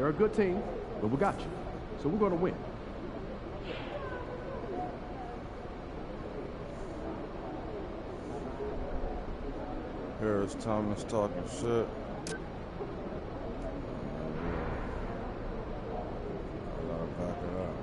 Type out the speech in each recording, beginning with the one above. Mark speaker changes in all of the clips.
Speaker 1: They're a good team, but we got you. So we're going to win.
Speaker 2: Harris Thomas talking shit. Gotta back it up.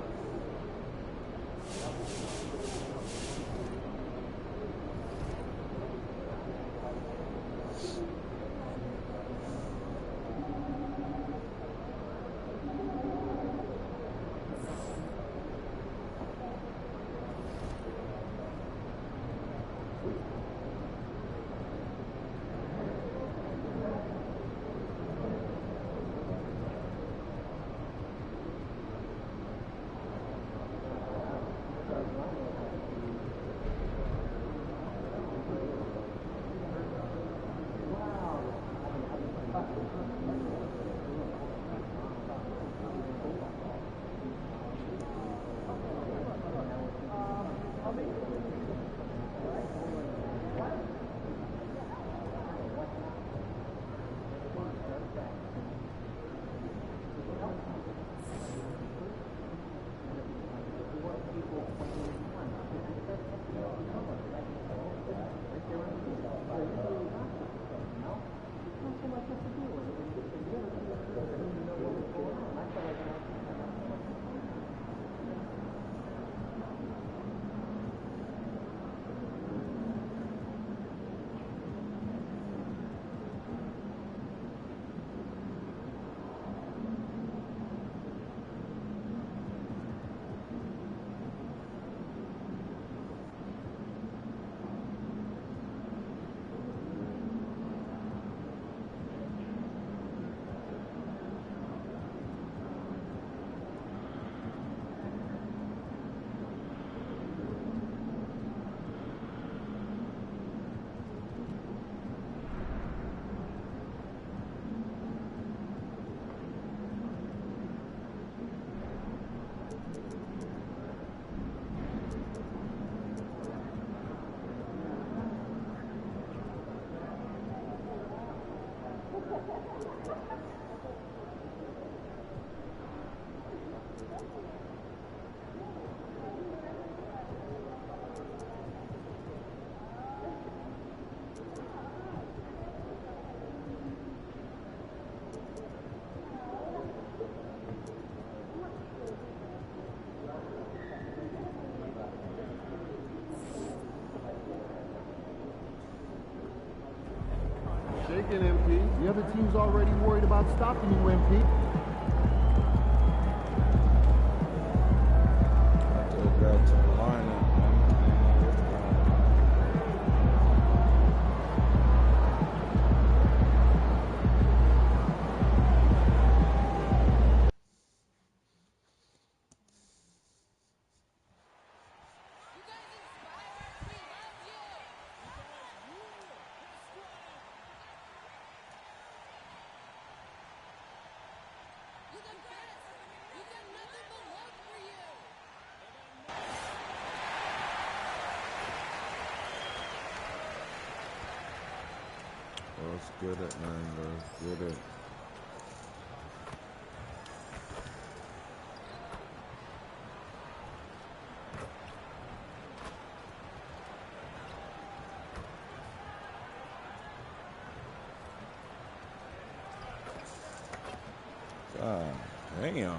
Speaker 1: Shaking, MP. The other team's already worried about stopping you, MP.
Speaker 2: Take that to the lineup. Let's get it, man. Let's get it. God damn.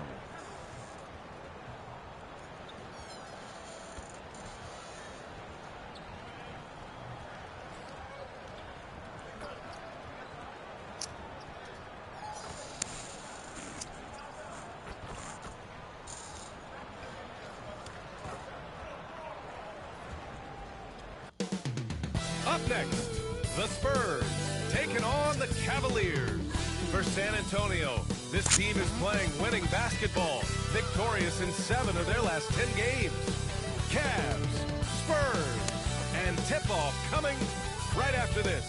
Speaker 3: Up next, the Spurs taking on the Cavaliers. For San Antonio, this team is playing winning basketball, victorious in 7 of their last 10 games. Cavs, Spurs, and tip-off coming right after this.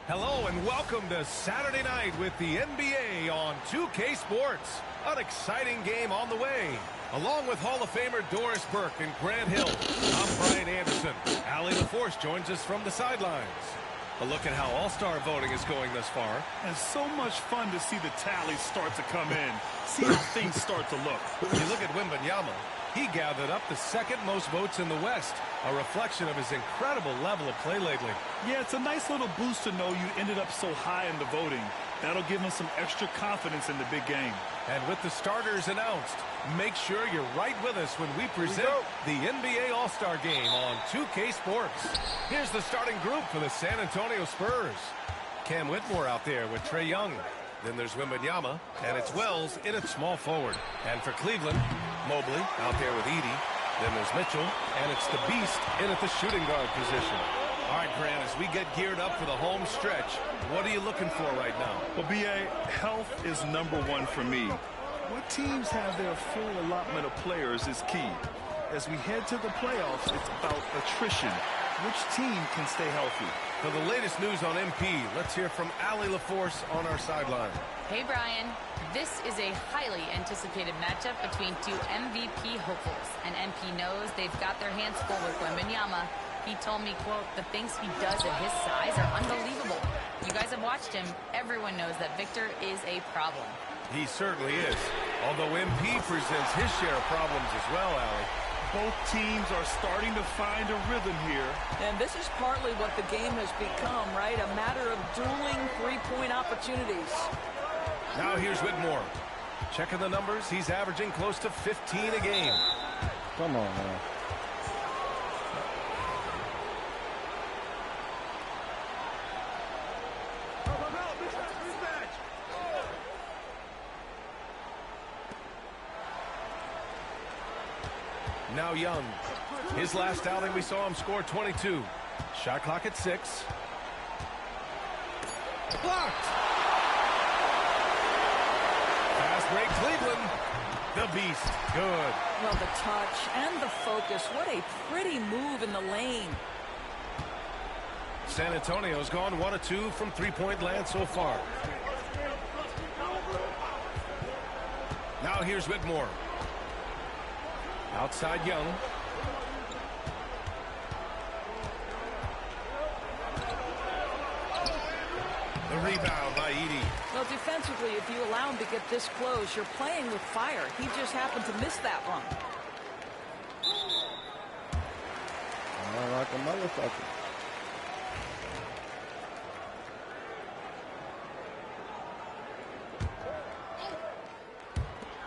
Speaker 3: Hello and welcome to Saturday night with the NBA on 2K Sports. An exciting game on the way. Along with Hall of Famer Doris Burke and Grant Hill, I'm Brian Anderson. Allie LaForce joins us from the sidelines. A look at how All-Star voting is going thus far.
Speaker 4: And so much fun to see the tallies start to come in. See how things start to look.
Speaker 3: You look at Wembanyama. He gathered up the second most votes in the West, a reflection of his incredible level of play lately.
Speaker 4: Yeah, it's a nice little boost to know you ended up so high in the voting. That'll give him some extra confidence in the big game.
Speaker 3: And with the starters announced, make sure you're right with us when we present the NBA All-Star Game on 2K Sports. Here's the starting group for the San Antonio Spurs. Cam Whitmore out there with Trae Young. Then there's Wembanyama, and it's Wells in at small forward. And for Cleveland, Mobley out there with Edey. Then there's Mitchell, and it's the Beast in at the shooting guard position. All right, Grant, as we get geared up for the home stretch, what are you looking for right now?
Speaker 4: Well, B.A., health is #1 for me. What teams have their full allotment of players is key. As we head to the playoffs, it's about attrition. Which team can stay healthy?
Speaker 3: For the latest news on MP, let's hear from Allie LaForce on our sideline.
Speaker 5: Hey, Brian. This is a highly anticipated matchup between two MVP hopefuls, and MP knows they've got their hands full with Wembanyama. He told me, quote, the things he does at his size are unbelievable. You guys have watched him. Everyone knows that Victor is a problem.
Speaker 3: He certainly is. Although MP presents his share of problems as well, Allie.
Speaker 4: Both teams are starting to find a rhythm here.
Speaker 6: And this is partly what the game has become, right? A matter of dueling three-point opportunities.
Speaker 3: Now here's Whitmore. Checking the numbers, he's averaging close to 15 a game.
Speaker 2: Come on, man.
Speaker 3: Now Young. His last outing, we saw him score 22. Shot clock at 6. Blocked. Fast break, Cleveland. The Beast. Good.
Speaker 6: Well, the touch and the focus. What a pretty move in the lane.
Speaker 3: San Antonio's gone 1 of 2 from three-point land so far. Now here's Whitmore. Outside Young. The rebound by Edey.
Speaker 6: Well, defensively, if you allow him to get this close, you're playing with fire. He just happened to miss that one.
Speaker 2: Like a motherfucker.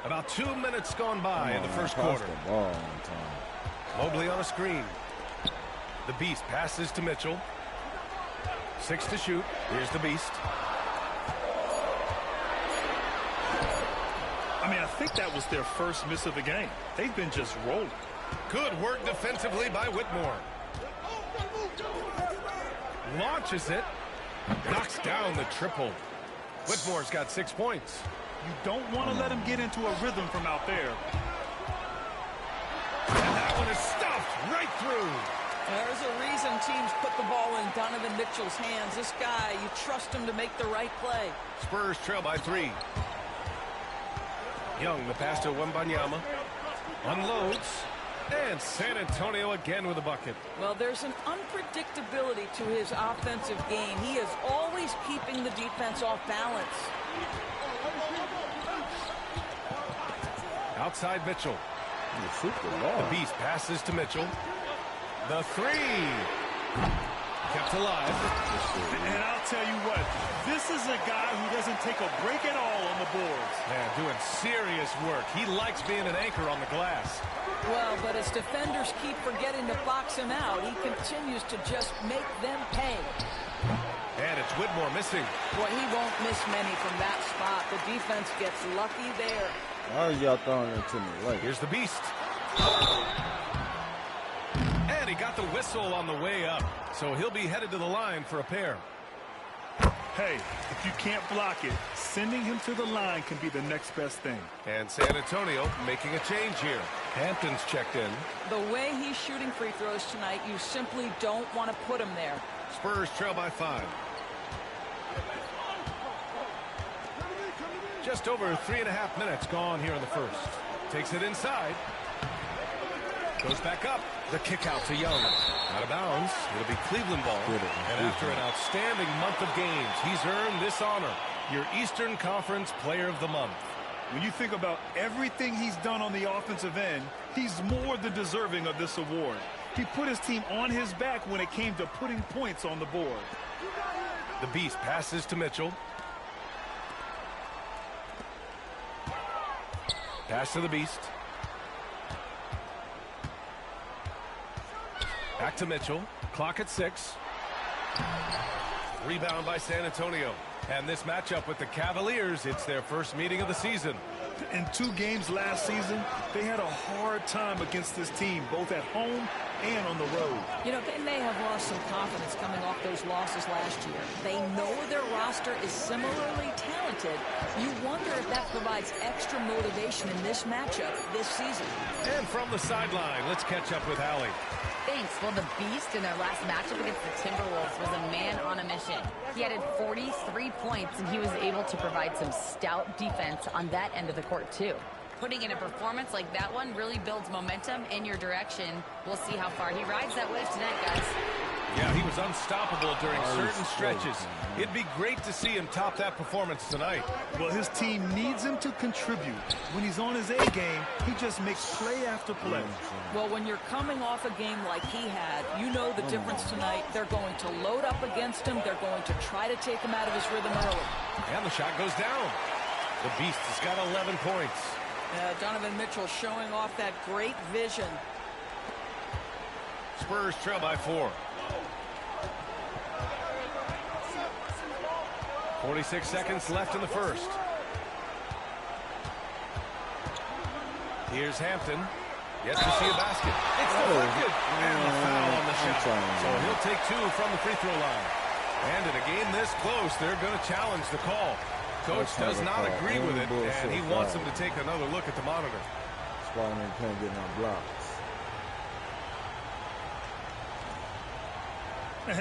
Speaker 3: About 2 minutes gone by in the first quarter.
Speaker 2: The ball on time.
Speaker 3: Mobley on a screen. The Beast passes to Mitchell. 6 to shoot. Here's the Beast.
Speaker 4: I mean, I think that was their first miss of the game. They've been just rolling.
Speaker 3: Good work defensively by Whitmore. Launches it. Knocks down the triple. Whitmore's got 6 points.
Speaker 4: You don't want to let him get into a rhythm from out there.
Speaker 3: And that one is stuffed right through.
Speaker 6: There's a reason teams put the ball in Donovan Mitchell's hands. This guy, you trust him to make the right play.
Speaker 3: Spurs trail by 3. Young, the pass to Wembanyama. Unloads. And San Antonio again with a bucket.
Speaker 6: Well, there's an unpredictability to his offensive game. He is always keeping the defense off balance.
Speaker 3: Outside Mitchell.
Speaker 2: The
Speaker 3: The Beast passes to Mitchell. The 3. Kept alive.
Speaker 4: And I'll tell you what, this is a guy who doesn't take a break at all on the boards.
Speaker 3: Yeah, doing serious work. He likes being an anchor on the glass.
Speaker 6: Well, but as defenders keep forgetting to box him out, he continues to just make them pay.
Speaker 3: And it's Whitmore missing.
Speaker 6: Boy, he won't miss many from that spot. The defense gets lucky there.
Speaker 2: Why are y'all throwing it to me late?
Speaker 3: Here's the Beast. And he got the whistle on the way up. So he'll be headed to the line for a pair.
Speaker 4: Hey, if you can't block it, sending him to the line can be the next best thing.
Speaker 3: And San Antonio making a change here. Hampton's checked in.
Speaker 6: The way he's shooting free throws tonight, you simply don't want to put him there.
Speaker 3: Spurs trail by 5. Just over 3.5 minutes gone here in the first. Takes it inside. Goes back up. The kick out to Young. Out of bounds. It'll be Cleveland ball. And after an outstanding month of games, he's earned this honor. Your Eastern Conference Player of the Month.
Speaker 4: When you think about everything he's done on the offensive end, he's more than deserving of this award. He put his team on his back when it came to putting points on the board.
Speaker 3: The Beast passes to Mitchell. Pass to the Beast. Back to Mitchell. Clock at 6. Rebound by San Antonio. And this matchup with the Cavaliers, it's their first meeting of the season.
Speaker 4: In 2 games last season, they had a hard time against this team, both at home and on the road.
Speaker 6: You know, they may have lost some confidence coming off those losses last year. They know their roster is similarly talented. You wonder if that provides extra motivation in this matchup this season.
Speaker 3: And from the sideline, let's catch up with Allie.
Speaker 5: Thanks. Well, the Beast in their last matchup against the Timberwolves was a man on a mission. He added 43 points, and he was able to provide some stout defense on that end of the court, too. Putting in a performance like that one really builds momentum in your direction. We'll see how far he rides that wave tonight, guys.
Speaker 3: Yeah, he was unstoppable during certain stretches. It'd be great to see him top that performance tonight.
Speaker 4: Well, his team needs him to contribute. When he's on his A game, he just makes play after play.
Speaker 6: Well, when you're coming off a game like he had, you know the difference tonight. They're going to load up against him. They're going to try to take him out of his rhythm early.
Speaker 3: And the shot goes down. The Beast has got 11 points.
Speaker 6: Donovan Mitchell showing off that great vision.
Speaker 3: Spurs trail by 4. 46 seconds left in the first. Here's Hampton. Yet to see a basket. It's deflected. And a foul on the shot. So he'll take 2 from the free throw line. And in a game this close, they're going to challenge the call. Coach does not agree with it, and he wants him to take another look at the monitor.
Speaker 2: Spider-Man can't get no blocks.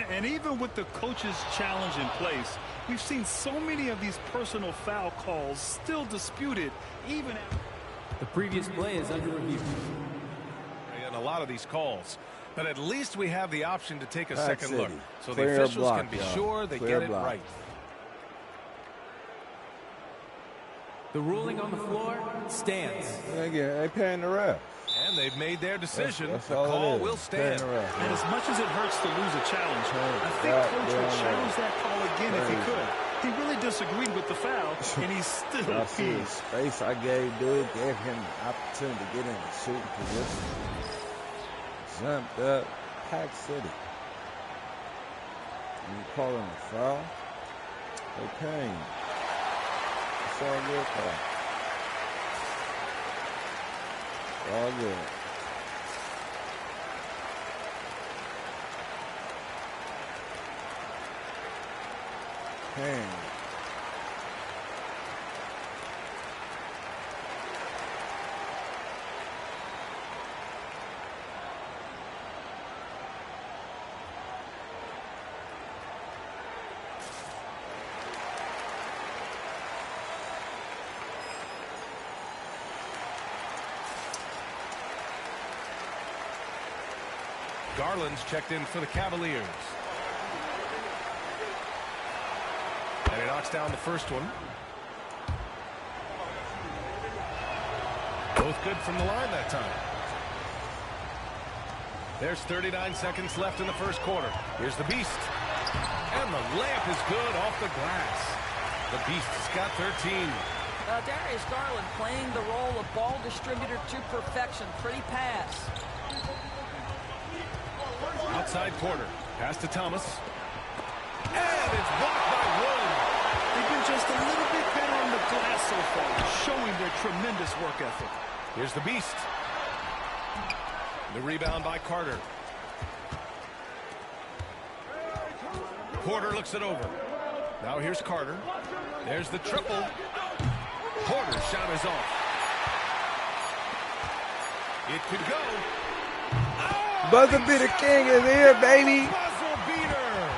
Speaker 4: And even with the coach's challenge in place, we've seen so many of these personal foul calls still disputed, even after.
Speaker 7: The previous play is under review.
Speaker 3: And a lot of these calls. But at least we have the option to take a second look. So the
Speaker 2: Clear
Speaker 3: officials
Speaker 2: block,
Speaker 3: can be
Speaker 2: y'all.
Speaker 3: sure they
Speaker 2: Clear
Speaker 3: get it
Speaker 2: block.
Speaker 3: right.
Speaker 7: The ruling on the floor stands.
Speaker 2: They paying the ref.
Speaker 3: And they've made their decision.
Speaker 2: That's
Speaker 3: the
Speaker 2: all
Speaker 3: call
Speaker 2: it is.
Speaker 3: will stand.
Speaker 2: Paying the ref.
Speaker 4: And as much as it hurts to lose a challenge, I think Coach would challenge that call again if he could. He really disagreed with the foul, and he's still
Speaker 2: I see the
Speaker 4: appeased.
Speaker 2: space I gave dude, gave him the opportunity to get in the shooting position. Jumped up, Pack City. And you call him a foul? They came. It's all good, though. It's all good. Kane.
Speaker 3: Garland's checked in for the Cavaliers. And he knocks down the first one. Both good from the line that time. There's 39 seconds left in the first quarter. Here's the Beast. And the layup is good off the glass. The Beast has got 13.
Speaker 6: Darius Garland playing the role of ball distributor to perfection. Pretty pass.
Speaker 3: Outside Porter. Pass to Thomas. And it's blocked by Wood.
Speaker 4: They've been just a little bit better on the glass so far, showing their tremendous work ethic.
Speaker 3: Here's the Beast. The rebound by Carter. Porter looks it over. Now here's Carter. There's the triple. Porter's shot is off. It could go.
Speaker 2: Buzzer beater king is here, baby.
Speaker 3: Buzzer beater.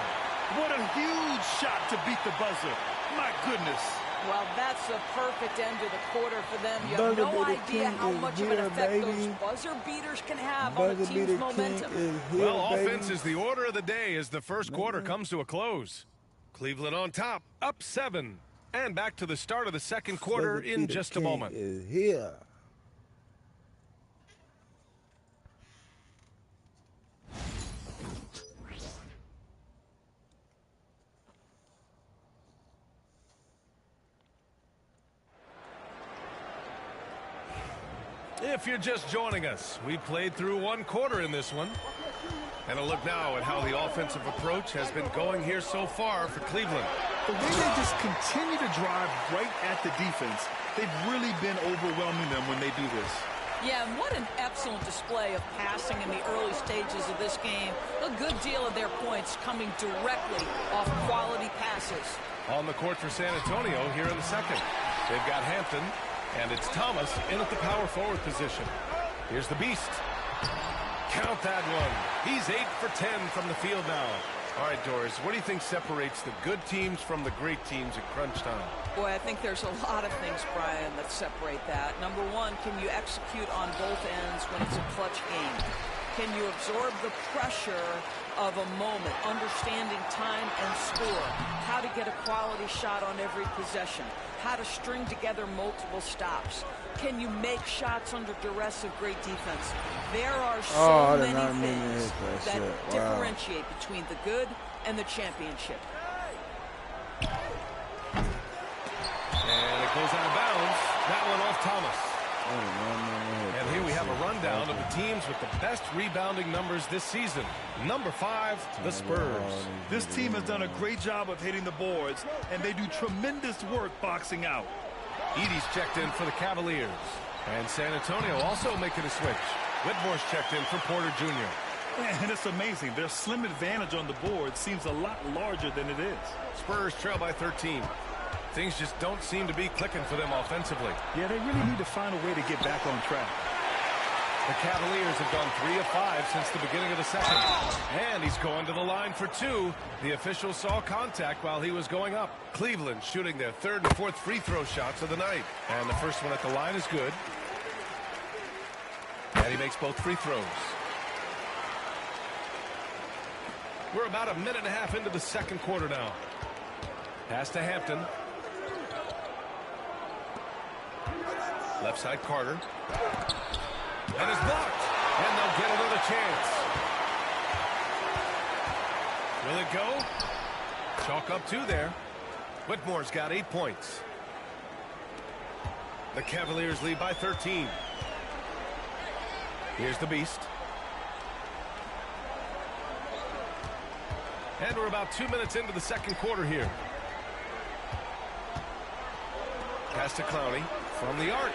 Speaker 4: What a huge shot to beat the buzzer. My goodness.
Speaker 6: Well, that's a perfect end to the quarter for them. You have no idea how much of an effect those buzzer beaters can have on a team's momentum.
Speaker 3: Well, offense is the order of the day as the first quarter comes to a close. Cleveland on top, up 7. And back to the start of the second quarter in just a moment.
Speaker 2: Is here.
Speaker 3: If you're just joining us, we played through one quarter in this one. And a look now at how the offensive approach has been going here so far for Cleveland.
Speaker 4: The way they just continue to drive right at the defense, they've really been overwhelming them when they do this.
Speaker 6: Yeah, and what an excellent display of passing in the early stages of this game. A good deal of their points coming directly off quality passes.
Speaker 3: On the court for San Antonio here in the second. They've got Hampton, and it's Thomas in at the power forward position. Here's the Beast. Count that one. He's 8 for 10 from the field now. All right, Doris, what do you think separates the good teams from the great teams at crunch time?
Speaker 6: Boy, I think there's a lot of things, Brian, that separate that. Number one, can you execute on both ends when it's a clutch game? Can you absorb the pressure of a moment, understanding time and score, how to get a quality shot on every possession, how to string together multiple stops? Can you make shots under duress of great defense? There are so many things that differentiate between the good and the championship.
Speaker 3: And it goes out of bounds. That one off Thomas. And here we have a rundown of the teams with the best rebounding numbers this season. Number 5, the Spurs.
Speaker 4: This team has done a great job of hitting the boards, and they do tremendous work boxing out.
Speaker 3: Edey's checked in for the Cavaliers. And San Antonio also making a switch. Whitmore's checked in for Porter Jr.
Speaker 4: And it's amazing. Their slim advantage on the board seems a lot larger than it is.
Speaker 3: Spurs trail by 13. Things just don't seem to be clicking for them offensively.
Speaker 4: Yeah, they really need to find a way to get back on track.
Speaker 3: The Cavaliers have gone 3 of 5 since the beginning of the second. And he's going to the line for 2. The official saw contact while he was going up. Cleveland shooting their 3rd and 4th free throw shots of the night. And the first one at the line is good. And he makes both free throws. We're about a minute and a half into the second quarter now. Pass to Hampton. Left side Carter. And it's blocked. And they'll get another chance. Will it go? Chalk up 2 there. Whitmore's got 8 points. The Cavaliers lead by 13. Here's the Beast. And we're about 2 minutes into the second quarter here. Pass to Clowney from the arc.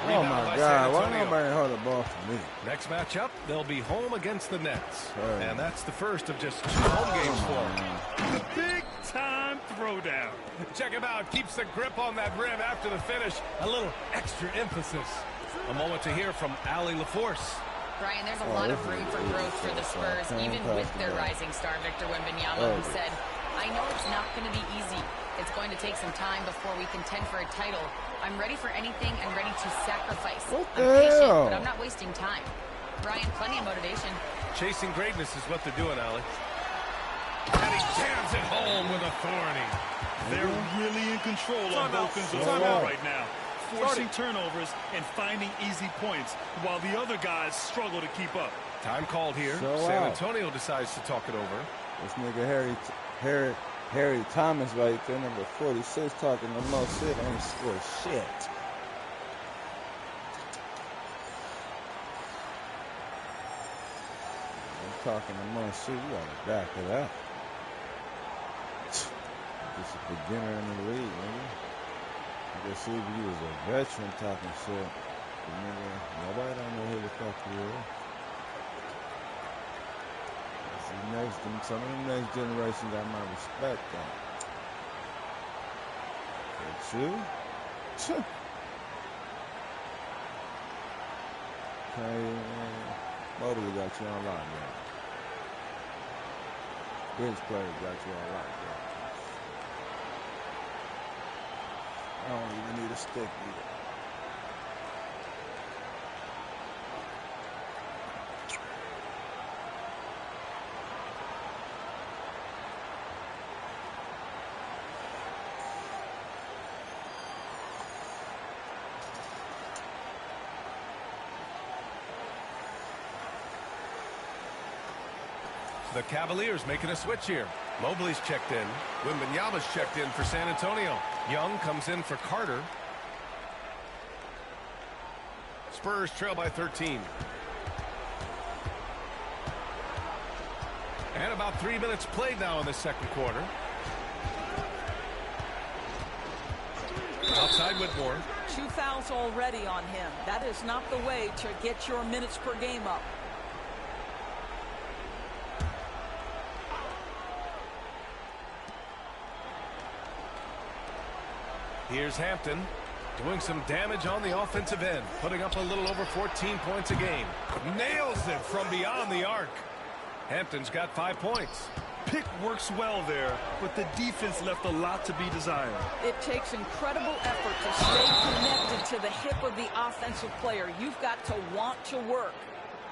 Speaker 2: Oh my God, why nobody hold the ball for me?
Speaker 3: Next matchup, they'll be home against the Nets. And that's the first of just 2 home games for them.
Speaker 4: The big time throwdown.
Speaker 3: Check him out, keeps the grip on that rim after the finish. A little extra emphasis. A moment to hear from Allie LaForce.
Speaker 5: Brian, there's a lot of room for growth for the Spurs, even with their rising star, Victor Wembanyama, who said, I know it's not going to be easy. It's going to take some time before we contend for a title. I'm ready for anything and ready to sacrifice. I'm patient, but I'm not wasting time. Brian, plenty of motivation.
Speaker 3: Chasing greatness is what they're doing, Allie. And he jams it home with authority.
Speaker 4: They're really in control on both ends of the floor right now, forcing turnovers and finding easy points while the other guys struggle to keep up.
Speaker 3: Time called here. San Antonio decides to talk it over.
Speaker 2: This nigga Harry Thomas right there, number 46, talking the most shit, ain't scored shit. I'm talking the most shit, you gotta back it up. Just a beginner in the league, nigga. You can see if you was a veteran talking shit. But nigga, nobody don't know who the fuck you is. Some of the next generation got my respect on. But you? Okay, Mobley got you on lock, man. Bench player got you on lock, man. I don't even need a stick either.
Speaker 3: The Cavaliers making a switch here. Mobley's checked in. Wembanyama's checked in for San Antonio. Young comes in for Carter. Spurs trail by 13. And about 3 minutes played now in the second quarter. Outside Whitmore.
Speaker 6: 2 fouls already on him. That is not the way to get your minutes per game up.
Speaker 3: Here's Hampton doing some damage on the offensive end, putting up a little over 14 points a game. Nails it from beyond the arc. Hampton's got 5 points.
Speaker 4: Pick works well there, but the defense left a lot to be desired.
Speaker 6: It takes incredible effort to stay connected to the hip of the offensive player. You've got to want to work.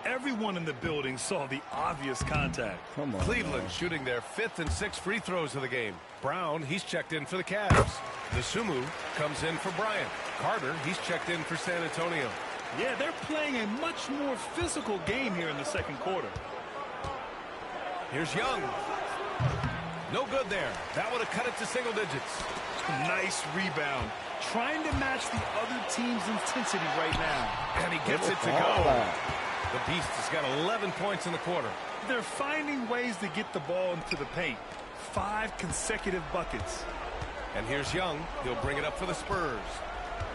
Speaker 4: Everyone in the building saw the obvious contact.
Speaker 2: Come on.
Speaker 3: Cleveland shooting their 5th and 6th free throws of the game. Brown, he's checked in for the Cavs. Sumu comes in for Bryant. Carter, he's checked in for San Antonio.
Speaker 4: Yeah, they're playing a much more physical game here in the second quarter.
Speaker 3: Here's Young. No good there. That would have cut it to single digits.
Speaker 4: Nice rebound. Trying to match the other team's intensity right now.
Speaker 3: And he gets it to go. The Beast has got 11 points in the quarter.
Speaker 4: They're finding ways to get the ball into the paint. 5 consecutive buckets.
Speaker 3: And here's Young. He'll bring it up for the Spurs.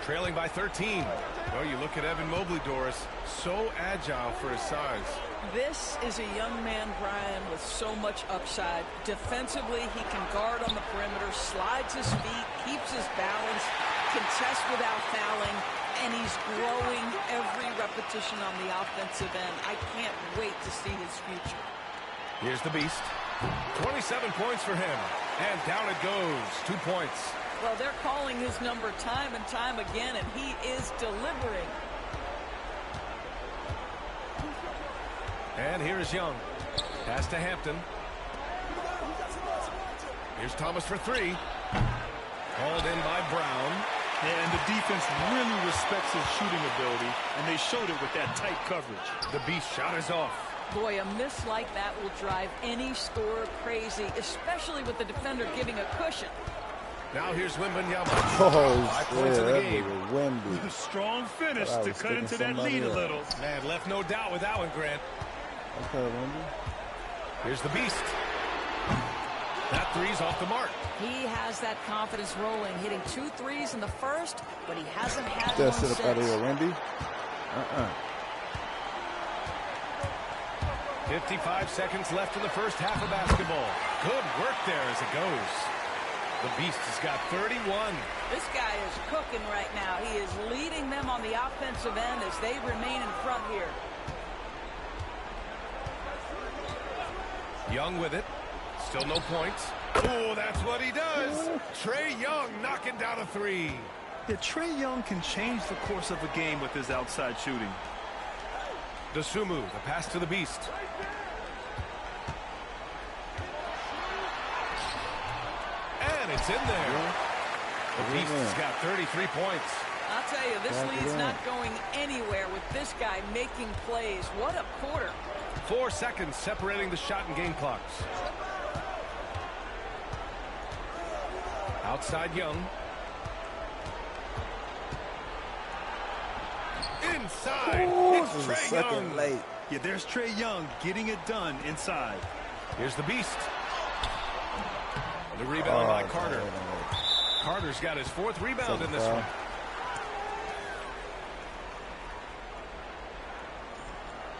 Speaker 3: Trailing by 13. Well, you look at Evan Mobley, Doris. So agile for his size.
Speaker 6: This is a young man, Brian, with so much upside. Defensively, he can guard on the perimeter, slides his feet, keeps his balance, contests without fouling, and he's growing every repetition on the offensive end. I can't wait to see his future.
Speaker 3: Here's the Beast. 27 points for him. And down it goes. 2 points.
Speaker 6: Well, they're calling his number time and time again, and he is delivering.
Speaker 3: And here is Young. Pass to Hampton. Here's Thomas for 3. Called in by Brown.
Speaker 4: Yeah, and the defense really respects his shooting ability, and they showed it with that tight coverage.
Speaker 3: The Beast shot is off.
Speaker 6: Boy, a miss like that will drive any scorer crazy, especially with the defender giving a cushion.
Speaker 3: Now here's Wembanyama.
Speaker 2: Oh,
Speaker 3: 5 points in the game.
Speaker 2: Wemby.
Speaker 4: Strong finish to cut into that lead a little.
Speaker 3: Man, left no doubt with that one, Grant.
Speaker 2: Okay, Wemby.
Speaker 3: Here's the Beast. That three's off the mark.
Speaker 6: He has that confidence rolling, hitting 2 threes in the first, but he hasn't had
Speaker 2: That
Speaker 6: one
Speaker 2: shit up out of here,
Speaker 6: since.
Speaker 2: Wemby.
Speaker 3: 55 seconds left in the first half of basketball. Good work there as it goes. The Beast has got 31.
Speaker 6: This guy is cooking right now. He is leading them on the offensive end as they remain in front here.
Speaker 3: Young with it. Still no points. Oh, that's what he does. Trae Young knocking down a 3.
Speaker 4: Yeah, Trae Young can change the course of a game with his outside shooting.
Speaker 3: Sumu, the pass to the Beast. And it's in there. The Beast has got 33 points.
Speaker 6: I'll tell you, this lead's not going anywhere with this guy making plays. What a quarter.
Speaker 3: 4 seconds separating the shot and game clocks. Outside Young. Inside. It's
Speaker 2: This is a
Speaker 3: Trae
Speaker 2: second
Speaker 3: Young.
Speaker 2: late.
Speaker 4: Yeah, there's Trae Young getting it done inside.
Speaker 3: Here's the Beast. The rebound by Carter. Carter's got his 4th rebound in this one.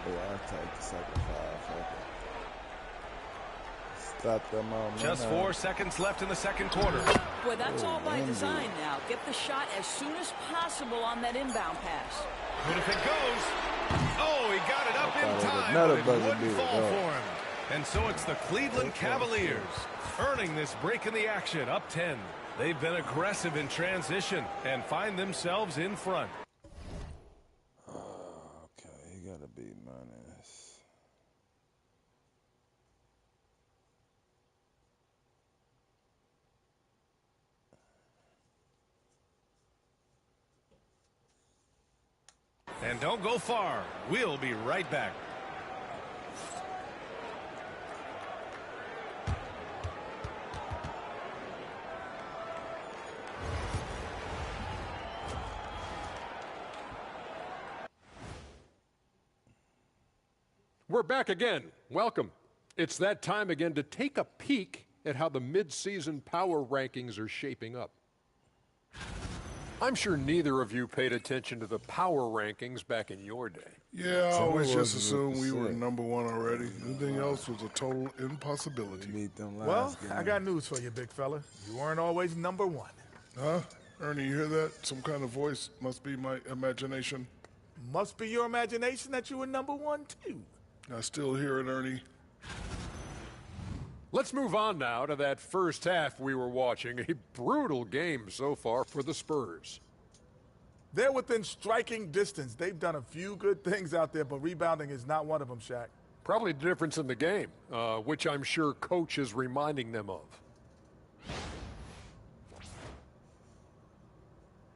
Speaker 2: Yeah, I'll take the second foul. Stop them on.
Speaker 3: Just 4 seconds left in the second quarter.
Speaker 6: Boy, that's all by design now. Get the shot as soon as possible on that inbound pass.
Speaker 3: But if it goes, oh, he got it up in time,
Speaker 2: another
Speaker 3: but it
Speaker 2: buzzer
Speaker 3: wouldn't
Speaker 2: beater,
Speaker 3: fall
Speaker 2: no.
Speaker 3: for him. And so it's the Cleveland Cavaliers earning this break in the action, up 10. They've been aggressive in transition and find themselves in front.
Speaker 2: Okay, he got to be minus.
Speaker 3: And don't go far. We'll be right back.
Speaker 8: We're back again. Welcome. It's that time again to take a peek at how the mid-season power rankings are shaping up. I'm sure neither of you paid attention to the power rankings back in your day.
Speaker 9: Yeah, I always just
Speaker 2: wasn't
Speaker 9: assumed we were
Speaker 2: sick.
Speaker 9: number one already. Anything else was a total impossibility.
Speaker 2: Beat them last
Speaker 10: Well,
Speaker 2: game.
Speaker 10: I got news for you, big fella. You weren't always number one.
Speaker 9: Huh? Ernie, you hear that? Some kind of voice. Must be my imagination.
Speaker 10: Must be your imagination that you were number one, too.
Speaker 9: I still hear it, Ernie.
Speaker 8: Let's move on now to that first half we were watching. A brutal game so far for the Spurs.
Speaker 10: They're within striking distance. They've done a few good things out there, but rebounding is not one of them, Shaq.
Speaker 8: Probably the difference in the game, which I'm sure Coach is reminding them of.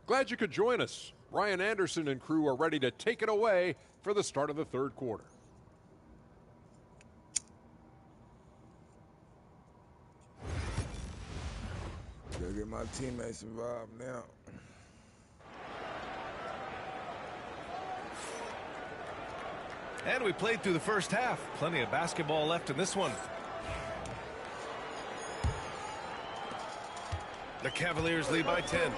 Speaker 8: Glad you could join us. Ryan Anderson and crew are ready to take it away for the start of the third quarter.
Speaker 2: Gotta get my teammates involved now.
Speaker 3: And we played through the first half. Plenty of basketball left in this one. The Cavaliers lead by 10.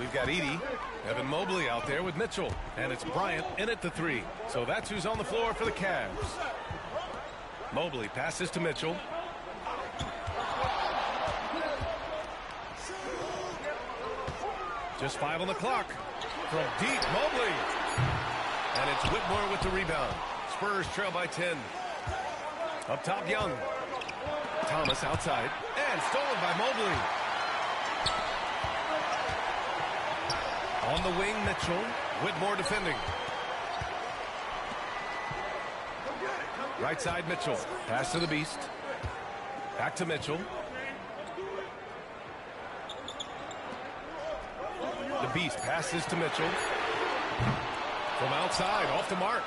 Speaker 3: We've got Edey, Evan Mobley out there with Mitchell. And it's Bryant in at the three. So that's who's on the floor for the Cavs. Mobley passes to Mitchell. Just 5 on the clock. From deep, Mobley. And it's Whitmore with the rebound. Spurs trail by 10. Up top, Young. Thomas outside. And stolen by Mobley. On the wing, Mitchell. Whitmore defending. Right side, Mitchell. Pass to the Beast. Back to Mitchell. The Beast passes to Mitchell. From outside, off the mark.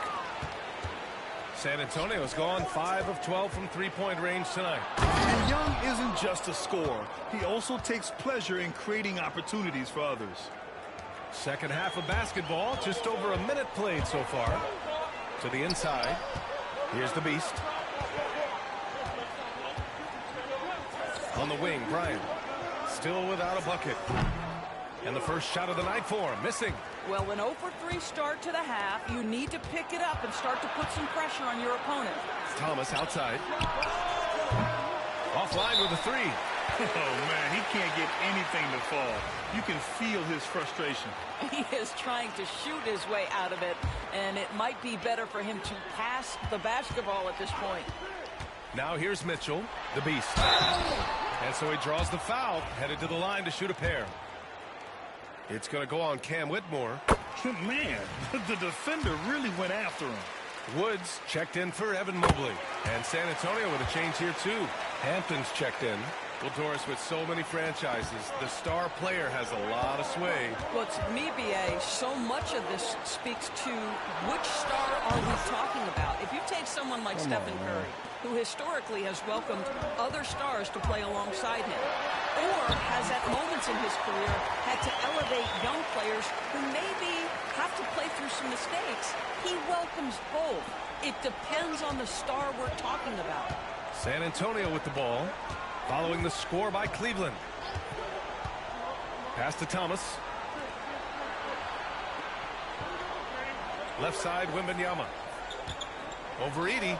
Speaker 3: San Antonio's gone 5 of 12 from three-point range tonight.
Speaker 4: And Young isn't just a scorer. He also takes pleasure in creating opportunities for others.
Speaker 3: Second half of basketball, just over a minute played so far. To the inside. Here's the Beast. On the wing, Bryant. Still without a bucket. And the first shot of the night for him, missing.
Speaker 6: Well, an 0-for-3 start to the half. You need to pick it up and start to put some pressure on your opponent.
Speaker 3: Thomas outside. Offline with a three.
Speaker 4: Oh, man, he can't get anything to fall. You can feel his frustration.
Speaker 6: He is trying to shoot his way out of it, and it might be better for him to pass the basketball at this point.
Speaker 3: Now here's Mitchell, the Beast. And so he draws the foul, headed to the line to shoot a pair. It's going to go on Cam Whitmore.
Speaker 4: Man, the defender really went after him.
Speaker 3: Woods checked in for Evan Mobley. And San Antonio with a change here, too. Hampton's checked in. Well, Doris, with so many franchises, the star player has a lot of sway.
Speaker 6: Well, to me, B.A., so much of this speaks to which star are we talking about. If you take someone like Stephen Curry, who historically has welcomed other stars to play alongside him, or has at moments in his career had to elevate young players who maybe have to play through some mistakes, he welcomes both. It depends on the star we're talking about.
Speaker 3: San Antonio with the ball, following the score by Cleveland. Pass to Thomas. Left side, Wembanyama. Over Edey.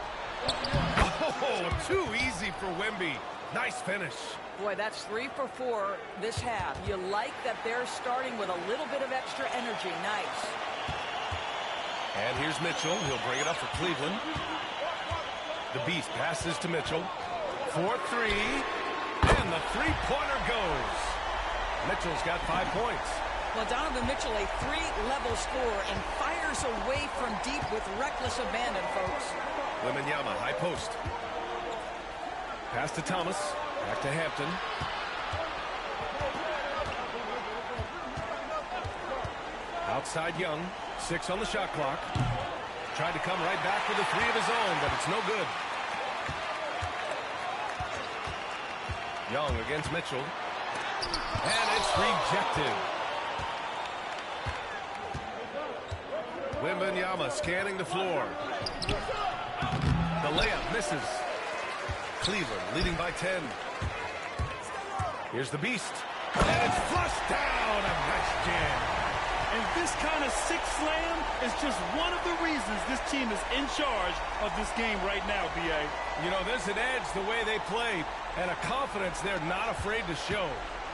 Speaker 3: Oh, too easy for Wemby. Nice finish.
Speaker 6: Boy, that's 3 for 4 this half. You like that they're starting with a little bit of extra energy. Nice.
Speaker 3: And here's Mitchell. He'll bring it up for Cleveland. The Beast passes to Mitchell. 4-3. And the three-pointer goes. Mitchell's got 5 points.
Speaker 6: Well, Donovan Mitchell, a 3-level scorer, and fires away from deep with reckless abandon, folks.
Speaker 3: Wembanyama, high post. Pass to Thomas. Back to Hampton. Outside Young. 6 on the shot clock. Tried to come right back with a 3 of his own, but it's no good. Young against Mitchell. And it's rejected. Wembanyama scanning the floor. The layup misses. Cleveland leading by 10. Here's the Beast. And it's flushed down. A nice jam.
Speaker 11: And this kind of sick slam is just one of the reasons this team is in charge of this game right now, B.A.
Speaker 3: You know, there's an edge the way they play and a confidence they're not afraid to show.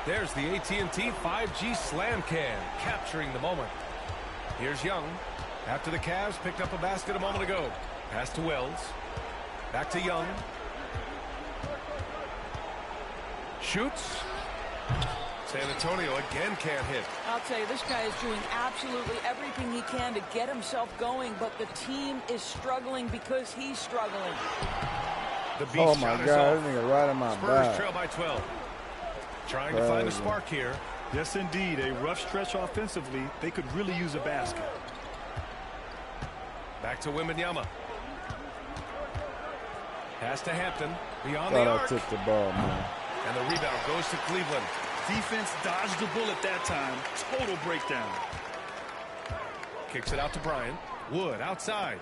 Speaker 3: There's the AT&T 5G Slam Can, capturing the moment. Here's Young. After the Cavs picked up a basket a moment ago. Pass to Wells. Back to Young. Shoots. San Antonio again can't hit.
Speaker 6: I'll tell you, this guy is doing absolutely everything he can to get himself going, but the team is struggling because he's struggling.
Speaker 3: The Beast
Speaker 2: oh my
Speaker 3: God,
Speaker 2: this nigga right in my
Speaker 3: Spurs
Speaker 2: back.
Speaker 3: trail by 12. Trying to find a spark here.
Speaker 11: Yes, indeed. A rough stretch offensively. They could really use a basket.
Speaker 3: Back to Wembanyama. Pass to Hampton. Beyond
Speaker 2: Thought
Speaker 3: the
Speaker 2: I
Speaker 3: arc.
Speaker 2: took the ball, man.
Speaker 3: And the rebound goes to Cleveland.
Speaker 11: Defense dodged the bullet that time. Total breakdown.
Speaker 3: Kicks it out to Bryant. Wood outside.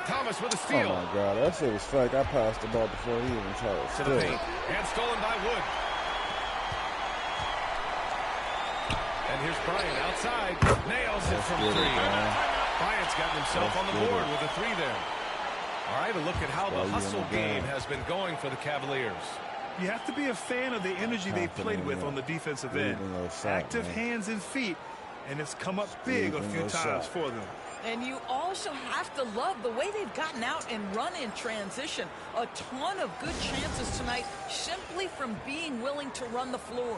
Speaker 3: Thomas with a steal.
Speaker 2: Oh my God, that shit was fake. I passed the ball before he even tried to
Speaker 3: To
Speaker 2: steal
Speaker 3: the
Speaker 2: it.
Speaker 3: paint. And stolen by Wood. And here's Bryant outside. Nails it from 3. Bryant's gotten himself on the board with a 3 there. All right, a look at how the hustle game has been going for the Cavaliers.
Speaker 11: You have to be a fan of the energy they've played with on the defensive end. Active hands and feet, and it's come up big a few times for them.
Speaker 6: And you also have to love the way they've gotten out and run in transition. A ton of good chances tonight simply from being willing to run the floor.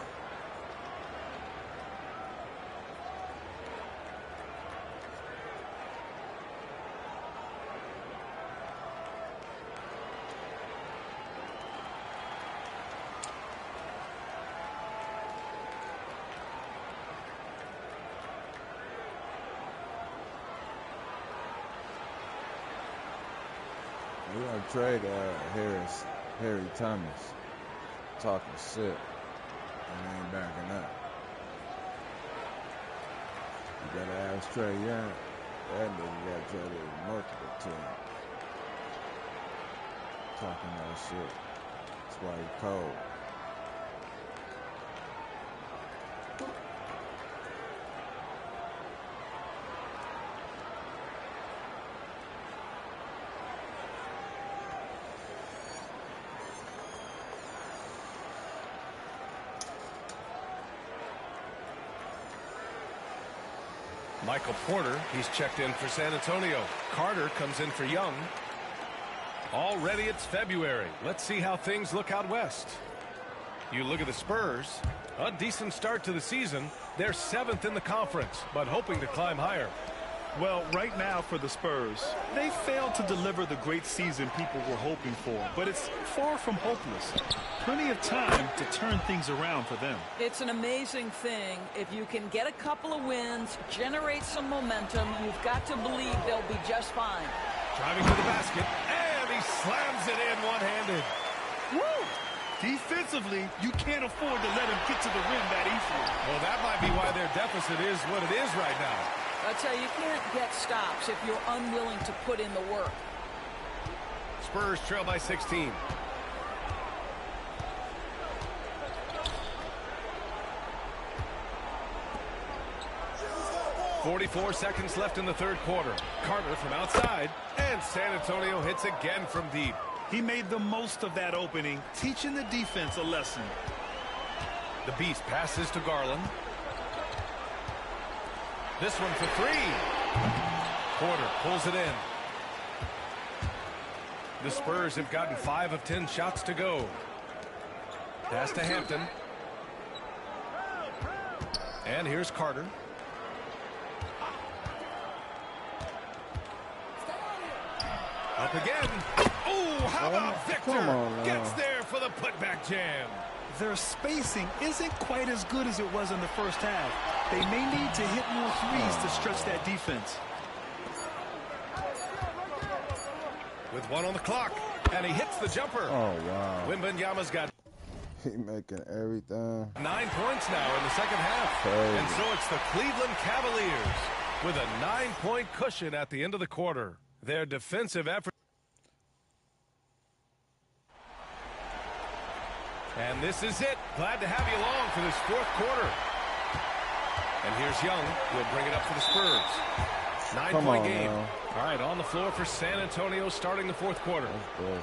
Speaker 2: We're gonna trade Harry Thomas. Talking shit. And ain't backing up. You gotta ask Trey Young. That nigga got traded with multiple teams. Talking that shit. That's why he cold.
Speaker 3: Michael Porter, he's checked in for San Antonio. Carter comes in for Young. Already it's February. Let's see how things look out west. You look at the Spurs, a decent start to the season. They're 7th in the conference, but hoping to climb higher.
Speaker 11: Well, right now for the Spurs, they failed to deliver the great season people were hoping for, but it's far from hopeless. Plenty of time to turn things around for them.
Speaker 6: It's an amazing thing. If you can get a couple of wins, generate some momentum, you've got to believe they'll be just fine.
Speaker 3: Driving to the basket, and he slams it in one-handed.
Speaker 11: Woo! Defensively, you can't afford to let him get to the rim that easily.
Speaker 3: Well, that might be why their deficit is what it is right now.
Speaker 6: I tell you, you can't get stops if you're unwilling to put in the work.
Speaker 3: Spurs trail by 16. .44 seconds left in the third quarter. Carter from outside, and San Antonio hits again from deep.
Speaker 11: He made the most of that opening, teaching the defense a lesson.
Speaker 3: The Beast passes to Garland. This one for 3. Porter pulls it in. The Spurs have gotten 5 of 10 shots to go. Pass to Hampton. And here's Carter. Up again. Oh, how about Victor? Gets there for the putback jam.
Speaker 11: Their spacing isn't quite as good as it was in the first half. They may need to hit more threes to stretch that defense.
Speaker 3: With 1 on the clock, and he hits the jumper.
Speaker 2: Oh, wow.
Speaker 3: Wembanyama's got
Speaker 2: He making everything.
Speaker 3: 9 points now in the second half.
Speaker 2: Crazy.
Speaker 3: And so it's the Cleveland Cavaliers with a 9-point cushion at the end of the quarter. Their defensive effort. And this is it. Glad to have you along for this fourth quarter. And here's Young. He'll bring it up for the Spurs. 9-point game.
Speaker 2: Now.
Speaker 3: All right, on the floor for San Antonio starting the fourth quarter.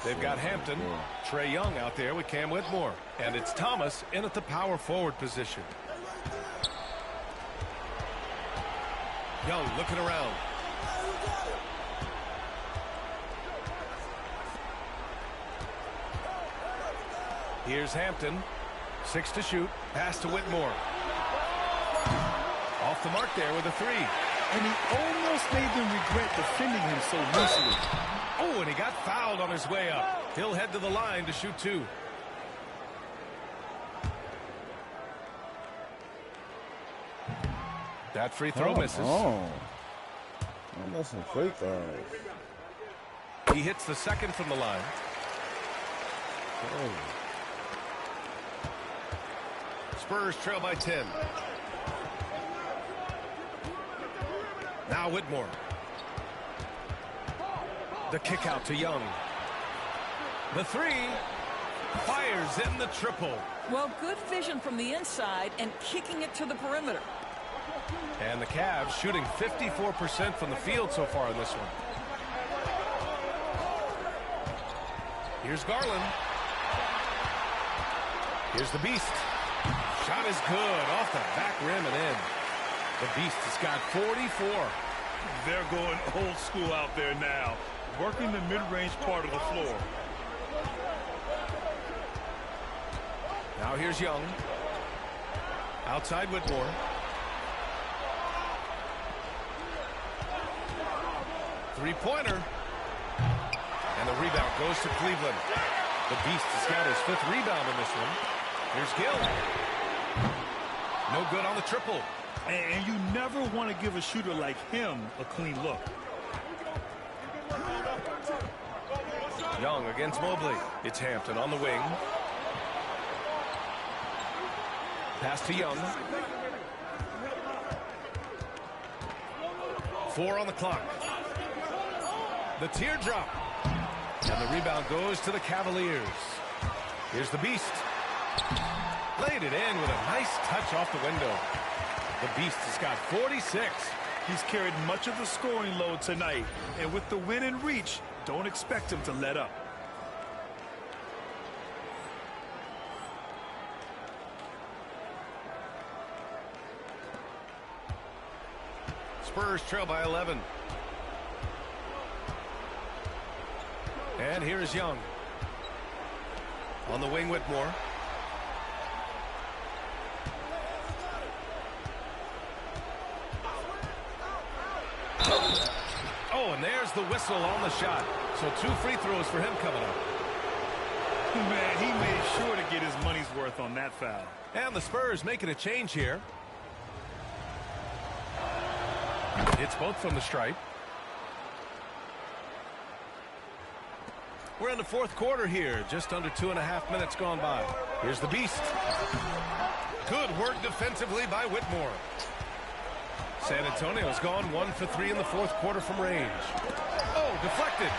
Speaker 3: They've got Hampton, Trae Young out there with Cam Whitmore. And it's Thomas in at the power forward position. Young looking around. Here's Hampton. 6 to shoot. Pass to Whitmore. Off the mark there with a 3.
Speaker 11: And he almost made them regret defending him so loosely.
Speaker 3: Oh, and he got fouled on his way up. He'll head to the line to shoot 2. That free throw misses.
Speaker 2: Oh, that's some free throws.
Speaker 3: He hits the second from the line.
Speaker 2: Oh.
Speaker 3: Spurs trail by 10. Now Whitmore. The kick out to Young. The 3. Fires in the triple.
Speaker 6: Well, good vision from the inside and kicking it to the perimeter.
Speaker 3: And the Cavs shooting 54% from the field so far in this one. Here's Garland. Here's the Beast. Shot is good off the back rim and in. The Beast has got 44.
Speaker 11: They're going old school out there now, working the mid-range part of the floor.
Speaker 3: Now here's Young. Outside Whitmore. Three-pointer. And the rebound goes to Cleveland. The Beast has got his 5th rebound in this one. Here's Gill. No good on the triple.
Speaker 11: And you never want to give a shooter like him a clean look.
Speaker 3: Young against Mobley. It's Hampton on the wing. Pass to Young. 4 on the clock. The teardrop. And the rebound goes to the Cavaliers. Here's the Beast. Laid it in with a nice touch off the window. The Beast has got 46.
Speaker 11: He's carried much of the scoring load tonight. And with the win in reach, don't expect him to let up.
Speaker 3: Spurs trail by 11. And here's Young. On the wing, Whitmore. Oh, and there's the whistle on the shot. So 2 free throws for him coming up.
Speaker 11: Man, he made sure to get his money's worth on that foul.
Speaker 3: And the Spurs making a change here. It's both from the stripe. We're in the fourth quarter here. Just under 2.5 minutes gone by. Here's the Beast. Good work defensively by Whitmore. San Antonio's gone 1 for 3 in the fourth quarter from range. Oh, deflected.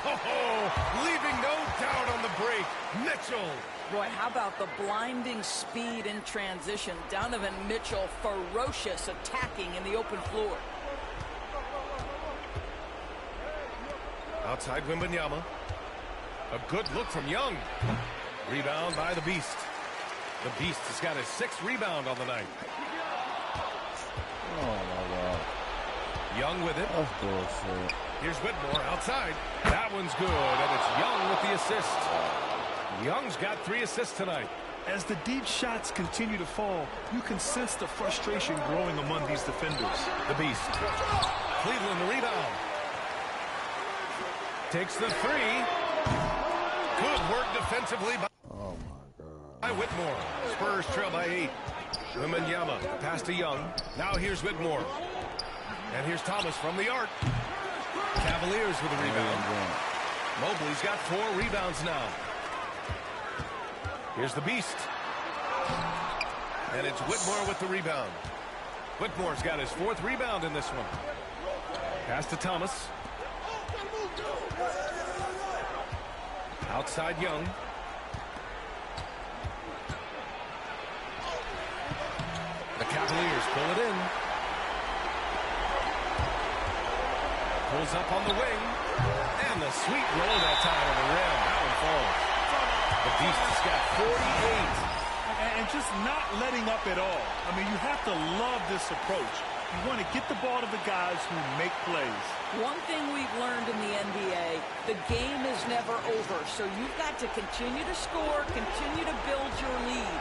Speaker 3: Oh, leaving no doubt on the break. Mitchell.
Speaker 6: Boy, how about the blinding speed in transition? Donovan Mitchell, ferocious attacking in the open floor.
Speaker 3: Outside Wembanyama. A good look from Young. Rebound by the Beast. The Beast has got his 6th rebound on the night.
Speaker 2: Oh, my God.
Speaker 3: Young with it.
Speaker 2: That's bullshit.
Speaker 3: Here's Whitmore outside. That one's good, and it's Young with the assist. Young's got 3 assists tonight.
Speaker 11: As the deep shots continue to fall, you can sense the frustration growing among these defenders.
Speaker 3: The Beast. Cleveland the rebound. Takes the 3. Good work defensively by Whitmore. Spurs trail by 8. Wembanyama pass to Young. Now here's Whitmore. And here's Thomas from the arc. Cavaliers with a rebound. Mobley's got 4 rebounds now. Here's the Beast. And it's Whitmore with the rebound. Whitmore's got his 4th rebound in this one. Pass to Thomas. Outside Young. The Cavaliers pull it in. Pulls up on the wing. And the sweet roll that time on the rim. That one falls. The Beast has got 48.
Speaker 11: And just not letting up at all. I mean, you have to love this approach. You want to get the ball to the guys who make plays.
Speaker 6: One thing we've learned in the NBA, the game is never over. So you've got to continue to score, continue to build your lead.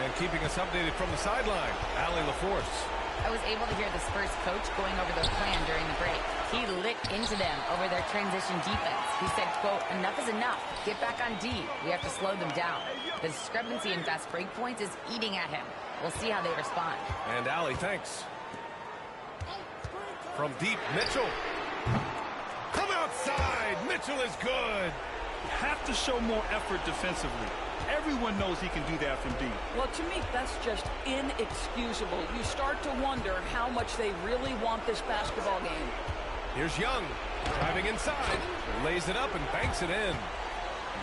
Speaker 3: And keeping us updated from the sideline, Allie LaForce.
Speaker 5: I was able to hear the Spurs coach going over their plan during the break. He lit into them over their transition defense. He said, quote, enough is enough. Get back on D. We have to slow them down. The discrepancy in fast break points is eating at him. We'll see how they respond.
Speaker 3: And Allie, thanks. From deep, Mitchell. From outside, Mitchell is good.
Speaker 11: You have to show more effort defensively. Everyone knows he can do that from deep.
Speaker 6: Well, to me, that's just inexcusable. You start to wonder how much they really want this basketball game.
Speaker 3: Here's Young, driving inside, lays it up and banks it in.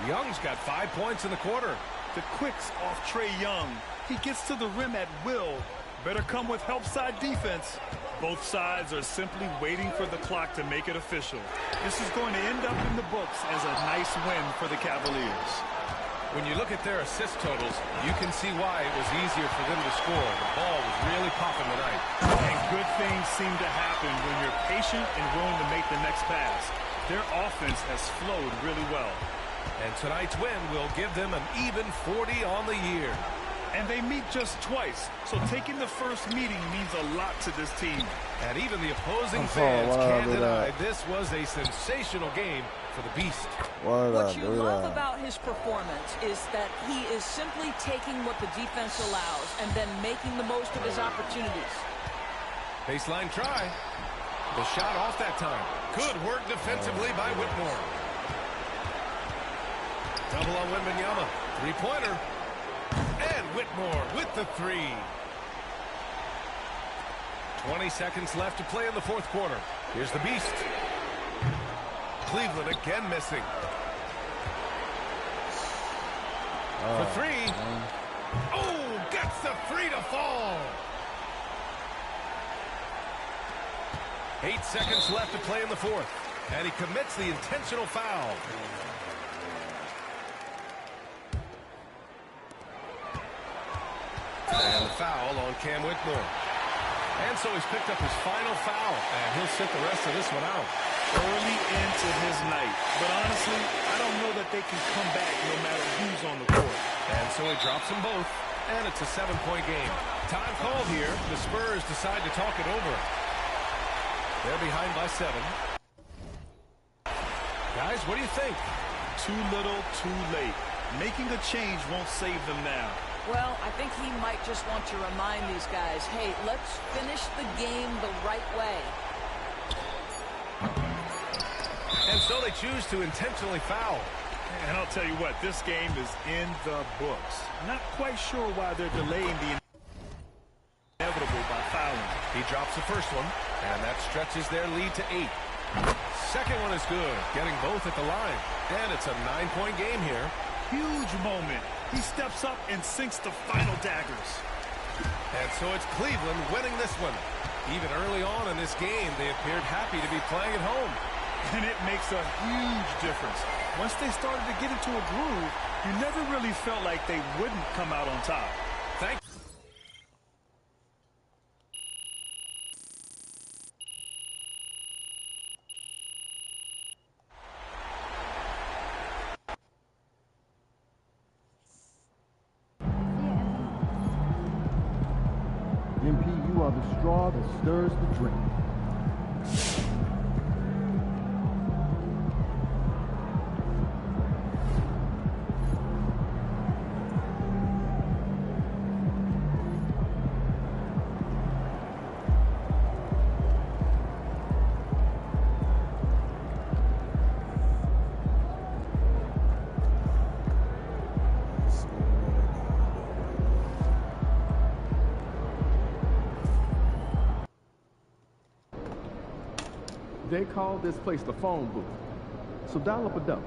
Speaker 3: Young's got 5 points in the quarter.
Speaker 11: The quicks off Trae Young. He gets to the rim at will. Better come with help side defense. Both sides are simply waiting for the clock to make it official. This is going to end up in the books as a nice win for the Cavaliers.
Speaker 3: When you look at their assist totals, you can see why it was easier for them to score. The ball was really popping tonight.
Speaker 11: And good things seem to happen when you're patient and willing to make the next pass. Their offense has flowed really well.
Speaker 3: And tonight's win will give them an even 40 on the year.
Speaker 11: And they meet just twice, so taking the first meeting means a lot to this team.
Speaker 3: And even the opposing fans can't deny this was a sensational game for the Beast.
Speaker 6: What you love about his performance is that he is simply taking what the defense allows and then making the most of his opportunities.
Speaker 3: Baseline try. The shot off that time. Good work defensively by Whitmore. Double on Wembanyama. 3-pointer. And Whitmore with the 3. 20 seconds left to play in the 4th quarter. Here's the Beast. Cleveland again missing. For 3. Oh, gets the 3 to fall. 8 seconds left to play in the 4th. And he commits the intentional foul. And the foul on Cam Whitmore. And so he's picked up his final foul, and he'll sit the rest of this one out.
Speaker 11: Early into his night. But honestly, I don't know that they can come back no matter who's on the court.
Speaker 3: And so he drops them both, and it's a 7-point game. Time called here. The Spurs decide to talk it over. They're behind by 7. Guys, what do you think?
Speaker 11: Too little, too late. Making a change won't save them now.
Speaker 6: Well, I think he might just want to remind these guys, hey, let's finish the game the right way.
Speaker 3: And so they choose to intentionally foul.
Speaker 11: And I'll tell you what, this game is in the books. Not quite sure why they're delaying the inevitable by fouling.
Speaker 3: He drops the first one, and that stretches their lead to 8. Second one is good, getting both at the line. And it's a 9-point game here.
Speaker 11: Huge moment. He steps up and sinks the final daggers.
Speaker 3: And so it's Cleveland winning this one. Even early on in this game, they appeared happy to be playing at home.
Speaker 11: And it makes a huge difference. Once they started to get into a groove, you never really felt like they wouldn't come out on top.
Speaker 3: Thank you.
Speaker 1: MP, you are the straw that stirs the drink.
Speaker 12: They call this place the phone booth. So dial up a double.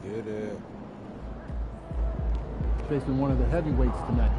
Speaker 2: Get it.
Speaker 1: Facing one of the heavyweights tonight.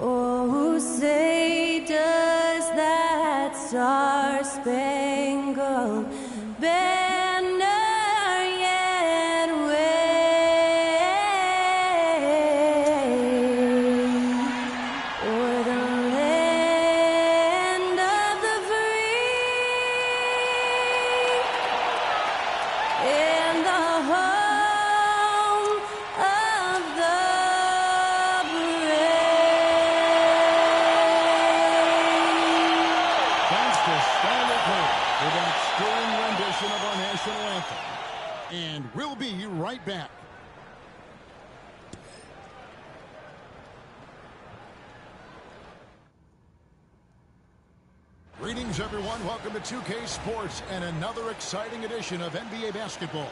Speaker 13: Oh, say does that star-spangled banner yet wave o'er the land of the free and the home of the
Speaker 14: of our national anthem. And we'll be right back. Greetings, everyone. Welcome to 2K Sports and another exciting edition of NBA basketball.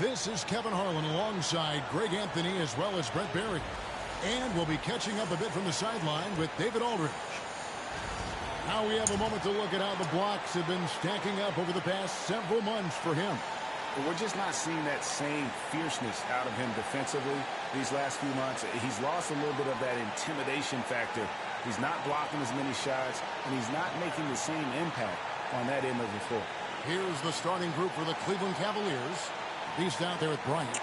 Speaker 14: This is Kevin Harlan alongside Greg Anthony as well as Brett Barry. And we'll be catching up a bit from the sideline with David Aldridge. Now we have a moment to look at how the blocks have been stacking up over the past several months for him.
Speaker 15: But we're just not seeing that same fierceness out of him defensively these last few months. He's lost a little bit of that intimidation factor. He's not blocking as many shots, and he's not making the same impact on that end of the floor.
Speaker 14: Here's the starting group for the Cleveland Cavaliers. He's out there at Bryant.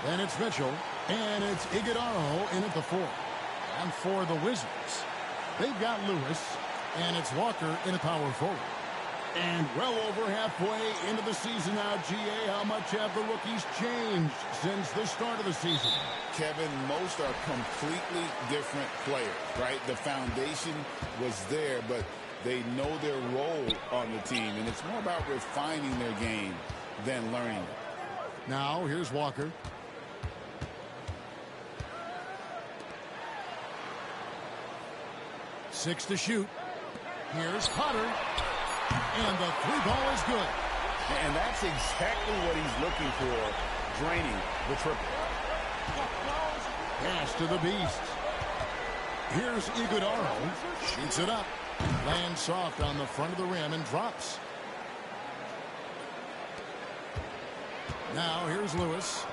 Speaker 14: Then it's Mitchell, and it's Iguodala in at the 4. And for the Wizards, they've got Lewis, and it's Walker in a power forward. And well over halfway into the season now, GA, how much have the rookies changed since the start of the season?
Speaker 16: Kevin, most are completely different players, right? The foundation was there, but they know their role on the team, and it's more about refining their game than learning it.
Speaker 14: Now, here's Walker. Six to shoot. Here's Potter. And the 3-ball is good.
Speaker 15: And that's exactly what he's looking for, draining the triple.
Speaker 14: Pass to the Beast. Here's Iguodala. Shoots it up. Lands soft on the front of the rim and drops. Now here's Lewis.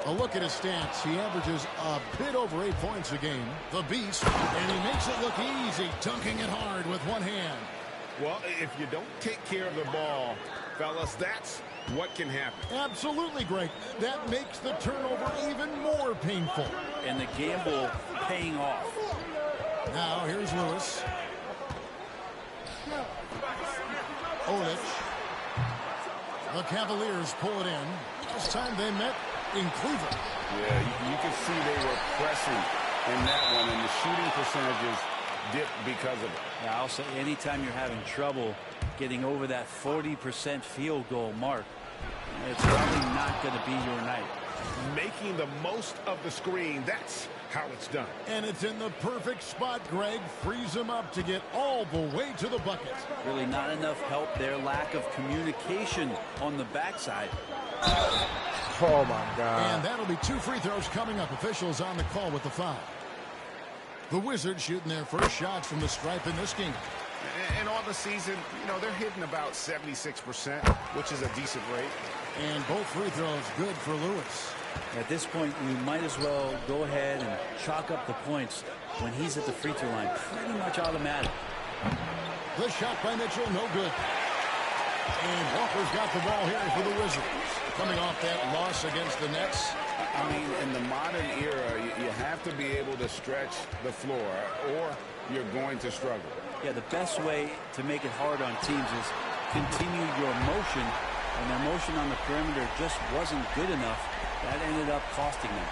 Speaker 14: A look at his stats. He averages a bit over 8 points a game. The Beast. And he makes it look easy, dunking it hard with one hand.
Speaker 15: Well, if you don't take care of the ball, fellas, that's what can happen.
Speaker 14: Absolutely, Greg. That makes the turnover even more painful.
Speaker 17: And the gamble paying off.
Speaker 14: Now here's Lewis. Olic. The Cavaliers pull it in. Last time they met in Cleveland.
Speaker 15: Yeah, you can see they were pressing in that one, and the shooting percentages dipped because of it.
Speaker 17: Yeah, I'll say anytime you're having trouble getting over that 40% field goal mark, it's probably not going to be your night.
Speaker 15: Making the most of the screen, that's how it's done.
Speaker 14: And it's in the perfect spot, Greg. Frees him up to get all the way to the bucket.
Speaker 17: Really not enough help there. Lack of communication on the backside.
Speaker 2: Oh, my God.
Speaker 14: And that'll be 2 free throws coming up. Officials on the call with the foul. The Wizards shooting their first shots from the stripe in this game.
Speaker 15: And on the season, you know, they're hitting about 76%, which is a decent rate.
Speaker 14: And both free throws good for Lewis.
Speaker 17: At this point, you might as well go ahead and chalk up the points when he's at the free throw line. Pretty much automatic.
Speaker 14: The shot by Mitchell, no good. And Walker's got the ball here for the Wizards. Coming off that loss against the Nets.
Speaker 15: I mean, in the modern era, you have to be able to stretch the floor, or you're going to struggle.
Speaker 17: Yeah, the best way to make it hard on teams is continue your motion, and their motion on the perimeter just wasn't good enough. That ended up costing them.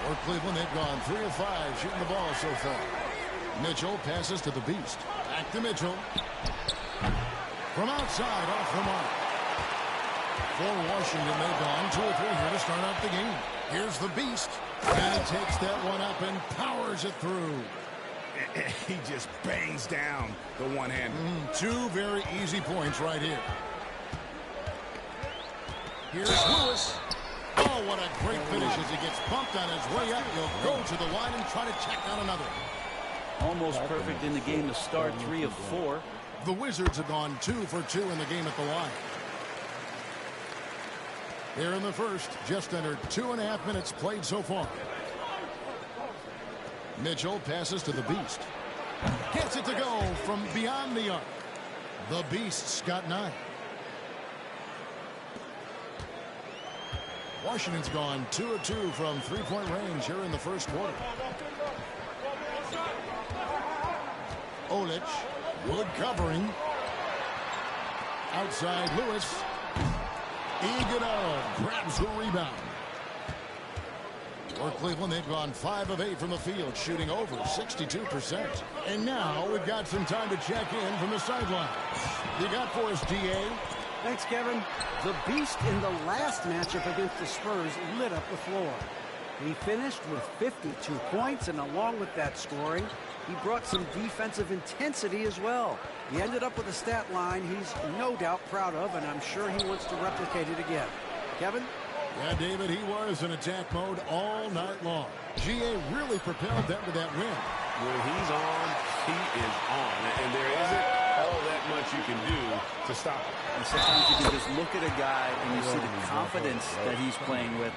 Speaker 14: For Cleveland, they've gone 3 of 5 shooting the ball so far. Mitchell passes to the Beast. Back to Mitchell. From outside, off the mark. For Washington, they've gone 2 of 3 here to start out the game. Here's the Beast. And he takes that one up and powers it through.
Speaker 15: He just bangs down the one-hander.
Speaker 14: 2 very easy points right here. Here's Lewis. Oh, what a great finish as he gets bumped on his way up. He'll go to the line and try to check down another.
Speaker 17: Almost perfect in the game to start, 3 of 4.
Speaker 14: The Wizards have gone 2 for 2 in the game at the line. Here in the first, just under 2.5 minutes played so far. Mitchell passes to the Beast. Gets it to go from beyond the arc. The Beast's got 9. Washington's gone 2 of 2 from 3-point range here in the first quarter. Olic, Wood covering. Outside Lewis. Iguodala grabs the rebound. For Cleveland, they've gone 5 of 8 from the field, shooting over 62%. And now we've got some time to check in from the sidelines. You got for us, DA?
Speaker 18: Thanks, Kevin. The Beast in the last matchup against the Spurs lit up the floor. He finished with 52 points, and along with that scoring, he brought some defensive intensity as well. He ended up with a stat line he's no doubt proud of, and I'm sure he wants to replicate it again. Kevin?
Speaker 14: Yeah, David, he was in attack mode all night long. GA really propelled them to that win.
Speaker 15: When he's on, he is on. And there isn't all that much you can do to stop him.
Speaker 17: And sometimes you can just look at a guy and you see the confidence that he's playing with.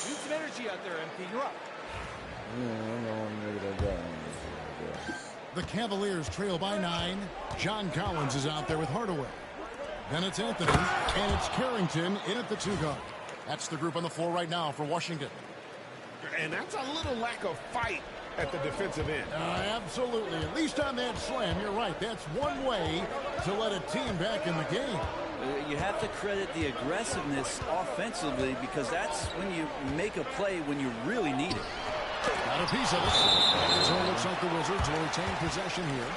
Speaker 7: Need some energy out there, MP. You're up.
Speaker 14: The Cavaliers trail by 9. John Collins is out there with Hardaway. Then it's Anthony, and it's Carrington in at the 2 guard. That's the group on the floor right now for Washington.
Speaker 15: And that's a little lack of fight at the defensive end.
Speaker 14: Absolutely. At least on that slam, you're right. That's one way to let a team back in the game.
Speaker 17: You have to credit the aggressiveness offensively, because that's when you make a play when you really need it.
Speaker 14: Got a piece of it. So it looks like the Wizards will retain possession here.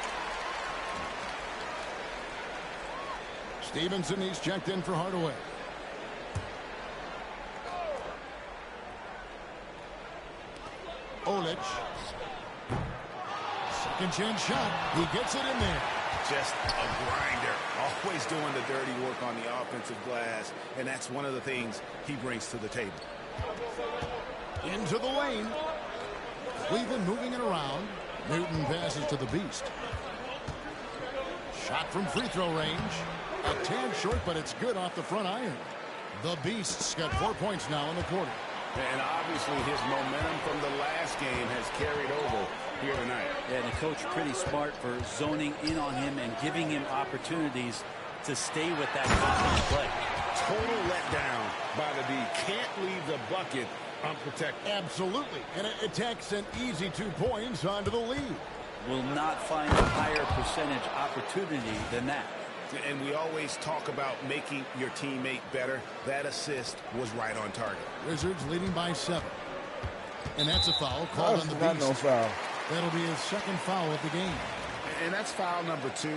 Speaker 14: Stevenson, he's checked in for Hardaway. Olic. Second chance shot. He gets it in there.
Speaker 15: Just a grinder. Always doing the dirty work on the offensive glass. And that's one of the things he brings to the table.
Speaker 14: Into the lane. Cleveland moving it around. Newton passes to the Beast. Shot from free throw range. A tad short, but it's good off the front iron. The Beast's got 4 points now in the quarter.
Speaker 15: And obviously his momentum from the last game has carried over here tonight.
Speaker 17: Yeah, the coach pretty smart for zoning in on him and giving him opportunities to stay with that confident play.
Speaker 15: Total letdown by the D. Can't leave the bucket unprotected.
Speaker 14: Absolutely. And it takes an easy 2 points onto the lead.
Speaker 17: Will not find a higher percentage opportunity than that.
Speaker 15: And we always talk about making your teammate better. That assist was right on target.
Speaker 14: Wizards leading by 7. And that's a foul called on the Beast.
Speaker 2: No foul.
Speaker 14: That'll be his second foul of the game.
Speaker 15: And that's foul number 2.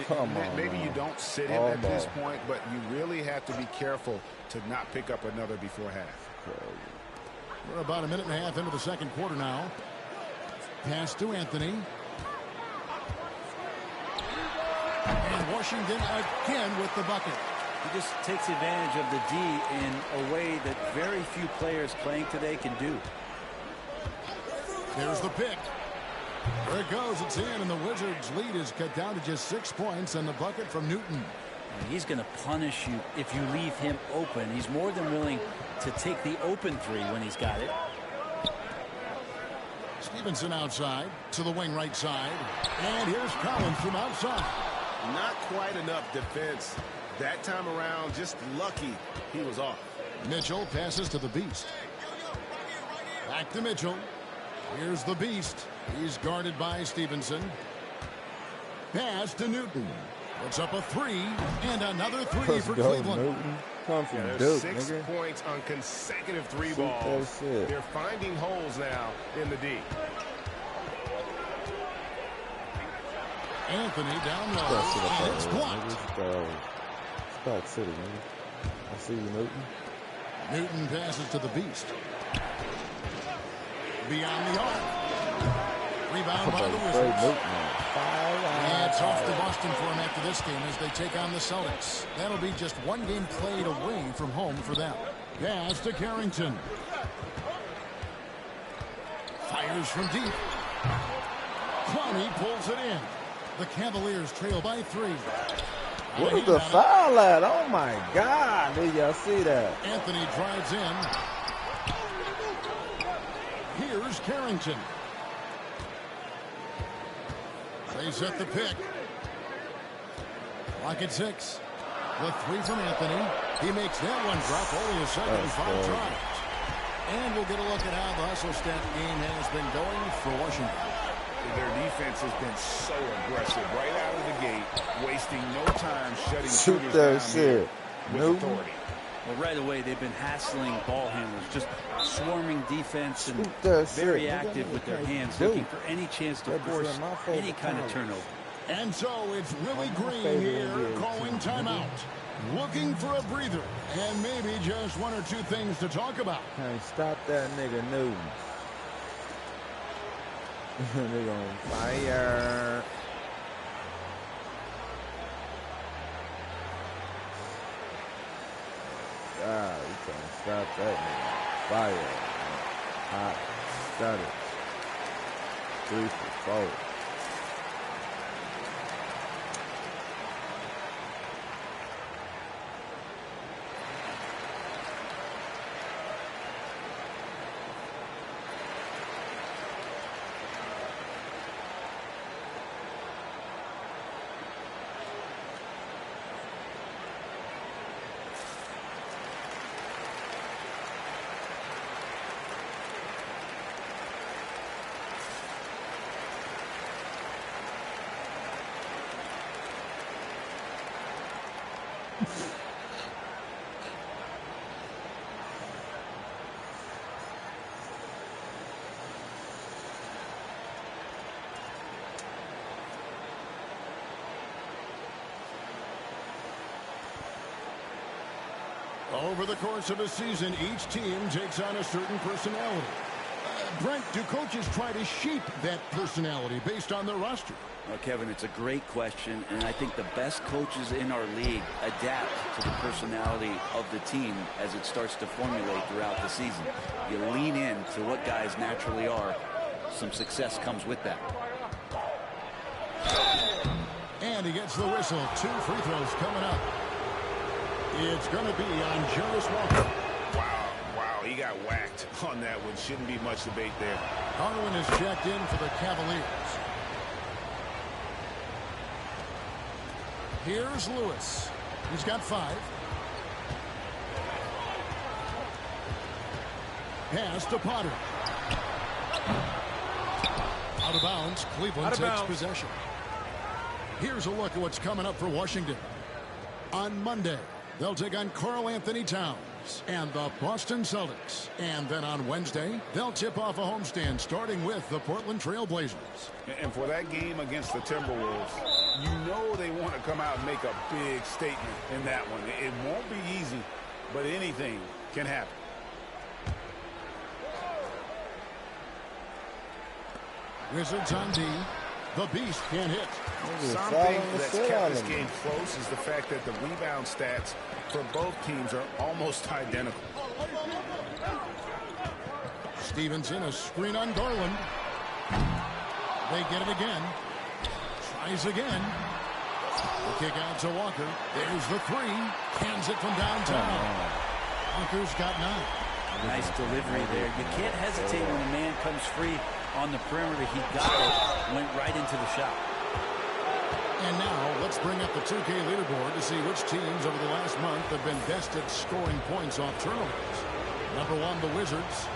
Speaker 2: Come on,
Speaker 15: maybe
Speaker 2: man.
Speaker 15: you don't sit him at this point, but you really have to be careful to not pick up another before half.
Speaker 14: We're about a minute and a half into the second quarter now. Pass to Anthony. And Washington again with the bucket.
Speaker 17: He just takes advantage of the D in a way that very few players playing today can do.
Speaker 14: There's the pick. There it goes. It's in, and the Wizards' lead is cut down to just 6 points on the bucket from Newton.
Speaker 17: And he's going to punish you if you leave him open. He's more than willing to take the open three when he's got it.
Speaker 14: Stevenson outside to the wing right side. And here's Collins from outside.
Speaker 15: Not quite enough defense that time around. Just lucky he was off.
Speaker 14: Mitchell passes to the Beast. Back to Mitchell. Here's the Beast. He's guarded by Stevenson. Pass to Newton. Puts up a 3 and another 3
Speaker 2: Let's
Speaker 14: for
Speaker 2: go,
Speaker 14: Cleveland.
Speaker 2: Newton. Come from
Speaker 15: There's
Speaker 2: Duke,
Speaker 15: 6
Speaker 2: nigga.
Speaker 15: points on consecutive 3
Speaker 2: Shoot
Speaker 15: balls.
Speaker 2: that shit.
Speaker 15: They're finding holes now in the D.
Speaker 14: Anthony down low.
Speaker 2: Start to the
Speaker 14: And it's
Speaker 2: ball,
Speaker 14: blocked.
Speaker 2: nigga. Start to the nigga. I see you, Newton.
Speaker 14: Newton passes to the Beast. Beyond the arc. Rebound by the Wizards. And it's off to Boston for him after this game as they take on the Celtics. That'll be just 1 game played away from home for them. Pass to Carrington. Fires from deep. Clowney pulls it in. The Cavaliers trail by 3.
Speaker 2: Where's the foul at? Oh my God. Did y'all see that?
Speaker 14: Anthony drives in. Here's Carrington. They set the pick. Clock at 6. The 3 from Anthony. He makes that one drop. Only a second. 5 drives. And we'll get a look at how the hustle stat game has been going for Washington.
Speaker 15: Their defense has been so aggressive right out of the gate, wasting no time shutting
Speaker 2: Shoot
Speaker 15: shooters
Speaker 2: that
Speaker 15: down
Speaker 2: shit.
Speaker 15: with
Speaker 2: Newton.
Speaker 15: authority.
Speaker 17: Well, right away, they've been hassling ball handlers, just swarming defense and
Speaker 2: Shoot that
Speaker 17: very
Speaker 2: shit.
Speaker 17: active with their hands,
Speaker 2: Dude.
Speaker 17: looking for any chance to
Speaker 2: Represent
Speaker 17: force
Speaker 2: my favorite
Speaker 17: any kind of
Speaker 2: color.
Speaker 17: turnover.
Speaker 14: And so it's Willie
Speaker 2: My
Speaker 14: Green
Speaker 2: favorite
Speaker 14: here
Speaker 2: NBA
Speaker 14: calling
Speaker 2: team.
Speaker 14: timeout. Looking for a breather. And maybe just 1 or 2 things to talk about.
Speaker 2: Can't stop that nigga Newton. Nigga on fire. God, you can't stop that nigga. Fire. Hot. Static. 3 for 4.
Speaker 14: Over the course of a season, each team takes on a certain personality. Brent, do coaches try to shape that personality based on their roster?
Speaker 17: Well, Kevin, it's a great question, and I think the best coaches in our league adapt to the personality of the team as it starts to formulate throughout the season. You lean in to what guys naturally are. Some success comes with that.
Speaker 14: And he gets the whistle. 2 free throws coming up. It's going to be on Jarvis Walker.
Speaker 15: Wow, he got whacked on that one. Shouldn't be much debate there.
Speaker 14: Garland is checked in for the Cavaliers. Here's Lewis. He's got 5. Pass to Potter. Out of bounds. Cleveland takes possession. Here's a look at what's coming up for Washington. On Monday, they'll take on Karl Anthony Towns and the Boston Celtics. And then on Wednesday, they'll tip off a homestand starting with the Portland Trail Blazers.
Speaker 15: And for that game against the Timberwolves, you know they want to come out and make a big statement in that one. It won't be easy, but anything can happen.
Speaker 14: Wizards on D. The Beast can't hit.
Speaker 15: Something that's kept this game close is the fact that the rebound stats for both teams are almost identical.
Speaker 14: Stevenson, a screen on Garland. They get it again. Tries again. The kick out to Walker. There's the 3. Hands it from downtown. Walker's got 9.
Speaker 17: Nice delivery there. You can't hesitate when a man comes free on the perimeter. He got it, went right into the shot.
Speaker 14: And now let's bring up the 2K leaderboard to see which teams over the last month have been best at scoring points off turnovers. Number 1, the Wizards.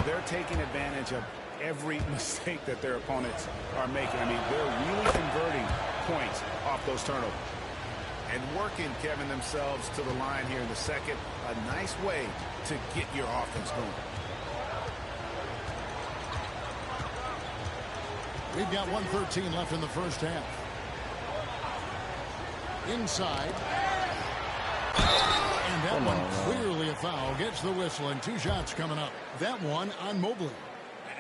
Speaker 15: They're taking advantage of every mistake that their opponents are making. I mean, they're really converting points off those turnovers. And working, Kevin, themselves to the line here in the second. A nice way to get your offense going.
Speaker 14: We've got 1:13 left in the first half. Inside. And that one clearly a foul. Gets the whistle and 2 shots coming up. That one on Mobley.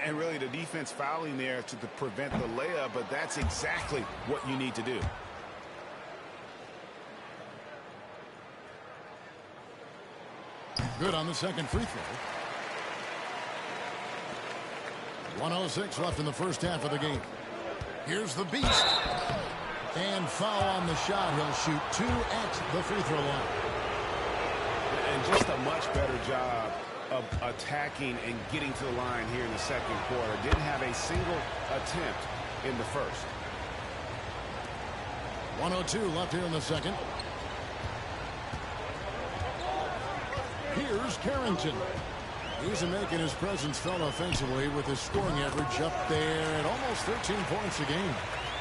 Speaker 15: And really the defense fouling there to prevent the layup, but that's exactly what you need to do.
Speaker 14: Good on the second free throw. 1:06 left in the first half of the game. Here's the Beast. And foul on the shot. He'll shoot 2 at the free throw line.
Speaker 15: And just a much better job of attacking and getting to the line here in the second quarter. Didn't have a single attempt in the first.
Speaker 14: 1:02 left here in the second. Here's Carrington. He's making his presence felt offensively with his scoring average up there at almost 13 points a game.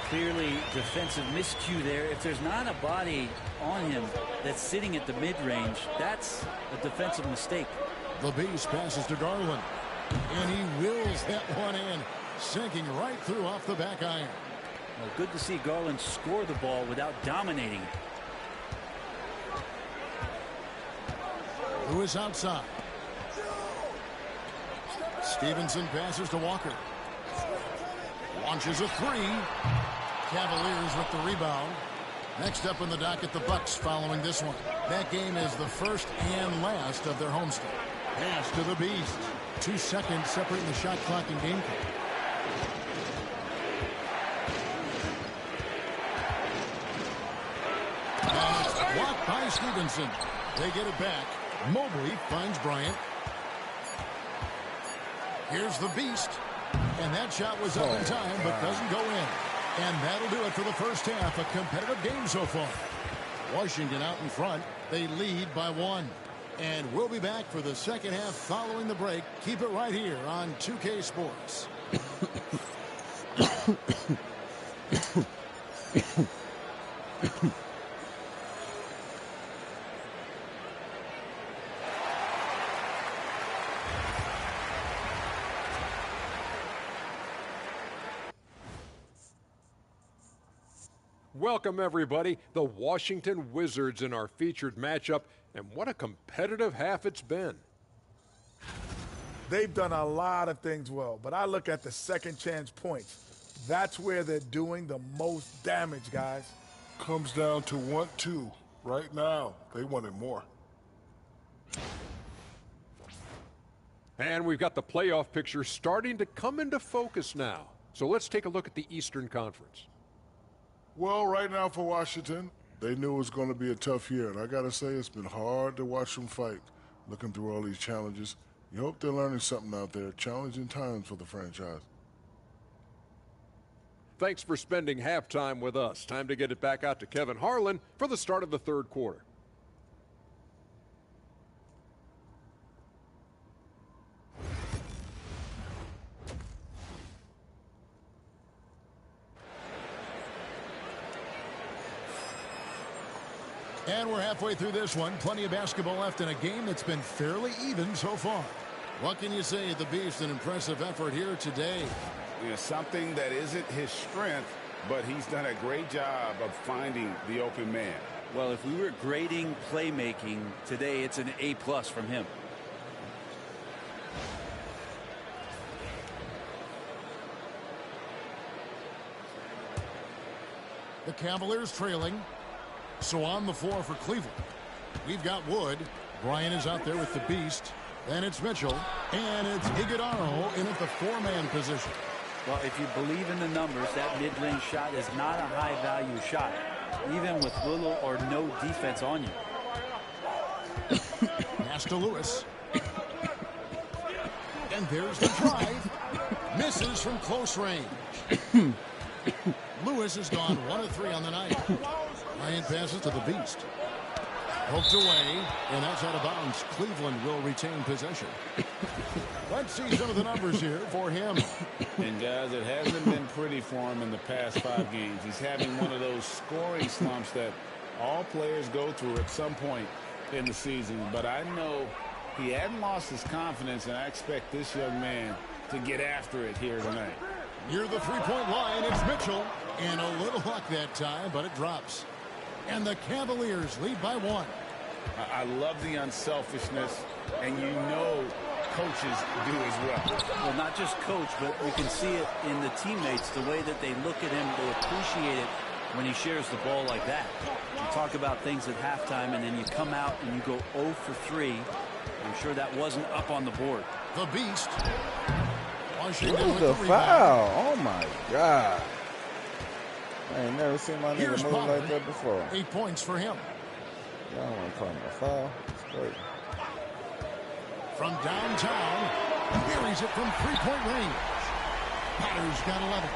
Speaker 17: Clearly defensive miscue there. If there's not a body on him that's sitting at the mid-range, that's a defensive mistake.
Speaker 14: The Beast passes to Garland. And he wills that one in, sinking right through off the back iron.
Speaker 17: Well, good to see Garland score the ball without dominating.
Speaker 14: Lewis outside. Stevenson passes to Walker. Launches a 3. Cavaliers with the rebound. Next up in the docket, the Bucks following this one. That game is the first and last of their homestand. Pass to the Beast. 2 seconds separating the shot clock and game clock. And it's blocked by Stevenson. They get it back. Mobley finds Bryant. Here's the Beast. And that shot was up in time, but doesn't go in. And that'll do it for the first half. A competitive game so far. Washington out in front. They lead by 1. And we'll be back for the second half following the break. Keep it right here on 2K Sports.
Speaker 8: Welcome, everybody. The Washington Wizards in our featured matchup, and what a competitive half it's been.
Speaker 10: They've done a lot of things well, but I look at the second chance points. That's where they're doing the most damage, guys.
Speaker 9: Comes down to 1-2. Right now, they wanted more.
Speaker 8: And we've got the playoff picture starting to come into focus now. So let's take a look at the Eastern Conference.
Speaker 9: Well, right now for Washington, they knew it was going to be a tough year. And I got to say, it's been hard to watch them fight, looking through all these challenges. You hope they're learning something out there. Challenging times for the franchise.
Speaker 8: Thanks for spending halftime with us. Time to get it back out to Kevin Harlan for the start of the third quarter.
Speaker 14: And we're halfway through this one. Plenty of basketball left in a game that's been fairly even so far. What can you say? The Beast, an impressive effort here today.
Speaker 16: You know, something that isn't his strength, but he's done a great job of finding the open man.
Speaker 17: Well, if we were grading playmaking today, it's an A+ from him.
Speaker 14: The Cavaliers trailing. So on the floor for Cleveland, we've got Wood. Bryant is out there with the Beast. Then it's Mitchell. And it's Iguodala in at the four-man position.
Speaker 17: Well, if you believe in the numbers, that mid-range shot is not a high-value shot, even with little or no defense on you.
Speaker 14: Pass to Lewis. And there's the drive. Misses from close range. Lewis has gone 1 of 3 on the night. Bryant passes to the Beast. Poked away, and that's out of bounds. Cleveland will retain possession. Let's see some of the numbers here for him.
Speaker 16: And guys, it hasn't been pretty for him in the past 5 games. He's having one of those scoring slumps that all players go through at some point in the season. But I know he hadn't lost his confidence, and I expect this young man to get after it here tonight.
Speaker 14: Near the three-point line, it's Mitchell. And a little luck that time, but it drops. And the Cavaliers lead by 1.
Speaker 16: I love the unselfishness, and you know coaches do as well.
Speaker 17: Well, not just coach, but you can see it in the teammates, the way that they look at him, they appreciate it when he shares the ball like that. You talk about things at halftime, and then you come out and you go 0 for 3. I'm sure that wasn't up on the board.
Speaker 14: The Beast.
Speaker 2: Washington with the foul. Oh, my God. I ain't never seen my nigga move like that before.
Speaker 14: 8 points for him.
Speaker 2: Y'all want to call him a foul? It's great.
Speaker 14: From downtown, buries it from three-point range. Potter's got 11.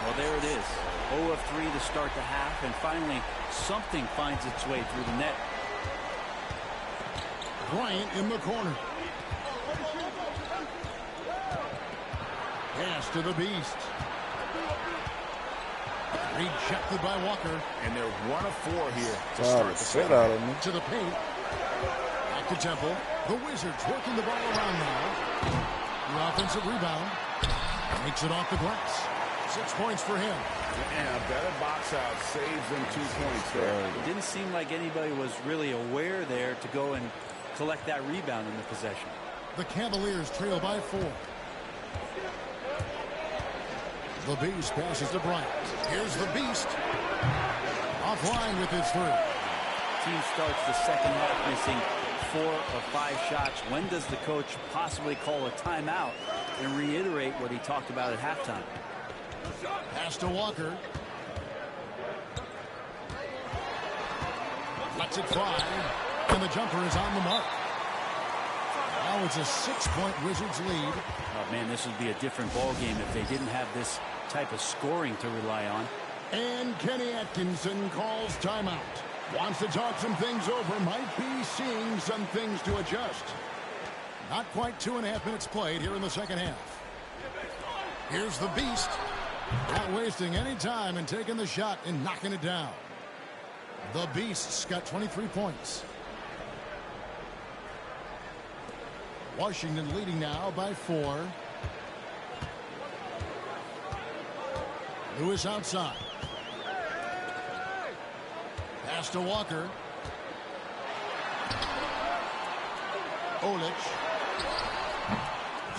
Speaker 17: Well, there it is. 0 of 3 to start the half, and finally something finds its way through the net.
Speaker 14: Bryant in the corner. Pass to the Beast. Rejected by Walker.
Speaker 16: And they're 1 of 4 here to
Speaker 2: start the shit out of me.
Speaker 14: To the paint. Back to Temple. The Wizards working the ball around now. The offensive rebound. Makes it off the glass. 6 points for him.
Speaker 16: And a better box out saves them 2 points there.
Speaker 17: It didn't seem like anybody was really aware there to go and collect that rebound in the possession.
Speaker 14: The Cavaliers trail by 4. The Beast passes to Bryant. Here's the Beast. Offline with his 3.
Speaker 17: Team starts the second half missing 4 of 5 shots. When does the coach possibly call a timeout and reiterate what he talked about at halftime?
Speaker 14: Pass to Walker. Lets it fly. And the jumper is on the mark. Now it's a 6-point Wizards lead.
Speaker 17: Oh, man, this would be a different ball game if they didn't have this type of scoring to rely on.
Speaker 14: And Kenny Atkinson calls timeout. Wants to talk some things over. Might be seeing some things to adjust. Not quite 2.5 minutes played here in the second half. Here's the Beast. Not wasting any time and taking the shot and knocking it down. The Beast's got 23 points. Washington leading now by 4. Lewis outside. Pass to Walker. Olic.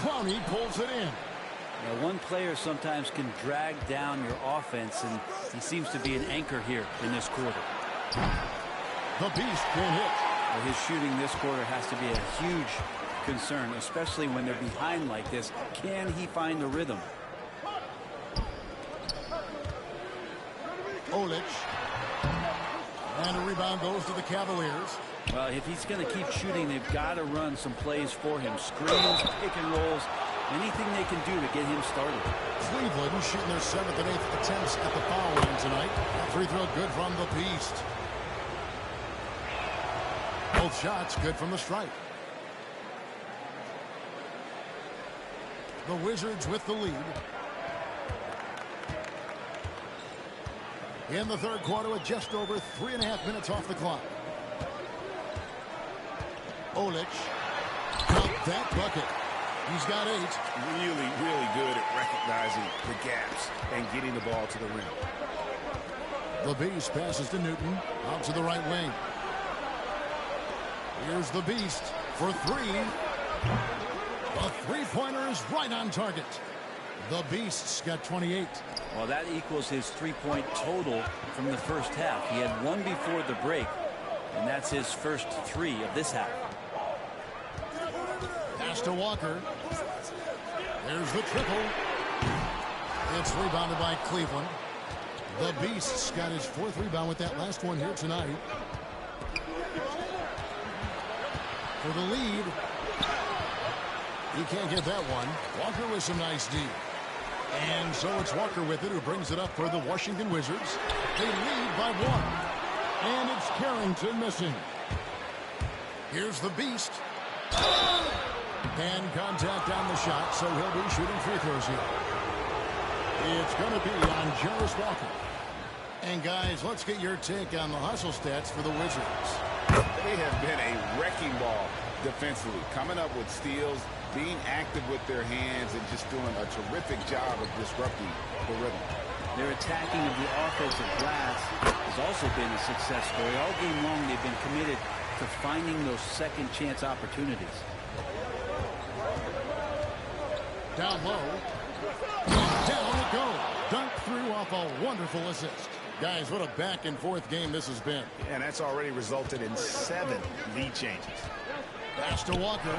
Speaker 14: Clowney pulls it in.
Speaker 17: Now, one player sometimes can drag down your offense, and he seems to be an anchor here in this quarter.
Speaker 14: The Beast can hit.
Speaker 17: Well, his shooting this quarter has to be a huge concern, especially when they're behind like this. Can he find the rhythm?
Speaker 14: Olic. And a rebound goes to the Cavaliers.
Speaker 17: Well, if he's going to keep shooting, they've got to run some plays for him. Screens, pick and rolls, anything they can do to get him started.
Speaker 14: Cleveland shooting their 7th and 8th attempts at the foul line tonight. Free throw good from the Beast. Both shots good from the stripe. The Wizards with the lead. In the third quarter with just over 3.5 minutes off the clock. Olic. Got that bucket. He's got 8.
Speaker 15: Really, really good at recognizing the gaps and getting the ball to the rim.
Speaker 14: The Beast passes to Newton. Out to the right wing. Here's the Beast for 3. The three-pointer is right on target. The Beast's got 28.
Speaker 17: Well, that equals his three-point total from the first half. He had one before the break, and that's his first 3 of this half.
Speaker 14: Pass to Walker. There's the triple. It's rebounded by Cleveland. The Beast's got his 4th rebound with that last one here tonight. For the lead. He can't get that one. Walker with some nice D. And so it's Walker with it who brings it up for the Washington Wizards. They lead by 1. And it's Carrington missing. Here's the Beast. And contact on the shot, so he'll be shooting free throws here. It's going to be on Jarris Walker. And guys, let's get your take on the hustle stats for the Wizards.
Speaker 16: They have been a wrecking ball defensively, coming up with steals, being active with their hands, and just doing a terrific job of disrupting the rhythm.
Speaker 17: Their attacking of the offensive glass has also been a success story. All game long, they've been committed to finding those second chance opportunities.
Speaker 14: Down low. Down it goes. Dunk through off a wonderful assist. Guys, what a back and forth game this has been.
Speaker 15: And that's already resulted in 7 lead changes.
Speaker 14: Pass to Walker.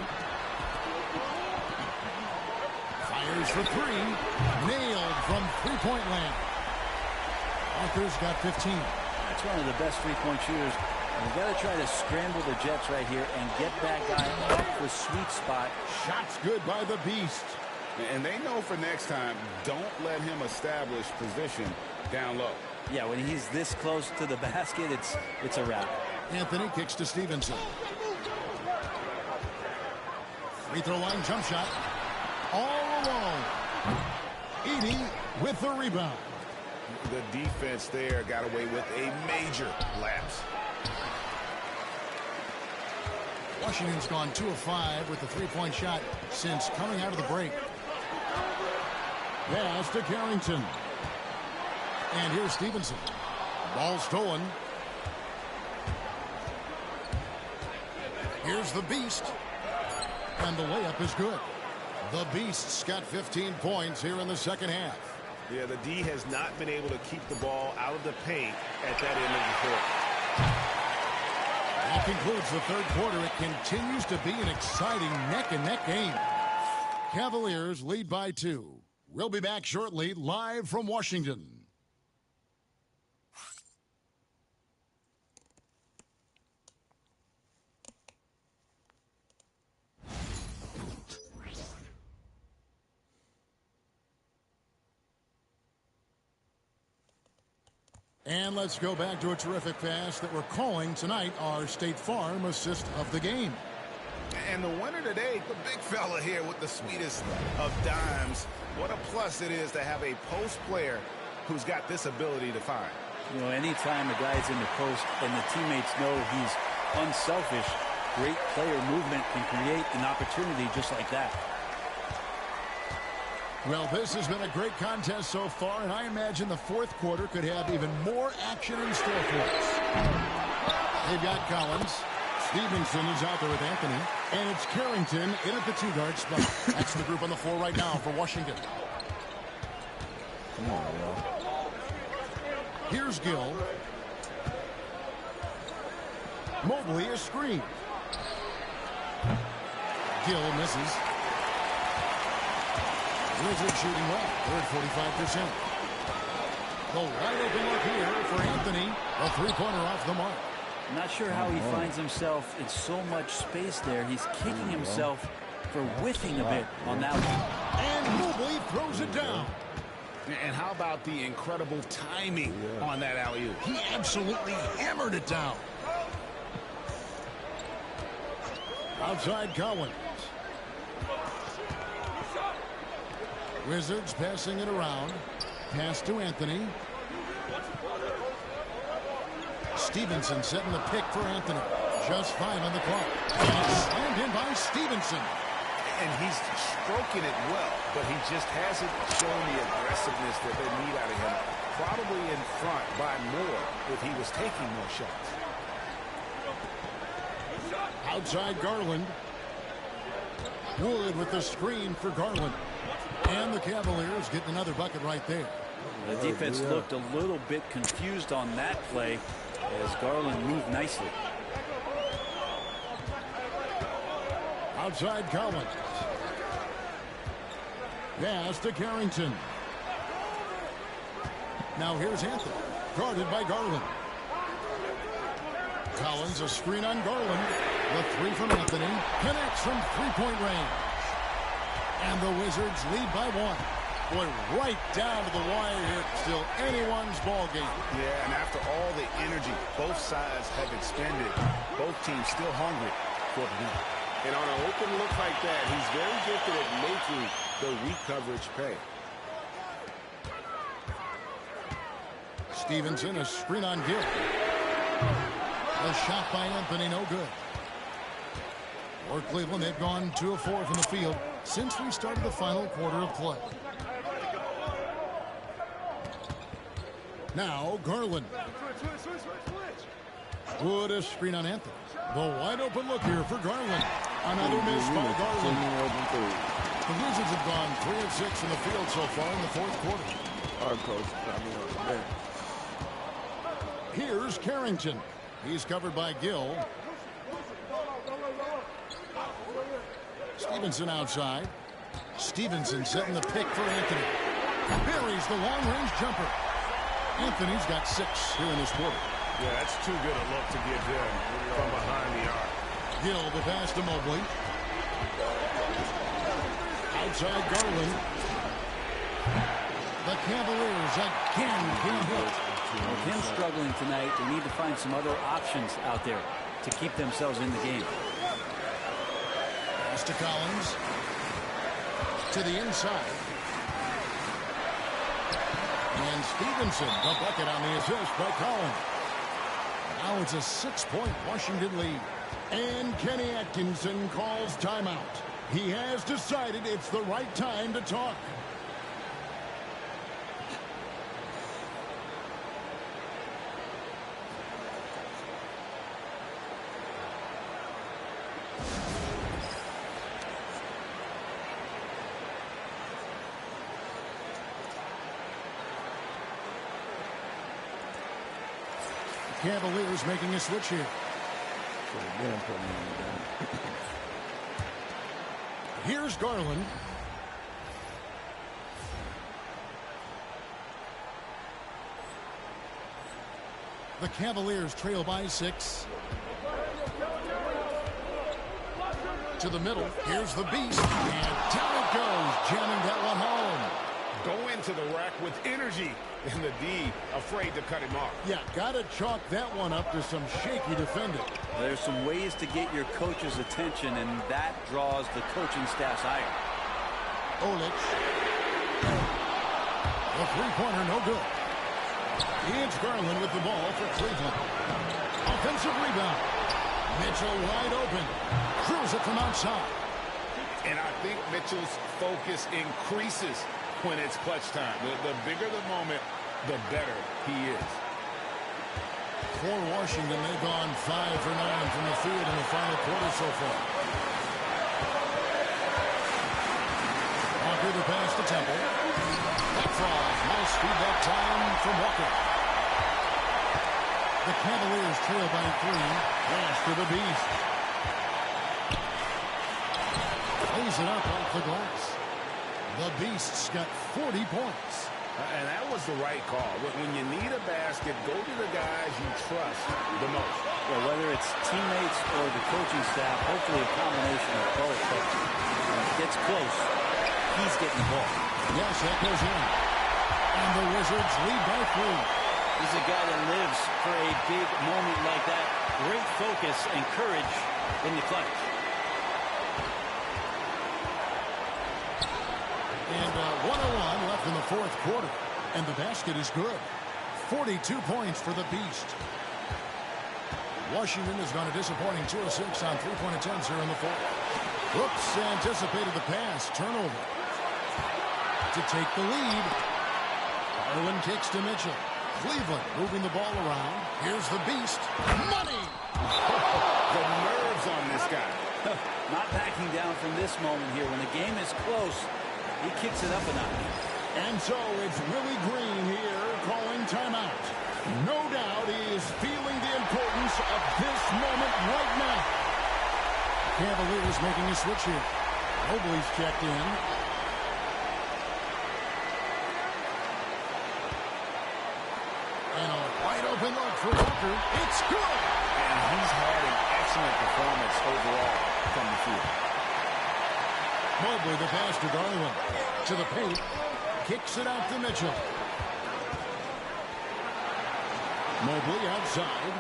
Speaker 14: Fires for 3. Nailed from three-point land. Walker's got 15.
Speaker 17: That's one of the best three-point shooters. We've got to try to scramble the Jets right here and get that guy off the sweet spot.
Speaker 14: Shots good by the Beast.
Speaker 16: And they know for next time, don't let him establish position down low.
Speaker 17: Yeah, when he's this close to the basket, it's a wrap.
Speaker 14: Anthony kicks to Stevenson. Free throw line jump shot. All alone. Edey with the rebound.
Speaker 16: The defense there got away with a major lapse.
Speaker 14: Washington's gone 2 of 5 with the three-point shot since coming out of the break. Pass to Carrington. And here's Stevenson. Ball stolen. Here's the Beast. And the layup is good. The Beast's got 15 points here in the second half.
Speaker 15: Yeah, the D has not been able to keep the ball out of the paint at that end of the court.
Speaker 14: That concludes the third quarter. It continues to be an exciting neck-and-neck game. Cavaliers lead by 2. We'll be back shortly, live from Washington. And let's go back to a terrific pass that we're calling tonight our State Farm assist of the game.
Speaker 16: And the winner today, the big fella here with the sweetest of dimes. What a plus it is to have a post player who's got this ability to find.
Speaker 17: You know, anytime a guy's in the post and the teammates know he's unselfish, great player movement can create an opportunity just like that.
Speaker 14: Well, this has been a great contest so far, and I imagine the fourth quarter could have even more action in store for us. They've got Collins. Stevenson is out there with Anthony. And it's Carrington in at the 2-guard spot. That's the group on the floor right now for Washington.
Speaker 2: Come on, y'all.
Speaker 14: Here's Gill. Mobley is screen. Gill misses. Wizards shooting well. They're at 45%. The wide open look here for Anthony. A three-pointer off the mark.
Speaker 17: Not sure how he finds himself in so much space there. He's kicking himself for whiffing a bit on that one.
Speaker 14: And Mobley throws it down.
Speaker 15: And how about the incredible timing on that alley-oop?
Speaker 14: He absolutely hammered it down. Outside Collins. Wizards passing it around. Pass to Anthony. Stevenson setting the pick for Anthony. Just 5 on the clock. And it's slammed in by Stevenson.
Speaker 15: And he's stroking it well, but he just hasn't shown the aggressiveness that they need out of him. Probably in front by more if he was taking more shots.
Speaker 14: Outside Garland. Wood with the screen for Garland. And the Cavaliers getting another bucket right there.
Speaker 17: The defense looked a little bit confused on that play as Garland moved nicely.
Speaker 14: Outside Collins. Pass to Carrington. Now here's Anthony. Guarded by Garland. Collins, a screen on Garland. The three from Anthony. Connects from three-point range. And the Wizards lead by 1. Boy, right down to the wire here. Still anyone's ball game.
Speaker 15: Yeah, and after all the energy both sides have expended, both teams still hungry for the win.
Speaker 19: And on an open look like that, he's very gifted at making the weak coverage pay.
Speaker 14: Stevenson, a screen on Gill. A shot by Anthony, no good. For Cleveland, they've gone 2 of 4 from the field since we started the final quarter of play. Now, Garland. Wood, a screen on Anthony. The wide open look here for Garland. Another miss by Garland. The Wizards have gone 3 of 6 in the field so far in the fourth quarter.
Speaker 2: Our coach got me on the bench.
Speaker 14: Here's Carrington. He's covered by Gill. Stevenson outside. Stevenson setting the pick for Anthony. Buries the long-range jumper. Anthony's got 6 here in this quarter.
Speaker 19: Yeah, that's too good a look to get them from behind the arc.
Speaker 14: Gill, the pass to Mobley. Outside Garland. The Cavaliers again can't hit.
Speaker 17: With him struggling tonight, they need to find some other options out there to keep themselves in the game.
Speaker 14: Pass to Collins. To the inside. And Stevenson, the bucket on the assist by Collins. Now it's a 6-point Washington lead. And Kenny Atkinson calls timeout. He has decided it's the right time to talk. Cavaliers making a switch here. Here's Garland. The Cavaliers trail by 6. To the middle. Here's the beast. And down it goes. Jamming that one home.
Speaker 19: Go into the rack with energy. And the D afraid to cut him off.
Speaker 14: Yeah, got to chalk that one up to some shaky defending.
Speaker 17: There's some ways to get your coach's attention, and that draws the coaching staff's ire.
Speaker 14: Olic. The three-pointer, no good. It's Garland with the ball for Cleveland. Offensive rebound. Mitchell wide open. Throws it from outside.
Speaker 19: And I think Mitchell's focus increases when it's clutch time. The bigger the moment, the better he is.
Speaker 14: For Washington, they've gone 5 for 9 from the field in the final quarter so far. Walker the pass to Temple. That falls. Nice feedback time from Walker. The Cavaliers trail by 3. Pass to the Beast. Lays it up off the glass. The Beast's got 40 points.
Speaker 15: And that was the right call. When you need a basket, go to the guys you trust the most.
Speaker 17: Well, whether it's teammates or the coaching staff, hopefully a combination of both. But when it gets close, he's getting the ball.
Speaker 14: Yes, that goes in. And the Wizards lead by 3.
Speaker 17: He's a guy that lives for a big moment like that. Great focus and courage in the clutch.
Speaker 14: And 1:01 left in the fourth quarter. And the basket is good. 42 points for the Beast. Washington has gone a disappointing 2 of 6 on three-point attempts here in the fourth. Whoops, anticipated the pass. Turnover. To take the lead. Harlan kicks to Mitchell. Cleveland moving the ball around. Here's the Beast. Money!
Speaker 15: The nerves on this guy.
Speaker 17: Not backing down from this moment here. When the game is close, he kicks it up a notch.
Speaker 14: And so it's Willie Green here calling timeout. No doubt he is feeling the importance of this moment right now. Cavaliers making a switch here. Mobley's checked in. And a wide open look for Walker. It's good!
Speaker 15: And he's had an excellent performance overall from the field.
Speaker 14: Mobley the pass to Garland. To the paint. Kicks it out to Mitchell. Mobley outside.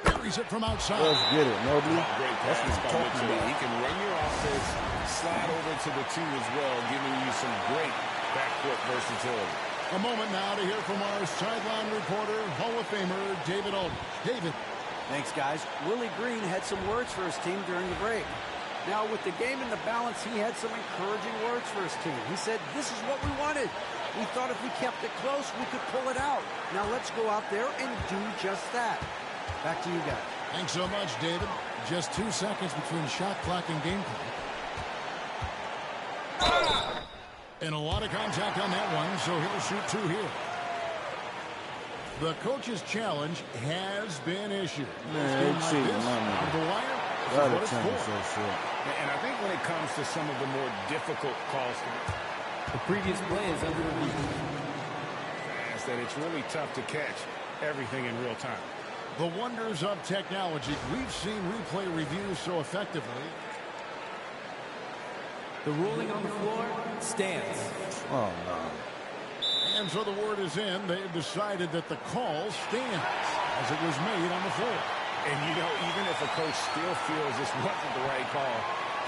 Speaker 14: Buries it from outside.
Speaker 2: Let's get it, Mobley.
Speaker 15: Great pass by Mitchell. He can run your offense, slide over to the 2 as well, giving you some great backcourt versatility.
Speaker 14: A moment now to hear from our sideline reporter, Hall of Famer David Aldridge. David.
Speaker 18: Thanks, guys. Willie Green had some words for his team during the break. Now, with the game in the balance, he had some encouraging words for his team. He said, this is what we wanted. We thought if we kept it close, we could pull it out. Now let's go out there and do just that. Back to you guys.
Speaker 14: Thanks so much, David. Just 2 seconds between shot clock and game clock. And a lot of contact on that one, so he'll shoot 2 here. The coach's challenge has been issued.
Speaker 2: Man,
Speaker 14: like this, on the wire, this is what it's for.
Speaker 15: And I think when it comes to some of the more difficult calls,
Speaker 7: the previous play is under review.
Speaker 15: Fast that it's really tough to catch everything in real time.
Speaker 14: The wonders of technology. We've seen replay reviews so effectively.
Speaker 7: The ruling on the floor stands.
Speaker 2: Oh, no.
Speaker 14: And so the word is in. They've decided that the call stands as it was made on the floor.
Speaker 15: And, you know, even if a coach still feels this wasn't the right call,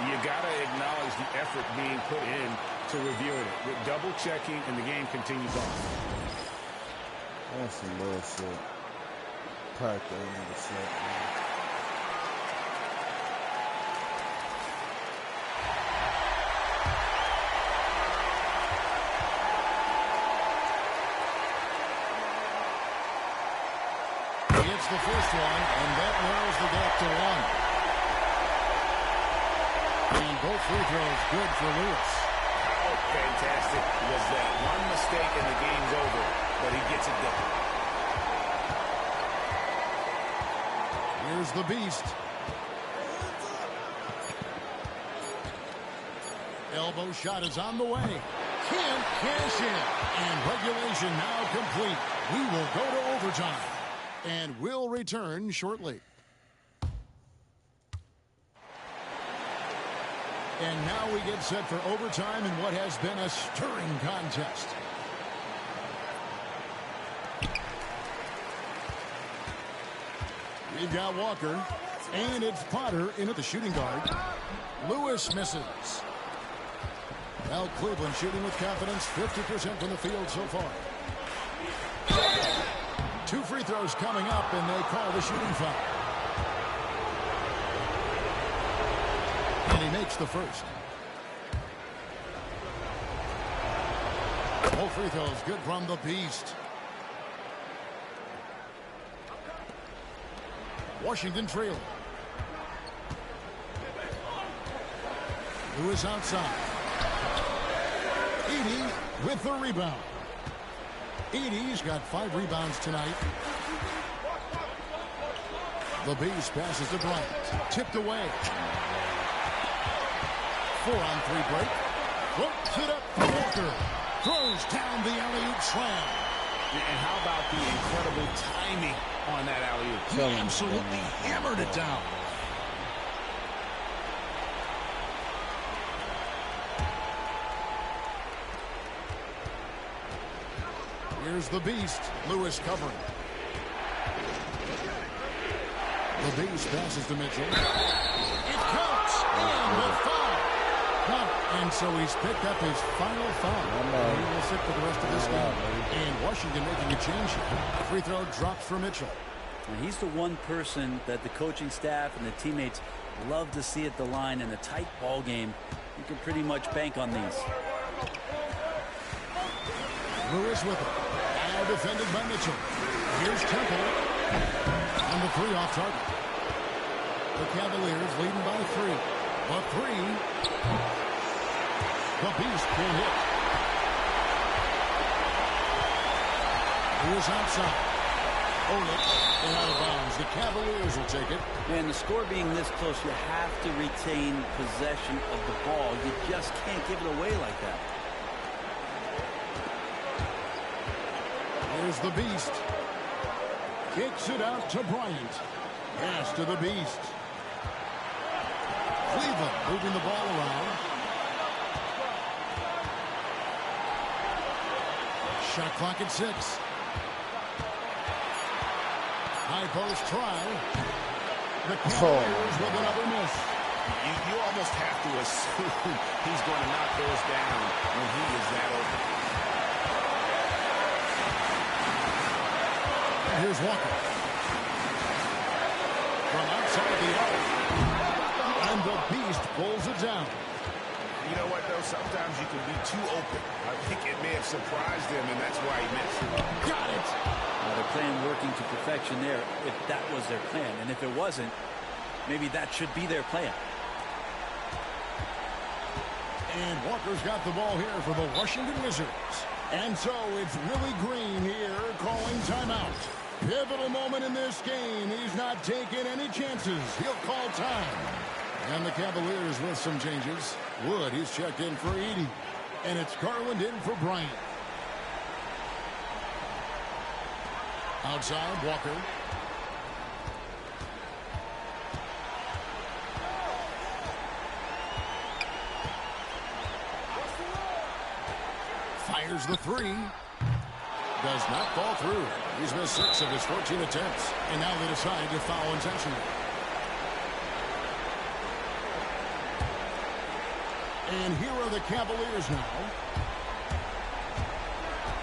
Speaker 15: you got to acknowledge the effort being put in to reviewing it. With double-checking, and the game continues on.
Speaker 2: That's some bullshit. Pack that nigga shit, man.
Speaker 14: The first one, and that narrows the gap to 1. And both free throws good for Lewis.
Speaker 15: How fantastic was that? One mistake and the game's over, but he gets it done.
Speaker 14: Here's the Beast. Elbow shot is on the way. Can't cash in. And regulation now complete. We will go to overtime. And we'll return shortly. And now we get set for overtime in what has been a stirring contest. We've got Walker, and it's Potter in at the shooting guard. Lewis misses. Well, Cleveland shooting with confidence, 50% from the field so far. 2 free throws coming up, and they call the shooting foul. And he makes the first. Both free throws good from the Beast. Washington trailing. Lewis outside. Edey with the rebound. Edey's got 5 rebounds tonight. The Beast passes to Bryant. Tipped away. 4-on-3 break. Floats it up for Walker. Throws down the alley-oop slam.
Speaker 15: And how about the incredible timing on that alley-oop?
Speaker 14: He absolutely hammered it down. Here's the Beast. Lewis covering. The Beast passes to Mitchell. It counts. And the foul. And so he's picked up his final foul. He will sit for the rest of this game. And Washington making a change here. Free throw drops for Mitchell.
Speaker 17: And he's the one person that the coaching staff and the teammates love to see at the line in a tight ball game. You can pretty much bank on these.
Speaker 14: Lewis with it. Now defended by Mitchell. Here's Temple. And the 3 off target. The Cavaliers leading by 3. The 3. The Beast will hit. Lewis outside. Olyk and out of bounds. The Cavaliers will take it.
Speaker 17: And the score being this close, you have to retain possession of the ball. You just can't give it away like that.
Speaker 14: Here's the Beast. Kicks it out to Bryant. Pass to the Beast. Cleveland moving the ball around. Shot clock at 6. High post try. The Cavaliers with another miss.
Speaker 15: You almost have to assume he's going to knock those down when he is that open.
Speaker 14: Here's Walker. From outside the arc. And the Beast pulls it down.
Speaker 15: You know what, though? Sometimes you can be too open. I think it may have surprised him, and that's why he missed.
Speaker 14: Got it.
Speaker 17: Their plan working to perfection there, if that was their plan. And if it wasn't, maybe that should be their plan.
Speaker 14: And Walker's got the ball here for the Washington Wizards. And so it's Willie Green here calling timeout. Pivotal moment in this game. He's not taking any chances. He'll call time. And the Cavaliers with some changes. Wood, he's checked in for Edey. And it's Garland in for Bryant. Outside, Walker. Fires the 3. Does not fall through. He's missed 6 of his 14 attempts. And now they decide to foul intentionally. And here are the Cavaliers now.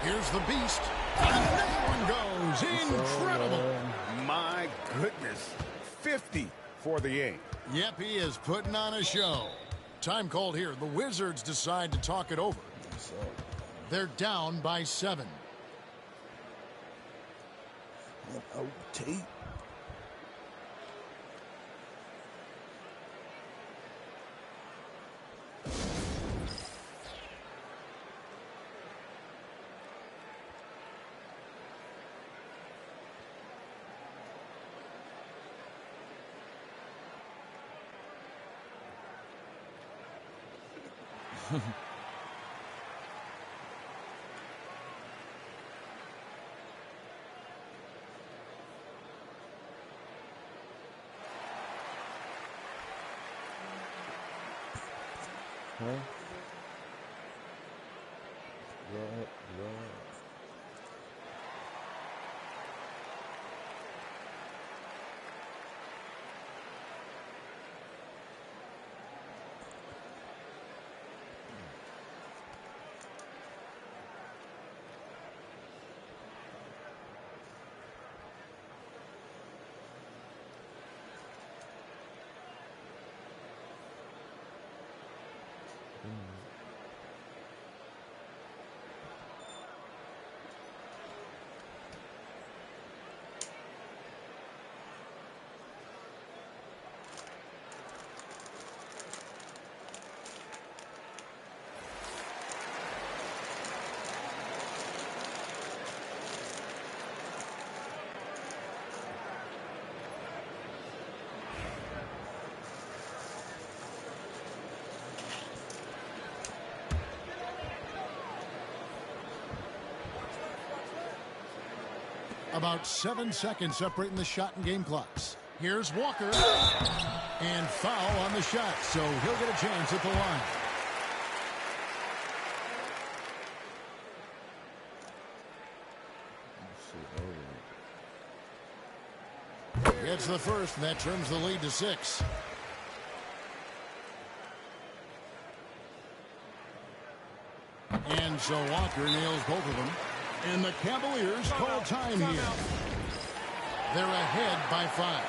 Speaker 14: Here's the Beast. And that one goes. Incredible.
Speaker 15: My goodness. 50 for the game.
Speaker 14: Yep, he is putting on a show. Time called here. The Wizards decide to talk it over. They're down by 7.
Speaker 2: Oh, Tate. Huh? Go ahead.
Speaker 14: About 7 seconds separating the shot and game clocks. Here's Walker. And foul on the shot, so he'll get a chance at the line. Gets the first, and that trims the lead to 6. And so Walker nails both of them. And the Cavaliers call time here. They're ahead by 5.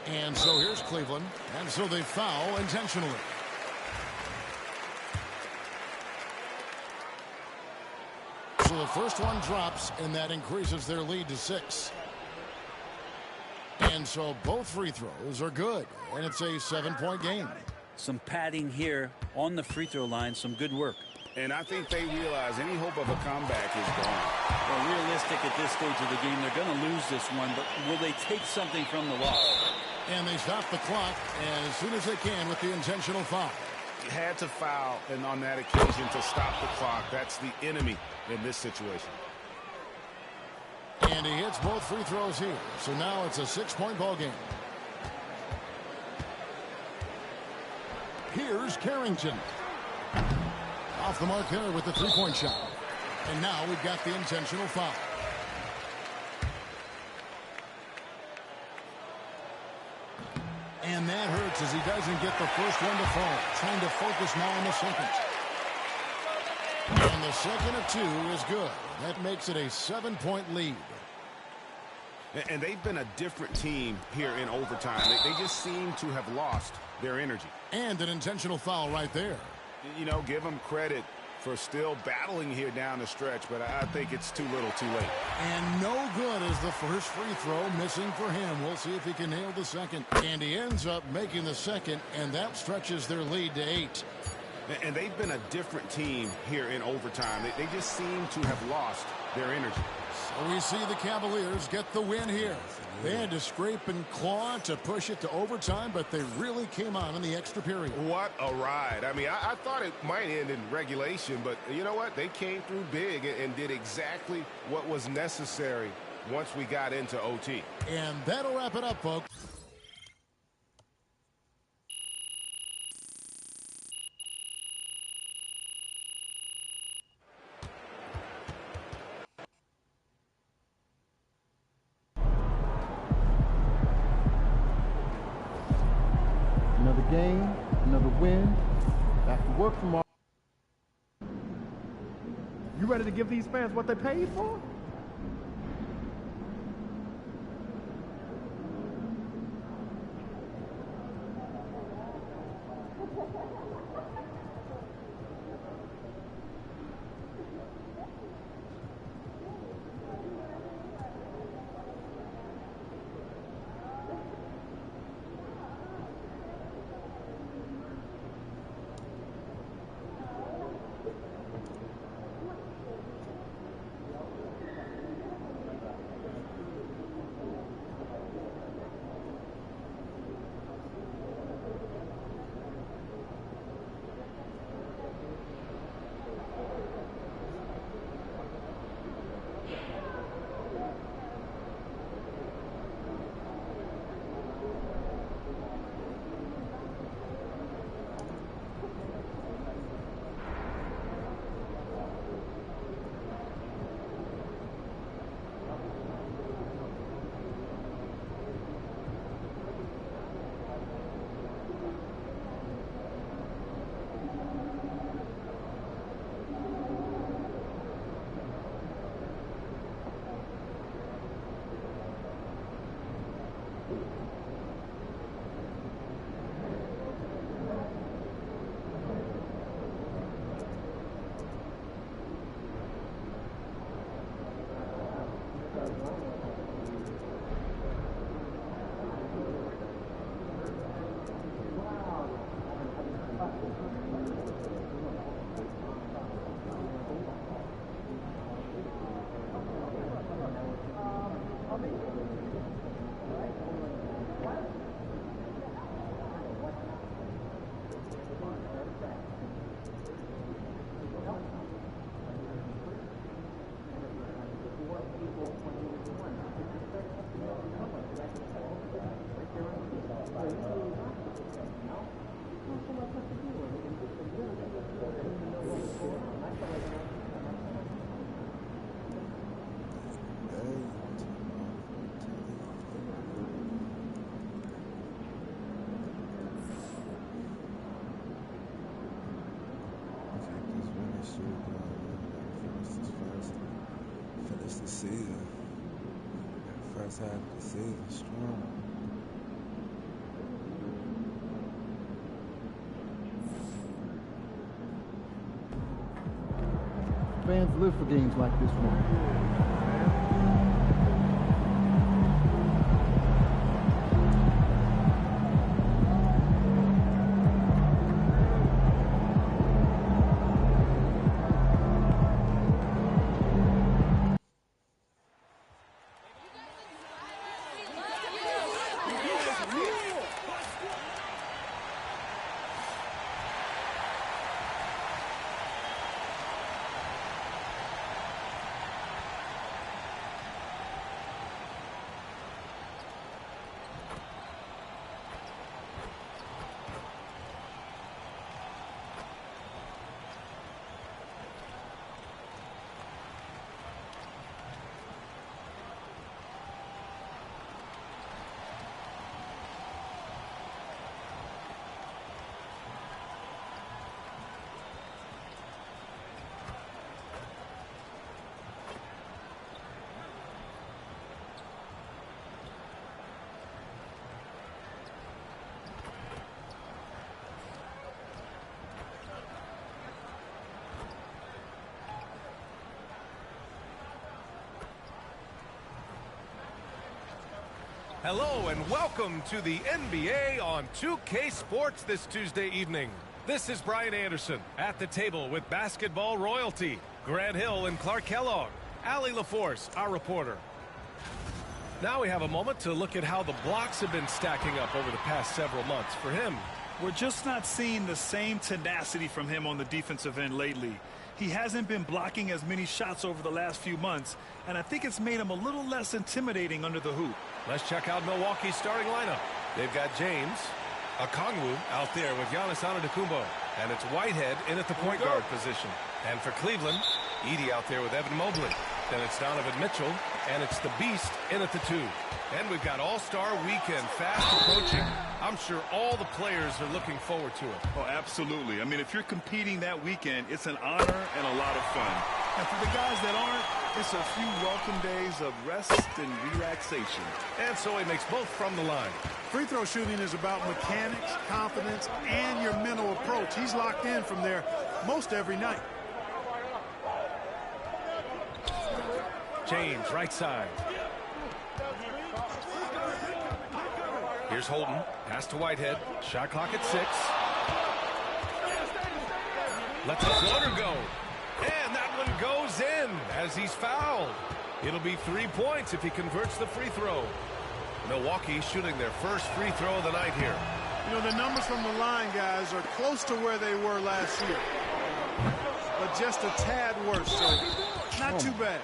Speaker 14: And so here's Cleveland. And so they foul intentionally. So the first one drops, and that increases their lead to 6. And so both free throws are good, and it's a 7-point game.
Speaker 17: Some padding here on the free throw line, some good work.
Speaker 15: And I think they realize any hope of a comeback is gone.
Speaker 17: Well, realistic at this stage of the game, they're going to lose this one, but will they take something from the loss?
Speaker 14: And they stop the clock as soon as they can with the intentional foul.
Speaker 15: You had to foul, and on that occasion to stop the clock. That's the enemy in this situation.
Speaker 14: And he hits both free throws here. So now it's a 6-point ball game. Here's Carrington. Off the mark there with the 3-point shot. And now we've got the intentional foul. And that hurts as he doesn't get the first one to fall. Trying to focus now on the second. And the second of 2 is good. That makes it a 7-point lead.
Speaker 15: And they've been a different team here in overtime. They just seem to have lost their energy.
Speaker 14: And an intentional foul right there.
Speaker 15: You know, give them credit for still battling here down the stretch, but I think it's too little too late.
Speaker 14: And no good as the first free throw missing for him. We'll see if he can nail the second. And he ends up making the second, and that stretches their lead to 8.
Speaker 15: And they've been a different team here in overtime. They just seem to have lost their energy.
Speaker 14: So we see the Cavaliers get the win here. They had to scrape and claw to push it to overtime, but they really came on in the extra period.
Speaker 19: What a ride. I mean, I thought it might end in regulation, but you know what? They came through big and did exactly what was necessary once we got into OT.
Speaker 14: And that'll wrap it up, folks.
Speaker 1: Another game, another win. Back to work tomorrow. You ready to give these fans what they paid for?
Speaker 2: Finish the season. First half of the season strong.
Speaker 1: Fans live for games like this one.
Speaker 3: Hello and welcome to the NBA on 2K Sports this Tuesday evening. This is Brian Anderson at the table with basketball royalty, Grant Hill and Clark Kellogg, Allie LaForce, our reporter. Now we have a moment to look at how the blocks have been stacking up over the past several months for him.
Speaker 11: We're just not seeing the same tenacity from him on the defensive end lately. He hasn't been blocking as many shots over the last few months, and I think it's made him a little less intimidating under the hoop.
Speaker 3: Let's check out Milwaukee's starting lineup. They've got James, Okongwu out there with Giannis Antetokounmpo, and it's Whitehead in at the point guard position. And for Cleveland, Edey out there with Evan Mobley. Then it's Donovan Mitchell, and it's the Beast in at the 2. And we've got All-Star Weekend fast approaching. I'm sure all the players are looking forward to it.
Speaker 11: Oh, absolutely. I mean, if you're competing that weekend, it's an honor and a lot of fun. And for the guys that aren't, it's a few welcome days of rest and relaxation.
Speaker 3: And so he makes both from the line.
Speaker 20: Free throw shooting is about mechanics, confidence, and your mental approach. He's locked in from there most every night.
Speaker 3: James, right side. Here's Holden. Pass to Whitehead. Shot clock at 6. Lets the floater go. And that one goes in as he's fouled. It'll be 3 points if he converts the free throw. Milwaukee shooting their first free throw of the night here.
Speaker 20: You know, the numbers from the line, guys, are close to where they were last year. But just a tad worse, so not too bad.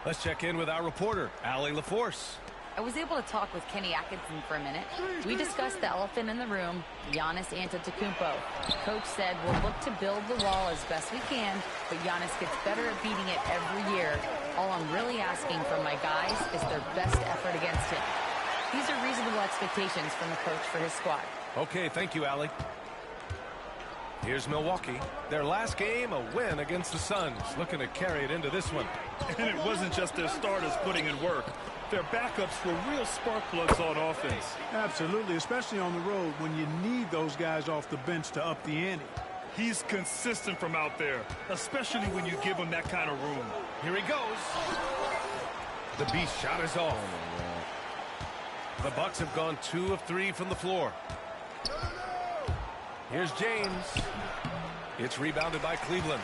Speaker 3: Let's check in with our reporter, Allie LaForce.
Speaker 5: I was able to talk with Kenny Atkinson for a minute. We discussed the elephant in the room, Giannis Antetokounmpo. Coach said we'll look to build the wall as best we can, but Giannis gets better at beating it every year. All I'm really asking from my guys is their best effort against him. These are reasonable expectations from the coach for his squad.
Speaker 3: Okay, thank you, Allie. Here's Milwaukee. Their last game, a win against the Suns. Looking to carry it into this one.
Speaker 11: And it wasn't just their starters putting in work. Their backups were real spark plugs on offense.
Speaker 20: Absolutely, especially on the road when you need those guys off the bench to up the ante.
Speaker 11: He's consistent from out there, especially when you give him that kind of room.
Speaker 3: Here he goes. The Beast shot is off. The Bucks have gone 2 of 3 from the floor. Here's James. It's rebounded by Cleveland.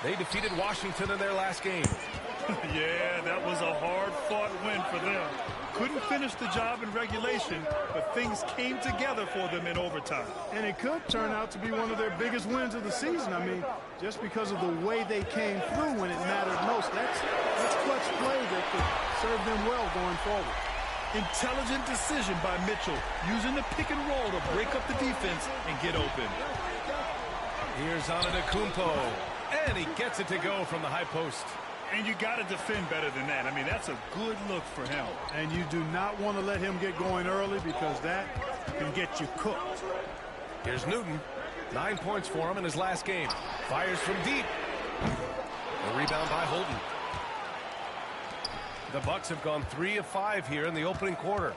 Speaker 3: They defeated Washington in their last game.
Speaker 11: Yeah, that was a hard-fought win for them. Couldn't finish the job in regulation, but things came together for them in overtime.
Speaker 20: And it could turn out to be one of their biggest wins of the season. I mean, just because of the way they came through when it mattered most. That's clutch play that could serve them well going forward.
Speaker 11: Intelligent decision by Mitchell, using the pick and roll to break up the defense and get open.
Speaker 3: Here's Antetokounmpo, and he gets it to go from the high post.
Speaker 11: And you got to defend better than that. I mean, that's a good look for him.
Speaker 20: And you do not want to let him get going early because that can get you cooked.
Speaker 3: Here's Newton. 9 points for him in his last game. Fires from deep. A rebound by Holden. The Bucks have gone 3 of 5 here in the opening quarter.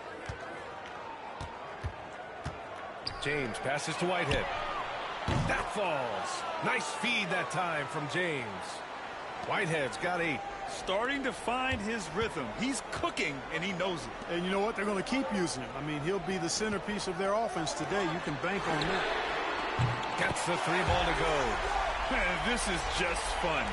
Speaker 3: James passes to Whitehead. That falls. Nice feed that time from James. Whitehead's got 8.
Speaker 11: Starting to find his rhythm. He's cooking, and he knows it.
Speaker 20: And you know what? They're going to keep using him. I mean, he'll be the centerpiece of their offense today. You can bank on that.
Speaker 3: Gets the 3-ball to go.
Speaker 11: Man, this is just fun.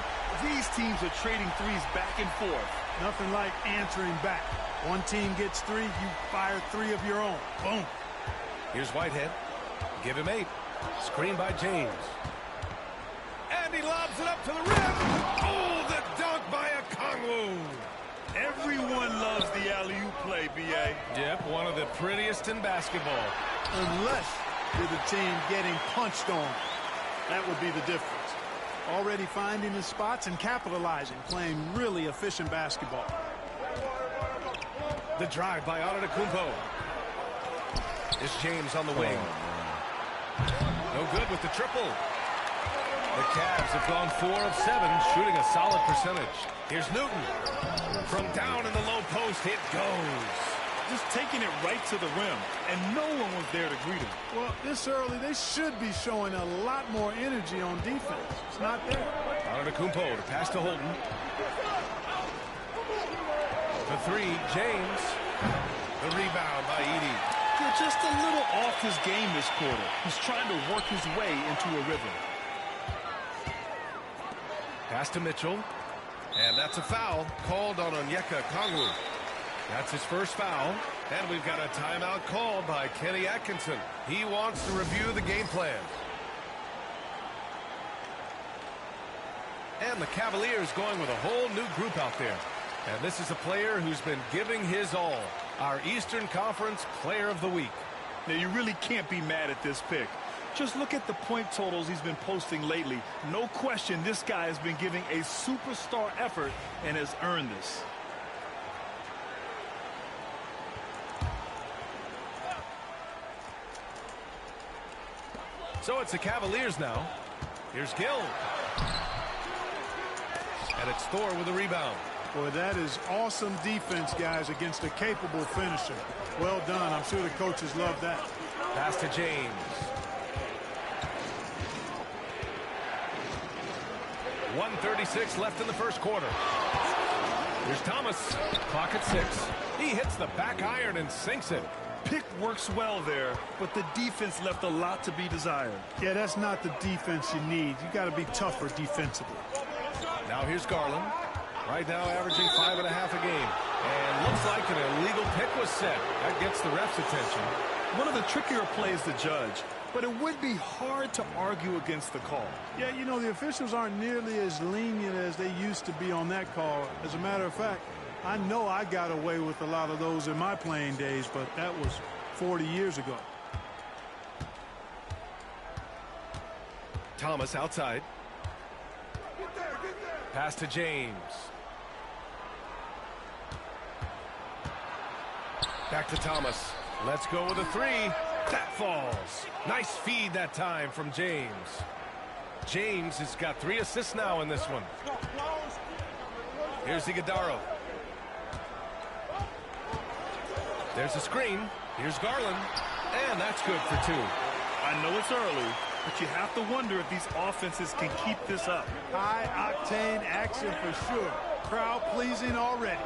Speaker 11: These teams are trading threes back and forth.
Speaker 20: Nothing like answering back. One team gets 3, you fire 3 of your own. Boom.
Speaker 3: Here's Whitehead. Give him 8. Screened by James. And he lobs it up to the rim. Oh, the dunk by Okongwu.
Speaker 11: Everyone loves the alley-oop play, B.A.
Speaker 3: Yep, one of the prettiest in basketball.
Speaker 20: Unless you're the team getting punched on. That would be the difference. Already finding his spots and capitalizing, playing really efficient basketball.
Speaker 3: The drive by Antetokounmpo. Is James on the wing. No good with the triple. The Cavs have gone 4 of 7, shooting a solid percentage. Here's Newton. From down in the low post, it goes.
Speaker 11: Just taking it right to the rim, and no one was there to greet him.
Speaker 20: Well, this early, they should be showing a lot more energy on defense. It's not there.
Speaker 3: Antetokounmpo to pass to Holden. The 3, James. The rebound by Edey.
Speaker 11: They're just a little off his game this quarter. He's trying to work his way into a rhythm.
Speaker 3: Pass to Mitchell. And that's a foul called on Onyeka Okongwu. That's his first foul. And we've got a timeout called by Kenny Atkinson. He wants to review the game plan. And the Cavaliers going with a whole new group out there. And this is a player who's been giving his all. Our Eastern Conference Player of the Week.
Speaker 11: Now, you really can't be mad at this pick. Just look at the point totals he's been posting lately. No question this guy has been giving a superstar effort and has earned this.
Speaker 3: So it's the Cavaliers now. Here's Gill. And it's Thor with a rebound.
Speaker 20: Boy, that is awesome defense, guys, against a capable finisher. Well done. I'm sure the coaches love that.
Speaker 3: Pass to James. .136 left in the first quarter. Here's Thomas. Clock at 6. He hits the back iron and sinks it.
Speaker 11: Pick works well there, but the defense left a lot to be desired.
Speaker 20: Yeah, that's not the defense you need. You got to be tougher defensively.
Speaker 3: Now here's Garland. Right now averaging 5.5 a game. And looks like an illegal pick was set. That gets the ref's attention.
Speaker 11: One of the trickier plays to judge, but it would be hard to argue against the call.
Speaker 20: Yeah, you know, the officials aren't nearly as lenient as they used to be on that call. As a matter of fact, I know I got away with a lot of those in my playing days, but that was 40 years ago.
Speaker 3: Thomas outside. Pass to James. Back to Thomas. Let's go with a 3. That falls. Nice feed that time from James. James has got 3 assists now in this one. Here's Iguodala. There's a screen. Here's Garland. And that's good for 2.
Speaker 11: I know it's early, but you have to wonder if these offenses can keep this up.
Speaker 20: High-octane action for sure. Crowd-pleasing already.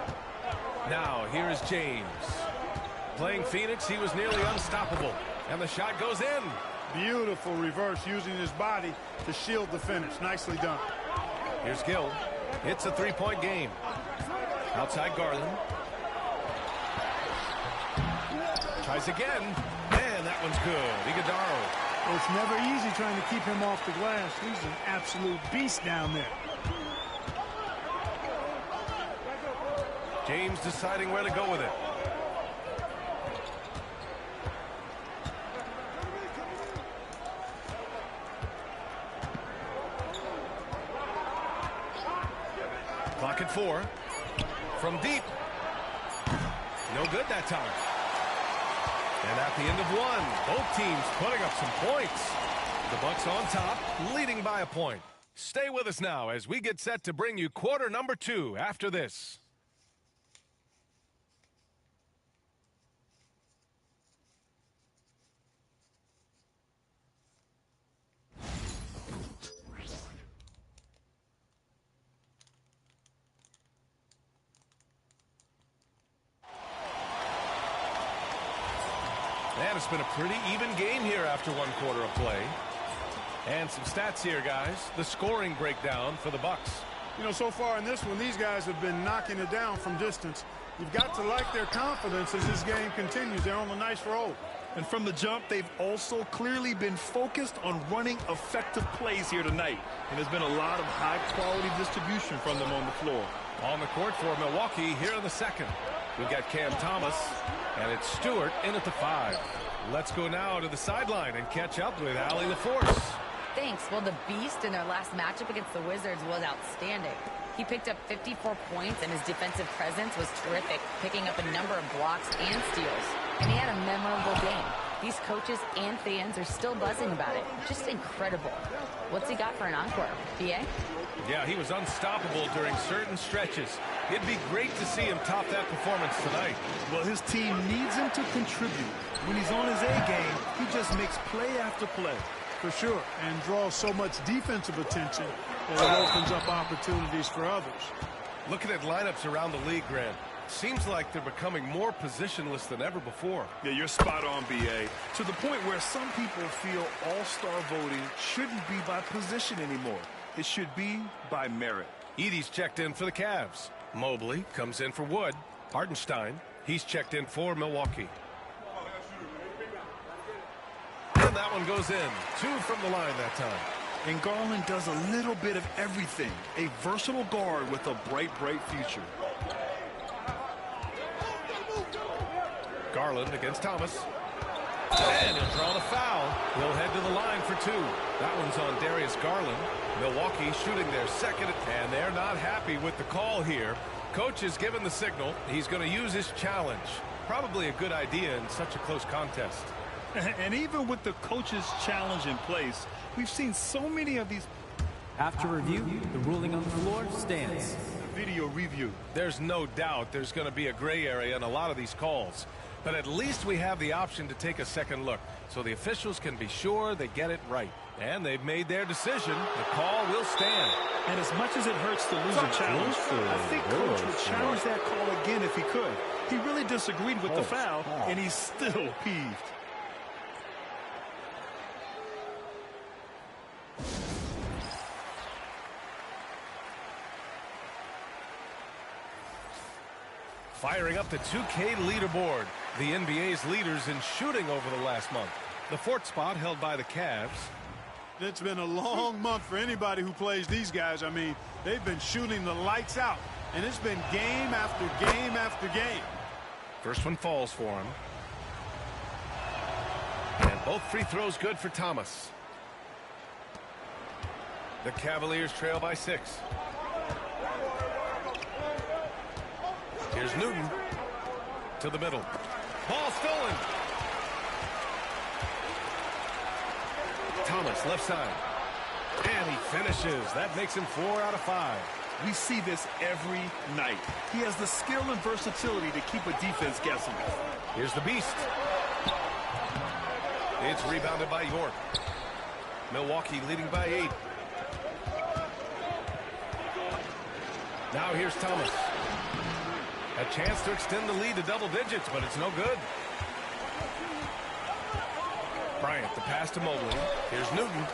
Speaker 3: Now, here's James. Playing Phoenix, he was nearly unstoppable. And the shot goes in.
Speaker 20: Beautiful reverse, using his body to shield the finish. Nicely done.
Speaker 3: Here's Gill. It's a 3-point game. Outside Garland. Tries again. And that one's good. Iguodala.
Speaker 20: It's never easy trying to keep him off the glass. He's an absolute beast down there.
Speaker 3: James deciding where to go with it. Clock at 4. From deep. No good that time. And at the end of 1, both teams putting up some points. The Bucks on top, leading by a point. Stay with us now as we get set to bring you quarter number 2 after this. And it's been a pretty even game here after 1 quarter of play. And some stats here, guys. The scoring breakdown for the Bucks.
Speaker 20: You know, so far in this one, these guys have been knocking it down from distance. You've got to like their confidence as this game continues. They're on a nice roll.
Speaker 11: And from the jump, they've also clearly been focused on running effective plays here tonight. And there's been a lot of high-quality distribution from them on the floor.
Speaker 3: On the court for Milwaukee here in the second. We've got Cam Thomas, and it's Stewart in at the 5. Let's go now to the sideline and catch up with Allie LaForce.
Speaker 5: Thanks. Well, the Beast in their last matchup against the Wizards was outstanding. He picked up 54 points, and his defensive presence was terrific, picking up a number of blocks and steals. And he had a memorable game. These coaches and fans are still buzzing about it. Just incredible. What's he got for an encore? BA?
Speaker 3: Yeah, he was unstoppable during certain stretches. It'd be great to see him top that performance tonight.
Speaker 11: Well, his team needs him to contribute. When he's on his A game, he just makes play after play.
Speaker 20: For sure, and draws so much defensive attention that it opens up opportunities for others.
Speaker 3: Looking at lineups around the league, Grant, seems like they're becoming more positionless than ever before.
Speaker 11: Yeah, you're spot on, BA. To the point where some people feel all-star voting shouldn't be by position anymore. It should be by merit.
Speaker 3: Edey's checked in for the Cavs. Mobley comes in for Wood. Hartenstein, he's checked in for Milwaukee. And that one goes in. 2 from the line that time.
Speaker 11: And Garland does a little bit of everything. A versatile guard with a bright, bright future.
Speaker 3: Garland against Thomas. And he'll draw the foul. He'll head to the line for 2. That one's on Darius Garland. Milwaukee shooting their second, and they're not happy with the call here. Coach has given the signal. He's going to use his challenge. Probably a good idea in such a close contest.
Speaker 11: And even with the coach's challenge in place, we've seen so many of these.
Speaker 7: After review, the ruling on the floor stands.
Speaker 11: Video review.
Speaker 3: There's no doubt there's going to be a gray area in a lot of these calls. But at least we have the option to take a second look, so the officials can be sure they get it right. And they've made their decision. The call will stand.
Speaker 11: And as much as it hurts to lose a challenge, I think Coach would challenge that call again if he could. He really disagreed with the foul, and he's still peeved.
Speaker 3: Firing up the 2K leaderboard. The NBA's leaders in shooting over the last month. The 4th spot held by the Cavs.
Speaker 20: It's been a long month for anybody who plays these guys. I mean, they've been shooting the lights out. And it's been game after game after game.
Speaker 3: First one falls for him. And both free throws good for Thomas. The Cavaliers trail by 6. Here's Newton to the middle. Ball stolen. Thomas left side. And he finishes. That makes him 4 out of 5.
Speaker 11: We see this every night. He has the skill and versatility to keep a defense guessing.
Speaker 3: Here's the Beast. It's rebounded by York. Milwaukee leading by 8. Now here's Thomas. A chance to extend the lead to double digits, but it's no good. Bryant, the pass to Mobley. Here's Newton.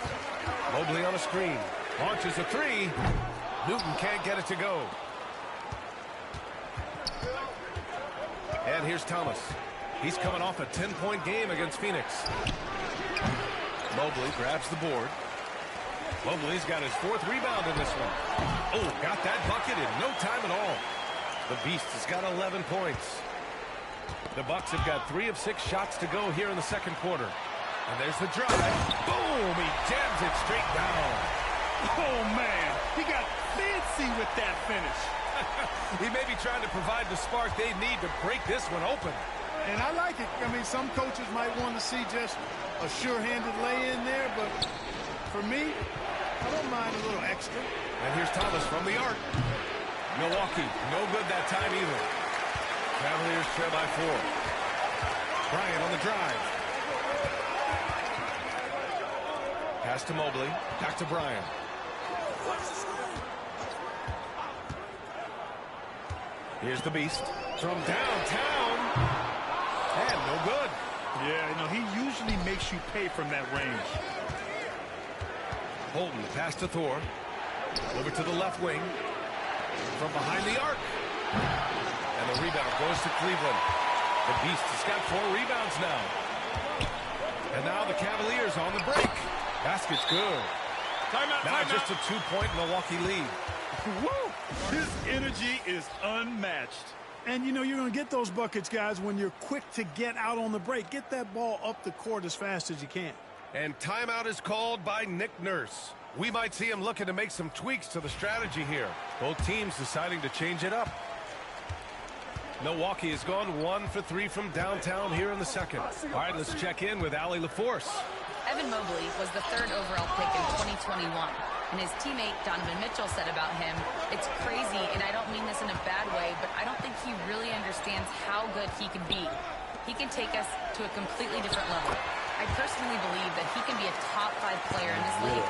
Speaker 3: Mobley on a screen. Launches a 3. Newton can't get it to go. And here's Thomas. He's coming off a 10-point game against Phoenix. Mobley grabs the board. Mobley's got his 4th rebound in this one. Oh, got that bucket in no time at all. The Beast has got 11 points. The Bucks have got 3 of 6 shots to go here in the second quarter. And there's the drive. Boom! He jams it straight down.
Speaker 11: Oh, man. He got fancy classy with that finish.
Speaker 3: He may be trying to provide the spark they need to break this one open.
Speaker 20: And I like it. I mean, some coaches might want to see just a sure-handed lay-in there, but for me, I don't mind a little extra.
Speaker 3: And here's Thomas from the arc. Milwaukee, no good that time either. Cavaliers trail by 4. Bryant on the drive. Pass to Mobley. Back to Bryant. Here's the Beast from downtown. And no good.
Speaker 11: Yeah, you know, he usually makes you pay from that range.
Speaker 3: Holden, pass to Thor. Over to the left wing. From behind the arc. And the rebound goes to Cleveland. The Beast has got 4 rebounds now. And now the Cavaliers on the break. Basket's good.
Speaker 11: Timeout,
Speaker 3: now
Speaker 11: timeout.
Speaker 3: just a 2-point Milwaukee lead.
Speaker 11: Woo! His energy is unmatched.
Speaker 20: And, you know, you're going to get those buckets, guys, when you're quick to get out on the break. Get that ball up the court as fast as you can.
Speaker 3: And timeout is called by Nick Nurse. We might see him looking to make some tweaks to the strategy here. Both teams deciding to change it up. Milwaukee has gone 1 for 3 from downtown here in the second. All right, let's check in with Allie LaForce.
Speaker 5: Evan Mobley was the 3rd overall pick in 2021. And his teammate Donovan Mitchell said about him, "It's crazy, and I don't mean this in a bad way, but I don't think he really understands how good he can be. He can take us to a completely different level. I personally believe that he can be a top 5 player in this league."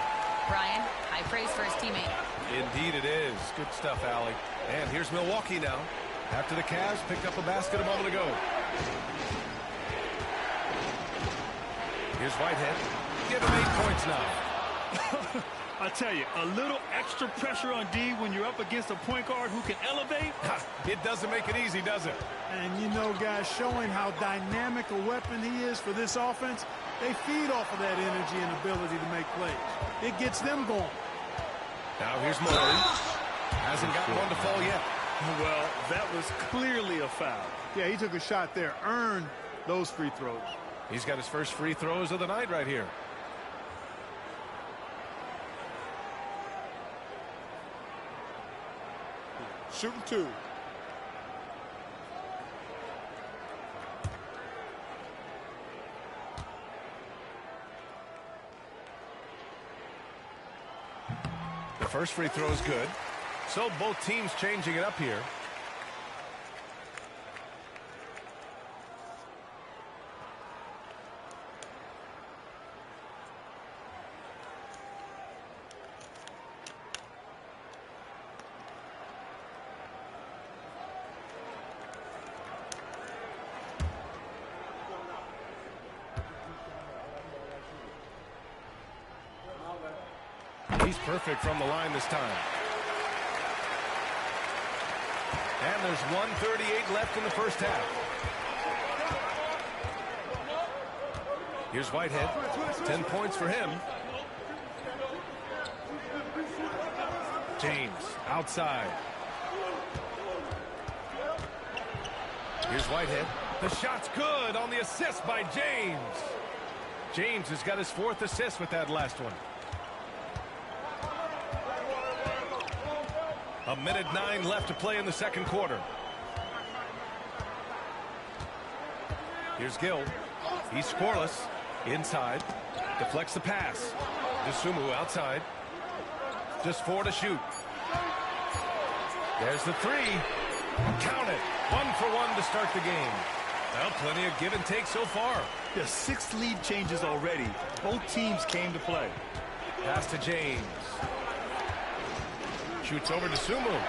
Speaker 5: Brian, high praise for his teammate.
Speaker 3: Indeed it is. Good stuff, Allie. And here's Milwaukee now. After the Cavs picked up a basket a moment ago. Here's Whitehead. Give him 8 points now.
Speaker 11: I tell you, a little extra pressure on D when you're up against a point guard who can elevate.
Speaker 3: It doesn't make it easy, does it?
Speaker 20: And, you know, guys, showing how dynamic a weapon he is for this offense, they feed off of that energy and ability to make plays. It gets them going.
Speaker 3: Now here's Mobley. Hasn't got one to fall yet.
Speaker 11: Well, that was clearly a foul.
Speaker 20: Yeah, he took a shot there. Earned those free throws.
Speaker 3: He's got his first free throws of the night right here.
Speaker 10: Shooting 2.
Speaker 3: The first free throw is good. So both teams changing it up here. He's perfect from the line this time. And there's 1:38 left in the first half. Here's Whitehead. 10 points for him. James outside. Here's Whitehead. The shot's good on the assist by James. James has got his 4th assist with that last one. 1:09 left to play in the second quarter. Here's Gill. He's scoreless. Inside. Deflects the pass. DeSumo outside. Just 4 to shoot. There's the 3. Count it. 1 for 1 to start the game. Well, plenty of give and take so far.
Speaker 11: The 6 lead changes already. Both teams came to play.
Speaker 3: Pass to James. Shoots over to Sumu.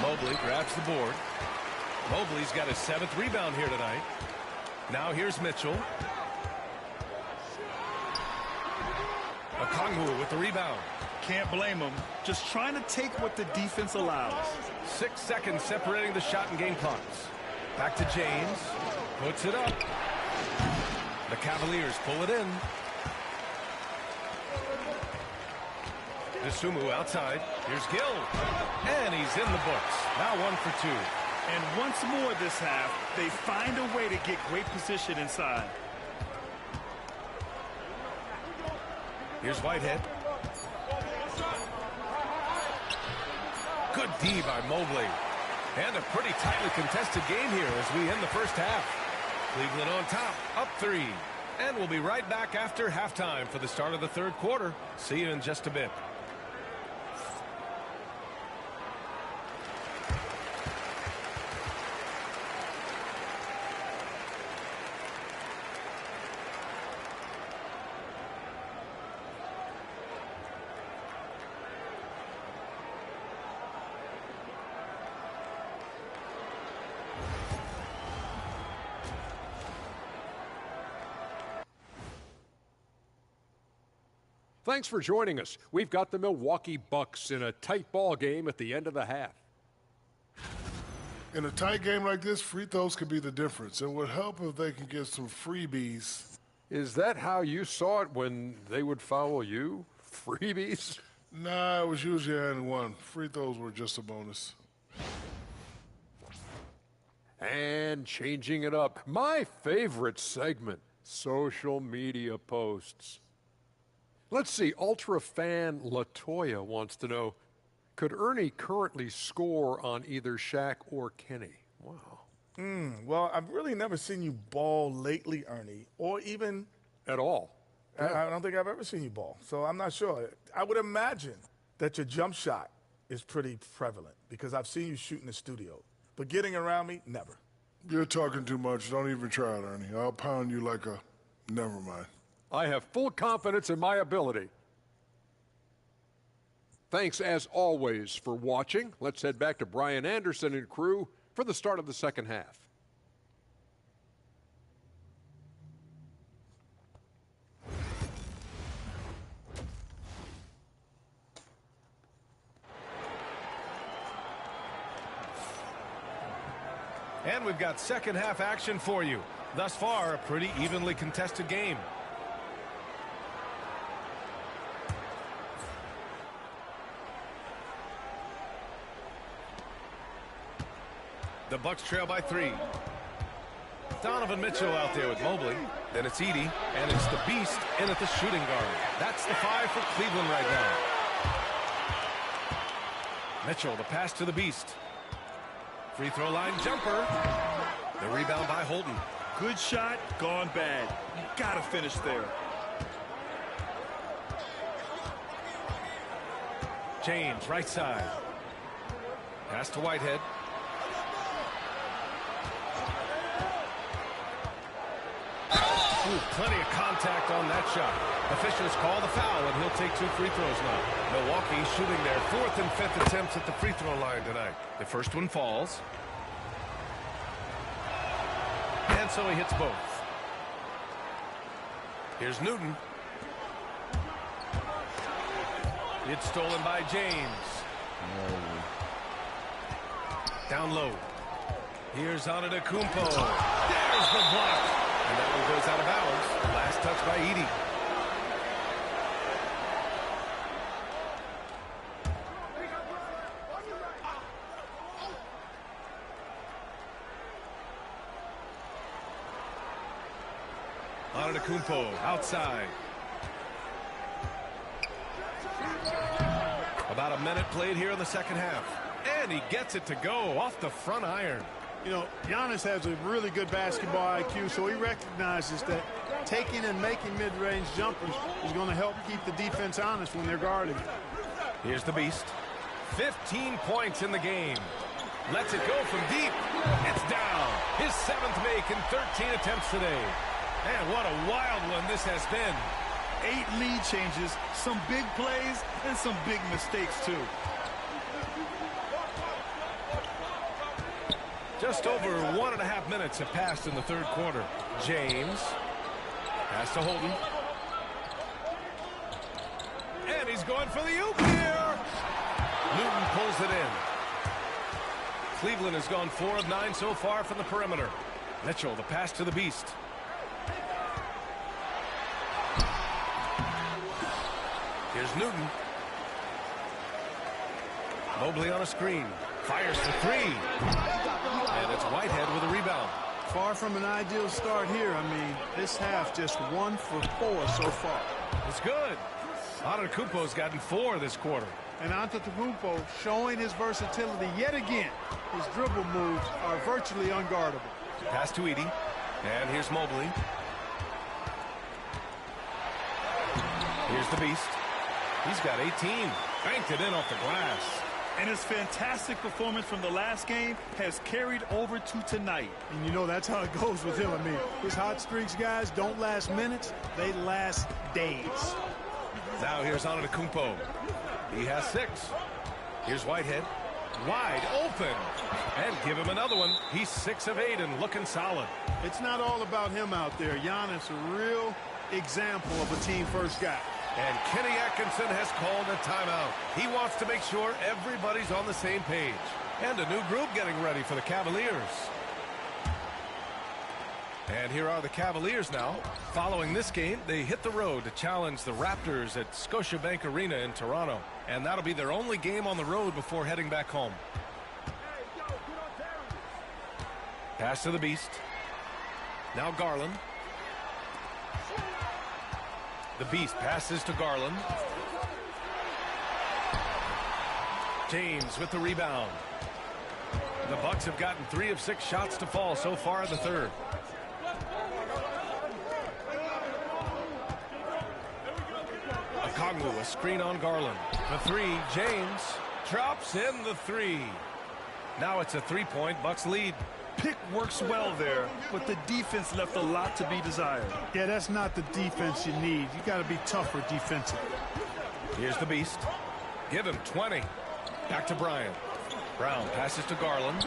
Speaker 3: Mobley grabs the board. Mobley's got his 7th rebound here tonight. Now here's Mitchell. Okongwu with the rebound.
Speaker 11: Can't blame him. Just trying to take what the defense allows.
Speaker 3: 6 seconds separating the shot and game clocks. Back to James. Puts it up. The Cavaliers pull it in. DeSumo outside. Here's Gill. And he's in the books. Now 1 for 2.
Speaker 11: And once more this half, they find a way to get great position inside.
Speaker 3: Here's Whitehead. Good D by Mobley. And a pretty tightly contested game here as we end the first half. Cleveland on top, up 3. And we'll be right back after halftime for the start of the third quarter. See you in just a bit.
Speaker 8: Thanks for joining us. We've got the Milwaukee Bucks in a tight ball game at the end of the half.
Speaker 9: In a tight game like this, free throws could be the difference. It would help if they can get some freebies.
Speaker 8: Is that how you saw it when they would foul you? Freebies?
Speaker 9: Nah, it was usually and one. Free throws were just a bonus.
Speaker 8: And changing it up. My favorite segment, social media posts. Let's see, Ultra fan Latoya wants to know, could Ernie currently score on either Shaq or Kenny? Wow.
Speaker 10: Well, I've really never seen you ball lately, Ernie, or even
Speaker 8: at all.
Speaker 10: I don't think I've ever seen you ball, so I'm not sure. I would imagine that your jump shot is pretty prevalent because I've seen you shoot in the studio. But getting around me, never.
Speaker 9: You're talking too much. Don't even try it, Ernie. I'll pound you like a... Never mind.
Speaker 8: I have full confidence in my ability. Thanks, as always, for watching. Let's head back to Brian Anderson and crew for the start of the second half.
Speaker 3: And we've got second half action for you. Thus far, a pretty evenly contested game. The Bucks trail by 3. Donovan Mitchell out there with Mobley. Then it's Edey, and it's the Beast in at the shooting guard. That's the 5 for Cleveland right now. Mitchell, the pass to the Beast. Free throw line jumper. The rebound by Holden.
Speaker 11: Good shot, gone bad. You gotta finish there.
Speaker 3: James, right side. Pass to Whitehead. Ooh, plenty of contact on that shot. Officials call the foul, and he'll take 2 free throws now. Milwaukee shooting their 4th and 5th attempts at the free throw line tonight. The first one falls. And so he hits both. Here's Newton. It's stolen by James. Down low. Here's Antetokounmpo. There's the block. And that one goes out of bounds. Last touch by Edey. Antetokounmpo outside. About a minute played here in the second half. And he gets it to go off the front iron.
Speaker 20: You know, Giannis has a really good basketball IQ, so he recognizes that taking and making mid-range jumpers is going to help keep the defense honest when they're guarding.
Speaker 3: Here's the Beast. 15 points in the game. Lets it go from deep. It's down. His 7th make in 13 attempts today. And what a wild one this has been.
Speaker 11: 8 lead changes, some big plays, and some big mistakes, too.
Speaker 3: Just over 1.5 minutes have passed in the third quarter. James. Pass to Holden. And he's going for the oop here. Newton pulls it in. Cleveland has gone 4 of 9 so far from the perimeter. Mitchell, the pass to the Beast. Here's Newton. Mobley on a screen. Fires for 3. And it's Whitehead with a rebound.
Speaker 20: Far from an ideal start here. I mean, this half just 1 for 4 so far.
Speaker 3: It's good. Antetokounmpo's gotten 4 this quarter.
Speaker 20: And Antetokounmpo showing his versatility yet again. His dribble moves are virtually unguardable.
Speaker 3: Pass to Edey. And here's Mobley. Here's the Beast. He's got 18. Banked it in off the glass.
Speaker 11: And his fantastic performance from the last game has carried over to tonight.
Speaker 20: And you know, that's how it goes with him. I mean, his hot streaks, guys, don't last minutes. They last days.
Speaker 3: Now here's Antetokounmpo. He has 6. Here's Whitehead. Wide open. And give him another one. He's 6 of 8 and looking solid.
Speaker 20: It's not all about him out there. Giannis, a real example of a team-first guy.
Speaker 3: And Kenny Atkinson has called a timeout. He wants to make sure everybody's on the same page. And a new group getting ready for the Cavaliers. And here are the Cavaliers now. Following this game, they hit the road to challenge the Raptors at Scotiabank Arena in Toronto. And that'll be their only game on the road before heading back home. Pass to the Beast. Now Garland. The Beast passes to Garland. James with the rebound. The Bucks have gotten 3 of 6 shots to fall so far in the third. Okongwu, a screen on Garland. The 3, James drops in the 3. Now it's a 3-point Bucks lead.
Speaker 11: Pick works well there, but the defense left a lot to be desired.
Speaker 20: Yeah, that's not the defense you need. You got to be tougher defensively.
Speaker 3: Here's the Beast. Give him 20. Back to Bryant. Brown passes to Garland.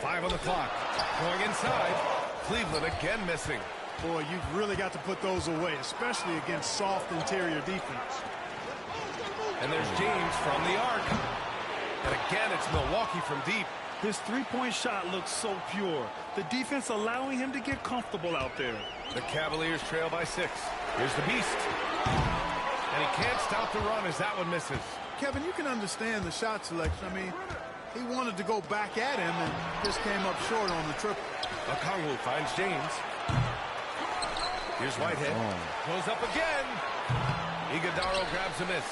Speaker 3: 5 on the clock. Going inside. Cleveland again missing.
Speaker 20: Boy, you've really got to put those away, especially against soft interior defense.
Speaker 3: And there's James from the arc. And again, it's Milwaukee from deep.
Speaker 11: His three-point shot looks so pure. The defense allowing him to get comfortable out there.
Speaker 3: The Cavaliers trail by 6. Here's the Beast. And he can't stop the run as that one misses.
Speaker 20: Kevin, you can understand the shot selection. I mean, he wanted to go back at him and just came up short on the triple.
Speaker 3: Okongwu finds James. Here's Whitehead. Goes up again. Iguodala grabs a miss.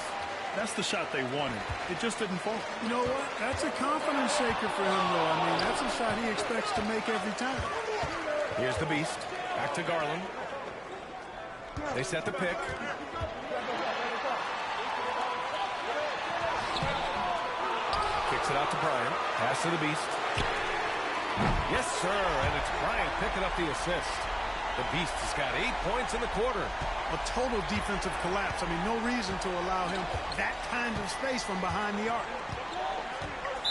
Speaker 11: That's the shot they wanted. It just didn't fall.
Speaker 20: You know what? That's a confidence shaker for him, though. I mean, that's a shot he expects to make every time.
Speaker 3: Here's the Beast. Back to Garland. They set the pick. Kicks it out to Bryant. Pass to the Beast. Yes, sir. And it's Bryant picking up the assist. The Beast has got 8 points in the quarter.
Speaker 20: A total defensive collapse. I mean, no reason to allow him that kind of space from behind the arc.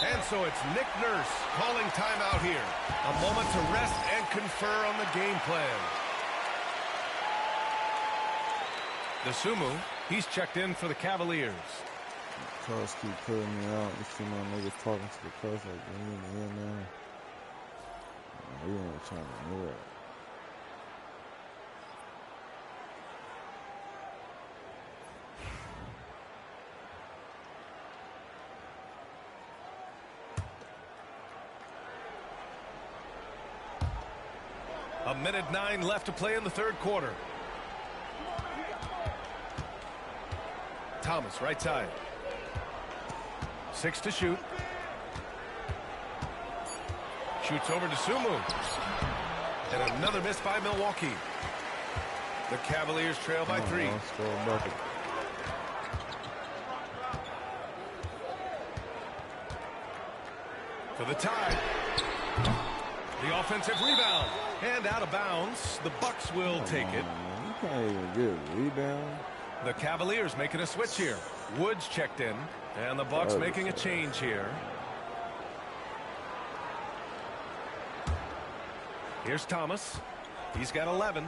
Speaker 3: And so it's Nick Nurse calling timeout here. A moment to rest and confer on the game plan. The Sumu, he's checked in for the Cavaliers.
Speaker 2: Coach keep putting me out. You see my niggas talking to the coach like, we in the end now. We ain't trying to do it.
Speaker 3: A minute 9 left to play in the third quarter. Thomas, right side. 6 to shoot. Shoots over to Sumu. And another miss by Milwaukee. The Cavaliers trail by 3. For the tie. The offensive rebound. And out of bounds. The Bucks will take it.
Speaker 2: You can't even get a rebound.
Speaker 3: The Cavaliers making a switch here. Woods checked in. And the Bucks making a change here. Here's Thomas. He's got 11.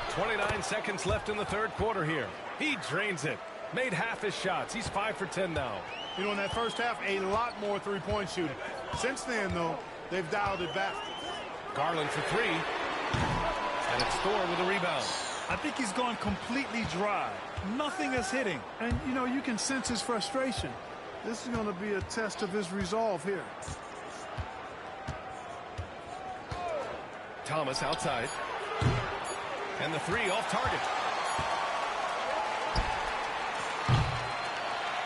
Speaker 3: .29 seconds left in the third quarter here. He drains it. Made half his shots. He's 5 for 10 now.
Speaker 20: You know, in that first half, a lot more three-point shooting. Since then, though, they've dialed it back.
Speaker 3: Garland for 3. And it's Thor with a rebound.
Speaker 11: I think he's gone completely dry. Nothing is hitting.
Speaker 20: And, you know, you can sense his frustration. This is going to be a test of his resolve here.
Speaker 3: Thomas outside. And the three off target.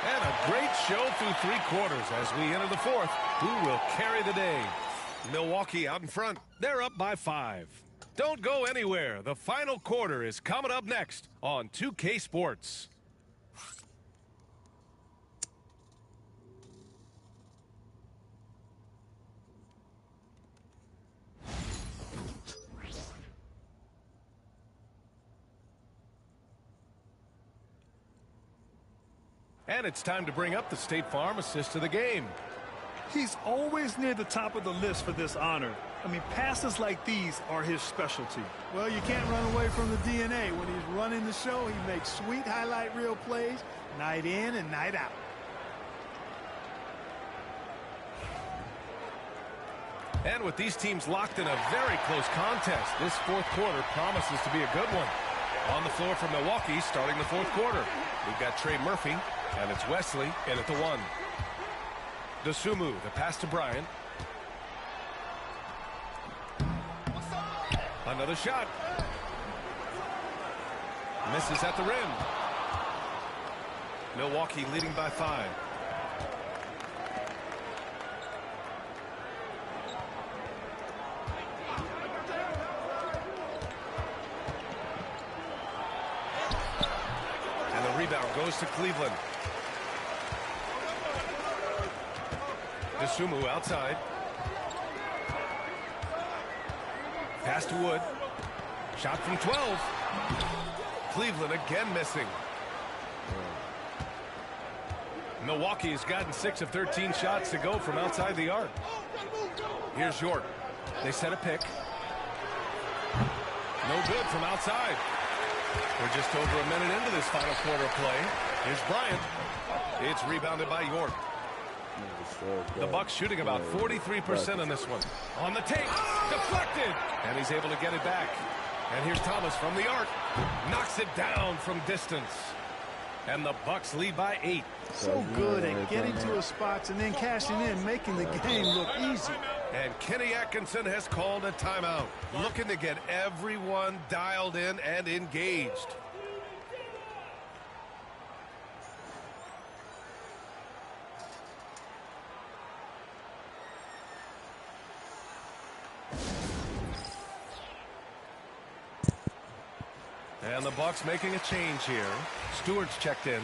Speaker 3: And a great show through 3 quarters as we enter the 4th. Who will carry the day? Milwaukee out in front. They're up by 5. Don't go anywhere. The final quarter is coming up next on 2K Sports. And it's time to bring up the State Farm assist of the game.
Speaker 11: He's always near the top of the list for this honor. I mean, passes like these are his specialty.
Speaker 20: Well, you can't run away from the DNA. When he's running the show, he makes sweet highlight reel plays night in and night out.
Speaker 3: And with these teams locked in a very close contest, this 4th quarter promises to be a good one. On the floor for Milwaukee starting the 4th quarter. We've got Trey Murphy, and it's Wesley in at the 1. Dosunmu, the pass to Bryant. Another shot. Misses at the rim. Milwaukee leading by 5. And the rebound goes to Cleveland. Dosunmu outside. Pass to Wood. Shot from 12. Cleveland again missing. Milwaukee has gotten 6 of 13 shots to go from outside the arc. Here's York. They set a pick. No good from outside. We're just over a minute into this final quarter of play. Here's Bryant. It's rebounded by York. The Bucks shooting about 43% on this one. On the tape. Deflected. And he's able to get it back. And here's Thomas from the arc. Knocks it down from distance. And the Bucks lead by 8.
Speaker 20: So good at getting to his spots and then cashing in, making the game look easy.
Speaker 3: And Kenny Atkinson has called a timeout. Looking to get everyone dialed in and engaged. And the Bucks making a change here. Stewart's checked in.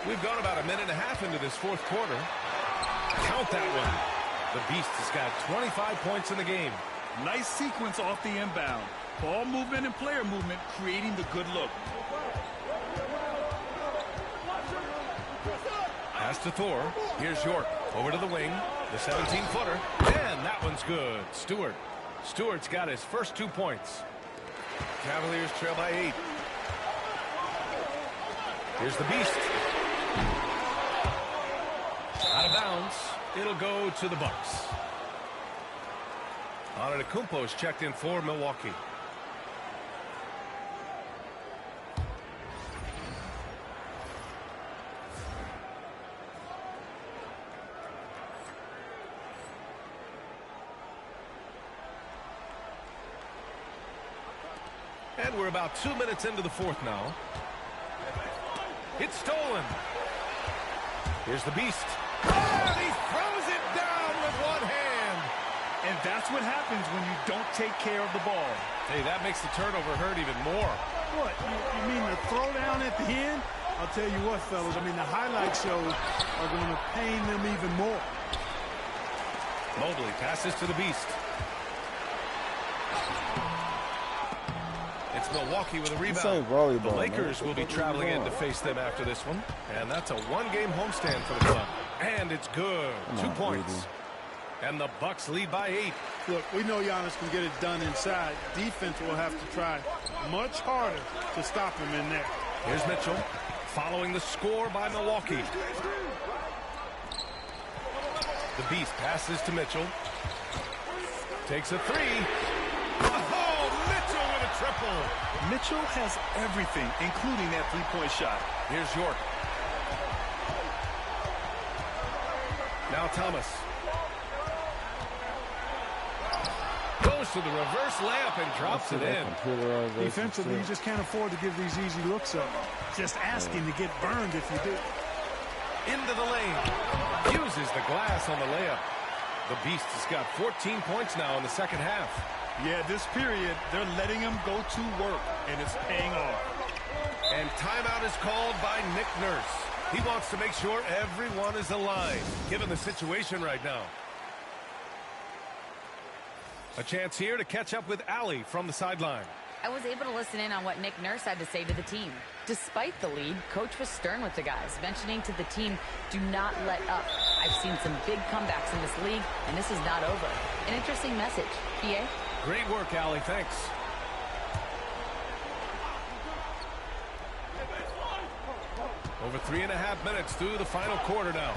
Speaker 3: We've gone about a minute and a half into this 4th quarter. Count that one. The Beast has got 25 points in the game.
Speaker 11: Nice sequence off the inbound. Ball movement and player movement creating the good look.
Speaker 3: Pass to Thor. Here's York. Over to the wing. The 17-footer. And that one's good. Stewart. Stewart's got his first 2 points. Cavaliers trail by 8. Here's the Beast. Out of bounds. It'll go to the Bucks. Antetokounmpo's checked in for Milwaukee. And we're about 2 minutes into the 4th now. It's stolen. Here's the Beast. And he throws it down with one hand.
Speaker 11: And that's what happens when you don't take care of the ball.
Speaker 3: Hey, that makes the turnover hurt even more.
Speaker 20: What? You mean the throwdown at the end? I'll tell you what, fellas. I mean, the highlight shows are going to pain them even more.
Speaker 3: Mobley passes to the Beast. It's Milwaukee with a rebound. The Lakers will be traveling in to face them after this one. And that's a 1-game homestand for the club. And it's good. 2 points. And the Bucks lead by 8.
Speaker 20: Look, we know Giannis can get it done inside. Defense will have to try much harder to stop him in there.
Speaker 3: Here's Mitchell following the score by Milwaukee. The Beast passes to Mitchell. Takes a 3. Oh, Mitchell with a triple.
Speaker 11: Mitchell has everything, including that three-point shot.
Speaker 3: Here's York. Now Thomas. Goes to the reverse layup and drops it in.
Speaker 20: Defensively, you just can't afford to give these easy looks up. Just asking to get burned if you do.
Speaker 3: Into the lane. Uses the glass on the layup. The Beast has got 14 points now in the second half.
Speaker 11: Yeah, this period, they're letting him go to work, and it's paying off.
Speaker 3: And timeout is called by Nick Nurse. He wants to make sure everyone is aligned, given the situation right now. A chance here to catch up with Allie from the sideline.
Speaker 5: I was able to listen in on what Nick Nurse had to say to the team. Despite the lead, Coach was stern with the guys, mentioning to the team, do not let up. I've seen some big comebacks in this league, and this is not over. An interesting message. PA?
Speaker 3: Great work, Allie. Thanks. Over 3.5 minutes through the final quarter now.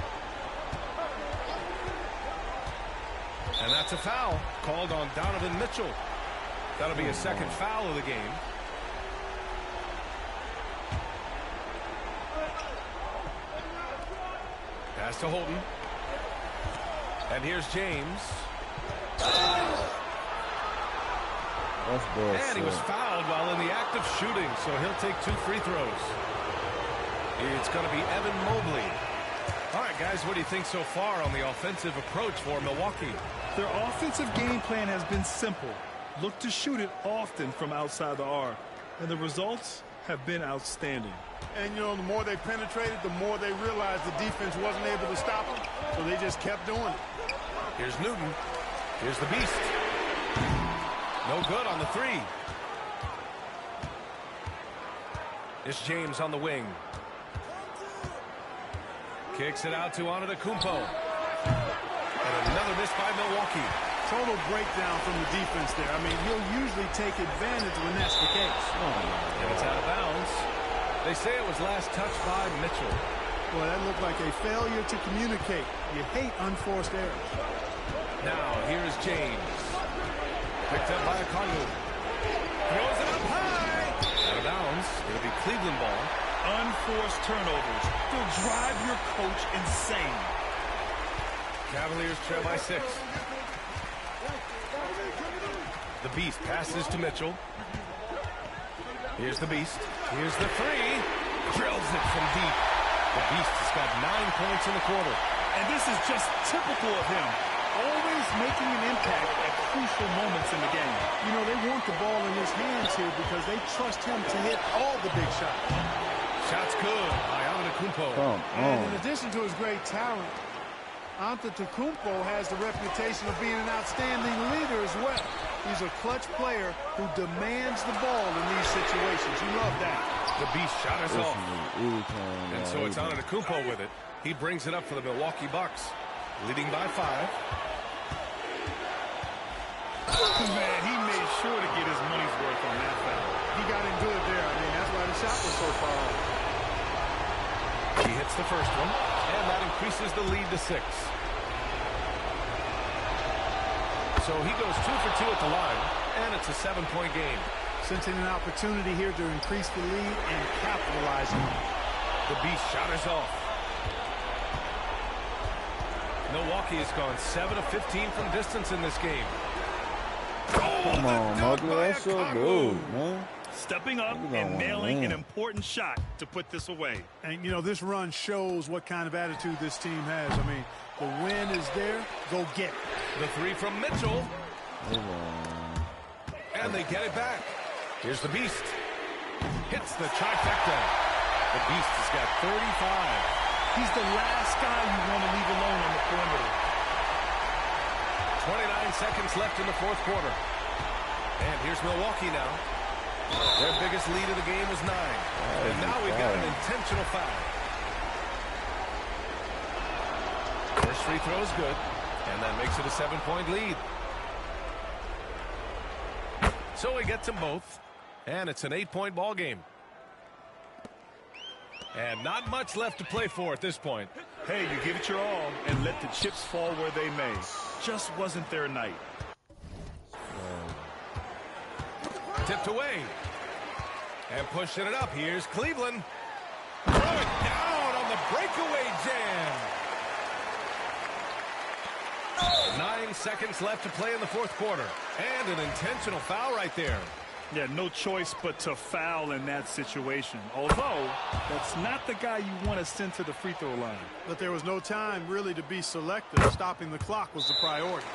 Speaker 3: And that's a foul called on Donovan Mitchell. That'll be a second foul of the game. Pass to Holton. And here's James. And he was fouled while in the act of shooting, so he'll take 2 free throws. It's going to be Evan Mobley. All right, guys, what do you think so far on the offensive approach for Milwaukee?
Speaker 11: Their offensive game plan has been simple. Look to shoot it often from outside the arc. And the results have been outstanding.
Speaker 20: And, you know, the more they penetrated, the more they realized the defense wasn't able to stop them. So they just kept doing it.
Speaker 3: Here's Newton. Here's the Beast. No good on the 3. It's James on the wing. Kicks it out to Antetokounmpo. And another miss by Milwaukee.
Speaker 20: Total breakdown from the defense there. I mean, he'll usually take advantage when that's the case.
Speaker 3: And it's out of bounds. They say it was last touched by Mitchell.
Speaker 20: Boy, that looked like a failure to communicate. You hate unforced errors.
Speaker 3: Now, here's James. Picked up by Okongwu. Throws it up high. Out of bounds. It'll be Cleveland ball.
Speaker 11: Unforced turnovers. They'll drive your coach insane.
Speaker 3: Cavaliers trail by 6. The Beast passes to Mitchell. Here's the Beast. Here's the 3. Drills it from deep. The Beast has got 9 points in the quarter.
Speaker 11: And this is just typical of him. Always making an impact at crucial moments in the game.
Speaker 20: You know, they want the ball in his hands here because they trust him to hit all the big shots.
Speaker 3: Shot's good by Antetokounmpo.
Speaker 20: And in addition to his great talent, Antetokounmpo has the reputation of being an outstanding leader as well. He's a clutch player who demands the ball in these situations. You love that.
Speaker 3: The Beast shot us off. And so it's Antetokounmpo with it. He brings it up for the Milwaukee Bucks, leading by 5.
Speaker 11: Man, he made sure to get his money's worth on that foul.
Speaker 20: He got in good there. I mean, that's why the shot was so far off.
Speaker 3: He hits the first one, and that increases the lead to 6. So he goes 2 for 2 at the line, and it's a 7-point game.
Speaker 20: Sensing an opportunity here to increase the lead and capitalize on it.
Speaker 3: The Beast shot us off. Milwaukee has gone 7 of 15 from distance in this game.
Speaker 2: Come on, Mobley, that's your dude, man.
Speaker 11: Stepping up and nailing an important shot to put this away.
Speaker 20: And, you know, this run shows what kind of attitude this team has. I mean, the win is there. Go get it.
Speaker 3: The 3 from Mitchell. And they get it back. Here's the Beast. Hits the trifecta. The Beast has got 35.
Speaker 11: He's the last guy you want to leave alone on the perimeter.
Speaker 3: 29 seconds left in the 4th quarter. And here's Milwaukee now. Their biggest lead of the game was 9. And now we've got an intentional foul. First free throw is good. And that makes it a 7-point lead. So he gets them both. And it's an 8-point ball game. And not much left to play for at this point.
Speaker 11: Hey, you give it your all and let the chips fall where they may. Just wasn't their night.
Speaker 3: Tipped away. And pushing it up. Here's Cleveland. Throw it down on the breakaway jam. 9 seconds left to play in the fourth quarter. And an intentional foul right there.
Speaker 11: Yeah, no choice but to foul in that situation. Although, that's not the guy you want to send to the free throw line.
Speaker 20: But there was no time really to be selective. Stopping the clock was the priority.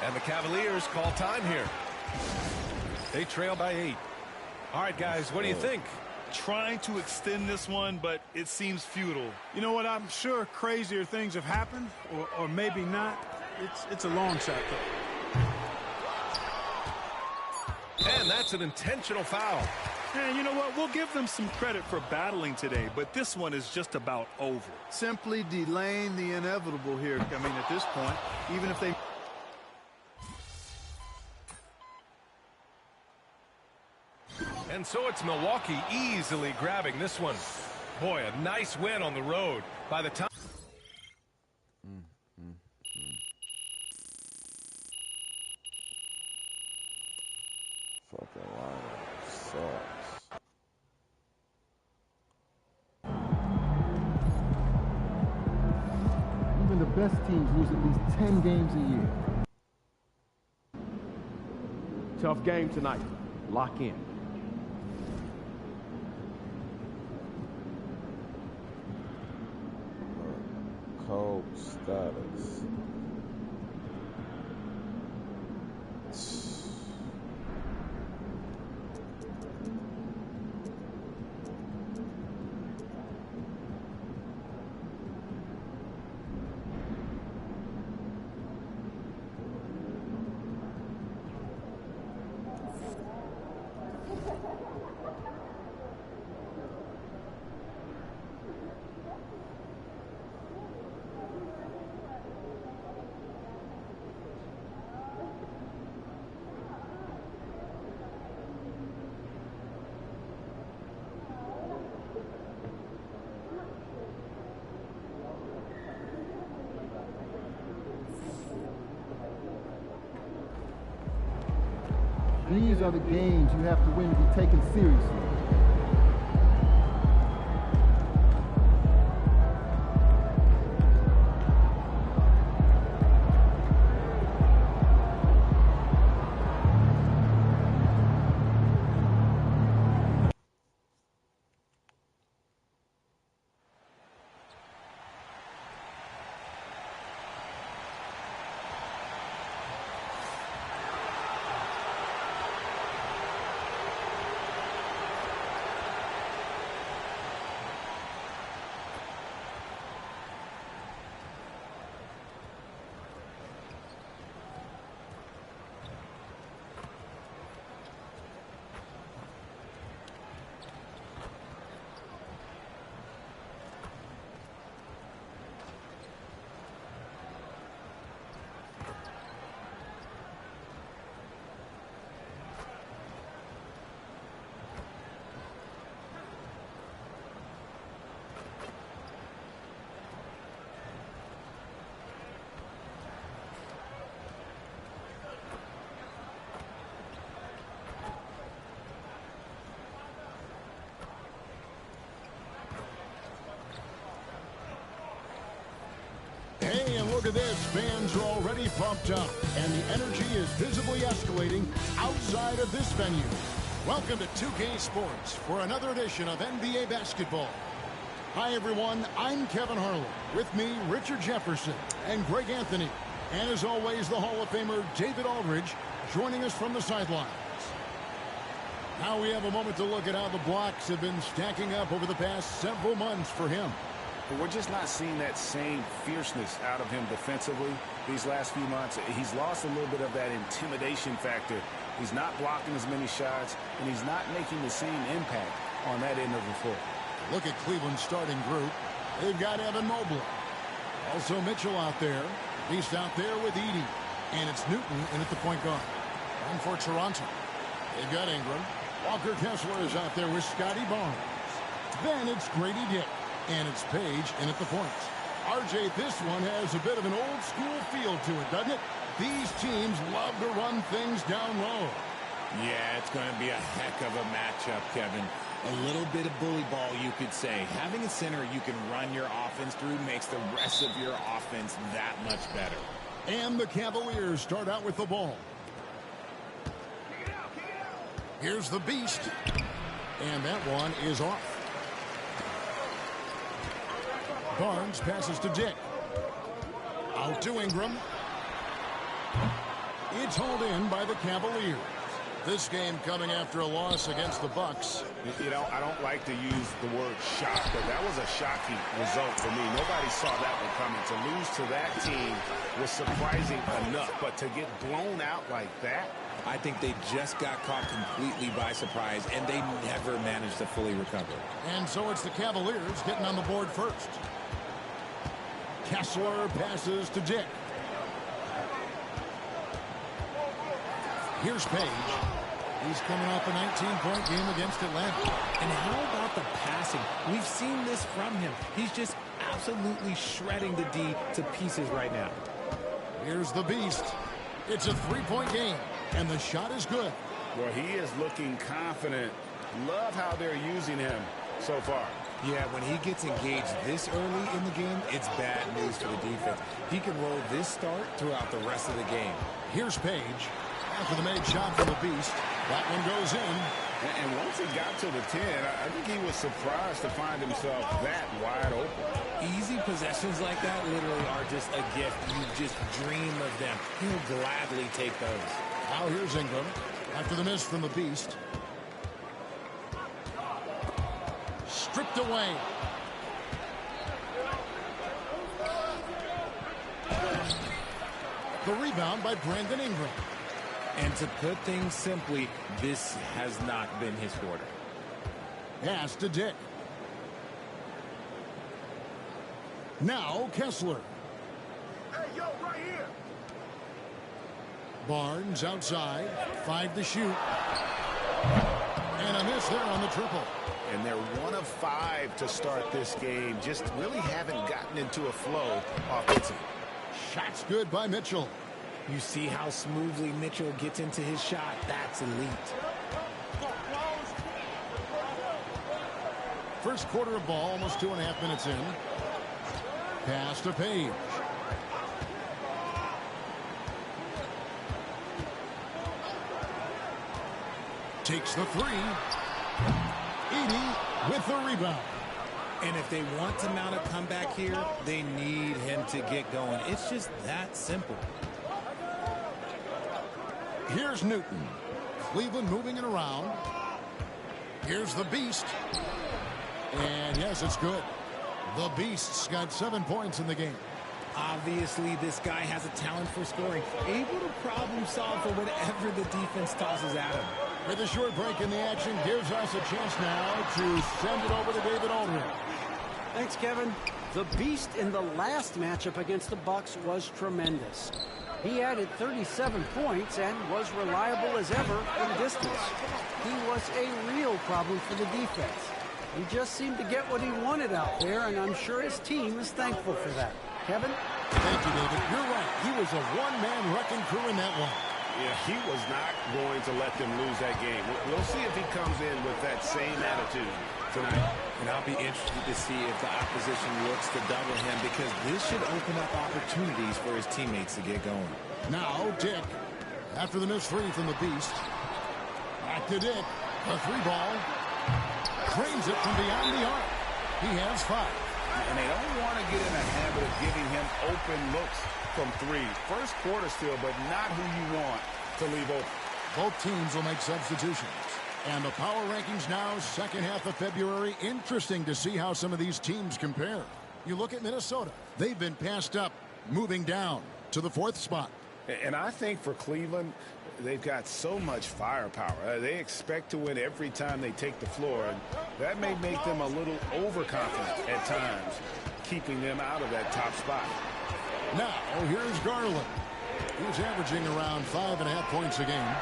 Speaker 3: And the Cavaliers call time here. They trail by 8. All right, guys, what do you think?
Speaker 11: Trying to extend this one, but it seems futile.
Speaker 20: You know what? I'm sure crazier things have happened, or maybe not. It's a long shot, though.
Speaker 3: And that's an intentional foul.
Speaker 11: And you know what? We'll give them some credit for battling today, but this one is just about over.
Speaker 20: Simply delaying the inevitable here. I mean, at this point, even if they...
Speaker 3: And so it's Milwaukee easily grabbing this one. Boy, a nice win on the road. By the time...
Speaker 2: Fucking lineup sucks.
Speaker 1: Even the best teams lose at least 10 games a year.
Speaker 12: Tough game tonight. Lock in.
Speaker 2: Cold status.
Speaker 1: These are the games you have to win to be taken seriously.
Speaker 14: Hey, and look at this. Fans are already pumped up, and the energy is visibly escalating outside of this venue. Welcome to 2K Sports for another edition of NBA Basketball. Hi, everyone. I'm Kevin Harlan. With me, Richard Jefferson and Greg Anthony. And as always, the Hall of Famer David Aldridge joining us from the sidelines. Now we have a moment to look at how the blocks have been stacking up over the past several months for him.
Speaker 15: But we're just not seeing that same fierceness out of him defensively these last few months. He's lost a little bit of that intimidation factor. He's not blocking as many shots, and he's not making the same impact on that end of the floor.
Speaker 14: Look at Cleveland's starting group. They've got Evan Mobley. Also Mitchell out there. Beast out there with Edey. And it's Newton in at the point guard. And for Toronto, they've got Ingram. Walker Kessler is out there with Scotty Barnes. Then it's Grady Dick. And it's Page in at the point. RJ, this one has a bit of an old school feel to it, doesn't it? These teams love to run things down low.
Speaker 21: Yeah, it's going to be a heck of a matchup, Kevin. A little bit of bully ball, you could say. Having a center you can run your offense through makes the rest of your offense that much better.
Speaker 14: And the Cavaliers start out with the ball. Here's the Beast. And that one is off. Barnes passes to Dick. Out to Ingram. It's hauled in by the Cavaliers. This game coming after a loss against the Bucks.
Speaker 15: You know, I don't like to use the word shock, but that was a shocking result for me. Nobody saw that one coming. To lose to that team was surprising enough, but to get blown out like that,
Speaker 21: I think they just got caught completely by surprise, and they never managed to fully recover.
Speaker 14: And so it's the Cavaliers getting on the board first. Kessler passes to Dick. Here's Page. He's coming off a 19-point game against Atlanta.
Speaker 7: And how about the passing? We've seen this from him. He's just absolutely shredding the D to pieces right now.
Speaker 14: Here's the Beast. It's a three-point game, and the shot is good.
Speaker 15: Well, he is looking confident. Love how they're using him so far.
Speaker 21: Yeah, when he gets engaged this early in the game, it's bad news for the defense. He can roll this start throughout the rest of the game.
Speaker 14: Here's Page. After the made shot from the Beast, that one goes in.
Speaker 15: And once he got to the 10, I think he was surprised to find himself that wide open.
Speaker 21: Easy possessions like that literally are just a gift. You just dream of them. He'll gladly take those.
Speaker 14: Now here's Ingram. After the miss from the Beast. Stripped away. The rebound by Brandon Ingram.
Speaker 21: And to put things simply, this has not been his quarter.
Speaker 14: Pass to Dick. Now Kessler.
Speaker 15: Hey, yo, right here.
Speaker 14: Barnes outside. 5 to shoot. And a miss there on the triple.
Speaker 15: And they're 1 of 5 to start this game. Just really haven't gotten into a flow offensively.
Speaker 14: Shot's good by Mitchell.
Speaker 21: You see how smoothly Mitchell gets into his shot. That's elite.
Speaker 14: First quarter of ball, almost 2.5 minutes in. Pass to Page. Takes the three. Edey with the rebound.
Speaker 21: And if they want to mount a comeback here, they need him to get going. It's just that simple.
Speaker 14: Here's Newton. Cleveland moving it around. Here's the Beast. And yes, it's good. The Beast's got 7 points in the game.
Speaker 21: Obviously, this guy has a talent for scoring. Able to problem solve for whatever the defense tosses at him.
Speaker 14: With a short break in the action, gives us a chance now to send it over to David Aldridge.
Speaker 18: Thanks, Kevin. The Beast in the last matchup against the Bucks was tremendous. He added 37 points and was reliable as ever from distance. He was a real problem for the defense. He just seemed to get what he wanted out there, and I'm sure his team is thankful for that. Kevin?
Speaker 14: Thank you, David. You're right. He was a one-man wrecking crew in that one.
Speaker 15: Yeah, he was not going to let them lose that game. We'll see if he comes in with that same attitude tonight.
Speaker 21: And I'll be interested to see if the opposition looks to double him, because this should open up opportunities for his teammates to get going.
Speaker 14: Now, Dick. After the missed three from the Beast. Back to Dick. A 3-ball. Drains it from beyond the arc. He has 5.
Speaker 15: And they don't want to get in a habit of giving him open looks from 3. First quarter still, but not who you want to leave open.
Speaker 14: Both teams will make substitutions. And the power rankings now, second half of February. Interesting to see how some of these teams compare. You look at Minnesota. They've been passed up, moving down to the 4th spot.
Speaker 15: And I think for Cleveland, they've got so much firepower. They expect to win every time they take the floor, and that may make them a little overconfident at times, keeping them out of that top spot.
Speaker 14: Now, here's Garland. He's averaging around 5.5 points a game.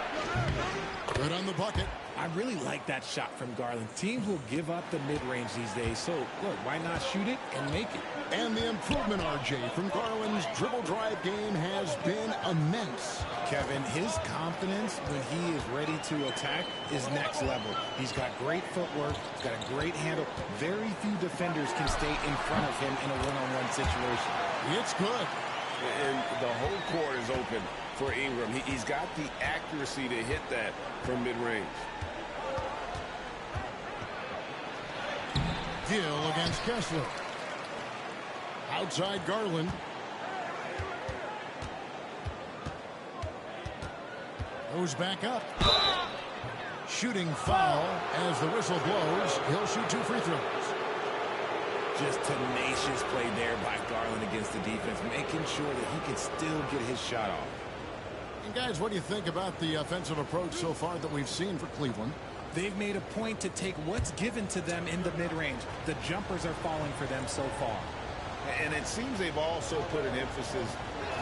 Speaker 14: Good on the bucket.
Speaker 7: I really like that shot from Garland. Teams will give up the mid-range these days, so look, why not shoot it and make it?
Speaker 14: And the improvement, RJ, from Garland's dribble drive game has been immense.
Speaker 7: Kevin, his confidence when he is ready to attack is next level. He's got great footwork, he's got a great handle. Very few defenders can stay in front of him in a one-on-one situation.
Speaker 14: It's good.
Speaker 16: And the whole court is open for Ingram. He's got the accuracy to hit that from mid-range.
Speaker 14: Gill against Kessler. Outside Garland. Goes back up. Shooting foul as the whistle blows. He'll shoot 2 free throws.
Speaker 7: Just tenacious play there by Garland against the defense, making sure that he can still get his shot off.
Speaker 14: And guys, what do you think about the offensive approach so far that we've seen for Cleveland?
Speaker 7: They've made a point to take what's given to them in the mid-range. The jumpers are falling for them so far.
Speaker 16: And it seems they've also put an emphasis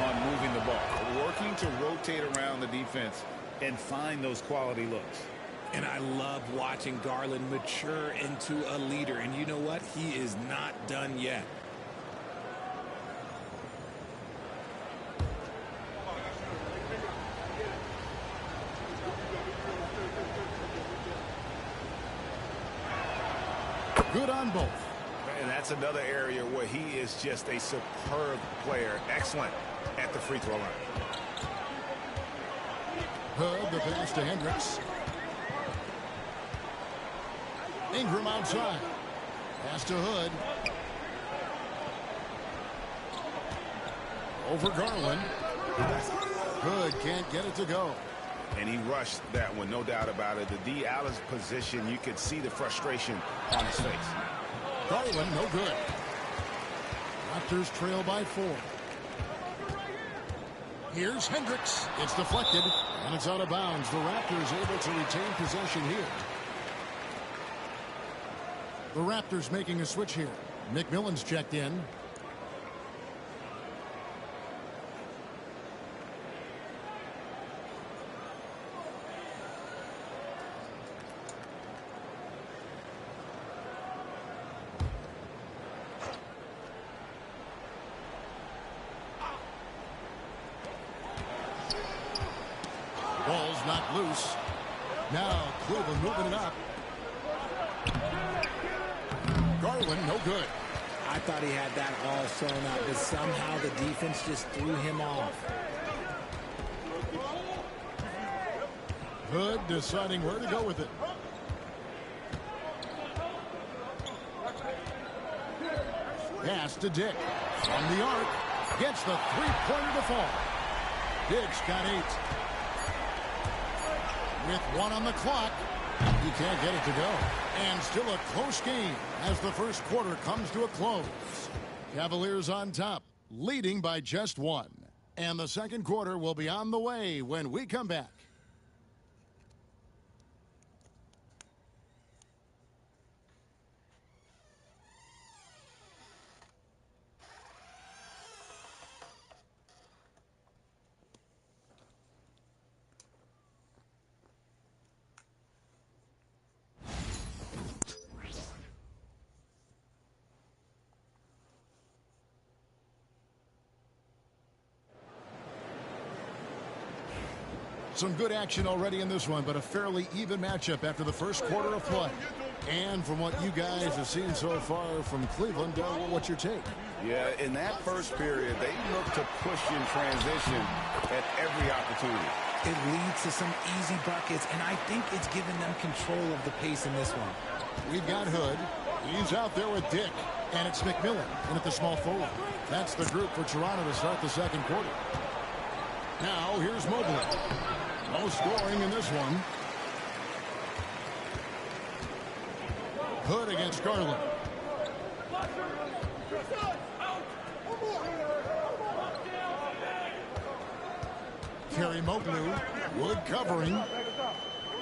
Speaker 16: on moving the ball, working to rotate around the defense and find those quality looks.
Speaker 7: And I love watching Garland mature into a leader. And you know what? He is not done yet.
Speaker 14: Good on both.
Speaker 16: And that's another area where he is just a superb player. Excellent at the free throw line.
Speaker 14: Hood, the pass to Hendricks. Ingram outside. Pass to Hood. Over Garland. Hood can't get it to go.
Speaker 16: And he rushed that one, no doubt about it. The D out of position, you could see the frustration on his face.
Speaker 14: Garland, no good. Raptors trail by 4. Here's Hendricks. It's deflected, and it's out of bounds. The Raptors able to retain possession here. The Raptors making a switch here. McMillan's checked in. Ball's not loose. Now Cleveland moving it up. Garland, no good.
Speaker 7: I thought he had that all sewn up, but somehow the defense just threw him off.
Speaker 14: Hood deciding where to go with it. Pass to Dick. From the arc. Gets the three-pointer to fall. Dick's got 8. With 1 on the clock. He can't get it to go. And still a close game as the first quarter comes to a close. Cavaliers on top, leading by just 1. And the second quarter will be on the way when we come back. Some good action already in this one, but a fairly even matchup after the first quarter of play. And from what you guys have seen so far from Cleveland, what's your take?
Speaker 16: Yeah, in that first period, they look to push in transition at every opportunity.
Speaker 7: It leads to some easy buckets, and I think it's given them control of the pace in this one.
Speaker 14: We've got Hood. He's out there with Dick, and it's McMillan in at the small forward. That's the group for Toronto to start the second quarter. Now, here's Mobley. No scoring in this one. Hood against Garland. Kerry Mobley. Wood covering.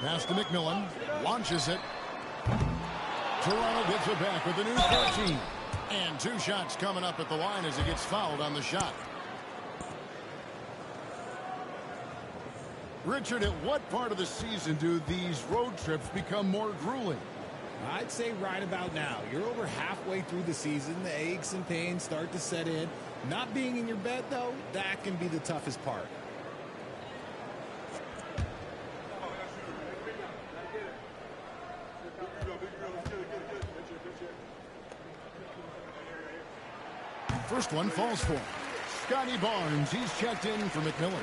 Speaker 14: Pass to McMillan. Launches it. Toronto gets it back with a new 14. And 2 shots coming up at the line as he gets fouled on the shot. Richard, at what part of the season do these road trips become more grueling?
Speaker 21: I'd say right about now. You're over halfway through the season. The aches and pains start to set in. Not being in your bed, though, that can be the toughest part.
Speaker 14: First one falls for him. Scotty Barnes, he's checked in for McMillan.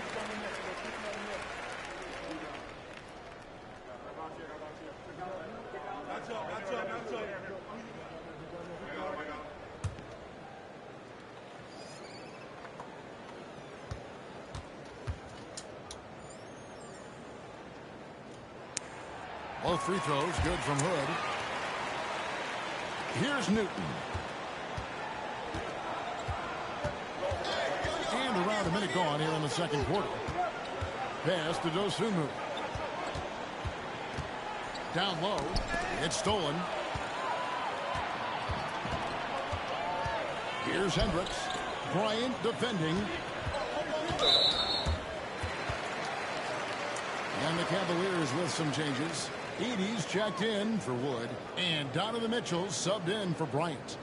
Speaker 14: Both free throws good from Hood. Here's Newton. And around a minute gone here in the second quarter. Pass to Dosunmu. Down low. It's stolen. Here's Hendricks. Bryant defending. And the Cavaliers with some changes. Edey's checked in for Wood. And Donovan Mitchell subbed in for Bryant.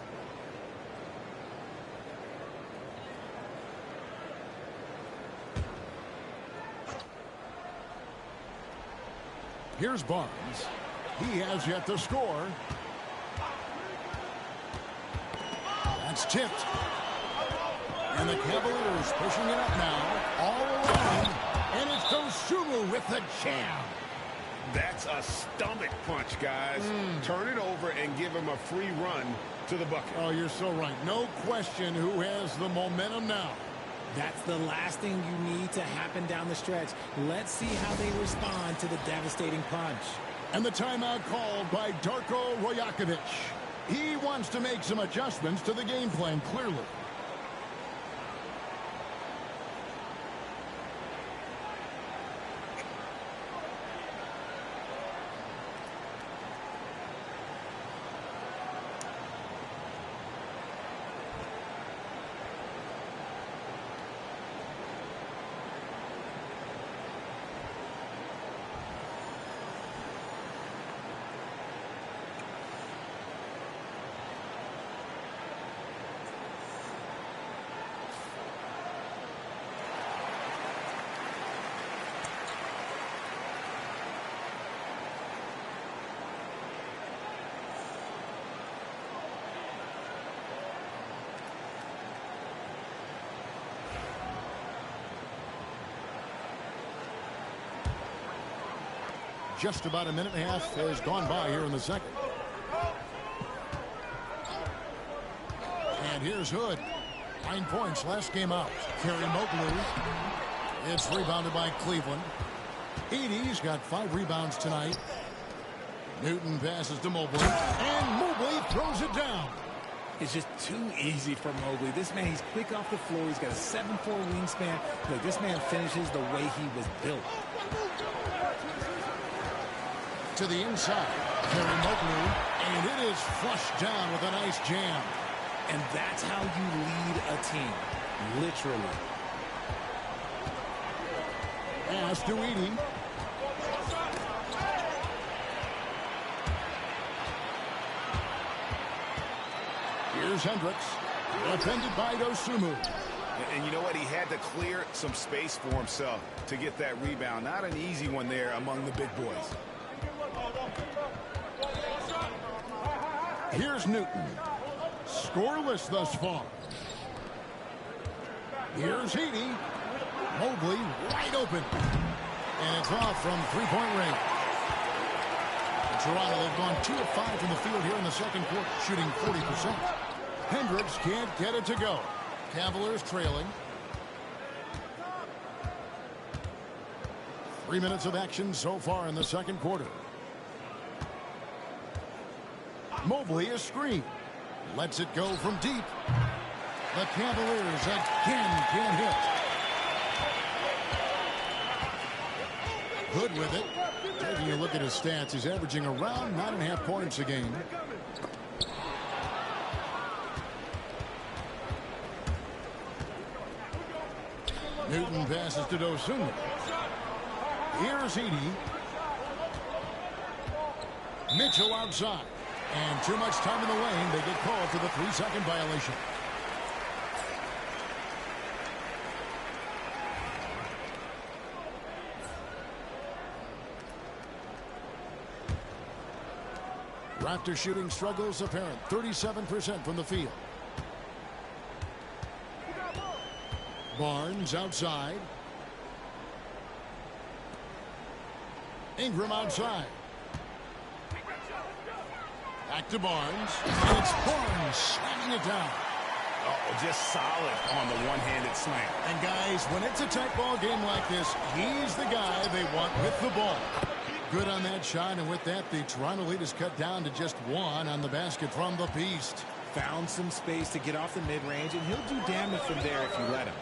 Speaker 14: Here's Barnes. He has yet to score. That's tipped. And the Cavaliers pushing it up now. All around. And it's Dosunmu with the jam.
Speaker 19: That's a stomach punch, guys. Turn it over and give him a free run to the bucket.
Speaker 14: Oh, you're so right. No question who has the momentum now.
Speaker 21: That's the last thing you need to happen down the stretch. Let's see how they respond to the devastating punch.
Speaker 14: And the timeout called by Darko Rajakovic. He wants to make some adjustments to the game plan, clearly. Just about a minute and a half has gone by here in the second. And here's Hood. 9 points last game out. Kerry Mobley. It's rebounded by Cleveland. Edey's got 5 rebounds tonight. Newton passes to Mobley. And Mobley throws it down.
Speaker 21: It's just too easy for Mobley. This man, he's quick off the floor. He's got a 7'4" wingspan. Look, this man finishes the way he was built.
Speaker 14: To the inside. Kerry Mobley. And it is flushed down with a nice jam.
Speaker 21: And that's how you lead a team. Literally.
Speaker 14: Pass to Edey. Here's Hendricks. Defended by Dosunmu.
Speaker 19: And you know what? He had to clear some space for himself to get that rebound. Not an easy one there among the big boys.
Speaker 14: Here's Newton. Scoreless thus far. Here's Edey. Mobley wide open. And it's off from three-point range. Toronto, they've gone 2 of 5 from the field here in the second quarter, shooting 40%. Hendricks can't get it to go. Cavaliers trailing. 3 minutes of action so far in the second quarter. Mobley is screened. Lets it go from deep. The Cavaliers again can't hit. Hood with it. Taking a look at his stats, he's averaging around 9.5 points a game. Newton passes to Dosunmu. Here's Edey. Mitchell outside. And too much time in the lane. They get called for the 3-second violation. Raptor shooting struggles apparent. 37% from the field. Barnes outside. Ingram outside. Back to Barnes. And it's Barnes slamming it down.
Speaker 15: Oh, just solid on the one-handed slam.
Speaker 14: And guys, when it's a tight ball game like this, he's the guy they want with the ball. Good on that shot, and with that, the Toronto lead is cut down to just 1 on the basket from the Beast.
Speaker 7: Found some space to get off the mid-range, and he'll do damage from there if you let him.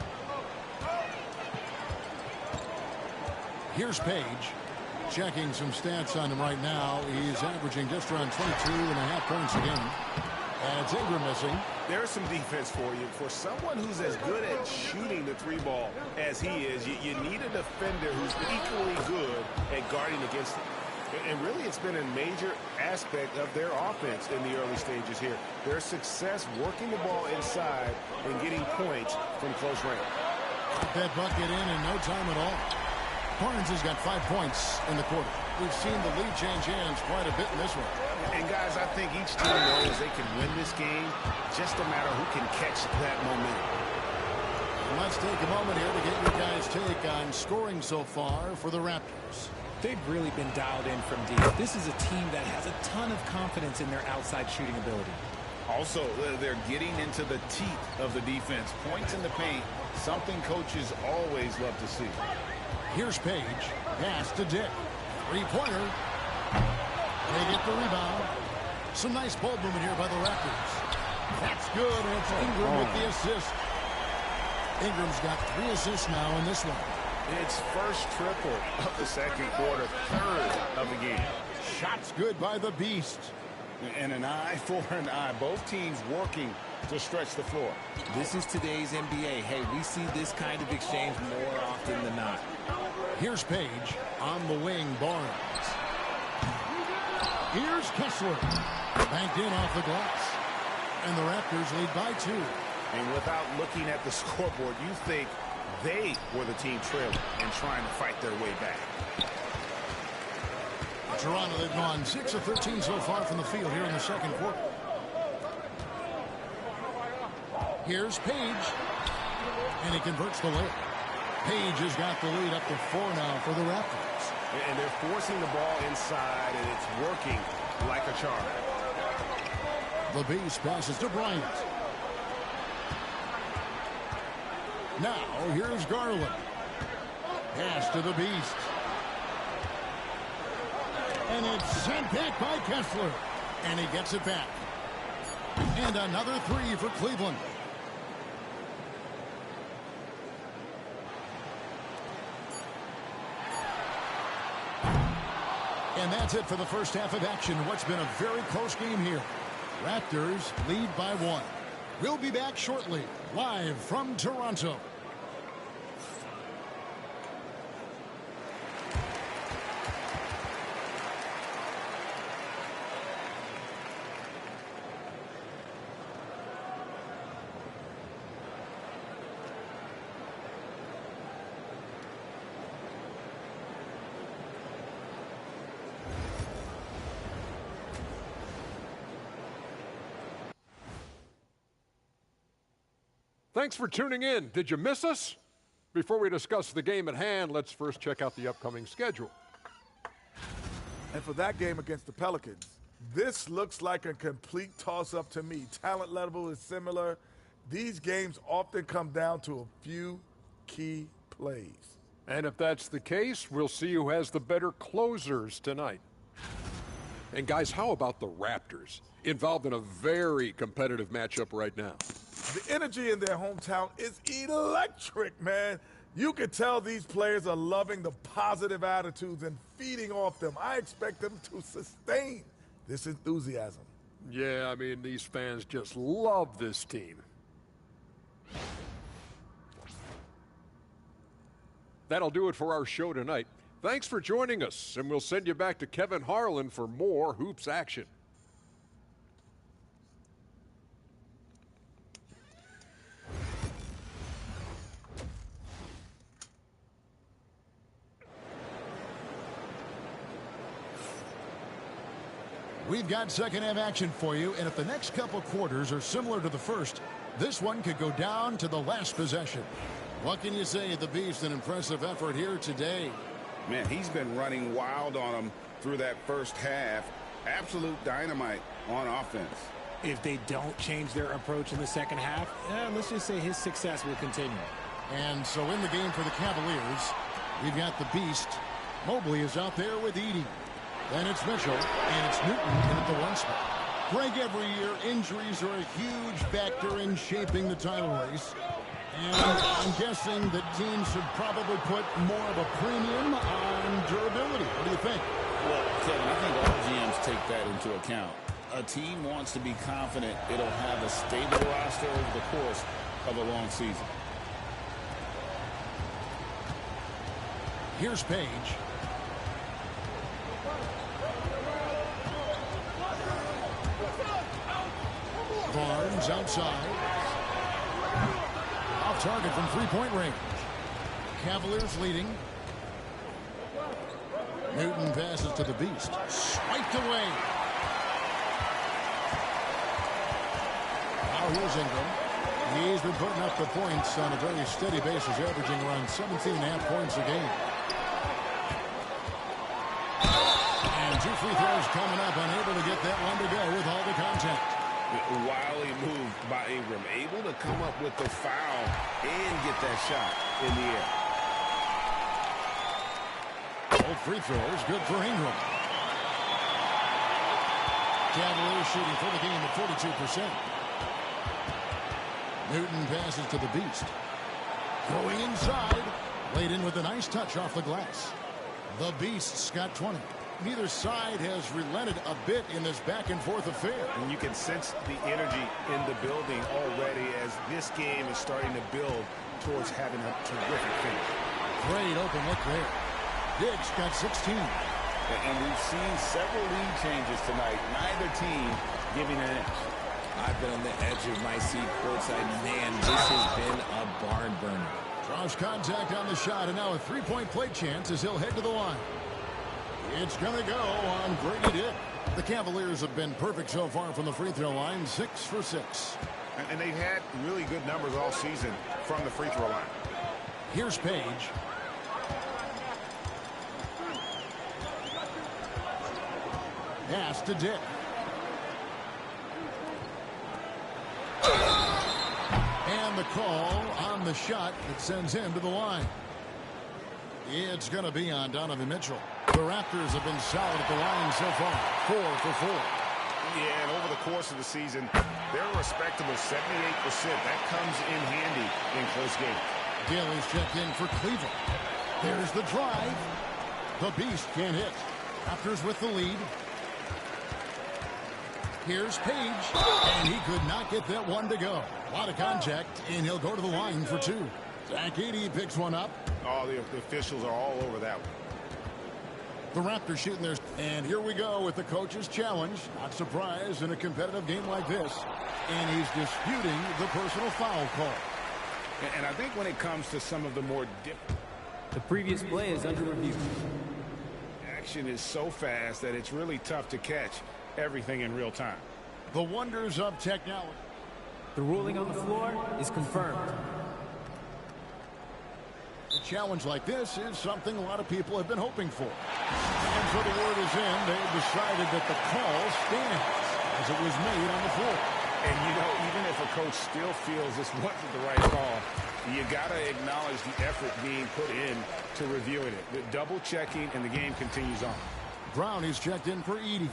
Speaker 14: Here's Page. Checking some stats on him right now. He's averaging just around 22.5 points a game. And it's Ingram missing.
Speaker 19: There's some defense for you. For someone who's as good at shooting the 3-ball as he is, you need a defender who's equally good at guarding against him. And really, it's been a major aspect of their offense in the early stages here. Their success working the ball inside and getting points from close range.
Speaker 14: Got that bucket in no time at all. Barnes has got 5 points in the quarter. We've seen the lead change hands quite a bit in this one.
Speaker 19: And guys, I think each team knows they can win this game. Just a matter who can catch that momentum.
Speaker 14: And let's take a moment here to get your guys' take on scoring so far for the Raptors.
Speaker 7: They've really been dialed in from deep. This is a team that has a ton of confidence in their outside shooting ability.
Speaker 16: Also, they're getting into the teeth of the defense. Points in the paint, something coaches always love to see.
Speaker 14: Here's Page. Pass to Dick. 3-pointer. They get the rebound. Some nice ball movement here by the Raptors. That's good, and it's Ingram with the assist. Ingram's got 3 assists now in this one.
Speaker 19: It's first triple of the second quarter, third of the game.
Speaker 14: Shots good by the Beast.
Speaker 16: And an eye for an eye. Both teams working to stretch the floor.
Speaker 7: This is today's NBA. Hey, we see this kind of exchange more often than not.
Speaker 14: Here's Page on the wing. Barnes. Here's Kessler. Banked in off the glass. And the Raptors lead by 2.
Speaker 19: And without looking at the scoreboard, you think they were the team trailing and trying to fight their way back.
Speaker 14: Toronto, they've gone 6 of 13 so far from the field here in the second quarter. Here's Page. And he converts the layup. Page has got the lead up to 4 now for the Raptors.
Speaker 19: And they're forcing the ball inside, and it's working like a charm.
Speaker 14: The Beast passes to Bryant. Now, here's Garland. Pass to the Beast. And it's sent back by Kessler. And he gets it back. And another 3 for Cleveland. And that's it for the first half of action. What's been a very close game here. Raptors lead by 1. We'll be back shortly, live from Toronto.
Speaker 8: Thanks for tuning in. Did you miss us? Before we discuss the game at hand, let's first check out the upcoming schedule.
Speaker 10: And for that game against the Pelicans, this looks like a complete toss-up to me. Talent level is similar. These games often come down to a few key plays.
Speaker 8: And if that's the case, we'll see who has the better closers tonight. And guys, how about the Raptors? Involved in a very competitive matchup right now.
Speaker 10: The energy in their hometown is electric, man. You can tell these players are loving the positive attitudes and feeding off them. I expect them to sustain this enthusiasm.
Speaker 8: Yeah, I mean, these fans just love this team. That'll do it for our show tonight. Thanks for joining us, and we'll send you back to Kevin Harlan for more hoops action.
Speaker 14: We've got second half action for you, and if the next couple quarters are similar to the first, this one could go down to the last possession. What can you say of the Beast? An impressive effort here today.
Speaker 16: Man, he's been running wild on them through that first half. Absolute dynamite on offense.
Speaker 7: If they don't change their approach in the second half, let's just say his success will continue.
Speaker 14: And so in the game for the Cavaliers, we've got the Beast. Mobley is out there with Edey. Then it's Mitchell, and it's Newton in at the one spot. Greg, every year, injuries are a huge factor in shaping the title race. And I'm guessing that teams should probably put more of a premium on durability. What do you think?
Speaker 16: Well, Kevin, I think all GMs take that into account. A team wants to be confident it'll have a stable roster over the course of a long season.
Speaker 14: Here's Page. Barnes outside. Off target from three-point range. Cavaliers leading. Newton passes to the Beast. Swiped away. Now here's Ingram. He's been putting up the points on a very steady basis, averaging around 17.5 points a game. And two free throws coming up, unable to get that one to go with all the contact.
Speaker 19: Wily move by Ingram, able to come up with the foul and get that shot in the air.
Speaker 14: Both free throws good for Ingram. Cavaliers shooting for the game at 42%. Newton passes to the Beast. Going inside. Laid in with a nice touch off the glass. The Beast's got 20. Neither side has relented a bit in this back-and-forth affair.
Speaker 19: And you can sense the energy in the building already as this game is starting to build towards having a terrific finish.
Speaker 14: Great open look there. Diggs got 16.
Speaker 16: And we've seen several lead changes tonight. Neither team giving an inch.
Speaker 21: I've been on the edge of my seat courtside. Man, this has been a barn burner.
Speaker 14: Draws contact on the shot, and now a three-point play chance as he'll head to the line. It's going to go on Grady Dick. The Cavaliers have been perfect so far from the free throw line, 6 for 6.
Speaker 19: And they've had really good numbers all season from the free throw line.
Speaker 14: Here's Page. Pass to Dick. And the call on the shot that sends him to the line. It's going to be on Donovan Mitchell. The Raptors have been solid at the line so far, 4 for 4.
Speaker 19: Yeah, and over the course of the season, they're a respectable 78%. That comes in handy in close games.
Speaker 14: Gill is checked in for Cleveland. There's the drive. The Beast can't hit. Raptors with the lead. Here's Page, and he could not get that one to go. A lot of contact, and he'll go to the line for 2. Zach Edey picks one up.
Speaker 19: Oh, the officials are all over that one.
Speaker 14: The Raptors shooting theirs. And here we go with the coach's challenge. Not surprised in a competitive game like this. And he's disputing the personal foul call.
Speaker 19: And I think when it comes to some of the more different...
Speaker 4: The previous play is under review.
Speaker 19: Action is so fast that it's really tough to catch everything in real time.
Speaker 14: The wonders of technology.
Speaker 4: The ruling on the floor is confirmed.
Speaker 14: A challenge like this is something a lot of people have been hoping for. And so the word is in. They've decided that the call stands as it was made on the floor.
Speaker 19: And, you know, even if a coach still feels this wasn't the right call, you got to acknowledge the effort being put in to reviewing it. The double checking, and the game continues on.
Speaker 14: Brown is checked in for Edey.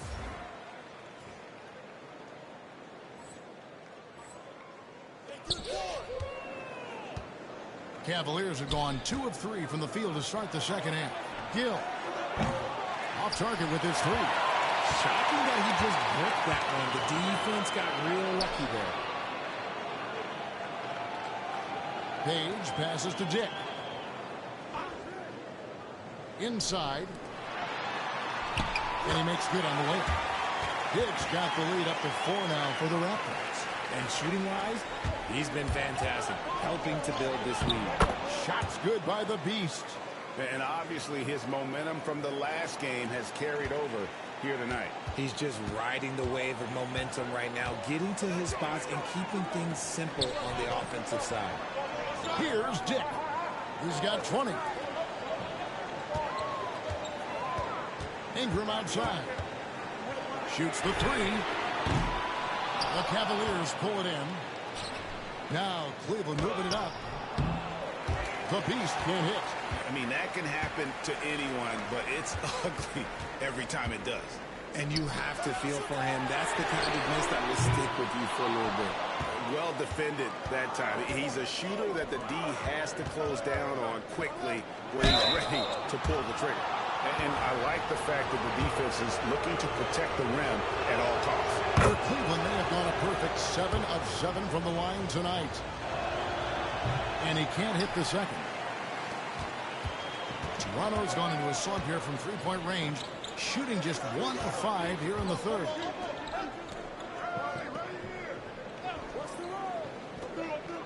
Speaker 14: Cavaliers have gone 2 of 3 from the field to start the second half. Gill off target with his 3.
Speaker 7: Shocking that he just broke that one. The defense got real lucky there.
Speaker 14: Page passes to Dick. Inside. And he makes good on the way. Diggs got the lead up to 4 now for the Raptors.
Speaker 21: And shooting-wise, he's been fantastic, helping to build this lead.
Speaker 14: Shots good by the Beast.
Speaker 16: And obviously his momentum from the last game has carried over here tonight.
Speaker 21: He's just riding the wave of momentum right now, getting to his spots and keeping things simple on the offensive side.
Speaker 14: Here's Dick. He's got 20. Ingram outside. Shoots the 3. The Cavaliers pull it in. Now Cleveland moving it up. The Beast can't hit.
Speaker 16: I mean, that can happen to anyone, but it's ugly every time it does.
Speaker 21: And you have to feel for him. That's the kind of miss that will stick with you for a little bit.
Speaker 16: Well defended that time. He's a shooter that the D has to close down on quickly when he's ready to pull the trigger. And I like the fact that the defense is looking to protect the rim at all costs.
Speaker 14: For Cleveland, they have gone a perfect 7 of 7 from the line tonight. And he can't hit the second. Toronto's gone into a slump here from three-point range, shooting just 1 of 5 here in the third.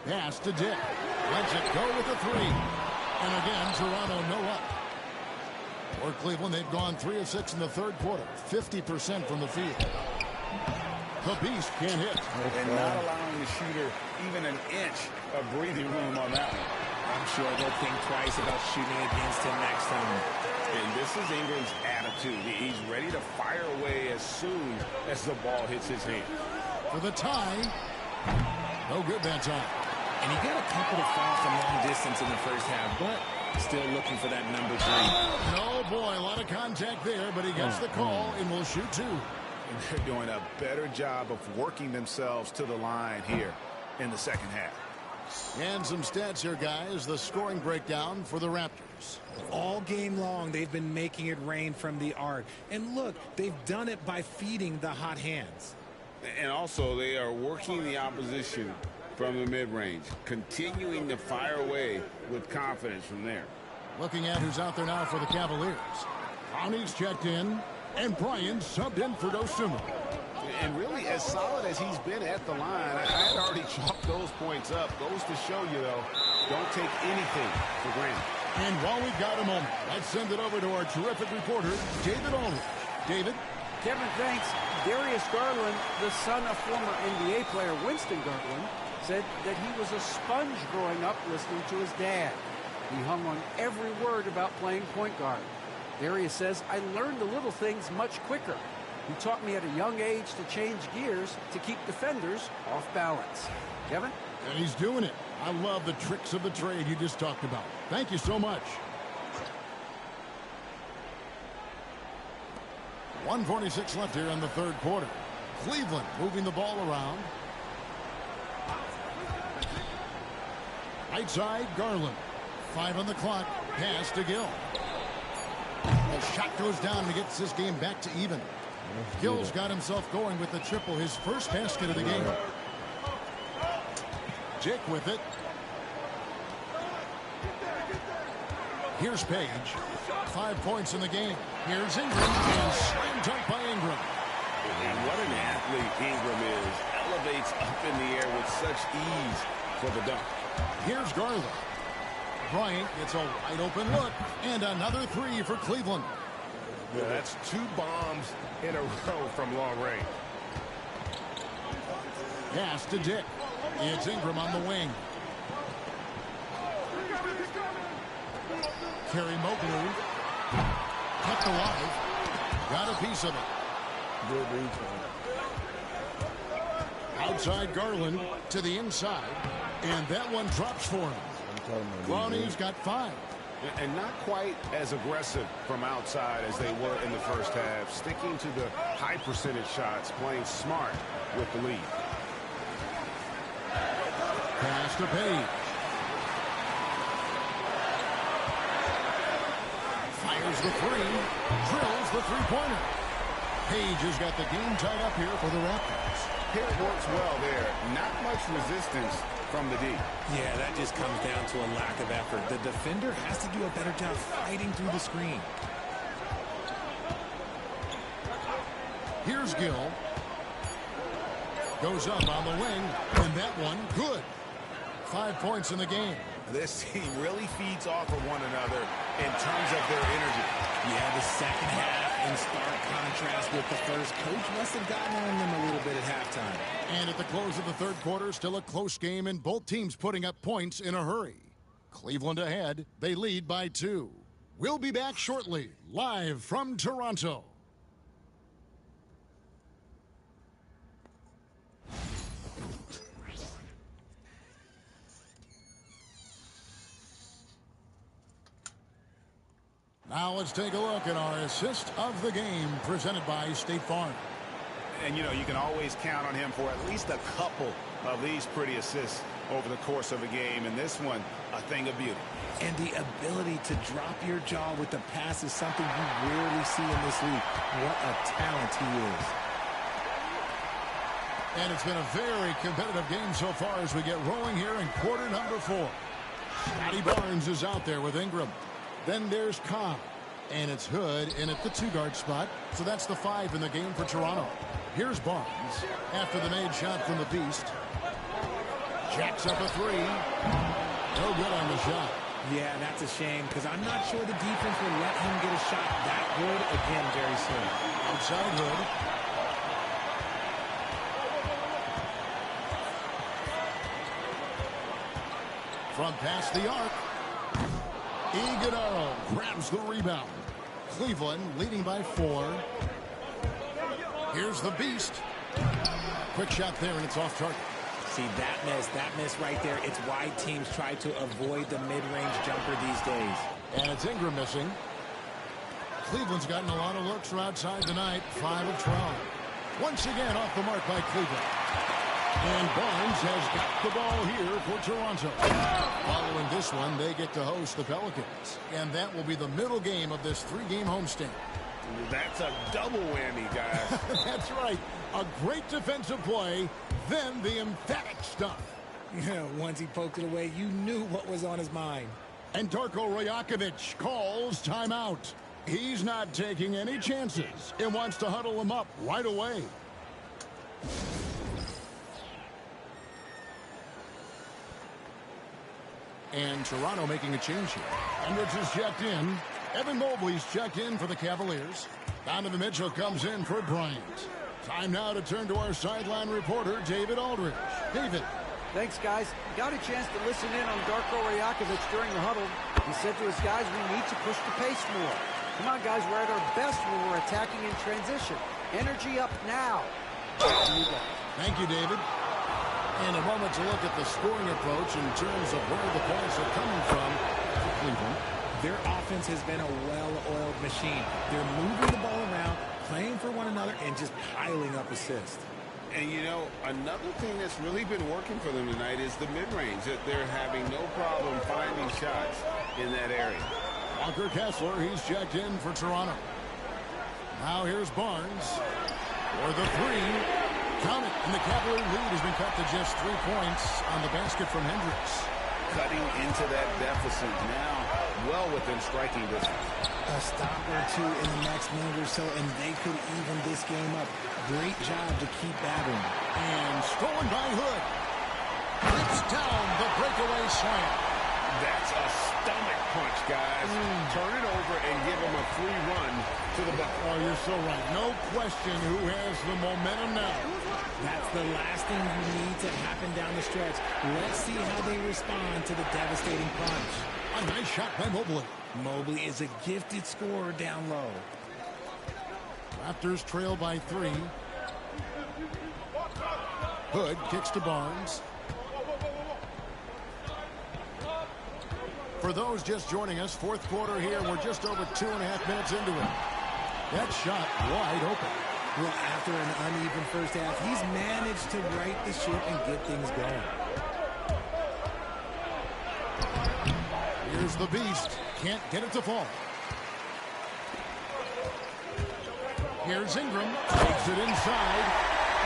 Speaker 14: Pass to Dick. Lets it go with the 3. And again, Toronto no up. For Cleveland, they've gone 3 of 6 in the third quarter, 50% from the field. The Beast can't hit.
Speaker 16: And not allowing the shooter even an inch of breathing room on that one.
Speaker 21: I'm sure they'll think twice about shooting against him next time.
Speaker 16: And this is Ingram's attitude. He's ready to fire away as soon as the ball hits his hand.
Speaker 14: For the tie. No good that time.
Speaker 21: And he got a couple to fall from long distance in the first half, but still looking for that number 3.
Speaker 14: No, boy, a lot of contact there, but he gets the call and will shoot 2.
Speaker 16: And they're doing a better job of working themselves to the line here in the second half.
Speaker 14: And some stats here, guys. The scoring breakdown for the Raptors.
Speaker 21: All game long, they've been making it rain from the arc. And look, they've done it by feeding the hot hands.
Speaker 16: And also, they are working the opposition from the mid-range, continuing to fire away with confidence from there.
Speaker 14: Looking at who's out there now for the Cavaliers. Brownie's checked in, and Bryant subbed in for Dosunmu.
Speaker 16: And really, as solid as he's been at the line, I had already chalked those points up. Goes to show you, though, don't take anything for granted.
Speaker 14: And while we've got a moment, let's send it over to our terrific reporter, David Aldridge. David?
Speaker 18: Kevin, thanks. Darius Garland, the son of former NBA player Winston Garland, said that he was a sponge growing up listening to his dad. He hung on every word about playing point guard. Darius says, I learned the little things much quicker. He taught me at a young age to change gears to keep defenders off balance. Kevin?
Speaker 14: And he's doing it. I love the tricks of the trade you just talked about. Thank you so much. 1:46 left here in the third quarter. Cleveland moving the ball around. Right side, Garland. 5 on the clock. Pass to Gill. The shot goes down and gets this game back to even. Gill's got himself going with the triple, his first basket of the game. Jake with it. Here's Page. 5 points in the game. Here's Ingram, and slam dunk by Ingram.
Speaker 16: And what an athlete Ingram is. Elevates up in the air with such ease for the dunk.
Speaker 14: Here's Garland. Bryant gets a wide open look, and another 3 for Cleveland.
Speaker 3: Yeah, that's 2 bombs in a row from long range.
Speaker 14: Pass to Dick. It's Ingram on the wing. Kerry Mobley. Kept alive. Got a piece of it.
Speaker 2: Good rebound.
Speaker 14: Outside Garland to the inside. And that one drops for him. Brownie's got 5.
Speaker 16: And not quite as aggressive from outside as they were in the first half. Sticking to the high percentage shots, playing smart with the lead.
Speaker 14: Pass to Page. Fires the 3. Drills the 3-pointer. Page has got the game tied up here for the Raptors.
Speaker 16: Hit works well there. Not much resistance from the D.
Speaker 21: Yeah, that just comes down to a lack of effort. The defender has to do a better job fighting through the screen.
Speaker 14: Here's Gill. Goes up on the wing, and that one, good. 5 points in the game.
Speaker 16: This team really feeds off of one another in terms of their energy.
Speaker 21: Yeah, the second half in stark contrast with the first. Coach must have gotten on them a little bit at halftime.
Speaker 14: And at the close of the third quarter, still a close game, and both teams putting up points in a hurry. Cleveland ahead. They lead by 2. We'll be back shortly, live from Toronto. Now let's take a look at our assist of the game presented by State Farm.
Speaker 16: And, you know, you can always count on him for at least a couple of these pretty assists over the course of a game. And this one, a thing of beauty.
Speaker 21: And the ability to drop your jaw with the pass is something you rarely see in this league. What a talent he is.
Speaker 14: And it's been a very competitive game so far as we get rolling here in quarter number 4. Scotty Barnes is out there with Ingram. Then there's Cobb. And it's Hood in at the 2-guard spot. So that's the 5 in the game for Toronto. Here's Barnes after the made shot from the Beast. Jacks up a 3. No good on the shot.
Speaker 21: Yeah, that's a shame because I'm not sure the defense will let him get a shot that good again very soon.
Speaker 14: Outside Hood. From past the arc. Iguodala grabs the rebound. Cleveland leading by 4. Here's the Beast. Quick shot there, and it's off target.
Speaker 21: See, that miss right there. It's why teams try to avoid the mid-range jumper these days.
Speaker 14: And it's Ingram missing. Cleveland's gotten a lot of looks from outside tonight. 5 of 12. Once again off the mark by Cleveland. And Barnes has got the ball here for Toronto. Following this one, they get to host the Pelicans. And that will be the middle game of this 3-game homestand.
Speaker 16: That's a double whammy, guys.
Speaker 14: That's right. A great defensive play, then the emphatic stuff.
Speaker 21: Yeah, once he poked it away, you knew what was on his mind.
Speaker 14: And Darko Rajakovic calls timeout. He's not taking any chances and wants to huddle him up right away. And Toronto making a change here. Hendricks is checked in. Evan Mobley's checked in for the Cavaliers. Donovan Mitchell comes in for Bryant. Time now to turn to our sideline reporter, David Aldridge. David.
Speaker 18: Thanks, guys. Got a chance to listen in on Darko Rajakovic during the huddle. He said to his guys, we need to push the pace more. Come on, guys, we're at our best when we're attacking in transition. Energy up now. Back to you guys.
Speaker 14: Thank you, David. And a moment to look at the scoring approach in terms of where the points are coming from for Cleveland.
Speaker 21: Their offense has been a well-oiled machine. They're moving the ball around, playing for one another, and just piling up assists.
Speaker 16: And, you know, another thing that's really been working for them tonight is the mid-range. That they're having no problem finding shots in that area.
Speaker 14: Walker Kessler, he's checked in for Toronto. Now here's Barnes for the 3. Count it, and the Cavalier lead has been cut to just 3 points on the basket from Hendricks.
Speaker 16: Cutting into that deficit now, well within striking distance.
Speaker 21: A stop or 2 in the next minute or so, and they could even this game up. Great job to keep battling.
Speaker 14: And stolen by Hood. Rips down the breakaway slam.
Speaker 16: That's a stomach punch, guys. Turn it over and give him a free run to the bucket.
Speaker 14: Oh, you're so right. No question who has the momentum now.
Speaker 21: That's the last thing you need to happen down the stretch. Let's see how they respond to the devastating punch.
Speaker 14: A nice shot by Mobley.
Speaker 21: Mobley is a gifted scorer down low.
Speaker 14: Raptors trail by 3. Hood kicks to Barnes. For those just joining us, fourth quarter here, we're just over 2.5 minutes into it. That shot wide open.
Speaker 21: Well, after an uneven first half, he's managed to right the ship and get things going.
Speaker 14: Here's the Beast. Can't get it to fall. Here's Ingram. Takes it inside.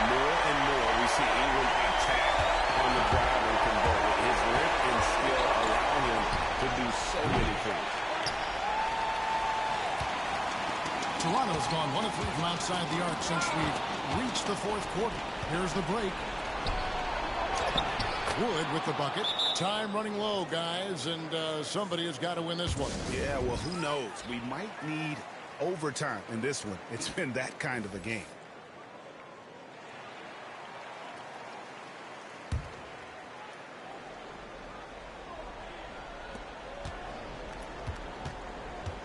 Speaker 19: More and more we see Ingram attack on the drive and convert. His length and skill allow him to do so many things.
Speaker 14: Toronto's gone 1 of 3 from outside the arc since we've reached the fourth quarter. Here's the break. Wood with the bucket. Time running low, guys, and somebody has got to win this one.
Speaker 19: Yeah, well, who knows? We might need overtime in this one. It's been that kind of a game.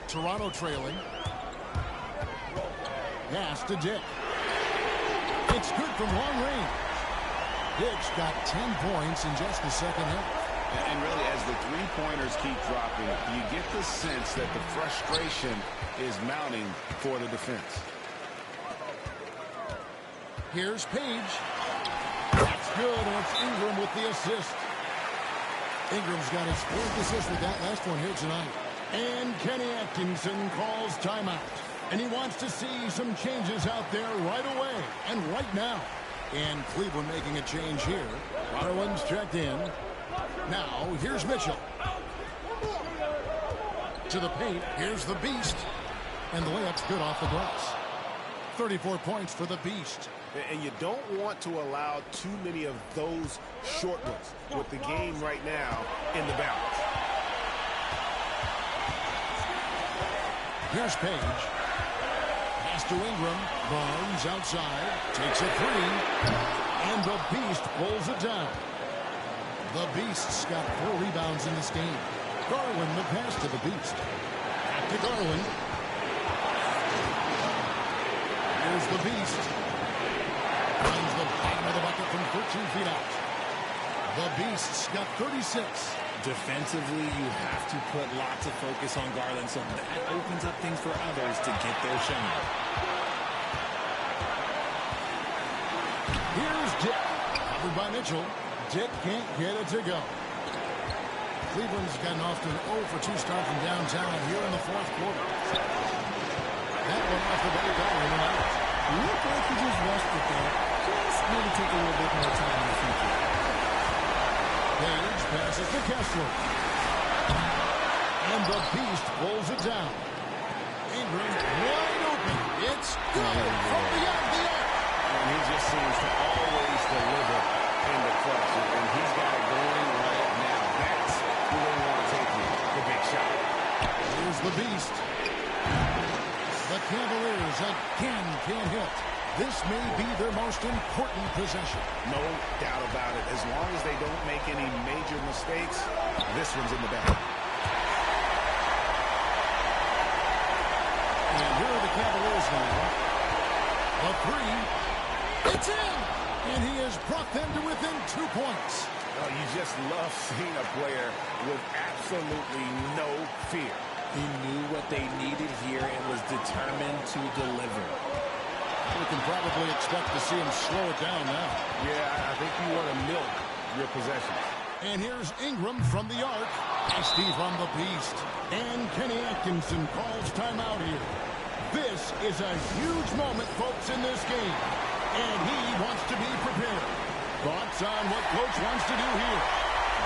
Speaker 14: Toronto trailing. Pass to Dick. It's good from long range. Dick's got 10 points in just the second half.
Speaker 19: And really, as the three-pointers keep dropping, you get the sense that the frustration is mounting for the defense.
Speaker 14: Here's Page. That's good, and it's Ingram with the assist. Ingram's got his 4th assist with that last one here tonight. And Kenny Atkinson calls timeout. And he wants to see some changes out there right away and right now. And Cleveland making a change here. Garland's checked in. Now, here's Mitchell. To the paint, here's the Beast. And the layup's good off the glass. 34 points for the Beast.
Speaker 19: And you don't want to allow too many of those short ones with the game right now in the balance.
Speaker 14: Here's Page. Pass to Ingram. Barnes outside. Takes a 3. And the Beast pulls it down. The Beast's got 4 rebounds in this game. Garland the pass to the Beast. Back to Garland. Here's the Beast. Finds the bottom of the bucket from 13 feet out. The Beast's got 36.
Speaker 21: Defensively, you have to put lots of focus on Garland, so that opens up things for others to get their shot.
Speaker 14: Here's Dick. Covered by Mitchell. Dick can't get it to go. Cleveland's gotten off to an 0 for 2 start from downtown here in the fourth quarter. That one off the break out in and out.
Speaker 18: Looked like he just rushed it there. Just maybe take a little bit more time in the future.
Speaker 14: Page passes to Kessler. And the Beast pulls it down. Ingram wide open. It's good from beyond the arc.
Speaker 19: And he just seems to always deliver in the clutch. And he's got it going right now. That's who they want to take you, the big shot.
Speaker 14: Here's the Beast. The Cavaliers again can't hit. This may be their most important possession.
Speaker 19: No doubt about it. As long as they don't make any major mistakes, this one's in the bag.
Speaker 14: And here are the Cavaliers now. A 3. It's in! And he has brought them to within 2 points.
Speaker 19: Oh, you just love seeing a player with absolutely no fear.
Speaker 21: He knew what they needed here and was determined to deliver.
Speaker 14: We can probably expect to see him slow it down now.
Speaker 19: Yeah, I think you want to milk your possessions.
Speaker 14: And here's Ingram from the arc. Nasty from the Beast. And Kenny Atkinson calls timeout here. This is a huge moment, folks, in this game. And he wants to be prepared. Thoughts on what Coach wants to do here?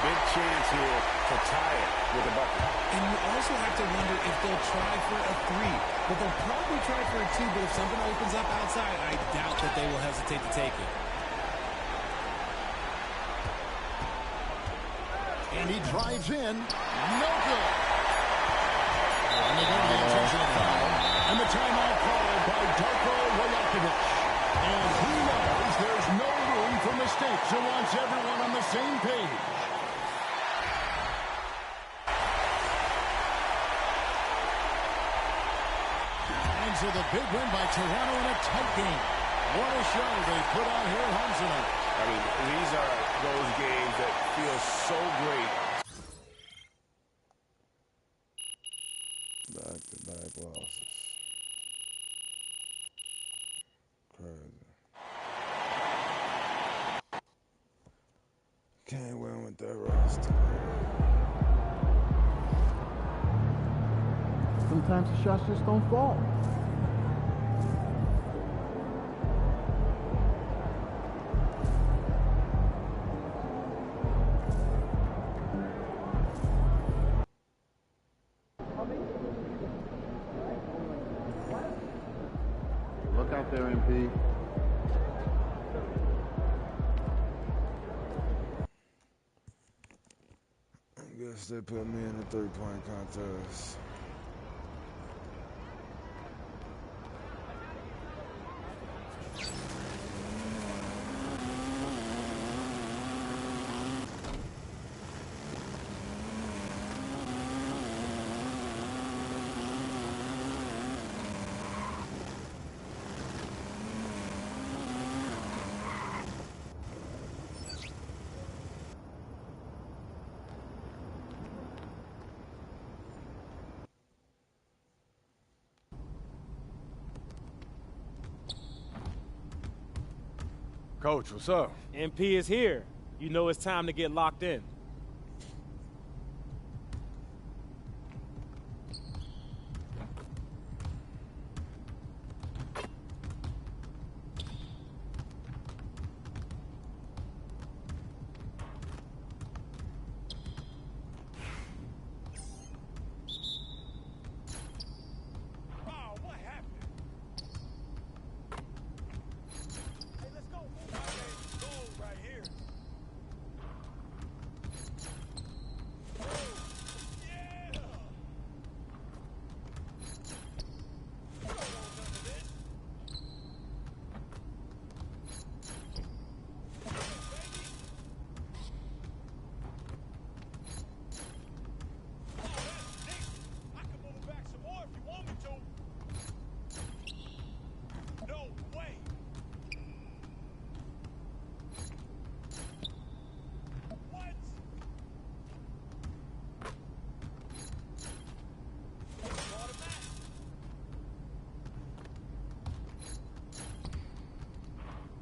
Speaker 19: Big chance here to tie it with a bucket.
Speaker 21: And you also have to wonder if they'll try for a 3. But they'll probably try for a 2. But if something opens up outside, I doubt that they will hesitate to take it.
Speaker 14: And he drives in. No good. And they go to the intentional foul. And the timeout called by Darko Rajakovic. And he knows there's no room for mistakes and wants everyone on the same page. And so the big win by Toronto in a tight game. What a show they put on here at home tonight.
Speaker 19: I mean, these are those games that feel so great.
Speaker 2: Back-to-back losses. Crazy. Can't win with that roster.
Speaker 1: Sometimes the shots just don't fall. there, MP.
Speaker 2: I guess they put me in the three-point contest.
Speaker 10: Coach, what's up?
Speaker 6: MP is here. You know it's time to get locked in.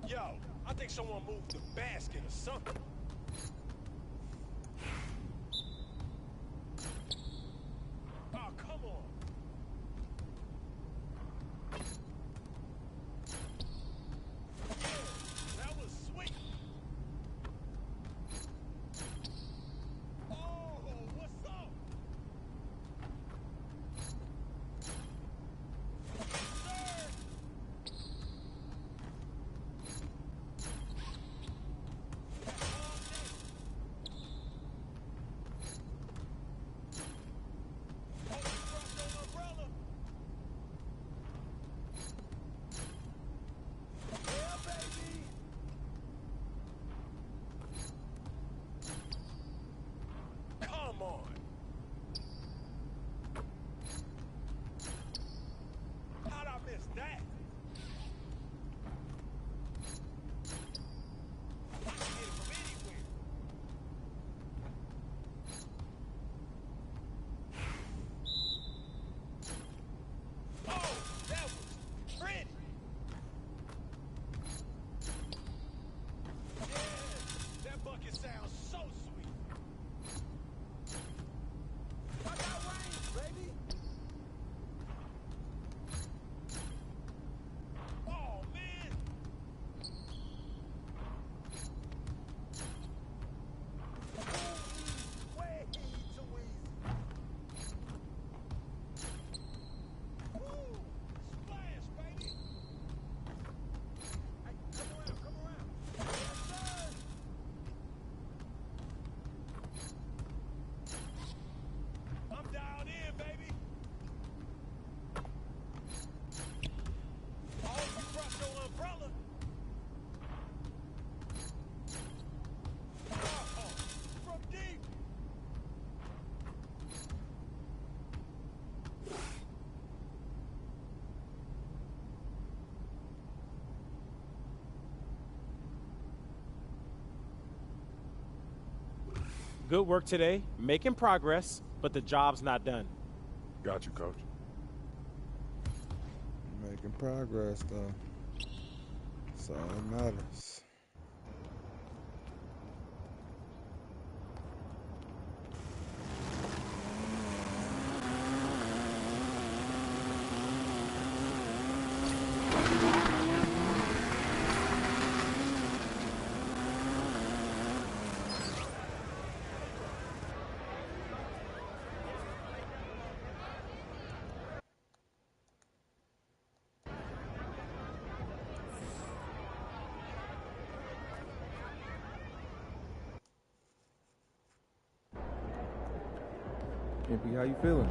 Speaker 22: Yo, I think someone moved the basket or something. Oh, come on. Yeah, that was sweet. Oh, what's up? How'd I miss that? I can get it from anywhere. Oh, that was pretty. Yeah, that bucket sounds so sweet. I got range, baby. Oh, man. Way too easy. Woo! Splash, baby. Hey, come around. Yes, sir. I'm dialed in, baby. Oh, you brought your umbrella. Oh, from deep.
Speaker 6: Good work today, making progress, but the job's not done.
Speaker 10: Got you, Coach.
Speaker 2: Making progress, though. That's all that matters.
Speaker 13: MP, how you feeling?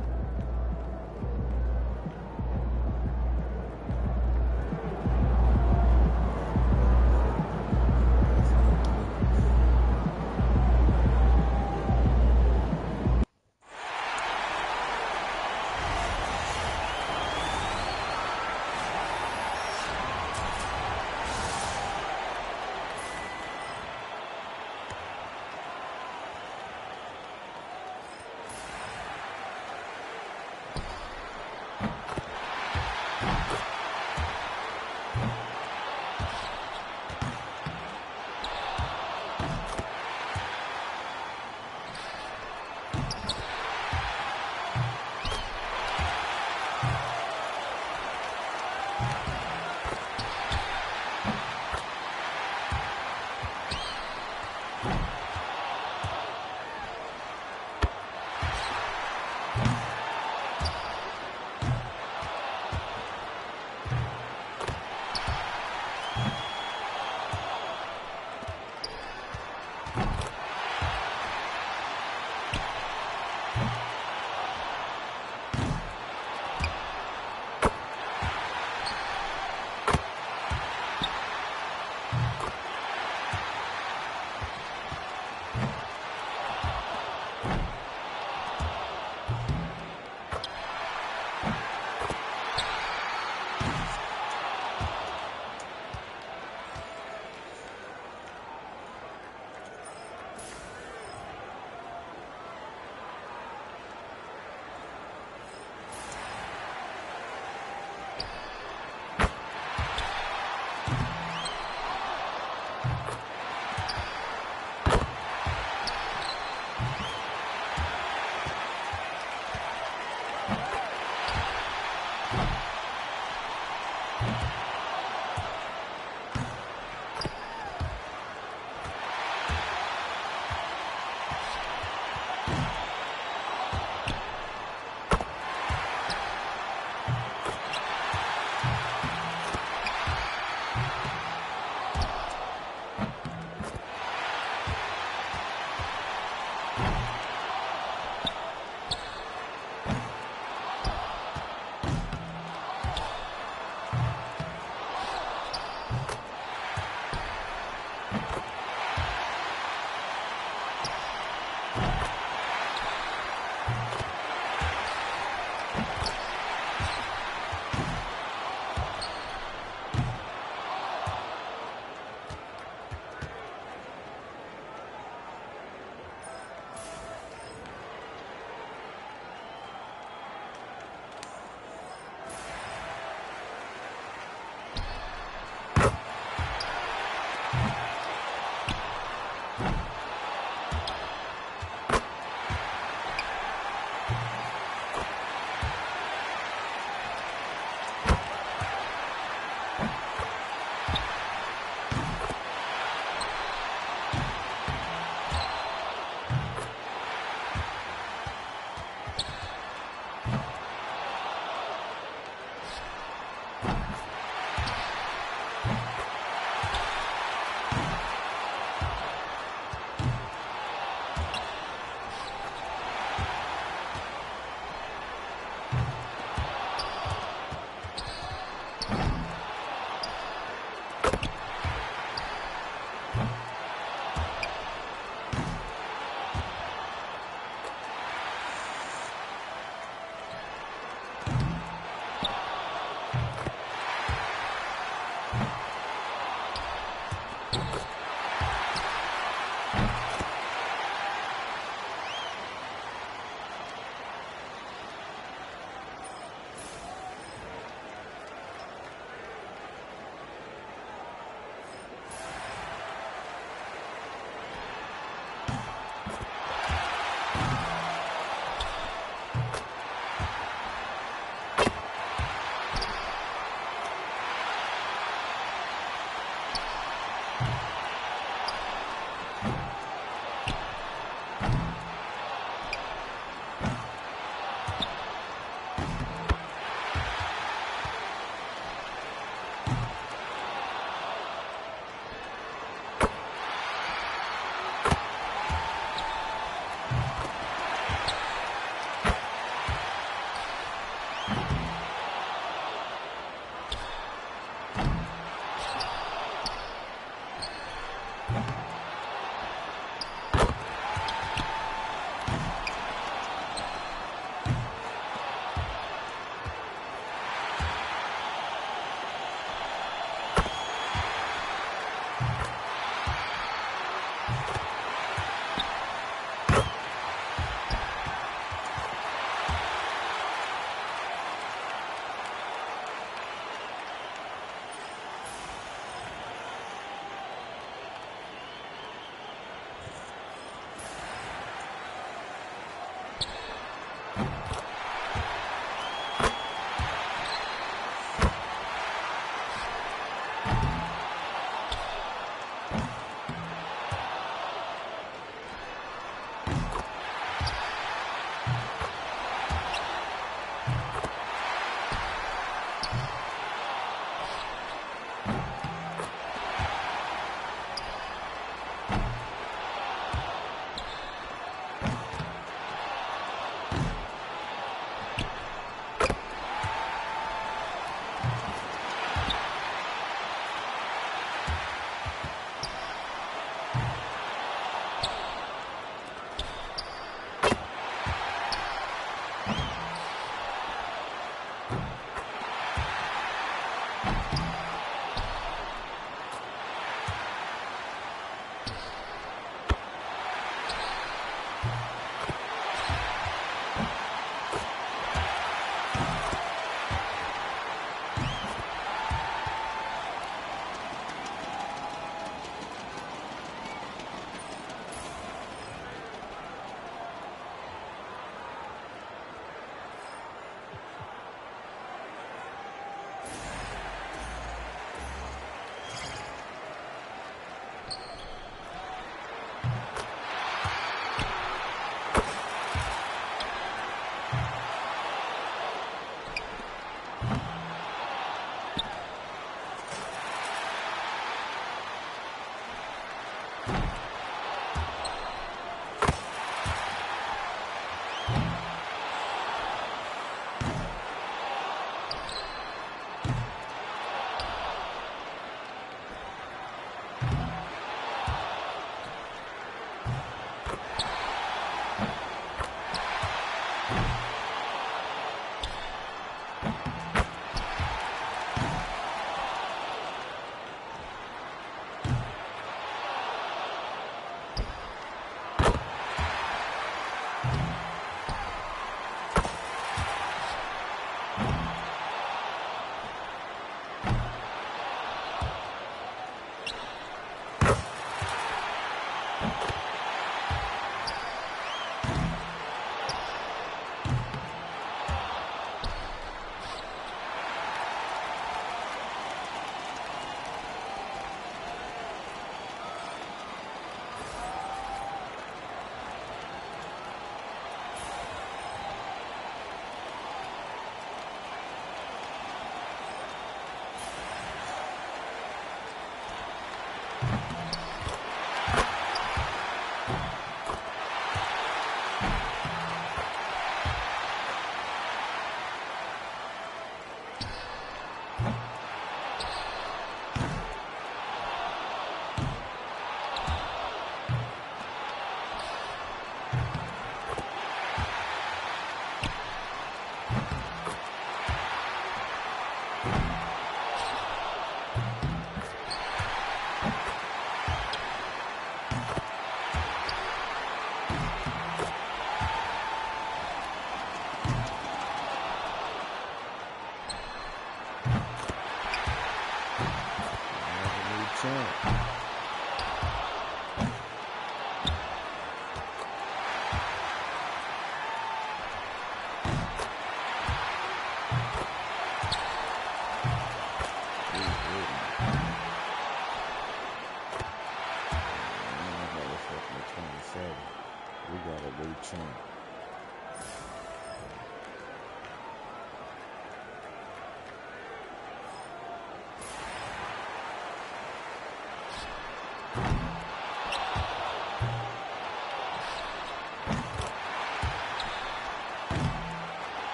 Speaker 2: Heavyweight champ.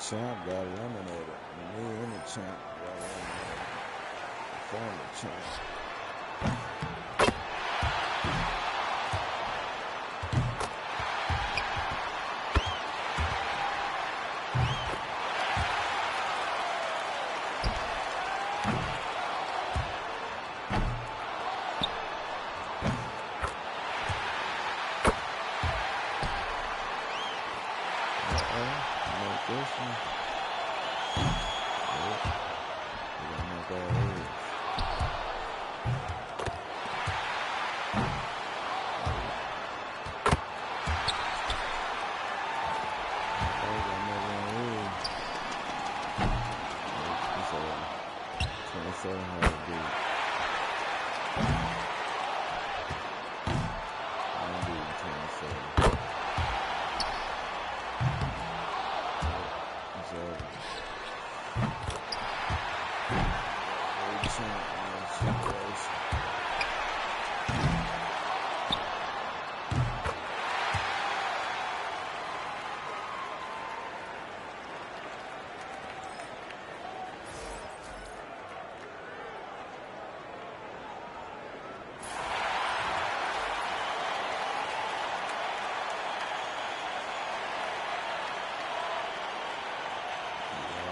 Speaker 2: Champ got eliminated. The new and the champ got eliminated. The former champ.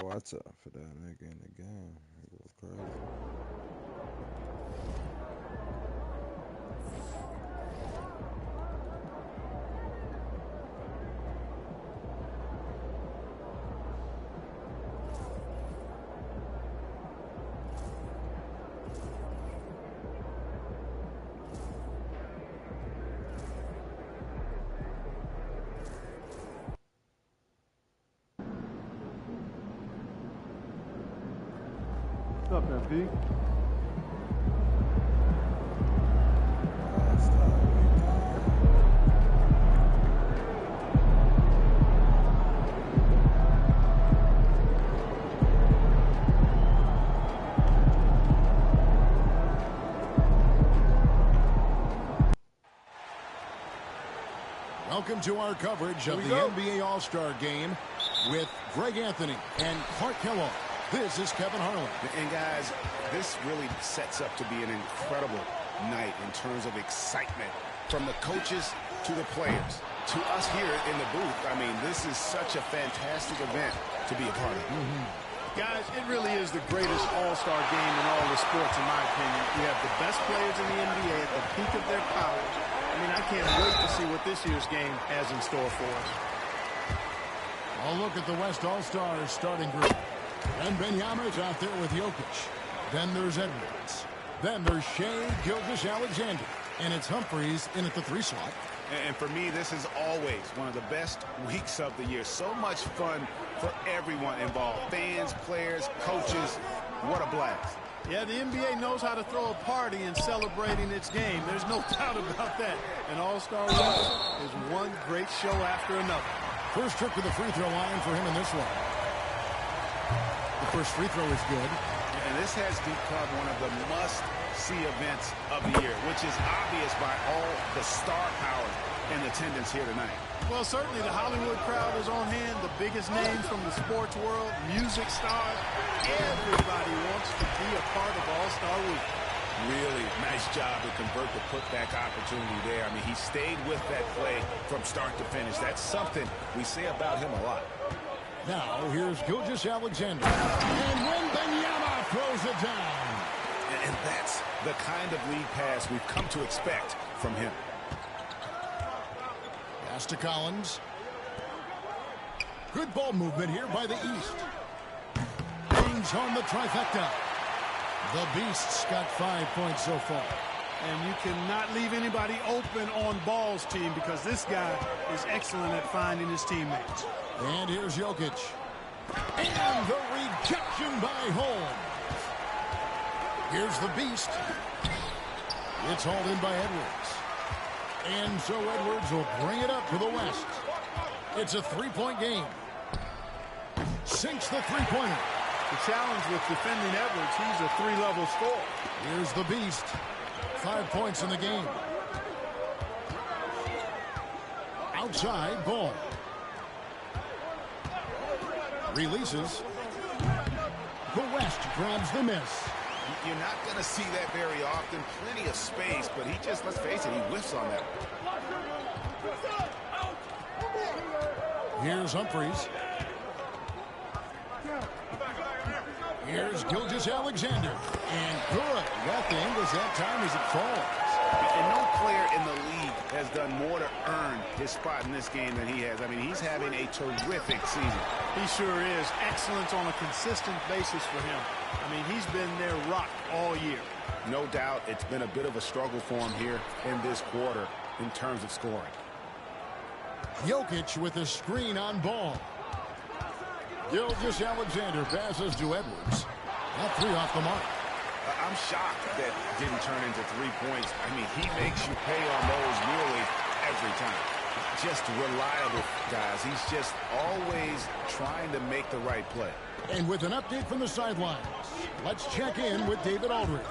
Speaker 2: Watch out for that nigga in the game. He goes crazy.
Speaker 12: What's up, MP?
Speaker 14: Welcome to our coverage of the NBA All-Star Game with Greg Anthony and Clark Kellogg. This is Kevin Harlan.
Speaker 15: And guys, this really sets up to be an incredible night in terms of excitement from the coaches to the players. To us here in the booth, I mean, this is such a fantastic event to be a part of.
Speaker 20: Guys, it really is the greatest all-star game in all the sports, in my opinion. We have the best players in the NBA at the peak of their powers. I mean, I can't wait to see what this year's game has in store for us.
Speaker 14: I'll look at the West All-Stars starting group. And Benyama's out there with Jokic. Then there's Edwards. Then there's Shai Gilgeous-Alexander. And it's Humphries in at the 3 slot.
Speaker 15: And for me, this is always one of the best weeks of the year. So much fun for everyone involved. Fans, players, coaches. What a blast.
Speaker 20: Yeah, the NBA knows how to throw a party in celebrating its game. There's no doubt about that. An All-Star Week is one great show after another.
Speaker 14: First trip to the free throw line for him in this one. The first free throw is good.
Speaker 15: And this has become one of the must-see events of the year, which is obvious by all the star power in attendance here tonight.
Speaker 20: Well, certainly the Hollywood crowd is on hand, the biggest names from the sports world, music stars. Everybody wants to be a part of All-Star Week.
Speaker 15: Really nice job to convert the putback opportunity there. I mean, he stayed with that play from start to finish. That's something we say about him a lot.
Speaker 14: Now, here's Gilgeous-Alexander. And Wembanyama throws it down.
Speaker 15: And that's the kind of lead pass we've come to expect from him.
Speaker 14: Pass to Collins. Good ball movement here by the East. Brings home the trifecta. The Beasts got 5 points so far.
Speaker 20: And you cannot leave anybody open on balls, team, because this guy is excellent at finding his teammates.
Speaker 14: And here's Jokic. And the rejection by Holmes. Here's the Beast. It's hauled in by Edwards. And so Edwards will bring it up to the West. It's a three-point game. Sinks the three-pointer.
Speaker 20: The challenge with defending Edwards, he's a three-level scorer.
Speaker 14: Here's the Beast. 5 points in the game. Outside ball. Releases. The West grabs the miss.
Speaker 15: You're not going to see that very often. Plenty of space, but he just, let's face it, he whiffs on that.
Speaker 14: Here's Humphries. Here's Gilgeous-Alexander. And good. Got the angles that time as it falls.
Speaker 15: And no player in the league has done more to earn his spot in this game than he has. I mean, he's having a terrific season.
Speaker 20: He sure is. Excellence on a consistent basis for him. I mean, he's been their rock all year.
Speaker 15: No doubt it's been a bit of a struggle for him here in this quarter in terms of scoring.
Speaker 14: Jokic with a screen on ball. Gilgeous-Alexander passes to Edwards. That three off the mark.
Speaker 15: I'm shocked that didn't turn into 3 points. I mean, he makes you pay on those nearly every time. Just reliable, guys. He's just always trying to make the right play.
Speaker 14: And with an update from the sidelines, let's check in with David Aldridge.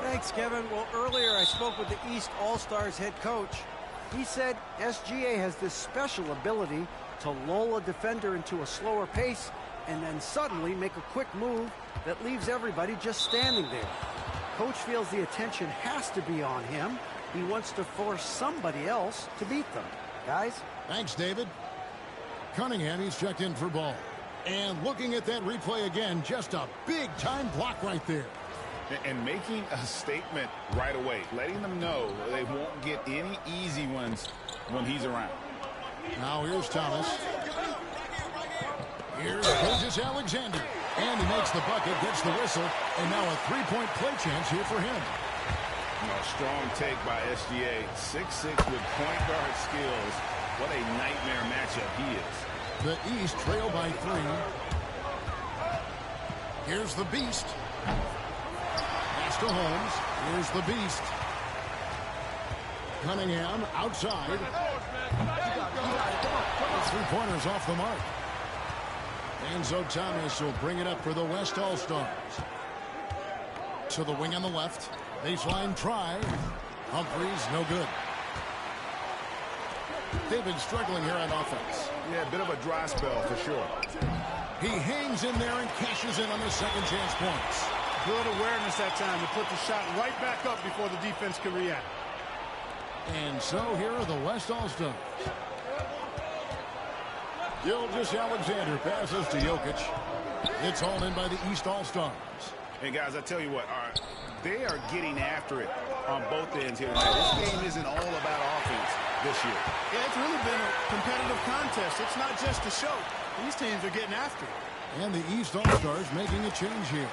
Speaker 18: Thanks, Kevin. Well, earlier I spoke with the East All-Stars head coach. He said SGA has this special ability to lull a defender into a slower pace and then suddenly make a quick move that leaves everybody just standing there. Coach feels the attention has to be on him. He wants to force somebody else to beat them. Guys?
Speaker 14: Thanks, David. Cunningham, he's checked in for ball. And looking at that replay again, just a big-time block right there.
Speaker 15: And making a statement right away, letting them know they won't get any easy ones when he's around.
Speaker 14: Now here's Thomas. Here's Gilgeous-Alexander. And he makes the bucket, gets the whistle, and now a three-point play chance here for him.
Speaker 15: Strong take by SGA. 6'6" with point guard skills. What a nightmare matchup he is.
Speaker 14: The East trail by 3. Here's the Beast. Pass to Holmes. Here's the Beast. Cunningham outside. Three-pointers off the mark. And so Thomas will bring it up for the West All-Stars. To the wing on the left. Baseline try. Humphries, no good. They've been struggling here on offense.
Speaker 15: Yeah, a bit of a dry spell for sure.
Speaker 14: He hangs in there and cashes in on the second chance points.
Speaker 20: Good awareness that time to put the shot right back up before the defense can react.
Speaker 14: And so here are the West All-Stars. Gilgeous-Alexander passes to Jokic. It's hauled in by the East All-Stars.
Speaker 15: And guys, I tell you what, they are getting after it on both ends here tonight. This game isn't all about offense this year.
Speaker 20: Yeah, it's really been a competitive contest. It's not just a show. These teams are getting after it.
Speaker 14: And the East All-Stars making a change here.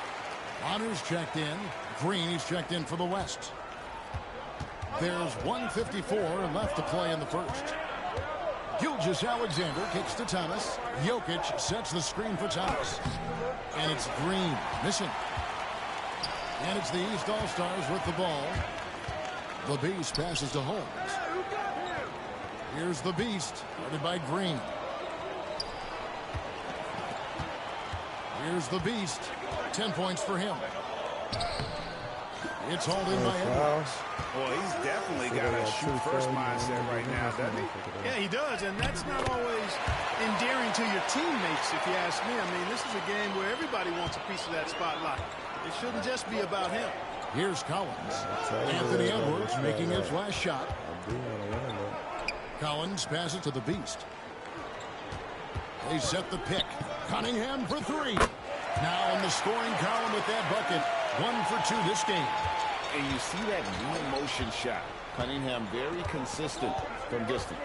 Speaker 14: Honors checked in. Green, he's checked in for the West. There's 1:54 left to play in the first. Gilgeous-Alexander kicks to Thomas. Jokic sets the screen for Thomas. And it's Green missing. And it's the East All-Stars with the ball. The Beast passes to Holmes. Here's the Beast, guarded by Green. Here's the Beast. 10 points for him. It's hauled in by Edwards.
Speaker 15: Well, he's definitely got a shoot-first mindset right now, doesn't he?
Speaker 20: Yeah, he does, and that's not always endearing to your teammates, if you ask me. I mean, this is a game where everybody wants a piece of that spotlight. It shouldn't just be about him.
Speaker 14: Here's Collins. Anthony Edwards making his last shot. Collins passes to the Beast. They set the pick. Cunningham for three. Now in the scoring column with that bucket. 1 for 2 this game.
Speaker 16: And you see that real motion shot. Cunningham very consistent from distance.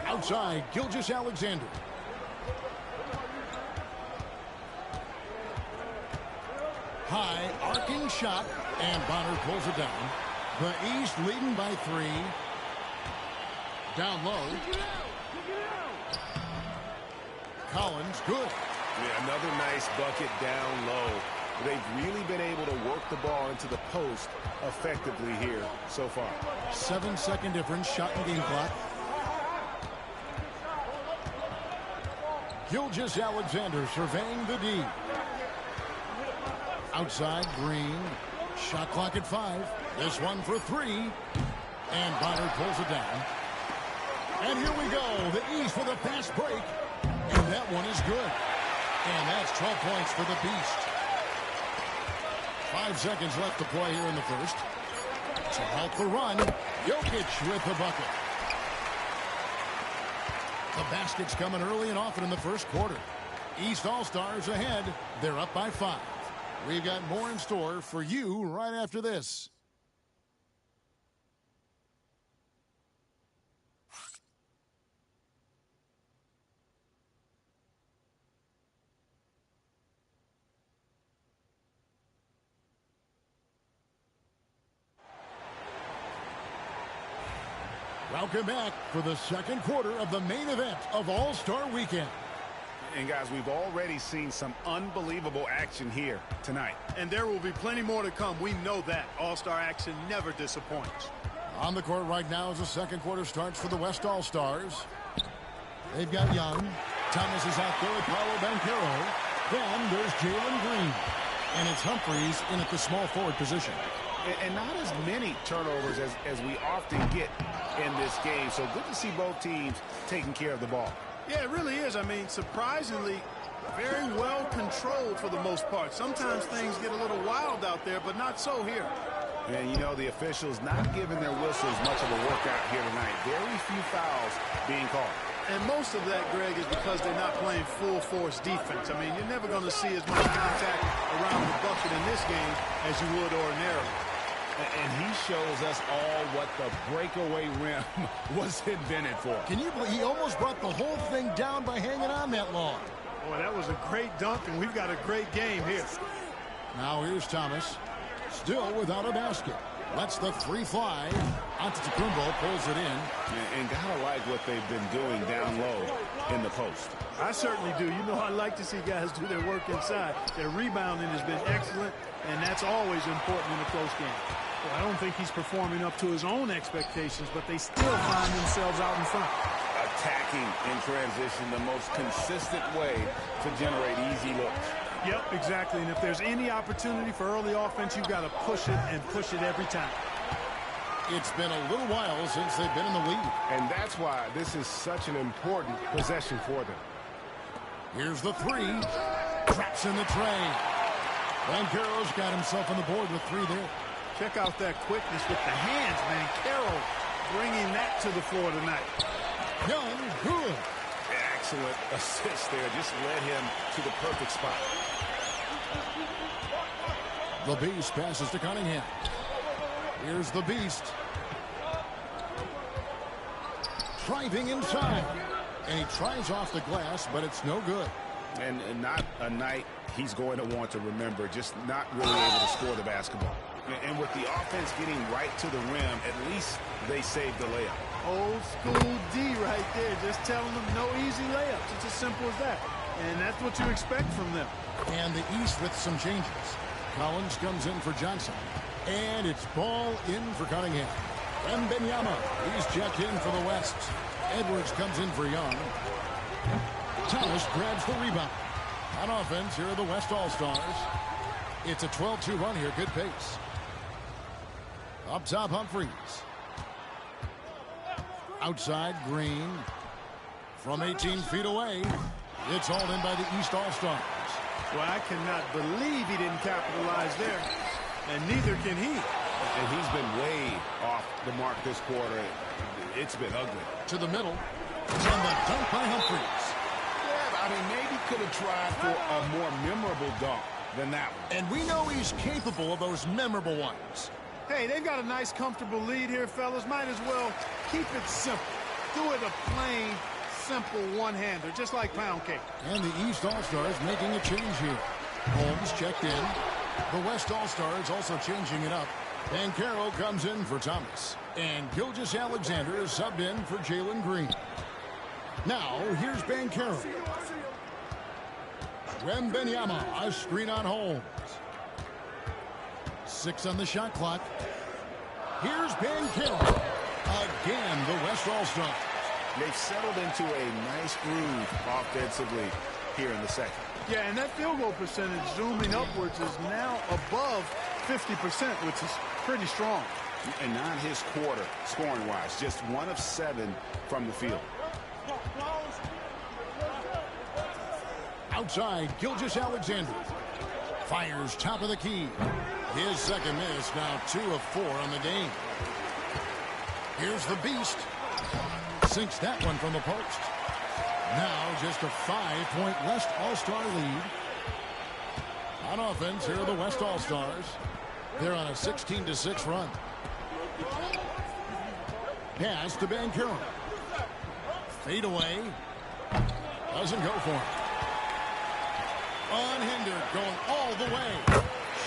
Speaker 14: Outside, Gilgeous-Alexander. High, arcing shot, and Bonner pulls it down. The East leading by 3. Down low. Collins, good.
Speaker 19: Yeah, another nice bucket down low. They've really been able to work the ball into the post effectively here so far.
Speaker 14: 7-second difference, shot and game clock. Gilgeous-Alexander surveying the D. Outside, Green. Shot clock at 5. This one for 3. And Bonner pulls it down. And here we go. The East with a fast break. And that one is good. And that's 12 points for the Beast. 5 seconds left to play here in the first. To help the run, Jokic with the bucket. The basket's coming early and often in the first quarter. East All-Stars ahead. They're up by 5. We've got more in store for you right after this. Welcome back for the second quarter of the main event of All-Star Weekend.
Speaker 15: And guys, we've already seen some unbelievable action here tonight.
Speaker 20: And there will be plenty more to come. We know that. All-Star action never disappoints.
Speaker 14: On the court right now as the second quarter starts for the West All-Stars. They've got Young. Thomas is out there with Paolo Banchero. Then there's Jalen Green. And it's Humphries in at the small forward position.
Speaker 15: And not as many turnovers as we often get in this game. So good to see both teams taking care of the ball.
Speaker 20: Yeah, it really is. I mean, surprisingly, very well controlled for the most part. Sometimes things get a little wild out there, but not so here.
Speaker 15: And, you know, the officials not giving their whistles much of a workout here tonight. Very few fouls being called.
Speaker 20: And most of that, Greg, is because they're not playing full-force defense. I mean, you're never going to see as much contact around the bucket in this game as you would ordinarily.
Speaker 15: And he shows us all what the breakaway rim was invented for.
Speaker 14: Can you believe he almost brought the whole thing down by hanging on that long?
Speaker 20: Boy, that was a great dunk, and we've got a great game here.
Speaker 14: Now here's Thomas. Still without a basket. Lets the three fly. Antetokounmpo pulls it in.
Speaker 15: And gotta like what they've been doing down low in the post.
Speaker 20: I certainly do. You know, I like to see guys do their work inside. Their rebounding has been excellent, and that's always important in a close game. Well, I don't think he's performing up to his own expectations, but they still find themselves out in front.
Speaker 15: Attacking in transition, the most consistent way to generate easy looks.
Speaker 20: Yep, exactly. And if there's any opportunity for early offense, you've got to push it and push it every time.
Speaker 14: It's been a little while since they've been in the lead.
Speaker 19: And that's why this is such an important possession for them.
Speaker 14: Here's the three. Traps in the tray. Banchero's got himself on the board with 3 there.
Speaker 20: Check out that quickness with the hands, man. Carroll bringing that to the floor tonight.
Speaker 14: Young, good.
Speaker 15: Excellent assist there. Just led him to the perfect spot.
Speaker 14: The Beast passes to Cunningham. Here's the Beast. Driving inside. And he tries off the glass, but it's no good.
Speaker 15: And not a night he's going to want to remember. Just not really able to score the basketball. And with the offense getting right to the rim, at least they saved the layup.
Speaker 20: Old school D right there, just telling them no easy layups. It's as simple as that. And that's what you expect from them.
Speaker 14: And the East with some changes. Collins comes in for Johnson. And it's ball in for Cunningham. Wembanyama, he's checked in for the West. Edwards comes in for Young. Thomas grabs the rebound. On offense, here are the West All-Stars. It's a 12-2 run here. Good pace. Up top, Humphries. Outside, Green. From 18 feet away, it's hauled in by the East All-Stars.
Speaker 20: Well, I cannot believe he didn't capitalize there, and neither can he.
Speaker 19: And he's been way off the mark this quarter. It's been ugly.
Speaker 14: To the middle. And the dunk by Humphries.
Speaker 16: Yeah, I mean, maybe could have tried for a more memorable dunk than that one.
Speaker 14: And we know he's capable of those memorable ones.
Speaker 20: Hey, they've got a nice, comfortable lead here, fellas. Might as well keep it simple. Do it a plain, simple one-hander, just like pound cake.
Speaker 14: And the East All-Stars making a change here. Holmes checked in. The West All-Stars also changing it up. Banchero comes in for Thomas. And Gilgeous-Alexander is subbed in for Jalen Green. Now, here's Banchero. Wembanyama, a screen on Holmes. 6 on the shot clock. Here's Banchero. Again, the West All-Stars.
Speaker 19: They've settled into a nice groove offensively here in the second.
Speaker 20: Yeah, and that field goal percentage zooming upwards is now above 50%, which is pretty strong.
Speaker 19: And not his quarter, scoring-wise. Just 1 of 7 from the field.
Speaker 14: Outside, Gilgeous-Alexander. Fires top of the key. His second miss, now 2 of 4 on the game. Here's the Beast. Sinks that one from the post. Now just a 5-point West All-Star lead. On offense, here are the West All-Stars. They're on a 16-6 run. Pass to Banchero. Fade away. Doesn't go for it. Unhindered, going all the way.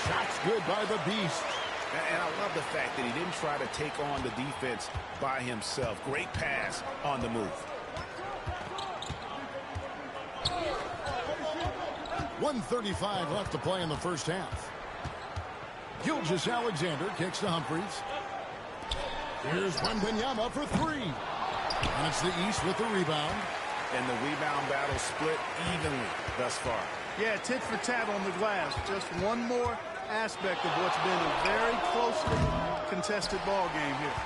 Speaker 14: Shots good by the Beast.
Speaker 19: And I love the fact that he didn't try to take on the defense by himself. Great pass on the move.
Speaker 14: 1:35 left to play in the first half. Gilgeous-Alexander kicks to Humphries. Here's Wembanyama for 3. And it's the East with the rebound.
Speaker 19: And the rebound battle split evenly thus far.
Speaker 20: Yeah, tit for tat on the glass. Just one more aspect of what's been a very closely contested ball game here.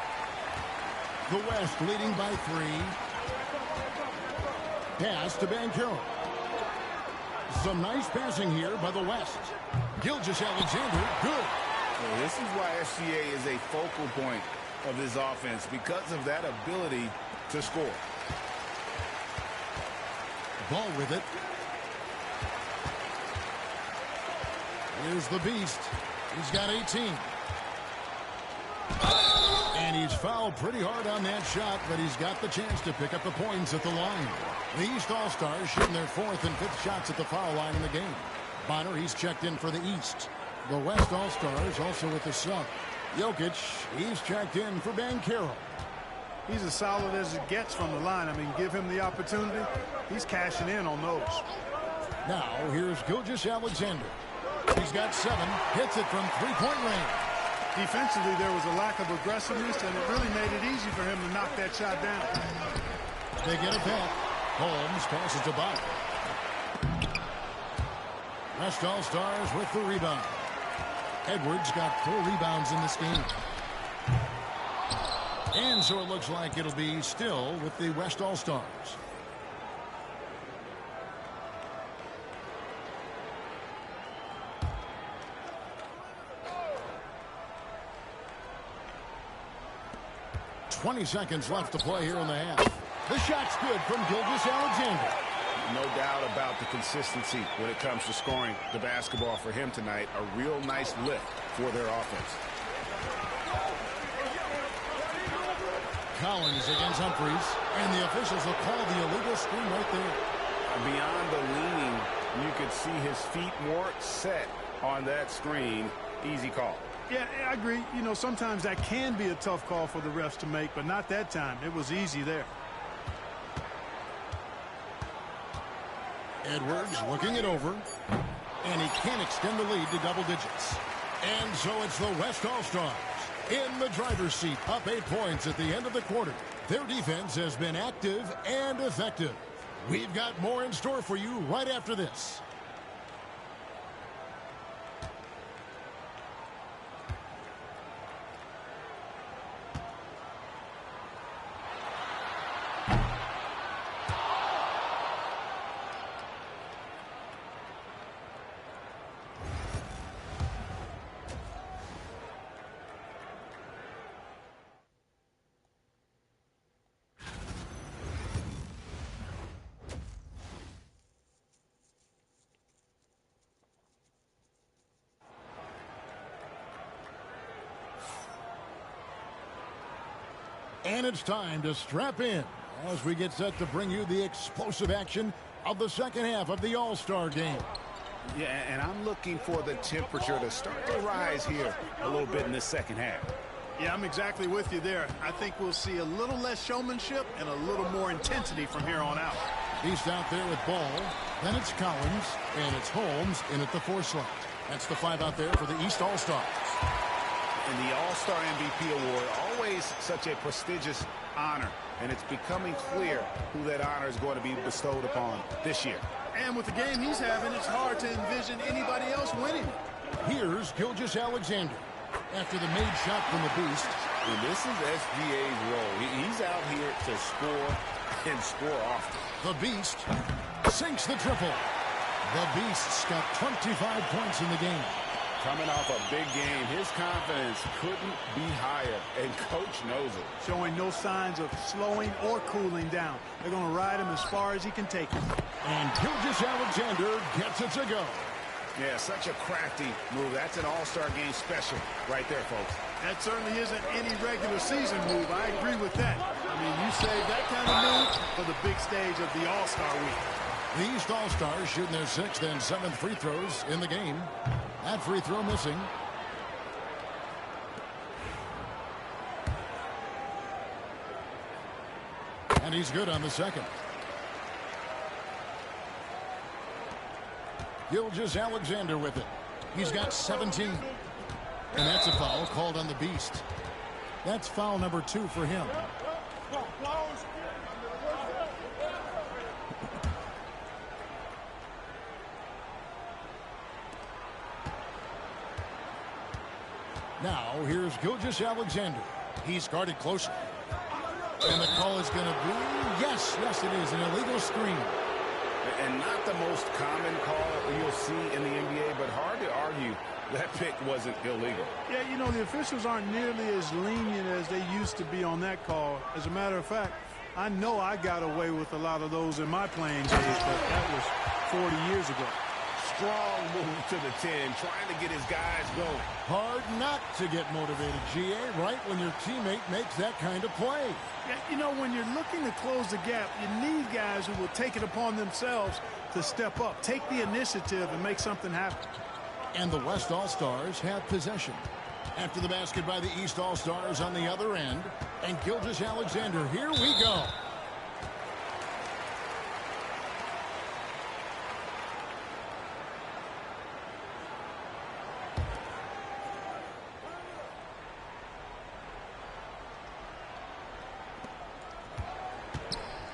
Speaker 14: The West leading by 3. Pass to Banchero. Some nice passing here by the West. Gilgeous-Alexander, good.
Speaker 16: Well, this is why SGA is a focal point of this offense, because of that ability to score.
Speaker 14: Ball with it. Here's the Beast. He's got 18. And he's fouled pretty hard on that shot, but he's got the chance to pick up the points at the line. The East All-Stars shooting their 4th and 5th shots at the foul line in the game. Bonner, he's checked in for the East. The West All-Stars also with the sub. Jokic, he's checked in for Banchero.
Speaker 20: He's as solid as it gets from the line. I mean, give him the opportunity. He's cashing in on those.
Speaker 14: Now, here's Gilgeous-Alexander. He's got 7, hits it from 3-point range.
Speaker 20: Defensively, there was a lack of aggressiveness, and it really made it easy for him to knock that shot down.
Speaker 14: They get it back. Holmes passes to Bach. West All-Stars with the rebound. Edwards got 4 rebounds in this game. And so it looks like it'll be still with the West All-Stars. .20 seconds left to play here in the half. The shot's good from Gilgeous-Alexander.
Speaker 19: No doubt about the consistency when it comes to scoring the basketball for him tonight. A real nice lift for their offense.
Speaker 14: Collins against Humphries, and the officials will call the illegal screen right there.
Speaker 19: Beyond the leaning, you could see his feet more set on that screen. Easy call.
Speaker 20: Yeah, I agree. You know, sometimes that can be a tough call for the refs to make, but not that time. It was easy there.
Speaker 14: Edwards looking it over, and he can't extend the lead to double digits. And so it's the West All-Stars in the driver's seat, up 8 points at the end of the quarter. Their defense has been active and effective. We've got more in store for you right after this. And it's time to strap in as we get set to bring you the explosive action of the second half of the All-Star game.
Speaker 15: Yeah, and I'm looking for the temperature to start to rise here a little bit in the second half.
Speaker 20: Yeah, I'm exactly with you there. I think we'll see a little less showmanship and a little more intensity from here on out.
Speaker 14: Beast out there with ball. Then it's Collins, and it's Holmes in at the 4 slot. That's the 5 out there for the East All-Stars.
Speaker 15: And the All-Star MVP award, always such a prestigious honor, and it's becoming clear who that honor is going to be bestowed upon this year.
Speaker 20: And with the game he's having, it's hard to envision anybody else winning it.
Speaker 14: Here's Gilgeous-Alexander after the made shot from the Beast.
Speaker 16: And this is SGA's role. He's out here to score and score often.
Speaker 14: The Beast sinks the triple. The Beast's got 25 points in the game.
Speaker 16: Coming off a big game, his confidence couldn't be higher, and Coach knows it.
Speaker 20: Showing no signs of slowing or cooling down. They're going to ride him as far as he can take it.
Speaker 14: And Gilgeous-Alexander gets it to go.
Speaker 15: Yeah, such a crafty move. That's an All-Star game special right there, folks.
Speaker 20: That certainly isn't any regular season move. I agree with that. I mean, you save that kind of move for the big stage of the All-Star week.
Speaker 14: The East All-Stars shooting their 6th and 7th free throws in the game. That free throw missing. And he's good on the second. Gilgeous-Alexander with it. He's got 17. And that's a foul called on the Beast. That's foul number 2 for him. Now, here's Gilgeous-Alexander. He's guarded closely. And the call is going to be, yes, it is, an illegal screen.
Speaker 15: And not the most common call you'll see in the NBA, but hard to argue that pick wasn't illegal.
Speaker 20: Yeah, you know, the officials aren't nearly as lenient as they used to be on that call. As a matter of fact, I know I got away with a lot of those in my playing days, but that was 40 years ago.
Speaker 15: Strong move to the 10, trying to get his guys going.
Speaker 14: Hard not to get motivated, GA, right when your teammate makes that kind of play.
Speaker 20: Yeah, you know, when you're looking to close the gap, you need guys who will take it upon themselves to step up, take the initiative, and make something happen.
Speaker 14: And the West All-Stars have possession. After the basket by the East All-Stars on the other end. And Gilgeous-Alexander, here we go.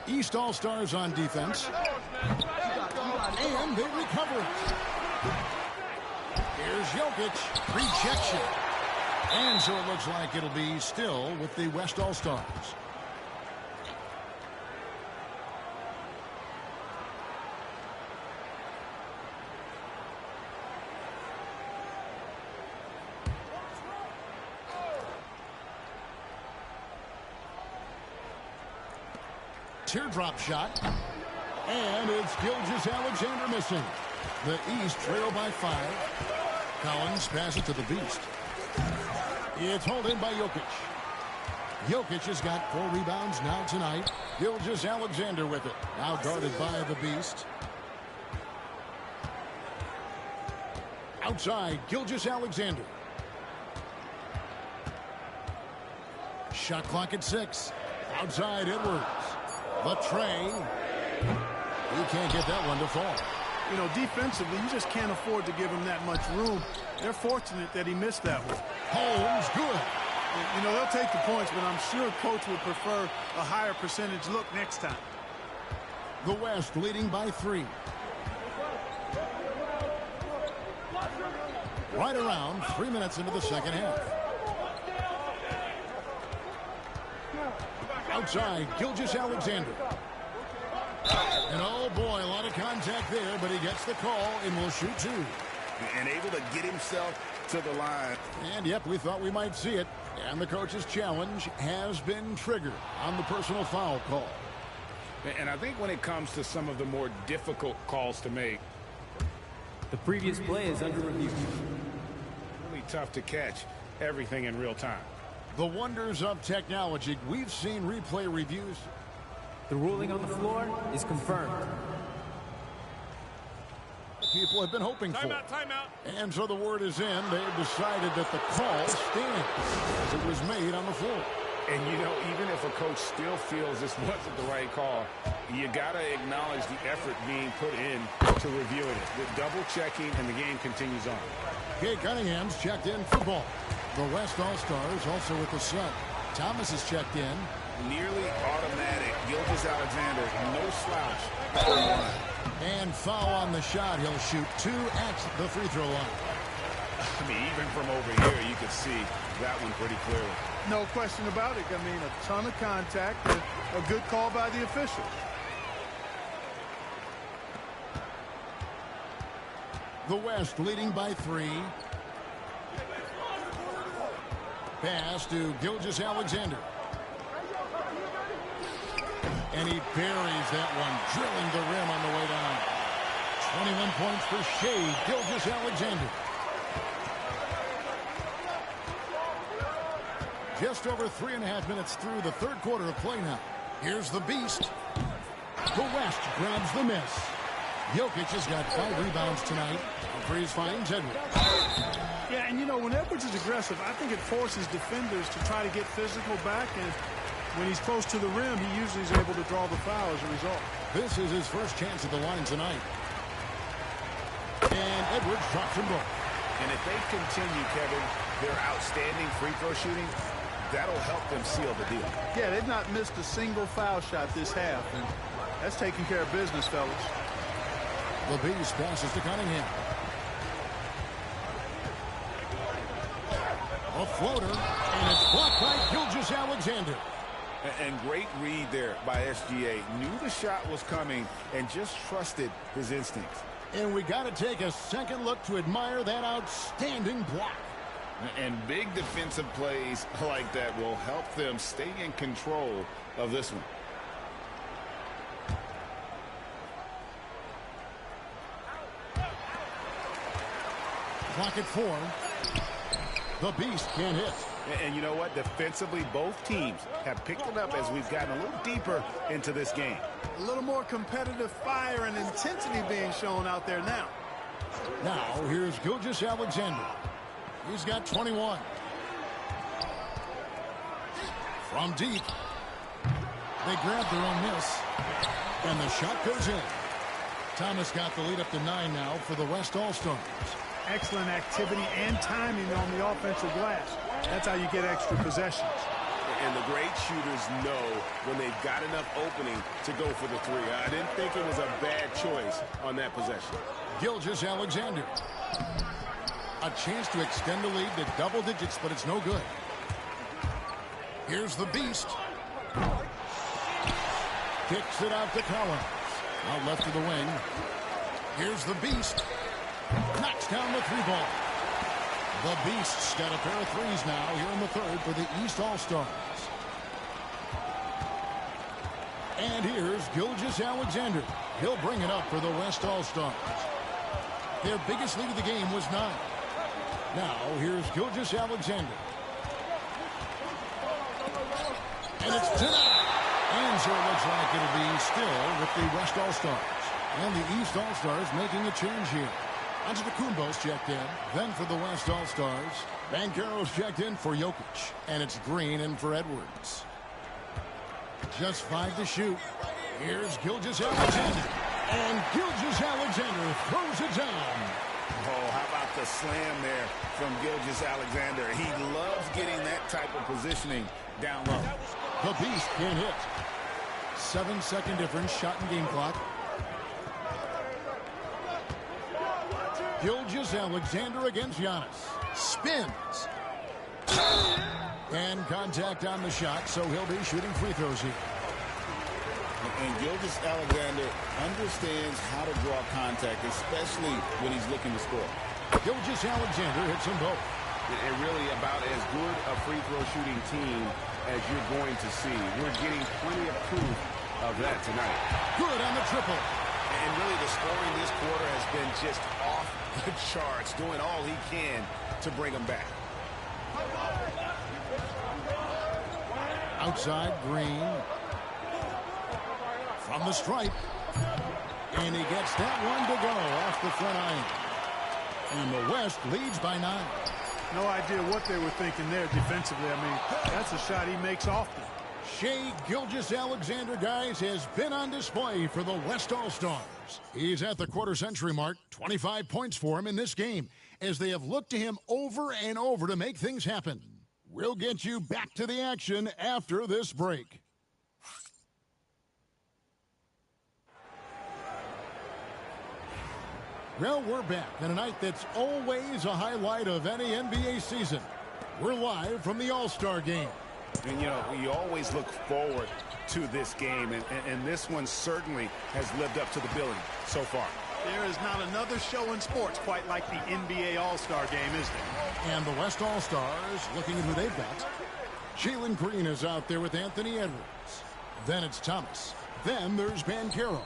Speaker 14: East All-Stars on defense. And they recover it. Here's Jokic. Rejection. And so it looks like it'll be still with the West All-Stars. Teardrop shot. And it's Gilgeous-Alexander missing. The East trail by 5. Collins passes it to the Beast. It's hauled in by Jokic. Jokic has got 4 rebounds now tonight. Gilgeous-Alexander with it. Now guarded by the Beast. Outside, Gilgeous-Alexander. Shot clock at 6. Outside, Edwards. The tray. He can't get that one to fall.
Speaker 20: You know, defensively, you just can't afford to give him that much room. They're fortunate that he missed that one.
Speaker 14: Holmes, good.
Speaker 20: You know, they'll take the points, but I'm sure Coach would prefer a higher percentage look next time.
Speaker 14: The West leading by 3. Right around 3 minutes into the second half. Outside, Gilgeous-Alexander. And oh boy, a lot of contact there, but he gets the call and will shoot 2.
Speaker 15: And able to get himself to the line.
Speaker 14: And yep, we thought we might see it. And the coach's challenge has been triggered on the personal foul call.
Speaker 15: And I think when it comes to some of the more difficult calls to make,
Speaker 4: the previous play is under review.
Speaker 15: Really tough to catch everything in real time.
Speaker 14: The wonders of technology. We've seen replay reviews.
Speaker 4: The ruling on the floor is confirmed.
Speaker 14: People have been hoping for.
Speaker 22: Timeout.
Speaker 14: And so the word is in. They've decided that the call stands as it was made on the floor.
Speaker 15: And, you know, even if a coach still feels this wasn't the right call, you got to acknowledge the effort being put in to reviewing it. The double-checking, and the game continues on.
Speaker 14: Kay Cunningham's checked in for ball. The West All-Stars also with the sub. Thomas is checked in.
Speaker 15: Nearly automatic. Gilgeous-Alexander, no slouch.
Speaker 14: And foul on the shot. He'll shoot 2 at the free throw line.
Speaker 15: I mean, even from over here, you could see that one pretty clearly.
Speaker 20: No question about it. I mean, a ton of contact and a good call by the official.
Speaker 14: The West leading by 3. Pass to Gilgeous-Alexander. And he buries that one, drilling the rim on the way down. 21 points for Shai Gilgeous-Alexander. Just over 3.5 minutes through the third quarter of play now. Here's the Beast. The West grabs the miss. Jokic has got 5 rebounds tonight. Humphries finds Edwards.
Speaker 20: Yeah, and you know, when Edwards is aggressive, I think it forces defenders to try to get physical back, and when he's close to the rim, he usually is able to draw the foul as a result.
Speaker 14: This is his first chance at the line tonight. And Edwards drops them both.
Speaker 15: And if they continue, Kevin, their outstanding free throw shooting, that'll help them seal the deal.
Speaker 20: Yeah, they've not missed a single foul shot this half, and that's taking care of business, fellas.
Speaker 14: The Beast passes to Cunningham. A floater, and it's blocked by Gilgeous-Alexander.
Speaker 15: And great read there by SGA. Knew the shot was coming and just trusted his instincts.
Speaker 14: And we got to take a second look to admire that outstanding block.
Speaker 16: And big defensive plays like that will help them stay in control of this one.
Speaker 14: Clock at 4. The Beast can't hit.
Speaker 15: And you know what? Defensively, both teams have picked it up as we've gotten a little deeper into this game.
Speaker 20: A little more competitive fire and intensity being shown out there now.
Speaker 14: Now, here's Gilgeous-Alexander. He's got 21. From deep. They grab their own miss. And the shot goes in. Thomas got the lead up to 9 now for the West All-Stars.
Speaker 20: Excellent activity and timing on the offensive glass. That's how you get extra possessions.
Speaker 19: And the great shooters know when they've got enough opening to go for the 3. I didn't think it was a bad choice on that possession.
Speaker 14: Gilgeous-Alexander. A chance to extend the lead to double digits, but it's no good. Here's the Beast. Kicks it out to Collins. Out left of the wing. Here's the Beast. Knocks down the 3 ball. The Beast's got a pair of 3s now here in the third for the East All-Stars. And here's Gilgeous-Alexander. He'll bring it up for the West All-Stars. Their biggest lead of the game was 9. Now here's Gilgeous-Alexander. And it's denied. And so it looks like it'll be still with the West All-Stars. And the East All-Stars making a change here. Antetokounmpo's checked in. Then for the West All-Stars, Banchero's checked in for Jokic. And it's Green in for Edwards. Just 5 to shoot. Here's Gilgeous-Alexander. And Gilgeous-Alexander throws it down.
Speaker 15: Oh, how about the slam there from Gilgeous-Alexander? He loves getting that type of positioning down low.
Speaker 14: The Beast can't hit. 7-second difference, shot and game clock. Gilgeous-Alexander against Giannis. Spins. And contact on the shot, so he'll be shooting free throws here.
Speaker 16: And Gilgeous-Alexander understands how to draw contact, especially when he's looking to score.
Speaker 14: Gilgeous-Alexander hits them both.
Speaker 19: And really about as good a free throw shooting team as you're going to see. We're getting plenty of proof of that tonight.
Speaker 14: Good on the triple.
Speaker 19: And really the scoring this quarter has been just off the charts, doing all he can to bring them back.
Speaker 14: Outside, Green. From the stripe. And he gets that one to go off the front iron. And the West leads by 9.
Speaker 20: No idea what they were thinking there defensively. I mean, that's a shot he makes often.
Speaker 14: Shai Gilgeous-Alexander, guys, has been on display for the West All-Stars. He's at the quarter-century mark, 25 points for him in this game, as they have looked to him over and over to make things happen. We'll get you back to the action after this break. Well, we're back on a night that's always a highlight of any NBA season. We're live from the All-Star game.
Speaker 19: And, you know, you always look forward to this game, and this one certainly has lived up to the billing so far.
Speaker 20: There is not another show in sports quite like the NBA All-Star game, is there?
Speaker 14: And the West All-Stars looking at who they've got. Jalen Green is out there with Anthony Edwards. Then it's Thomas. Then there's Banchero.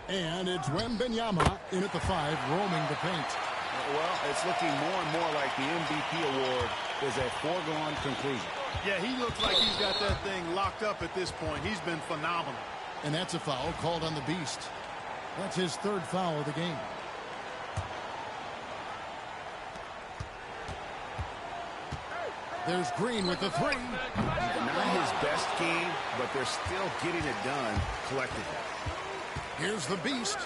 Speaker 14: And it's Wembanyama in at the 5, roaming the paint.
Speaker 19: Well, it's looking more and more like the MVP award is a foregone conclusion.
Speaker 20: Yeah, he looks like he's got that thing locked up at this point. He's been phenomenal.
Speaker 14: And that's a foul called on the Beast. That's his 3rd foul of the game. There's Green with the 3.
Speaker 19: Not his best game, but they're still getting it done collectively.
Speaker 14: Here's the Beast.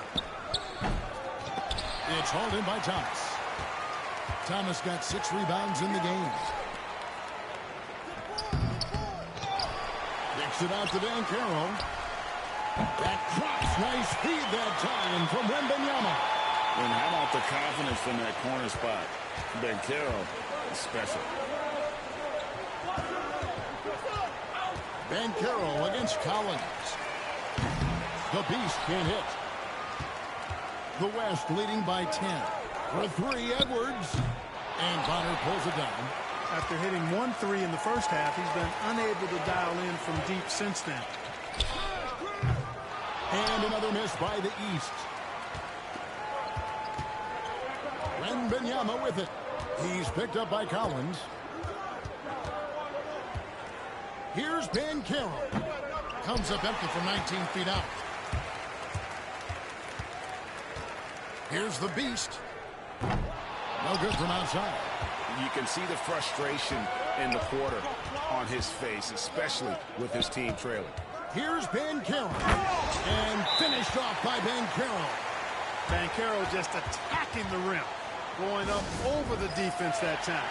Speaker 14: It's hauled in by Thomas. Thomas got 6 rebounds in the game. Kicks it out to Banchero. That drops. Nice feed that time from Wembanyama.
Speaker 16: And how about the confidence from that corner spot? Banchero is special.
Speaker 14: Banchero against Collins. The Beast can't hit. The West leading by 10. For 3, Edwards. And Bonner pulls it down.
Speaker 20: After hitting 1 3 in the first half, he's been unable to dial in from deep since then.
Speaker 14: And another miss by the East. Wembanyama with it. He's picked up by Collins. Here's Banchero. Comes up empty from 19 feet out. Here's the Beast. No good from outside.
Speaker 19: You can see the frustration in the quarter on his face, especially with his team trailing.
Speaker 14: Here's Banchero. And finished off by Banchero.
Speaker 20: Banchero just attacking the rim. Going up over the defense that time.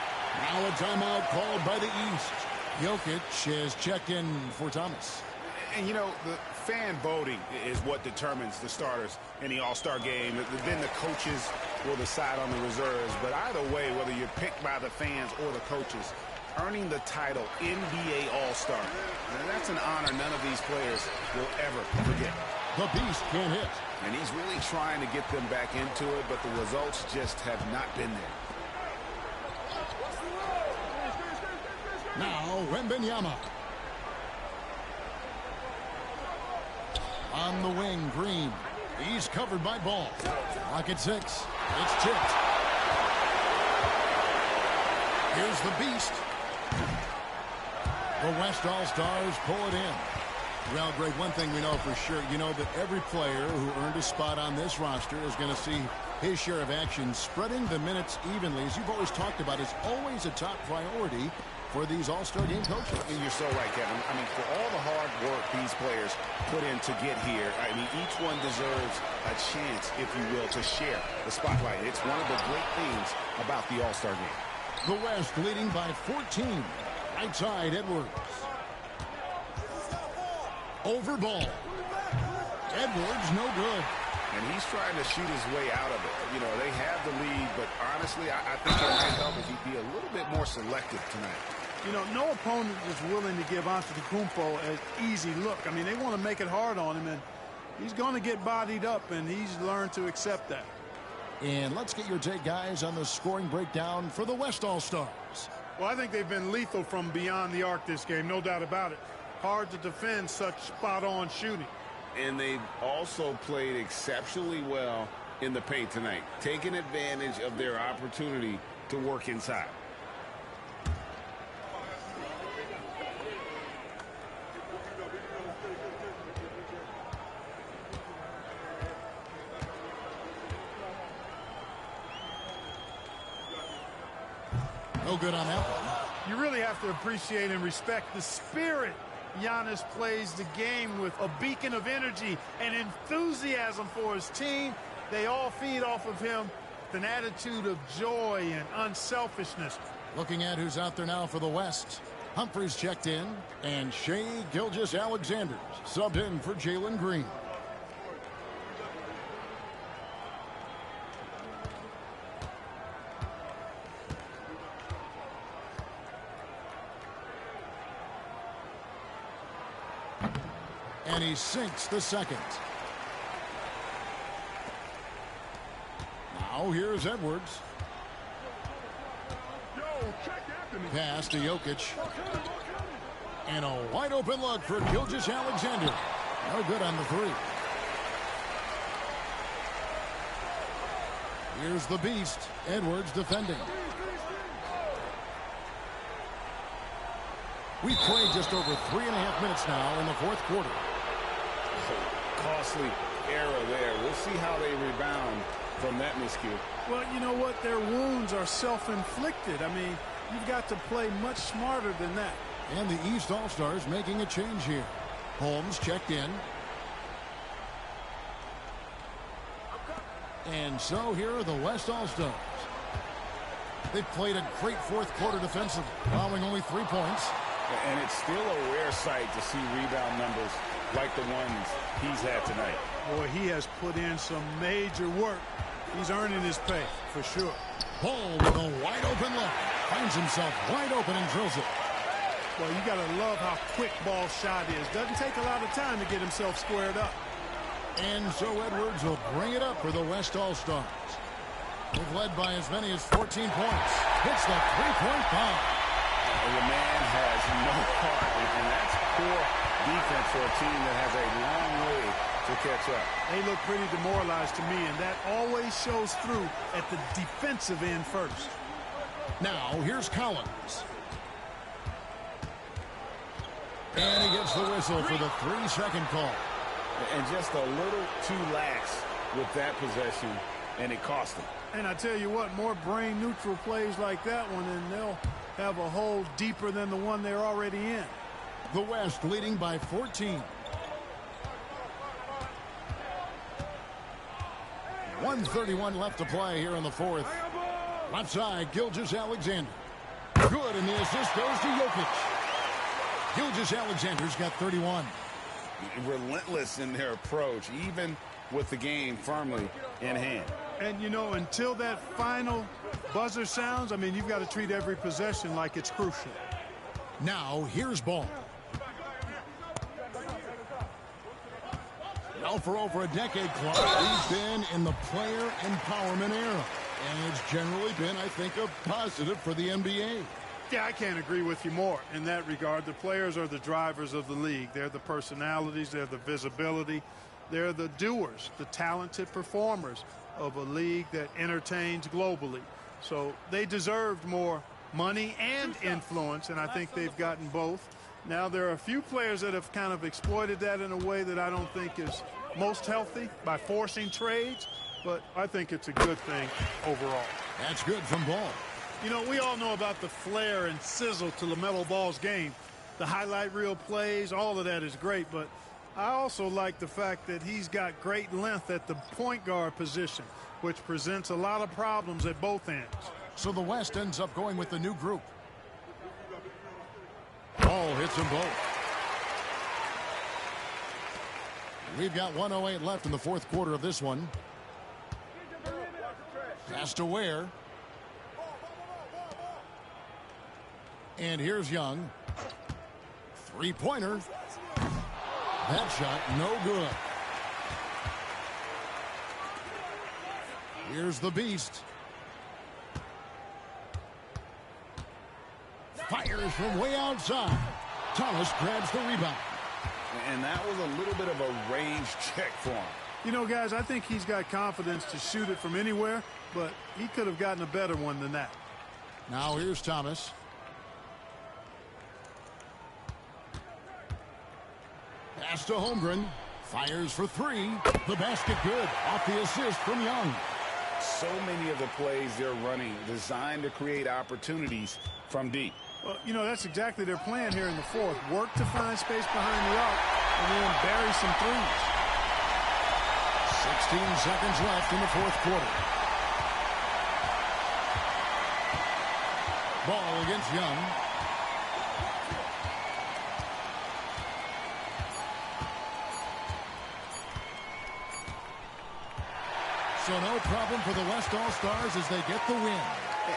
Speaker 14: Now a timeout called by the East. Jokic has checked in for Thomas.
Speaker 19: And, you know, the fan voting is what determines the starters in the All-Star game. Then the coaches will decide on the reserves. But either way, whether you're picked by the fans or the coaches, earning the title NBA All-Star, that's an honor none of these players will ever forget.
Speaker 14: The Beast can't hit.
Speaker 19: And he's really trying to get them back into it, but the results just have not been there.
Speaker 14: Now, Wembanyama. On the wing, Green. He's covered by Ball. Clock at 6. It's tipped. Here's the Beast. The West All-Stars pull it in. Well, Greg, one thing we know for sure, you know that every player who earned a spot on this roster is going to see his share of action. Spreading the minutes evenly, as you've always talked about, is always a top priority for these All-Star game coaches.
Speaker 19: And you're so right, Kevin. I mean, for all the hard work these players put in to get here, I mean, each one deserves a chance, if you will, to share the spotlight. It's one of the great things about the All-Star game.
Speaker 14: The West leading by 14. Right side, Edwards. Over Ball. Edwards, no good.
Speaker 19: And he's trying to shoot his way out of it. You know, they have the lead, but honestly, I think it might help if he'd be a little bit more selective tonight.
Speaker 20: You know, no opponent is willing to give Antetokounmpo an easy look. I mean, they want to make it hard on him, and he's going to get bodied up, and he's learned to accept that.
Speaker 14: And let's get your take, guys, on the scoring breakdown for the West All-Stars.
Speaker 20: Well, I think they've been lethal from beyond the arc this game, no doubt about it. Hard to defend such spot-on shooting.
Speaker 19: And they've also played exceptionally well in the paint tonight, taking advantage of their opportunity to work inside.
Speaker 14: No good on that one.
Speaker 20: You really have to appreciate and respect the spirit Giannis plays the game with, a beacon of energy and enthusiasm for his team. They all feed off of him with an attitude of joy and unselfishness.
Speaker 14: Looking at who's out there now for the West. Humphries checked in, and Shai Gilgeous-Alexander subbed in for Jalen Green. And he sinks the second. Now here's Edwards. Pass to Jokic. And a wide open look for Gilgeous-Alexander. No good on the three. Here's the beast. Edwards defending. We've played just over 3.5 minutes now in the fourth quarter.
Speaker 19: Costly error there. We'll see how they rebound from that miscue.
Speaker 20: Well, you know what? Their wounds are self-inflicted. I mean, you've got to play much smarter than that.
Speaker 14: And the East All-Stars making a change here. Holmes checked in. And so here are the West All-Stars. They've played a great fourth quarter defensively, allowing only 3 points.
Speaker 19: And it's still a rare sight to see rebound numbers like the ones he's had tonight.
Speaker 20: Boy, he has put in some major work. He's earning his pay, for sure.
Speaker 14: Paul with a wide open look. Finds himself wide open and drills it.
Speaker 20: Well, you got to love how quick ball shot is. Doesn't take a lot of time to get himself squared up.
Speaker 14: And so Edwards will bring it up for the West All-Stars. They've led by as many as 14 points. Hits the three-point bomb.
Speaker 19: And the man has no heart, and that's poor defense for a team that has a long way to catch up.
Speaker 20: They look pretty demoralized to me, and that always shows through at the defensive end first.
Speaker 14: Now, here's Collins. And he gets the whistle for the 3-second call.
Speaker 19: And just a little too lax with that possession, and it cost him.
Speaker 20: And I tell you what, more brain-neutral plays like that one, and they'll have a hole deeper than the one they're already in.
Speaker 14: The West leading by 14. 1:31 left to play here in the fourth. Left side, Gilgeous-Alexander. Good, and the assist goes to Jokic. Gilgeous-Alexander's got 31.
Speaker 19: Relentless in their approach, even with the game firmly in hand.
Speaker 20: And, you know, until that final buzzer sounds, I mean, you've got to treat every possession like it's crucial.
Speaker 14: Now, here's Ball. Now, for over a decade, Clark, we've been in the player empowerment era. And it's generally been, I think, a positive for the NBA.
Speaker 20: Yeah, I can't agree with you more in that regard. The players are the drivers of the league. They're the personalities. They're the visibility. They're the doers, the talented performers of a league that entertains globally. So they deserved more money and influence, and I think they've gotten both. Now, there are a few players that have kind of exploited that in a way that I don't think is most healthy by forcing trades, but I think it's a good thing overall.
Speaker 14: That's good from Ball.
Speaker 20: You know, we all know about the flair and sizzle to LaMelo Ball's game. The highlight reel plays, all of that is great, but I also like the fact that he's got great length at the point guard position, which presents a lot of problems at both ends.
Speaker 14: So the West ends up going with the new group. Ball hits them both. We've got 1:08 left in the fourth quarter of this one. Pass to Ware. And here's Young. Three-pointer. That shot no good. Here's the Beast. Fires from way outside. Thomas grabs the rebound.
Speaker 15: And that was a little bit of a range check for him.
Speaker 20: You know, guys, I think he's got confidence to shoot it from anywhere, but he could have gotten a better one than that.
Speaker 14: Now here's Thomas. Pass to Holmgren. Fires for three. The basket good. Off the assist from Young.
Speaker 15: So many of the plays they're running designed to create opportunities from deep.
Speaker 20: Well, you know, that's exactly their plan here in the fourth. Work to find space behind the arc and then bury some threes.
Speaker 14: 16 seconds left in the fourth quarter. Ball against Young. So no problem for the West All-Stars as they get the win.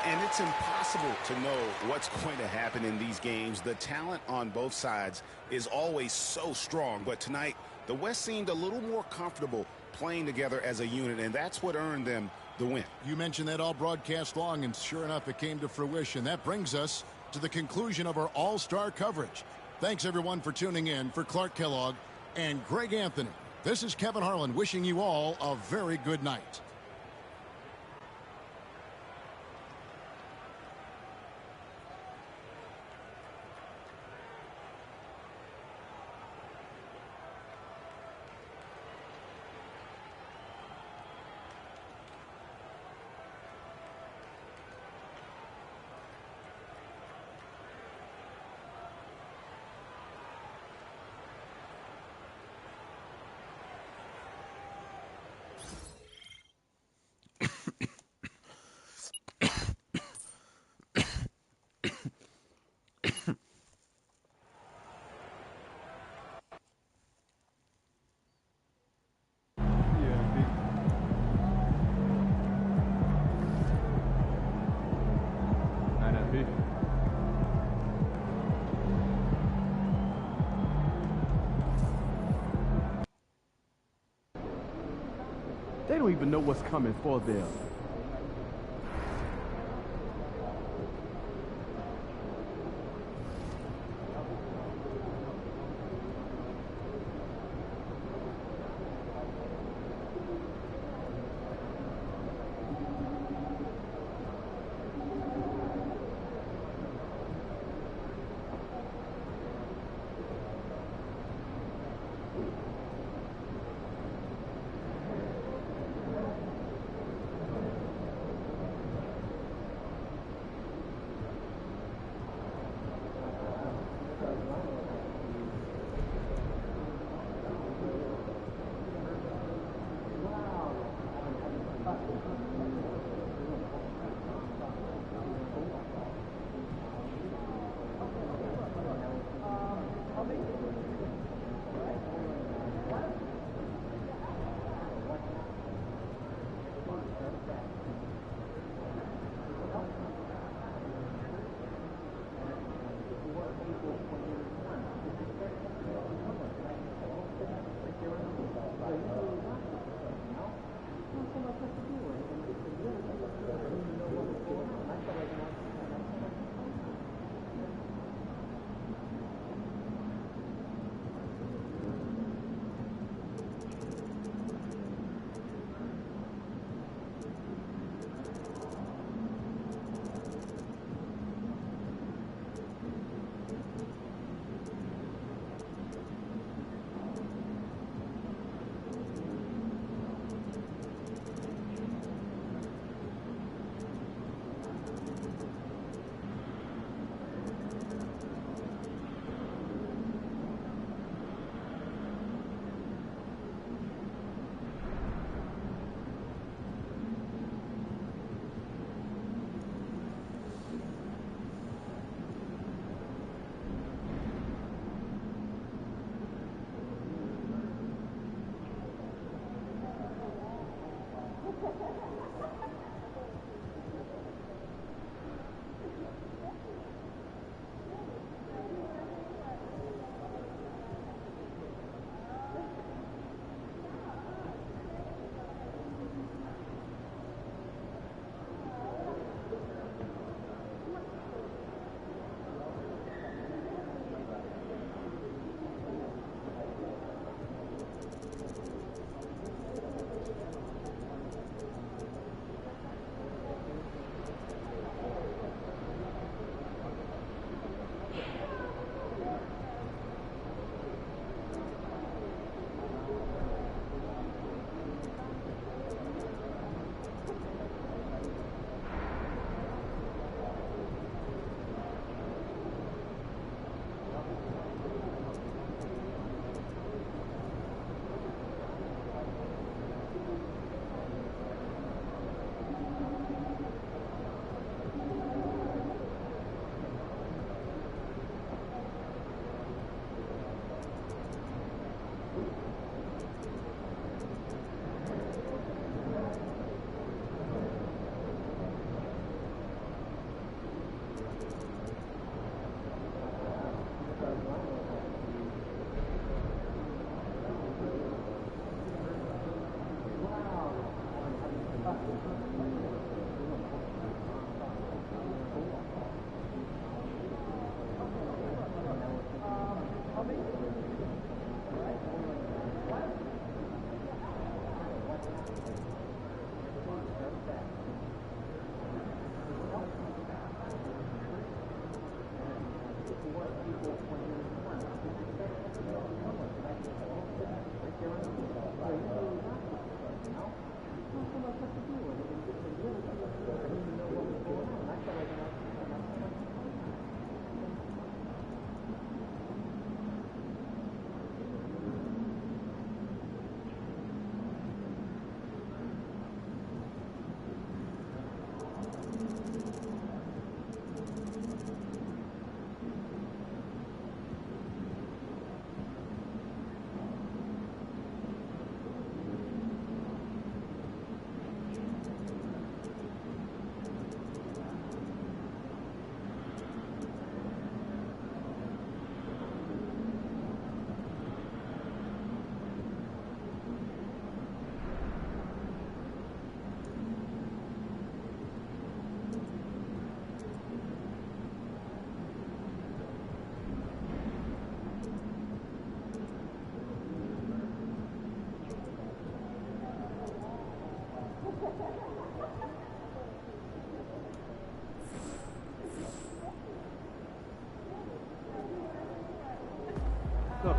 Speaker 19: And it's impossible to know what's going to happen in these games. The talent on both sides is always so strong. But tonight, the West seemed a little more comfortable playing together as a unit, and that's what earned them the win.
Speaker 14: You mentioned that all broadcast long, and sure enough, it came to fruition. That brings us to the conclusion of our all-star coverage. Thanks, everyone, for tuning in. For Clark Kellogg and Greg Anthony, this is Kevin Harlan wishing you all a very good night.
Speaker 12: They don't even know what's coming for them.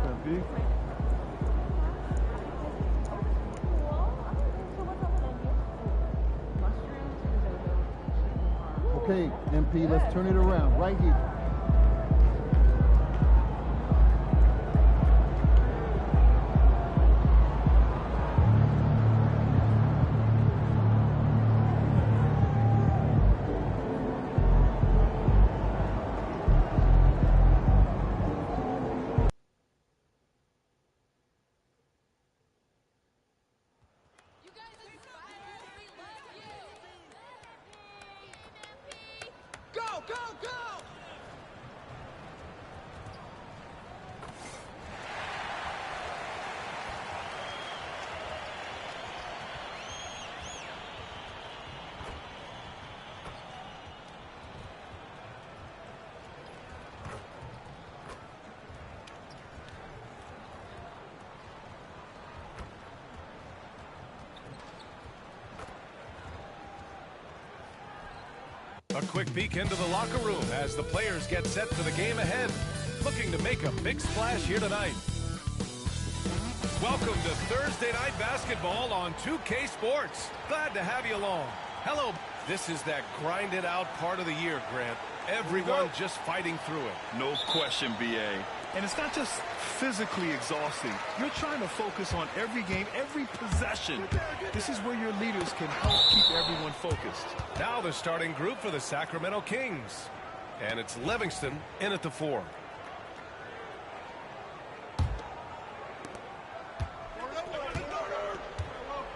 Speaker 12: MP.
Speaker 1: Okay, MP, let's turn it around right here.
Speaker 3: A quick peek into the locker room as the players get set for the game ahead. Looking to make a big splash here tonight. Welcome to Thursday Night Basketball on 2K Sports. Glad to have you along. Hello. This is that grinded out part of the year, Grant. Everyone just fighting through it.
Speaker 11: No question, BA. And it's not just physically exhausting. You're trying to focus on every game, every possession. This is where your leaders can help keep everyone focused.
Speaker 3: Now the starting group for the Sacramento Kings. And it's Livingston in at the 4.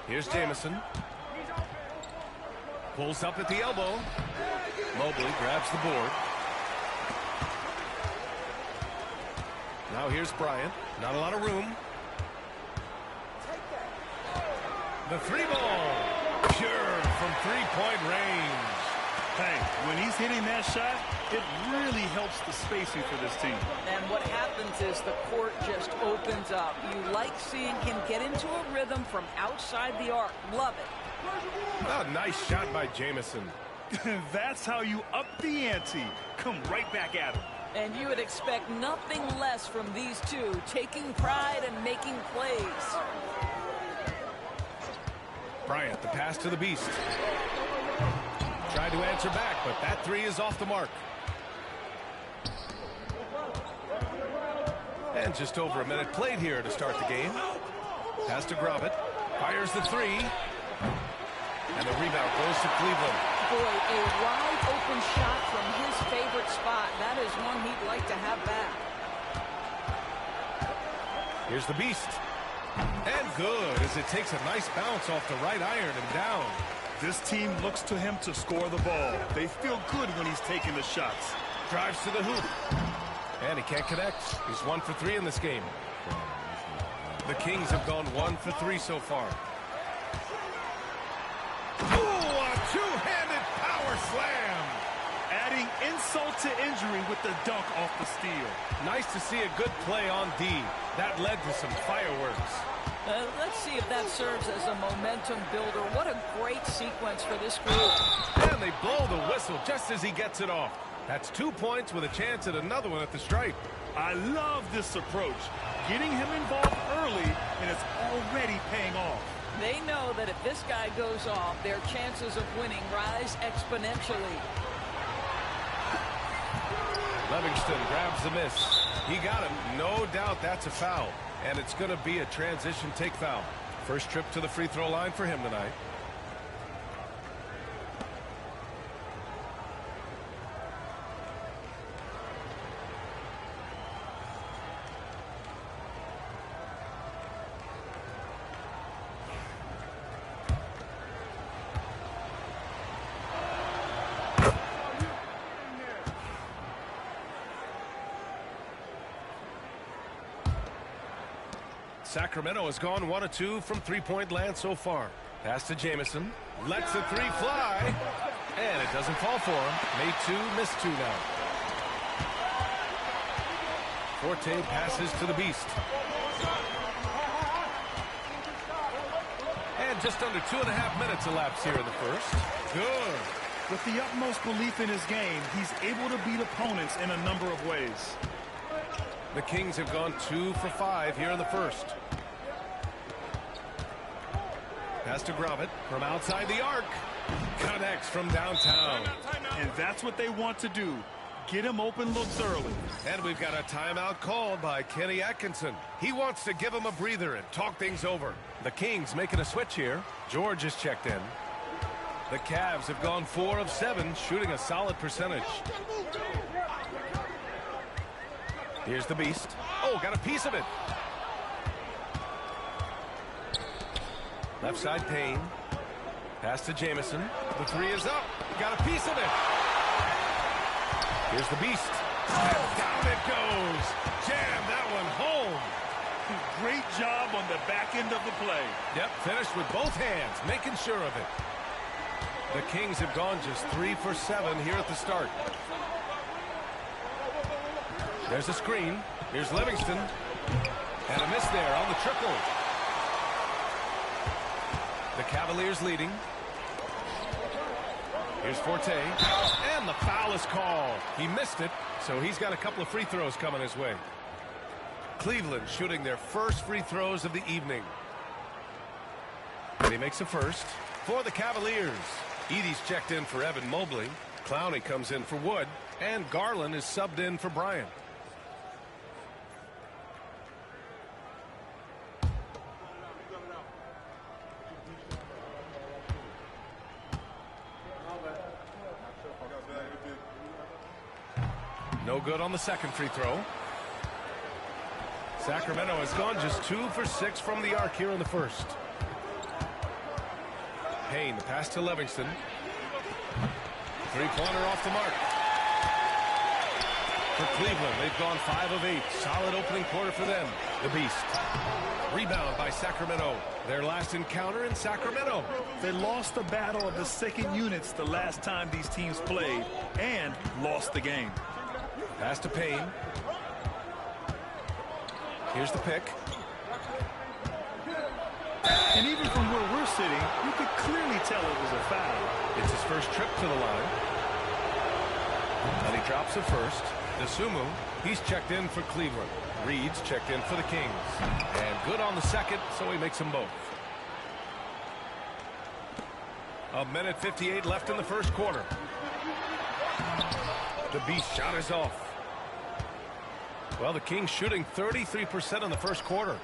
Speaker 3: Here's Jamison. Pulls up at the elbow. Mobley grabs the board. Now here's Bryant. Not a lot of room. The 3-ball. Pure from three-point range.
Speaker 11: Hey, when he's hitting that shot, it really helps the spacing for this team.
Speaker 13: And what happens is the court just opens up. You like seeing him get into a rhythm from outside the arc. Love it.
Speaker 3: A nice shot by Jamison.
Speaker 11: That's how you up the ante. Come right back at him.
Speaker 13: And you would expect nothing less from these two, taking pride and making plays.
Speaker 3: Bryant, the pass to the Beast. Tried to answer back, but that 3 is off the mark. And just over a minute played here to start the game. Has to grab it. Fires the 3. And the rebound goes to Cleveland.
Speaker 13: Boy, a wide open shot from his favorite spot. That is one he'd like to have back.
Speaker 3: Here's the Beast. And good as it takes a nice bounce off the right iron and down.
Speaker 11: This team looks to him to score the ball. They feel good when he's taking the shots.
Speaker 3: Drives to the hoop. And he can't connect. He's 1 for 3 in this game. The Kings have gone 1 for 3 so far. Ooh, a two-handed power slam.
Speaker 11: Adding insult to injury with the dunk off the steal.
Speaker 3: Nice to see a good play on D. That led to some fireworks.
Speaker 13: Let's see if that serves as a momentum builder. What a great sequence for this group.
Speaker 3: And they blow the whistle just as he gets it off. That's 2 points with a chance at another one at the stripe.
Speaker 11: I love this approach. Getting him involved early, and it's already paying off.
Speaker 13: They know that if this guy goes off, their chances of winning rise exponentially.
Speaker 3: Livingston grabs the miss. He got him. No doubt that's a foul. And it's going to be a transition take foul. First trip to the free throw line for him tonight. Sacramento has gone 1 of 2 from three-point land so far. Pass to Jamison. Lets the 3 fly. And it doesn't fall for him. Made 2, missed 2 now. Forte passes to the Beast. And just under 2.5 minutes elapsed here in the first. Good.
Speaker 11: With the utmost belief in his game, he's able to beat opponents in a number of ways.
Speaker 3: The Kings have gone 2 for 5 here in the first. Pass to Grovett from outside the arc. Connects from downtown.
Speaker 11: And that's what they want to do. Get him open looks early.
Speaker 3: And we've got a timeout called by Kenny Atkinson. He wants to give him a breather and talk things over. The Kings making a switch here. George is checked in. The Cavs have gone 4 of 7, shooting a solid percentage. Here's the Beast. Oh, got a piece of it. Left side Payne. Pass to Jamison. The 3 is up. Got a piece of it. Here's the Beast. And down it goes. Jam that one home.
Speaker 11: Great job on the back end of the play.
Speaker 3: Yep, finished with both hands, making sure of it. The Kings have gone just 3 for 7 here at the start. There's a screen. Here's Livingston. And a miss there on the triple. The Cavaliers leading. Here's Forte. And the foul is called. He missed it, so he's got a couple of free throws coming his way. Cleveland shooting their first free throws of the evening. And he makes a first for the Cavaliers. Edey's checked in for Evan Mobley. Clowney comes in for Wood. And Garland is subbed in for Bryant. No good on the second free throw. Sacramento has gone just 2 for 6 from the arc here in the first. Payne, the pass to Livingston. Three-pointer off the mark. For Cleveland, they've gone 5 of 8. Solid opening quarter for them. The Beast. Rebound by Sacramento. Their last encounter in Sacramento.
Speaker 11: They lost the battle of the second units the last time these teams played and lost the game.
Speaker 3: Pass to Payne. Here's the pick.
Speaker 11: And even from where we're sitting, you could clearly tell it was a foul.
Speaker 3: It's his first trip to the line. And he drops it first. Dosunmu, he's checked in for Cleveland. Reed's checked in for the Kings. And good on the second, so he makes them both. 1:58 left in the first quarter. The Beast shot is off. Well, the Kings shooting 33% in the first quarter.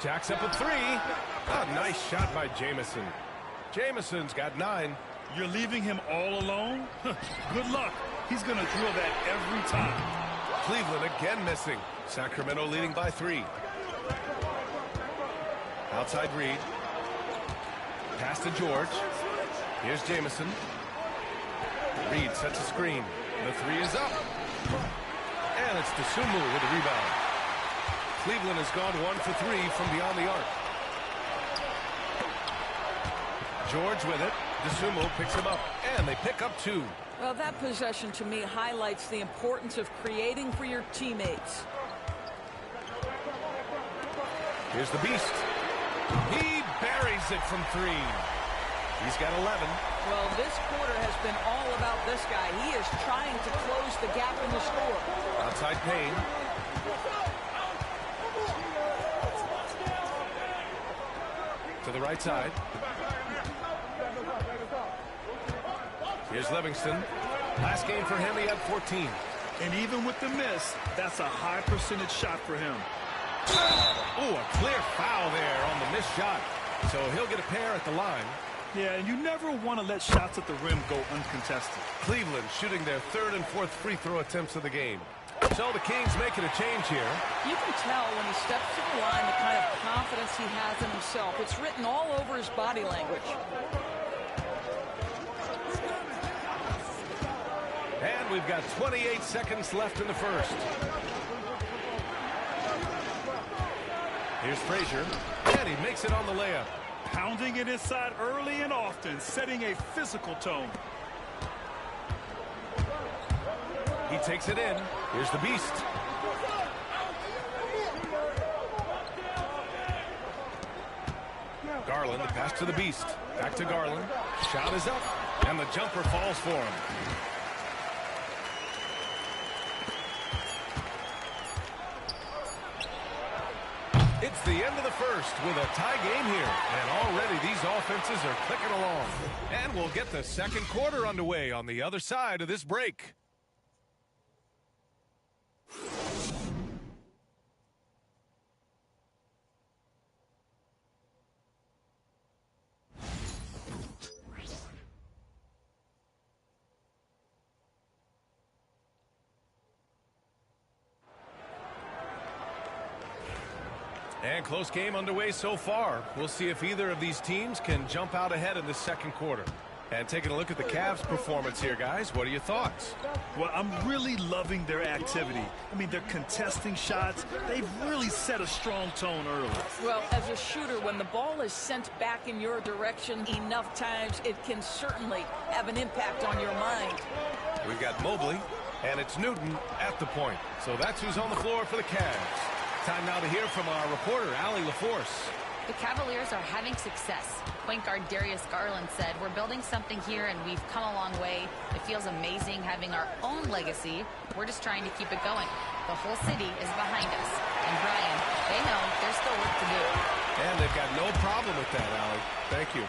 Speaker 3: Jacks up a 3. A nice shot by Jamison. Jamison's got 9.
Speaker 11: You're leaving him all alone? Good luck. He's going to drill that every time.
Speaker 3: Cleveland again missing. Sacramento leading by 3. Outside Reed. Pass to George. Here's Jamison. Reed sets a screen. The 3 is up. And it's Dosunmu with the rebound. Cleveland has gone 1 for 3 from beyond the arc. George with it. Dosunmu picks him up. And they pick up 2.
Speaker 13: Well, that possession to me highlights the importance of creating for your teammates.
Speaker 3: Here's the Beast. He buries it from 3. He's got 11.
Speaker 13: Well, this quarter has been all about this guy. He is trying to close the gap in the score.
Speaker 3: Outside Payne. To the right side. Here's Livingston. Last game for him, he had 14.
Speaker 11: And even with the miss, that's a high percentage shot for him.
Speaker 3: Oh, a clear foul there on the missed shot. So he'll get a pair at the line.
Speaker 11: Yeah, and you never want to let shots at the rim go uncontested.
Speaker 3: Cleveland shooting their 3rd and 4th free throw attempts of the game. So the Kings making a change here.
Speaker 13: You can tell when he steps to the line the kind of confidence he has in himself. It's written all over his body language.
Speaker 3: And we've got 28 seconds left in the first. Here's Frazier. And he makes it on the layup.
Speaker 11: Pounding it inside early and often, setting a physical tone.
Speaker 3: He takes it in. Here's the Beast. Garland, the pass to the Beast. Back to Garland. Shot is up. And the jumper falls for him. the first with a tie game here. And already these offenses are clicking along. And we'll get the second quarter underway on the other side of this break. And close game underway so far. We'll see if either of these teams can jump out ahead in the second quarter. And taking a look at the Cavs' performance here, guys, what are your thoughts?
Speaker 11: Well, I'm really loving their activity. I mean, they're contesting shots. They've really set a strong tone early.
Speaker 13: Well, as a shooter, when the ball is sent back in your direction enough times, it can certainly have an impact on your mind.
Speaker 3: We've got Mobley, and it's Newton at the point. So that's who's on the floor for the Cavs. Time now to hear from our reporter, Allie LaForce.
Speaker 5: The Cavaliers are having success. Point guard Darius Garland said, "We're building something here and we've come a long way. It feels amazing having our own legacy. We're just trying to keep it going. The whole city is behind us." And Brian, they know there's still work to do.
Speaker 3: And they've got no problem with that, Allie. Thank you.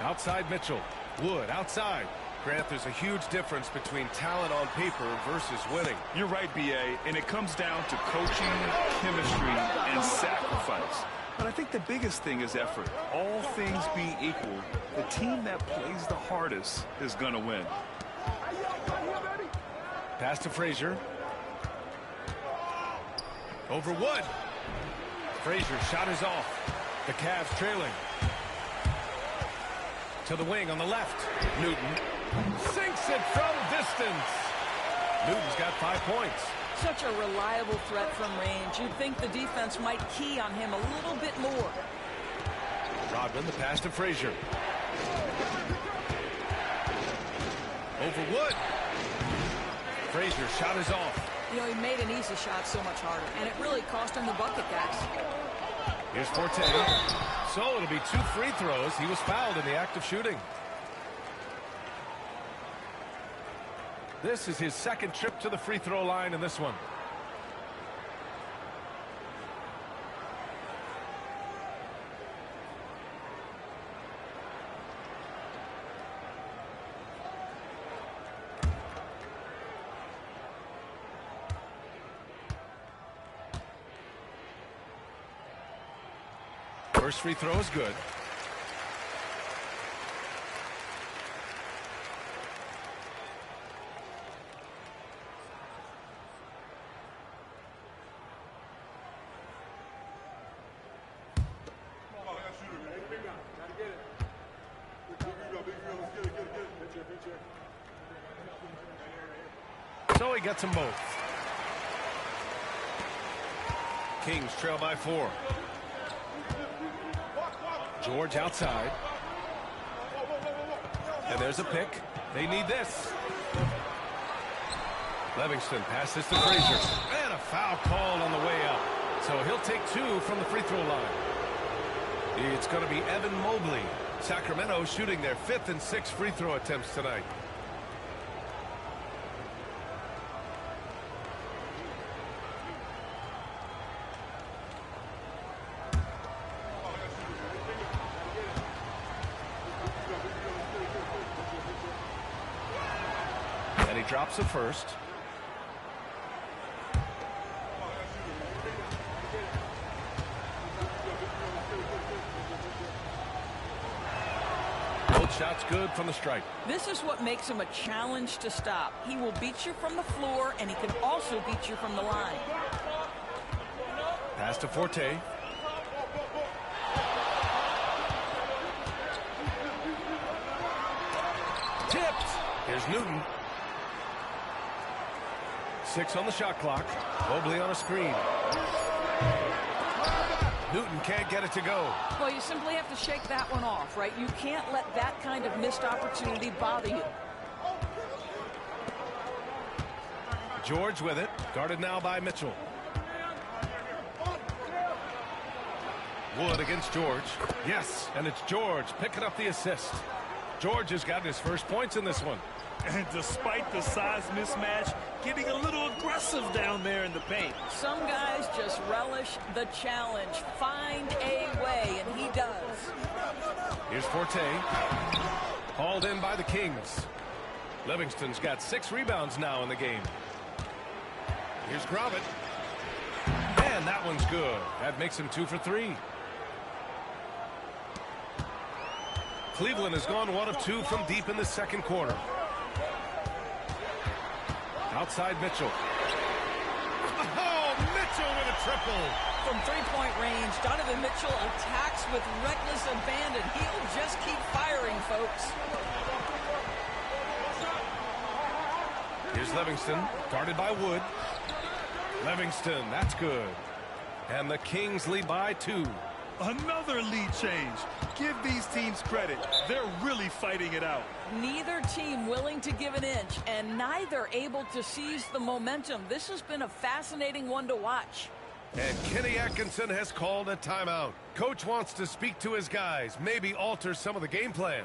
Speaker 3: Outside Mitchell. Wood outside. Grant, there's a huge difference between talent on paper versus winning.
Speaker 11: You're right, B.A., and it comes down to coaching, chemistry, and sacrifice. But I think the biggest thing is effort. All things being equal, the team that plays the hardest is going to win.
Speaker 3: Pass to Frazier. Over Wood. Frazier shot is off. The Cavs trailing. To the wing on the left. Newton sinks it from distance. Newton's got 5 points.
Speaker 13: Such a reliable threat from range. You'd think the defense might key on him a little bit more.
Speaker 3: Rodman, the pass to Frazier. Over Wood. Frazier shot is off.
Speaker 13: You know, he made an easy shot so much harder, and it really cost him the bucket, guys.
Speaker 3: Here's Forte. So it'll be 2 free throws. He was fouled in the act of shooting. This is his second trip to the free throw line in this one. First free throw is good. So he gets them both. Kings trail by 4. George outside. And there's a pick. They need this. Livingston passes to Frazier. And a foul called on the way up. So he'll take 2 from the free throw line. It's going to be Evan Mobley. Sacramento shooting their 5th and 6th free throw attempts tonight. And he drops the first. Both shots good from the stripe.
Speaker 13: This is what makes him a challenge to stop. He will beat you from the floor, and he can also beat you from the line.
Speaker 3: Pass to Forte. Tipped. Here's Newton. 6 on the shot clock. Mobley on a screen. Newton can't get it to go.
Speaker 13: Well, you simply have to shake that one off, right? You can't let that kind of missed opportunity bother you.
Speaker 3: George with it. Guarded now by Mitchell. Wood against George. Yes, and it's George picking up the assist. George has gotten his first points in this one.
Speaker 11: And despite the size mismatch, getting a little aggressive down there in the paint.
Speaker 13: Some guys just relish the challenge. Find a way, and he does.
Speaker 3: Here's Forte. Hauled in by the Kings. Livingston's got 6 rebounds now in the game. Here's Grovett. And that one's good. That makes him 2 for 3. Cleveland has gone 1 of 2 from deep in the second quarter. Outside Mitchell. Oh, Mitchell with a triple.
Speaker 13: From three-point range, Donovan Mitchell attacks with reckless abandon. He'll just keep firing, folks.
Speaker 3: Here's Livingston, guarded by Wood. Livingston, that's good. And the Kings lead by 2.
Speaker 11: Another lead change. Give these teams credit. They're really fighting it out.
Speaker 13: Neither team willing to give an inch, and neither able to seize the momentum. This has been a fascinating one to watch.
Speaker 3: And Kenny Atkinson has called a timeout. Coach wants to speak to his guys, maybe alter some of the game plan.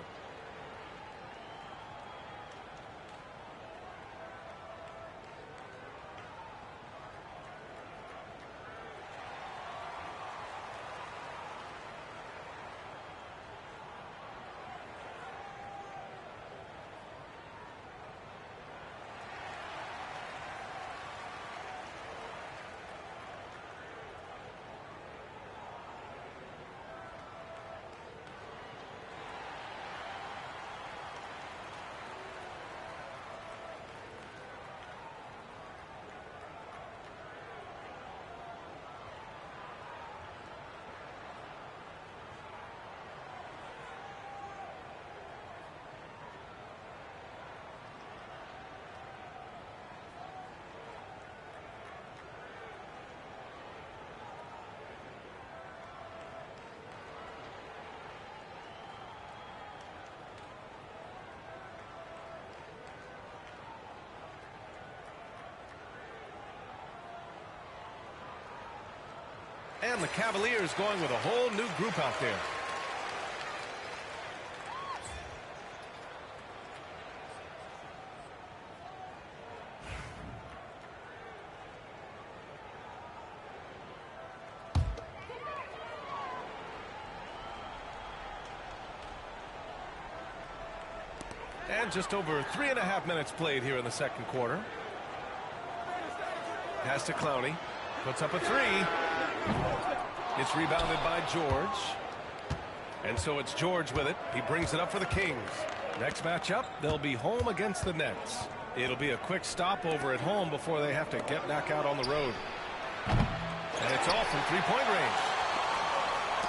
Speaker 3: And the Cavaliers going with a whole new group out there. And just over 3.5 minutes played here in the second quarter. Pass to Clowney. Puts up a 3. It's rebounded by George. And so it's George with it. He brings it up for the Kings. Next matchup, they'll be home against the Nets. It'll be a quick stopover at home before they have to get back out on the road. And it's all from three-point range.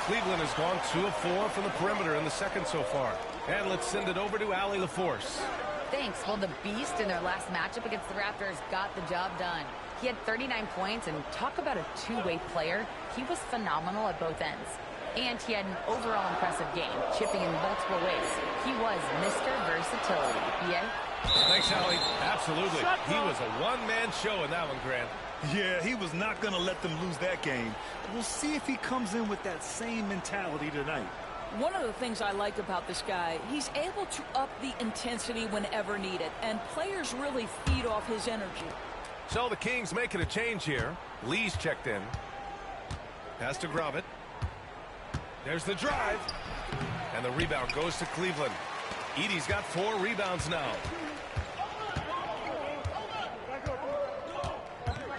Speaker 3: Cleveland has gone 2 of 4 from the perimeter in the second so far. And let's send it over to Allie LaForce.
Speaker 5: Thanks. Well, the Beast in their last matchup against the Raptors got the job done. He had 39 points, and talk about a two-way player. He was phenomenal at both ends. And he had an overall impressive game, chipping in multiple ways. He was Mr. Versatility. Yeah?
Speaker 3: Thanks, Allie. Absolutely. He was a one-man show in that one, Grant.
Speaker 11: Yeah, he was not going to let them lose that game. We'll see if he comes in with that same mentality tonight.
Speaker 13: One of the things I like about this guy, he's able to up the intensity whenever needed, and players really feed off his energy.
Speaker 3: So the Kings making a change here. Lee's checked in. Pass to Grovett. There's the drive. And the rebound goes to Cleveland. Edey's got 4 rebounds now.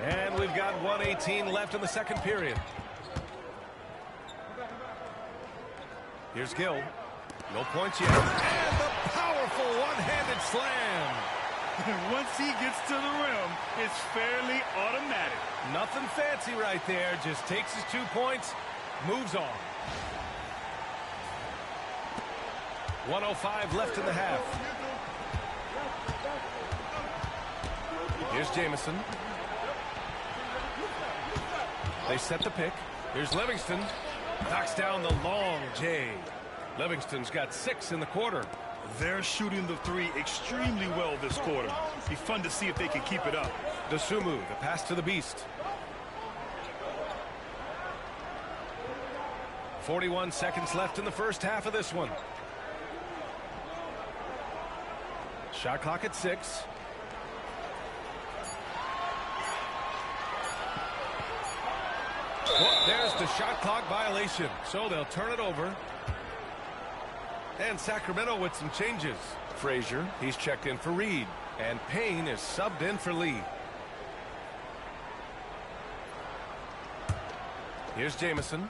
Speaker 3: And we've got 1:18 left in the second period. Here's Gill. No points yet. And the powerful one-handed slam.
Speaker 11: Once he gets to the rim, it's fairly automatic.
Speaker 3: Nothing fancy right there. Just takes his 2 points, moves on. 1:05 left in the half. Here's Jamison. They set the pick. Here's Livingston. Knocks down the long J. Livingston's got 6 in the quarter.
Speaker 11: They're shooting the 3 extremely well this quarter. Be fun to see if they can keep it up.
Speaker 3: Dosunmu, the pass to the Beast. 41 seconds left in the first half of this one. Shot clock at 6. Well, there's the shot clock violation, so they'll turn it over. And Sacramento with some changes. Frazier, he's checked in for Reed, and Payne is subbed in for Lee. Here's Jamison.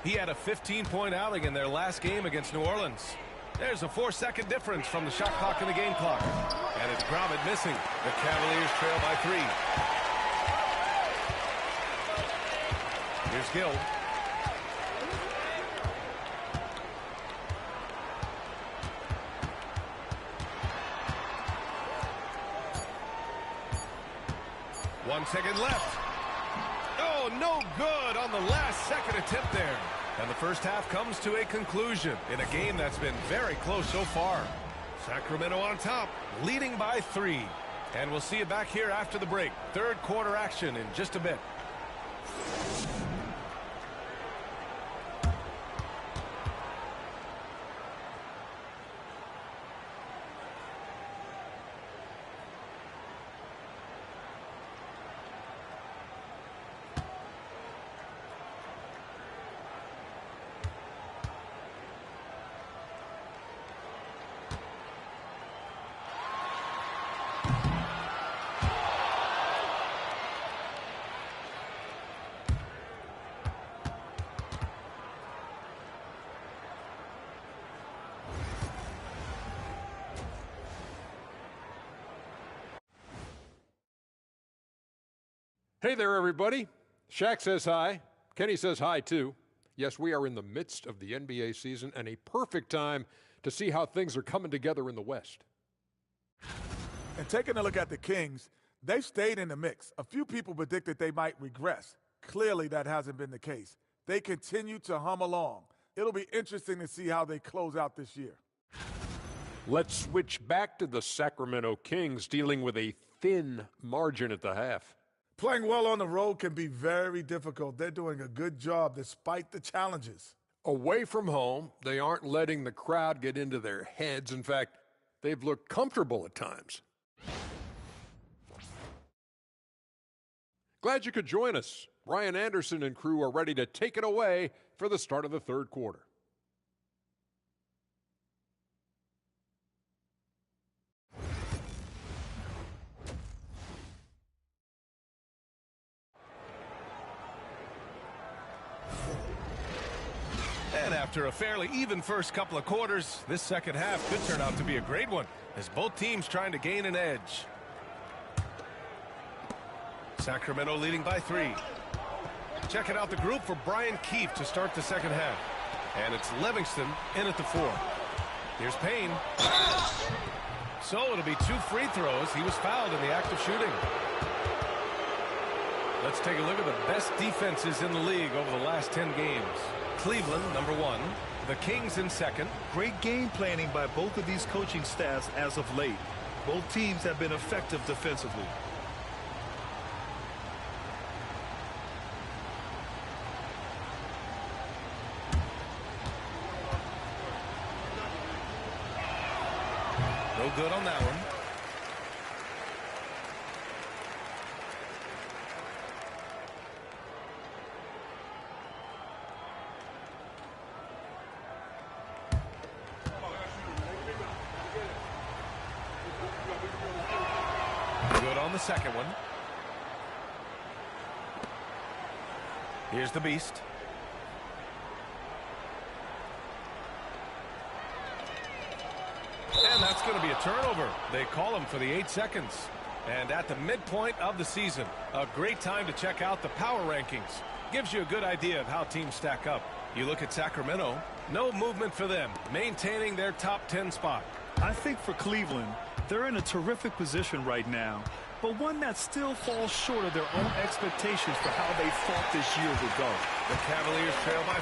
Speaker 3: He had a 15-point outing in their last game against New Orleans. There's a 4-second difference from the shot clock and the game clock. And it's Gromit missing. The Cavaliers trail by 3. Here's Gill. One second left. Oh, no good on the last second attempt there. And the first half comes to a conclusion in a game that's been very close so far. Sacramento on top, leading by 3. And we'll see you back here after the break. Third quarter action in just a bit.
Speaker 8: Hey there, everybody. Shaq says hi. Kenny says hi, too. Yes, we are in the midst of the NBA season and a perfect time to see how things are coming together in the West.
Speaker 10: And taking a look at the Kings, they've stayed in the mix. A few people predicted they might regress. Clearly, that hasn't been the case. They continue to hum along. It'll be interesting to see how they close out this year.
Speaker 8: Let's switch back to the Sacramento Kings dealing with a thin margin at the half.
Speaker 10: Playing well on the road can be very difficult. They're doing a good job despite the challenges.
Speaker 8: Away from home, they aren't letting the crowd get into their heads. In fact, they've looked comfortable at times. Glad you could join us. Ryan Anderson and crew are ready to take it away for the start of the third quarter.
Speaker 3: And after a fairly even first couple of quarters, this second half could turn out to be a great one as both teams trying to gain an edge. Sacramento leading by 3. Checking out the group for Brian Keefe to start the second half. And it's Livingston in at the 4. Here's Payne. So it'll be 2 free throws. He was fouled in the act of shooting. Let's take a look at the best defenses in the league over the last 10 games. Cleveland, number 1. The Kings in second.
Speaker 11: Great game planning by both of these coaching staffs as of late. Both teams have been effective defensively.
Speaker 3: No good on that one. Good on the second one. Here's the Beast. And that's going to be a turnover. They call him for the 8 seconds. And at the midpoint of the season, a great time to check out the power rankings. Gives you a good idea of how teams stack up. You look at Sacramento, no movement for them, maintaining their top 10 spot.
Speaker 11: I think for Cleveland, they're in a terrific position right now, but one that still falls short of their own expectations for how they thought this year would go.
Speaker 3: The Cavaliers trail by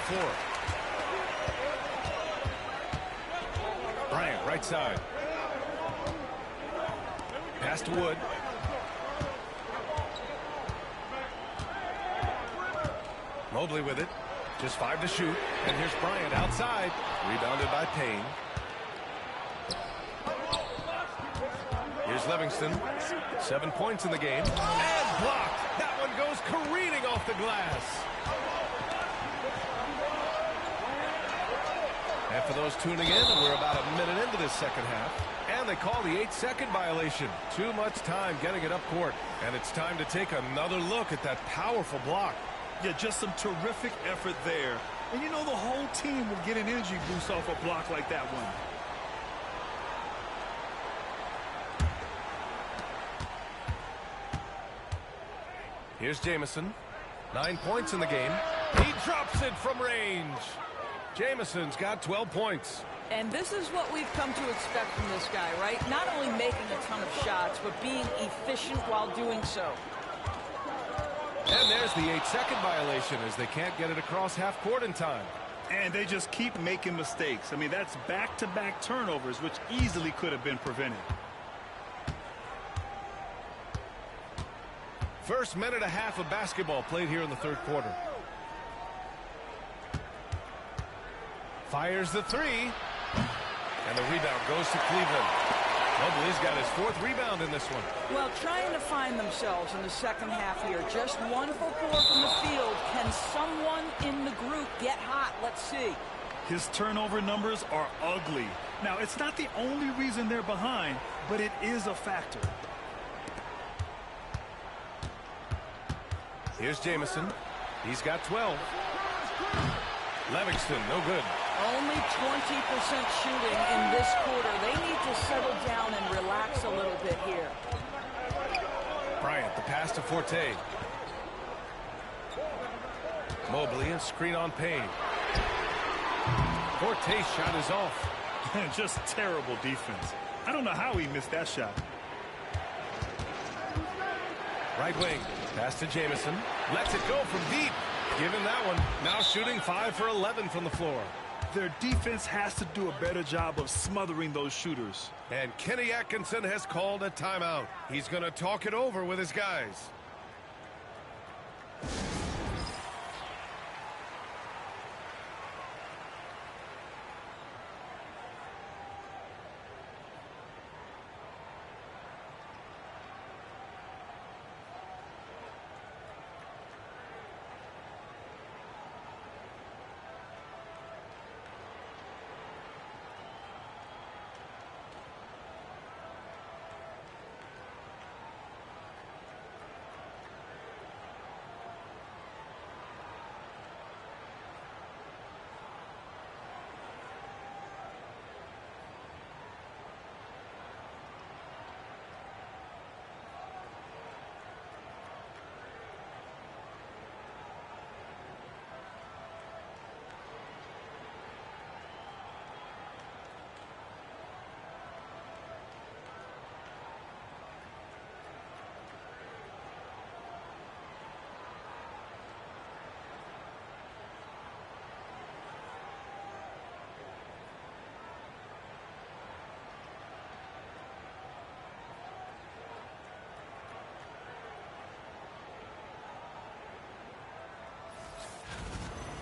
Speaker 3: 4. Bryant, right side. Pass to Wood. Mobley with it. Just 5 to shoot. And here's Bryant outside. Rebounded by Payne. Here's Livingston. 7 points in the game. And blocked. That one goes careening off the glass. And for those tuning in, we're about a minute into this second half. And they call the 8-second violation. Too much time getting it up court. And it's time to take another look at that powerful block.
Speaker 11: Yeah, just some terrific effort there. And you know the whole team will get an energy boost off a block like that one.
Speaker 3: Here's Jamison. 9 points in the game. He drops it from range. Jamison's got 12 points.
Speaker 13: And this is what we've come to expect from this guy, right? Not only making a ton of shots, but being efficient while doing so.
Speaker 3: And there's the 8-second violation as they can't get it across half court in time.
Speaker 11: And they just keep making mistakes. I mean, that's back-to-back turnovers, which easily could have been prevented.
Speaker 3: First minute and a half of basketball played here in the third quarter. Fires the three. And the rebound goes to Cleveland. Mobley's got his 4th rebound in this one.
Speaker 13: Well, trying to find themselves in the second half here. Just 1 for 4 from the field. Can someone in the group get hot? Let's see.
Speaker 11: His turnover numbers are ugly. Now, it's not the only reason they're behind, but it is a factor.
Speaker 3: Here's Jamison. He's got 12. Livingston, no good.
Speaker 13: Only 20% shooting in this quarter. They need to settle down and relax a little bit here.
Speaker 3: Bryant, the pass to Forte. Mobley, a screen on Payne. Forte's shot is off.
Speaker 11: Just terrible defense. I don't know how he missed that shot.
Speaker 3: Right wing, pass to Jamison. Lets it go from deep. Give him that one. Now shooting 5 for 11 from the floor.
Speaker 11: Their defense has to do a better job of smothering those shooters.
Speaker 3: And Kenny Atkinson has called a timeout. He's going to talk it over with his guys.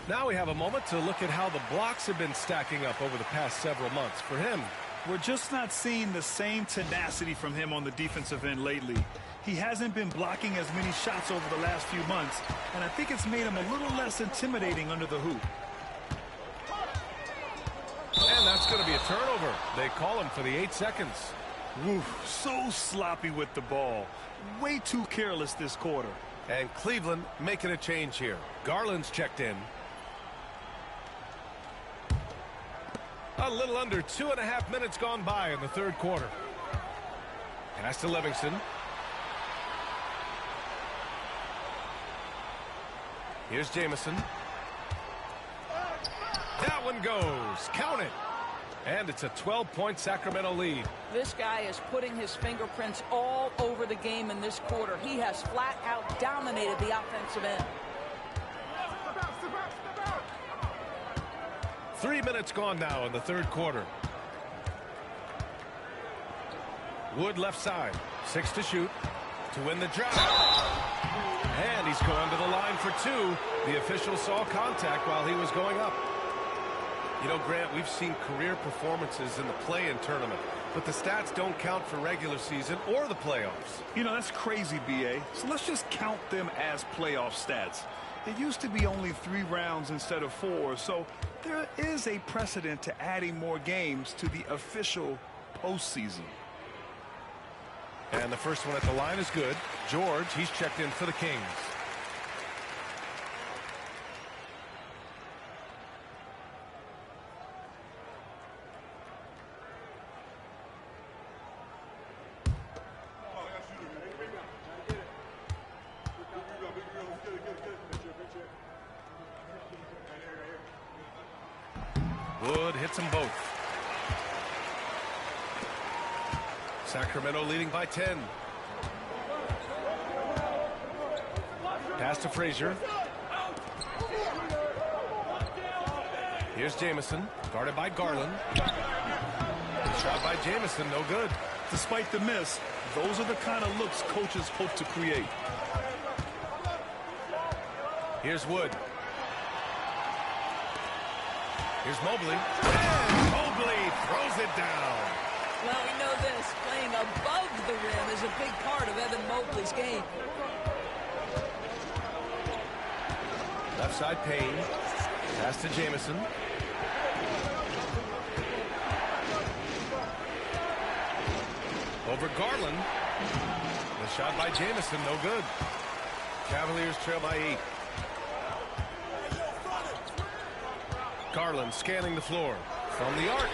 Speaker 3: Now we have a moment to look at how the blocks have been stacking up over the past several months for him.
Speaker 11: We're just not seeing the same tenacity from him on the defensive end lately. He hasn't been blocking as many shots over the last few months, and I think it's made him a little less intimidating under the hoop.
Speaker 3: And that's going to be a turnover. They call him for the 8 seconds.
Speaker 11: Oof, so sloppy with the ball. Way too careless this quarter.
Speaker 3: And Cleveland making a change here. Garland's checked in. A little under 2.5 minutes gone by in the third quarter. Pass to Livingston. Here's Jamison. That one goes. Count it. And it's a 12-point Sacramento lead.
Speaker 13: This guy is putting his fingerprints all over the game in this quarter. He has flat out dominated the offensive end.
Speaker 3: 3 minutes gone now in the third quarter. Wood left side. 6 to shoot to win the drive. And he's going to the line for 2. The official saw contact while he was going up. You know, Grant, we've seen career performances in the play-in tournament but the stats don't count for regular season or the playoffs.
Speaker 11: You know, that's crazy, B.A. So let's just count them as playoff stats. It used to be only 3 rounds instead of 4, so there is a precedent to adding more games to the official postseason.
Speaker 3: And the first one at the line is good. George, he's checked in for the Kings. Wood hits them both. Sacramento leading by 10. Pass to Frazier. Here's Jamison, guarded by Garland. Shot by Jamison, no good.
Speaker 11: Despite the miss, those are the kind of looks coaches hope to create.
Speaker 3: Here's Wood. Here's Mobley. And Mobley throws it down.
Speaker 13: Well, we know this. Playing above the rim is a big part of Evan Mobley's game.
Speaker 3: Left side Payne. Pass to Jamison. Over Garland. The shot by Jamison, no good. Cavaliers trail by 8. Garland scanning the floor from the arc.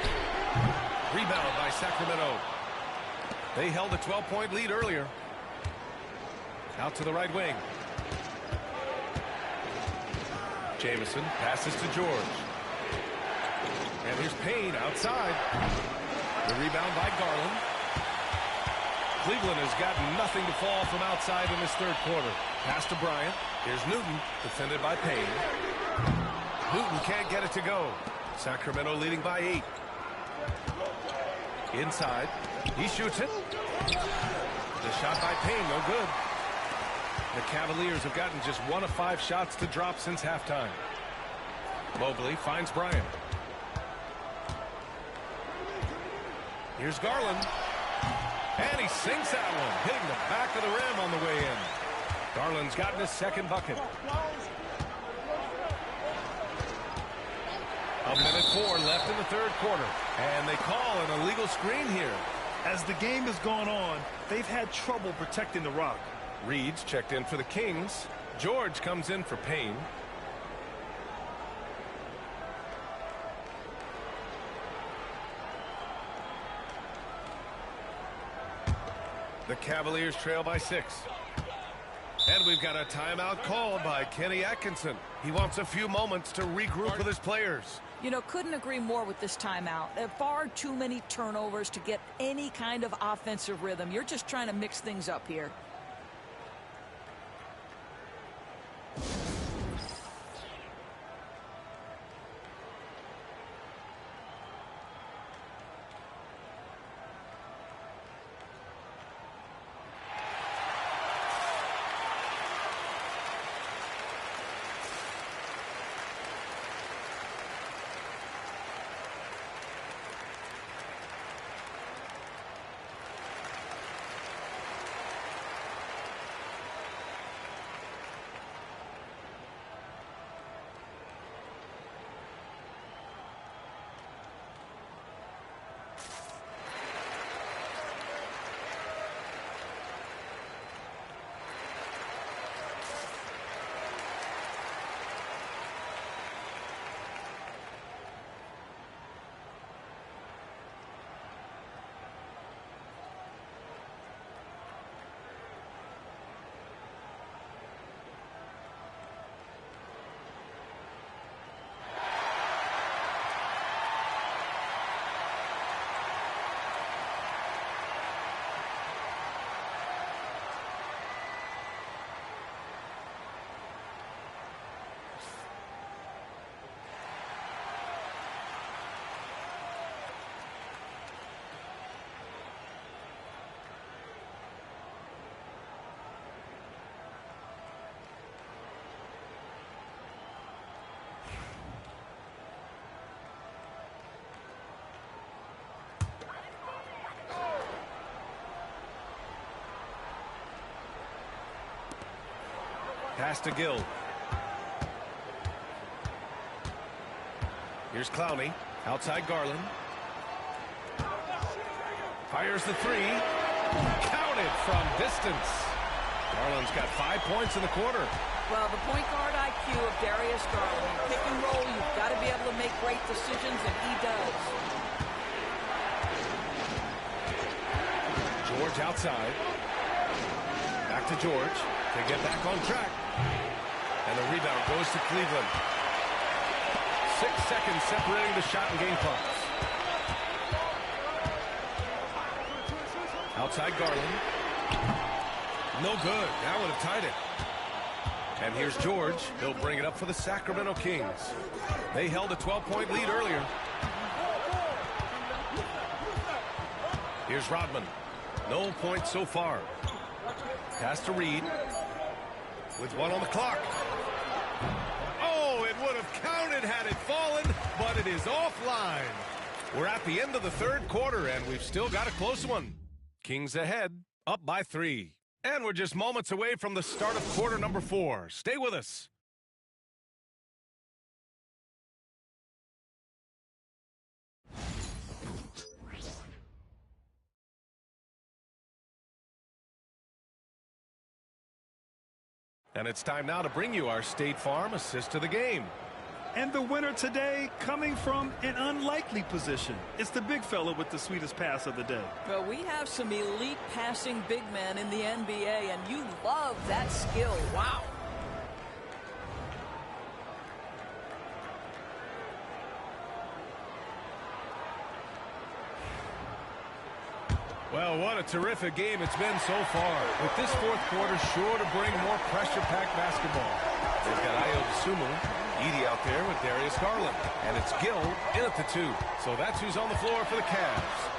Speaker 3: Rebound by Sacramento. They held a 12-point lead earlier. Out to the right wing. Jamison passes to George. And here's Payne outside. The rebound by Garland. Cleveland has got nothing to fall from outside in this third quarter. Pass to Bryant. Here's Newton, defended by Payne. Newton can't get it to go. Sacramento leading by 8. Inside. He shoots it. The shot by Payne, no good. The Cavaliers have gotten just 1 of 5 shots to drop since halftime. Mobley finds Bryant. Here's Garland. And he sinks that one, hitting the back of the rim on the way in. Garland's gotten his second bucket. A minute 4 left in the third quarter. And they call an illegal screen here.
Speaker 11: As the game has gone on, they've had trouble protecting the rock.
Speaker 3: Reed's checked in for the Kings. George comes in for Payne. The Cavaliers trail by 6. And we've got a timeout called by Kenny Atkinson. He wants a few moments to regroup with his players.
Speaker 13: You know, couldn't agree more with this timeout. There are far too many turnovers to get any kind of offensive rhythm. You're just trying to mix things up here.
Speaker 3: Pass to Gill. Here's Clowney. Outside Garland. Fires the three. Counted from distance. Garland's got 5 points in the quarter.
Speaker 13: Well, the point guard IQ of Darius Garland. Pick and roll, you've got to be able to make great decisions, and he does.
Speaker 3: George outside. Back to George to get back on track. And the rebound goes to Cleveland. 6 seconds separating the shot and game clocks. Outside Garland. No good. That would have tied it. And here's George. He'll bring it up for the Sacramento Kings. They held a 12-point lead earlier. Here's Rodman. No points so far. Pass to Reed. With 1 on the clock. Oh, it would have counted had it fallen, but it is offline. We're at the end of the third quarter, and we've still got a close one. Kings ahead, up by 3. And we're just moments away from the start of quarter number 4. Stay with us. And it's time now to bring you our State Farm assist to the game.
Speaker 11: And the winner today coming from an unlikely position. It's the big fella with the sweetest pass of the day.
Speaker 13: Well, we have some elite passing big men in the NBA, and you love that skill. Wow.
Speaker 3: Well, what a terrific game it's been so far. With this fourth quarter sure to bring more pressure-packed basketball. They've got Ayo Dosunmu. Edey out there with Darius Garland. And it's Gill in at the 2. So that's who's on the floor for the Cavs.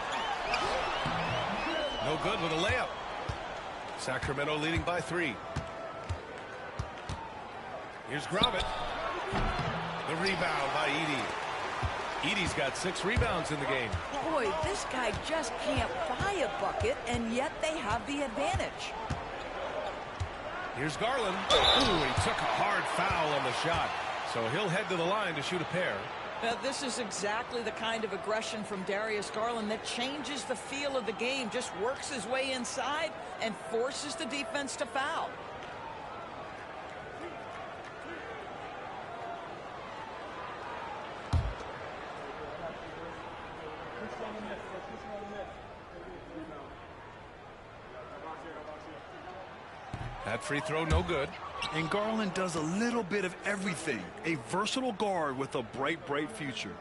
Speaker 3: No good with a layup. Sacramento leading by 3. Here's Gromit. The rebound by Edey. Edey's got 6 rebounds in the game.
Speaker 13: Boy, this guy just can't buy a bucket, and yet they have the advantage.
Speaker 3: Here's Garland. Ooh, he took a hard foul on the shot. So he'll head to the line to shoot a pair.
Speaker 13: Now, this is exactly the kind of aggression from Darius Garland that changes the feel of the game, just works his way inside and forces the defense to foul.
Speaker 3: That free throw no good.
Speaker 11: And Garland does a little bit of everything. A versatile guard with a bright, bright future.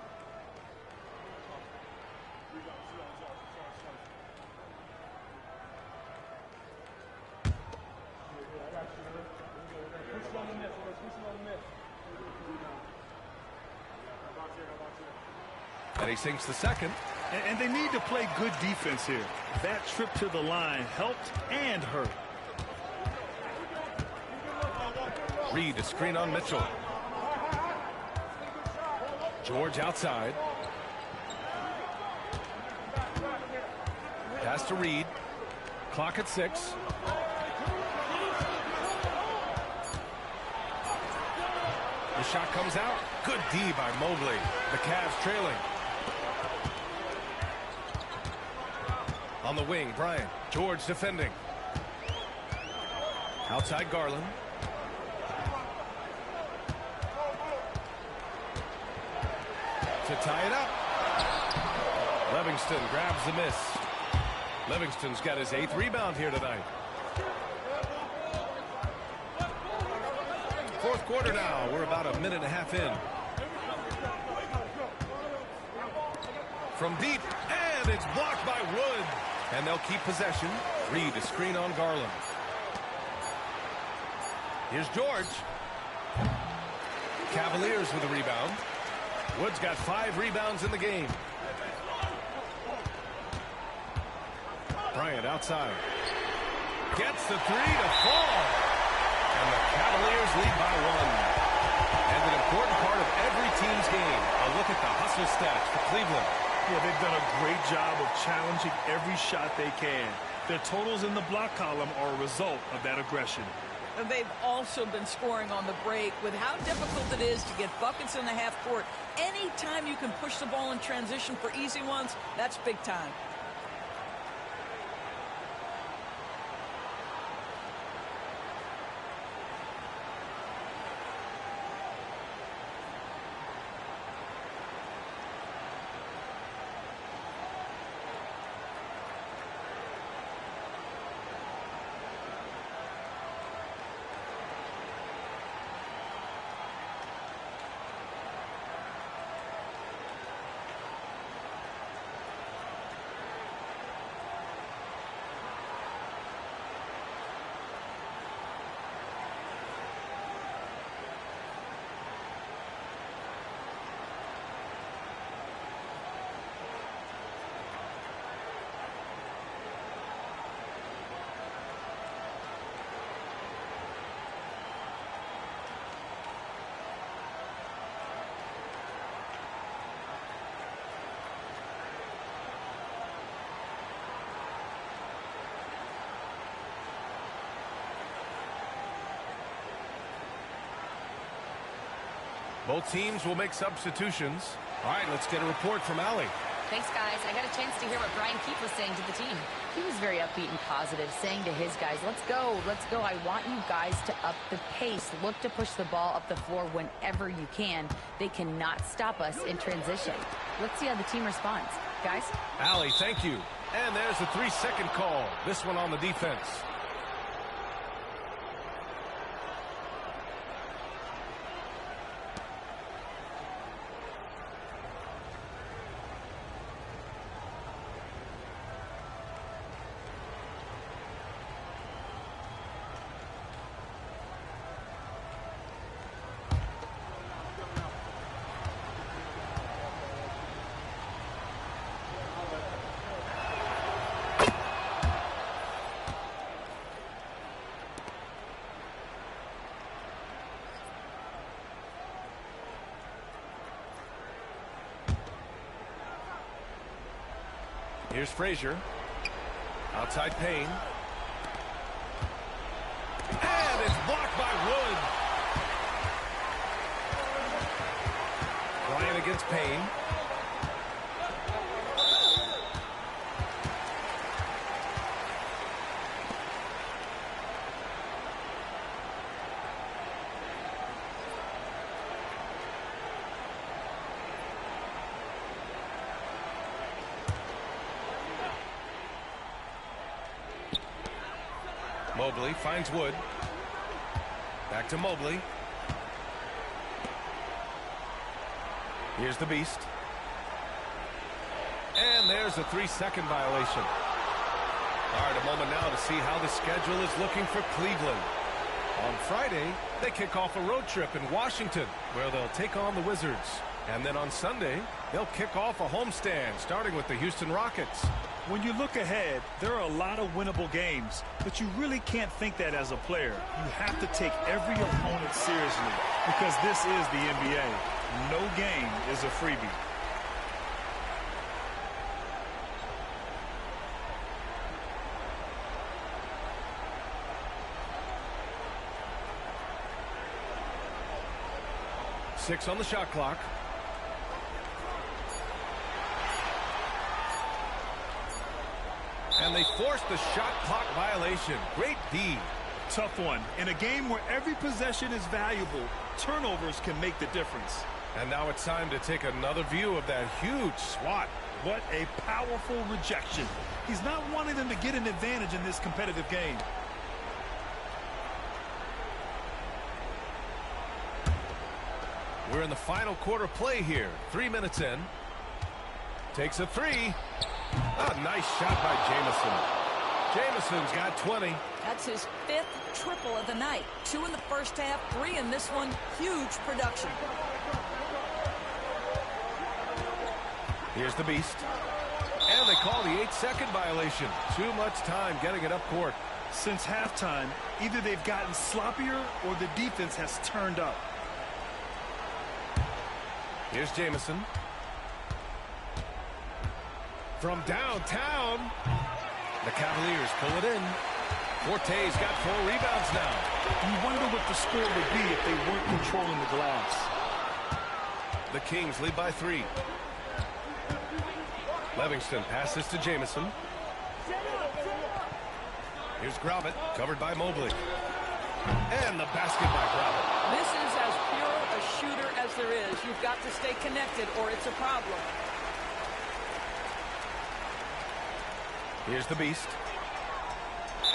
Speaker 3: And he sinks the second.
Speaker 11: And they need to play good defense here. That trip to the line helped and hurt.
Speaker 3: Reed, a screen on Mitchell. George outside. Pass to Reed. Clock at 6. The shot comes out. Good D by Mobley. The Cavs trailing. On the wing, Bryant. George defending. Outside Garland. To tie it up. Livingston grabs the miss. Livingston's got his 8th rebound here tonight. Fourth quarter now. We're about a minute and a half in. From deep, and it's blocked by Wood. And they'll keep possession. Reed a screen on Garland. Here's George. Cavaliers with a rebound. Wood's got 5 rebounds in the game. Bryant outside. Gets the 3 to fall. And the Cavaliers lead by 1. And an important part of every team's game. A look at the hustle stats for Cleveland.
Speaker 11: Yeah, they've done a great job of challenging every shot they can. Their totals in the block column are a result of that aggression.
Speaker 13: They've also been scoring on the break. With how difficult it is to get buckets in the half court, anytime you can push the ball in transition for easy ones, that's big time.
Speaker 3: Both teams will make substitutions. All right, let's get a report from Allie.
Speaker 5: Thanks, guys. I got a chance to hear what Brian Keefe was saying to the team. He was very upbeat and positive, saying to his guys, let's go. I want you guys to up the pace. Look to push the ball up the floor whenever you can. They cannot stop us in transition. Let's see how the team responds. Guys?
Speaker 3: Allie, thank you. And there's the 3-second call. This one on the defense. Here's Frazier. Outside Payne. And it's blocked by Wood. Bryant against Payne. Mobley finds Wood. Back to Mobley. Here's the Beast. And there's a 3-second violation. All right, a moment now to see how the schedule is looking for Cleveland. On Friday, they kick off a road trip in Washington, where they'll take on the Wizards. And then on Sunday, they'll kick off a homestand, starting with the Houston Rockets.
Speaker 11: When you look ahead, there are a lot of winnable games, but you really can't think that as a player. You have to take every opponent seriously, because this is the NBA. No game is a freebie.
Speaker 3: Six on the shot clock. And they forced the shot clock violation. Great D.
Speaker 11: Tough one. In a game where every possession is valuable, turnovers can make the difference.
Speaker 3: And now it's time to take another view of that huge swat.
Speaker 11: What a powerful rejection. He's not wanting them to get an advantage in this competitive game.
Speaker 3: We're in the final quarter play here. 3 minutes in. Takes a three. A nice shot by Jamison. Jamison's got 20.
Speaker 13: That's his 5th triple of the night. 2 in the first half, 3 in this one. Huge production.
Speaker 3: Here's the Beast. And they call the 8-second violation. Too much time getting it up court.
Speaker 11: Since halftime, either they've gotten sloppier or the defense has turned up.
Speaker 3: Here's Jamison. From downtown, the Cavaliers pull it in. Forte's got 4 rebounds now.
Speaker 11: You wonder what the score would be if they weren't controlling the glass.
Speaker 3: The Kings lead by 3. Livingston passes to Jamison. Here's Grobbett, covered by Mobley. And the basket by Grobbett.
Speaker 13: This is as pure a shooter as there is. You've got to stay connected or it's a problem.
Speaker 3: Here's the Beast.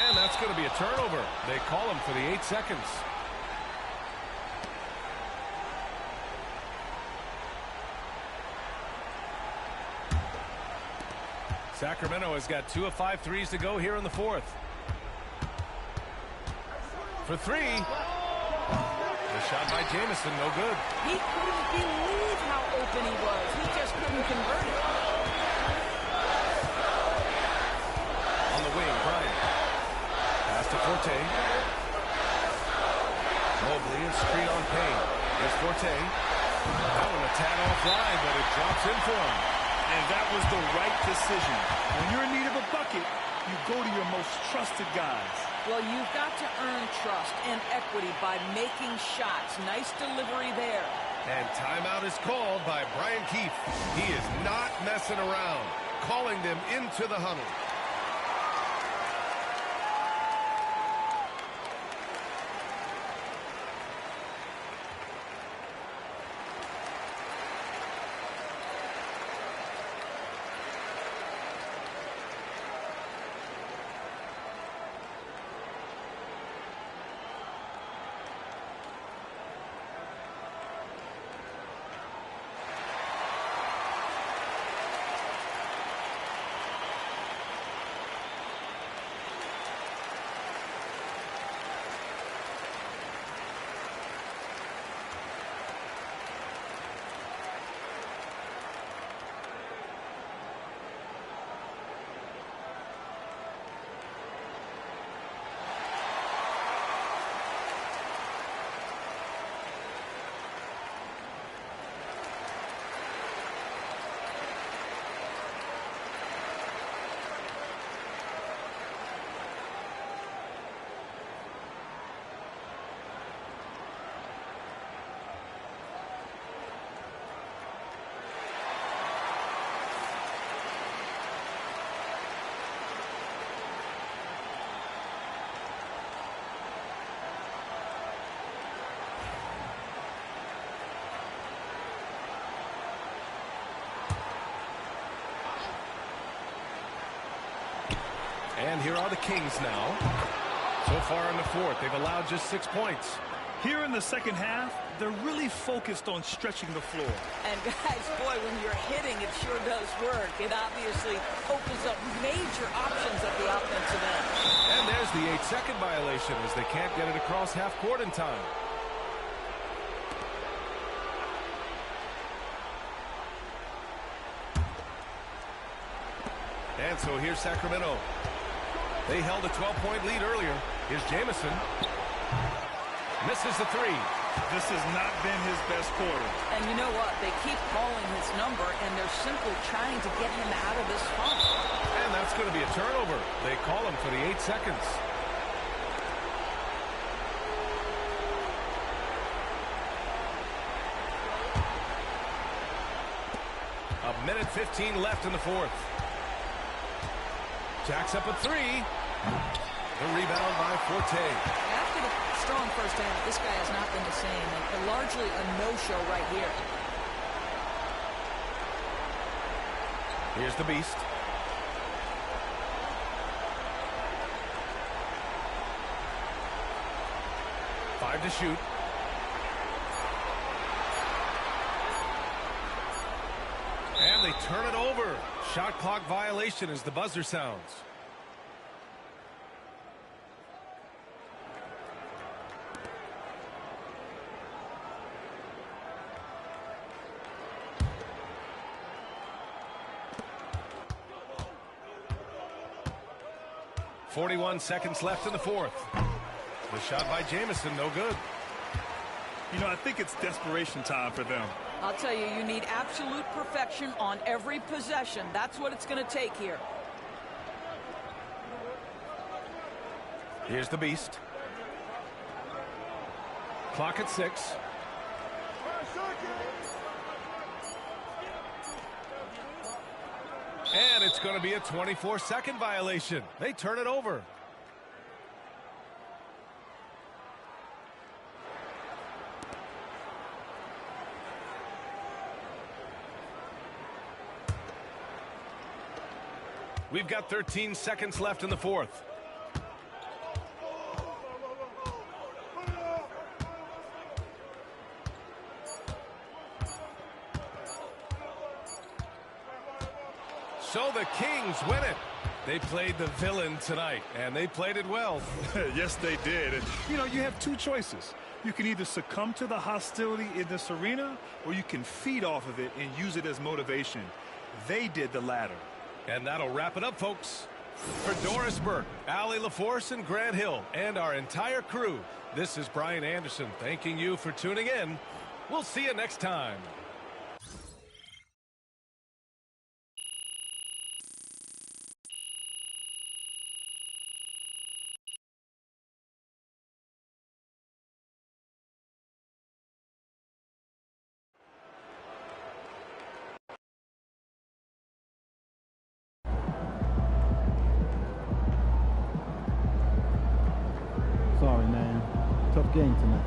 Speaker 3: And that's going to be a turnover. They call him for the 8 seconds. Sacramento has got 2 of 5 threes to go here in the 4th. For 3. The shot by Jamison, no good.
Speaker 13: He couldn't believe how open he was. He just couldn't convert it.
Speaker 3: On the wing, Bryant. Pass to Forte. Mobley and screen on Payne. Here's Forte. That one a tad offline, but it drops in for him.
Speaker 11: And that was the right decision. When you're in need of a bucket, you go to your most trusted guys.
Speaker 13: Well, you've got to earn trust and equity by making shots. Nice delivery there.
Speaker 3: And timeout is called by Brian Keefe. He is not messing around, calling them into the huddle. And here are the Kings now. So far in the 4th, they've allowed just 6 points.
Speaker 11: Here in the second half, they're really focused on stretching the floor.
Speaker 13: And guys, boy, when you're hitting, it sure does work. It obviously opens up major options at the offensive end.
Speaker 3: And there's the 8-second violation as they can't get it across half court in time. And so here's Sacramento. They held a 12-point lead earlier. Here's Jamison. Misses the 3.
Speaker 11: This has not been his best quarter.
Speaker 13: And you know what? They keep calling his number, and they're simply trying to get him out of this funk.
Speaker 3: And that's going to be a turnover. They call him for the 8 seconds. A minute 15 left in the 4th. Jacks up a 3. The rebound by Forte.
Speaker 13: After the strong first half, this guy has not been the same. And largely a no-show right here.
Speaker 3: Here's the Beast. Five to shoot. And they turn it over. Shot clock violation as the buzzer sounds. .41 seconds left in the 4th. The shot by Jamison, no good.
Speaker 11: You know, I think it's desperation time for them.
Speaker 13: I'll tell you, you need absolute perfection on every possession. That's what it's going to take here.
Speaker 3: Here's the Beast. Clock at 6. And it's going to be a 24-second violation. They turn it over. We've got 13 seconds left in the fourth. So the Kings win it. They played the villain tonight, and they played it well.
Speaker 11: Yes, they did. And, you know, you have two choices. You can either succumb to the hostility in this arena, or you can feed off of it and use it as motivation. They did the latter.
Speaker 3: And that'll wrap it up, folks. For Doris Burke, Allie LaForce, and Grant Hill, and our entire crew, this is Brian Anderson thanking you for tuning in. We'll see you next time.
Speaker 1: Sorry, man. Tough game tonight.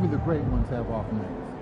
Speaker 1: Even the great ones have off nights.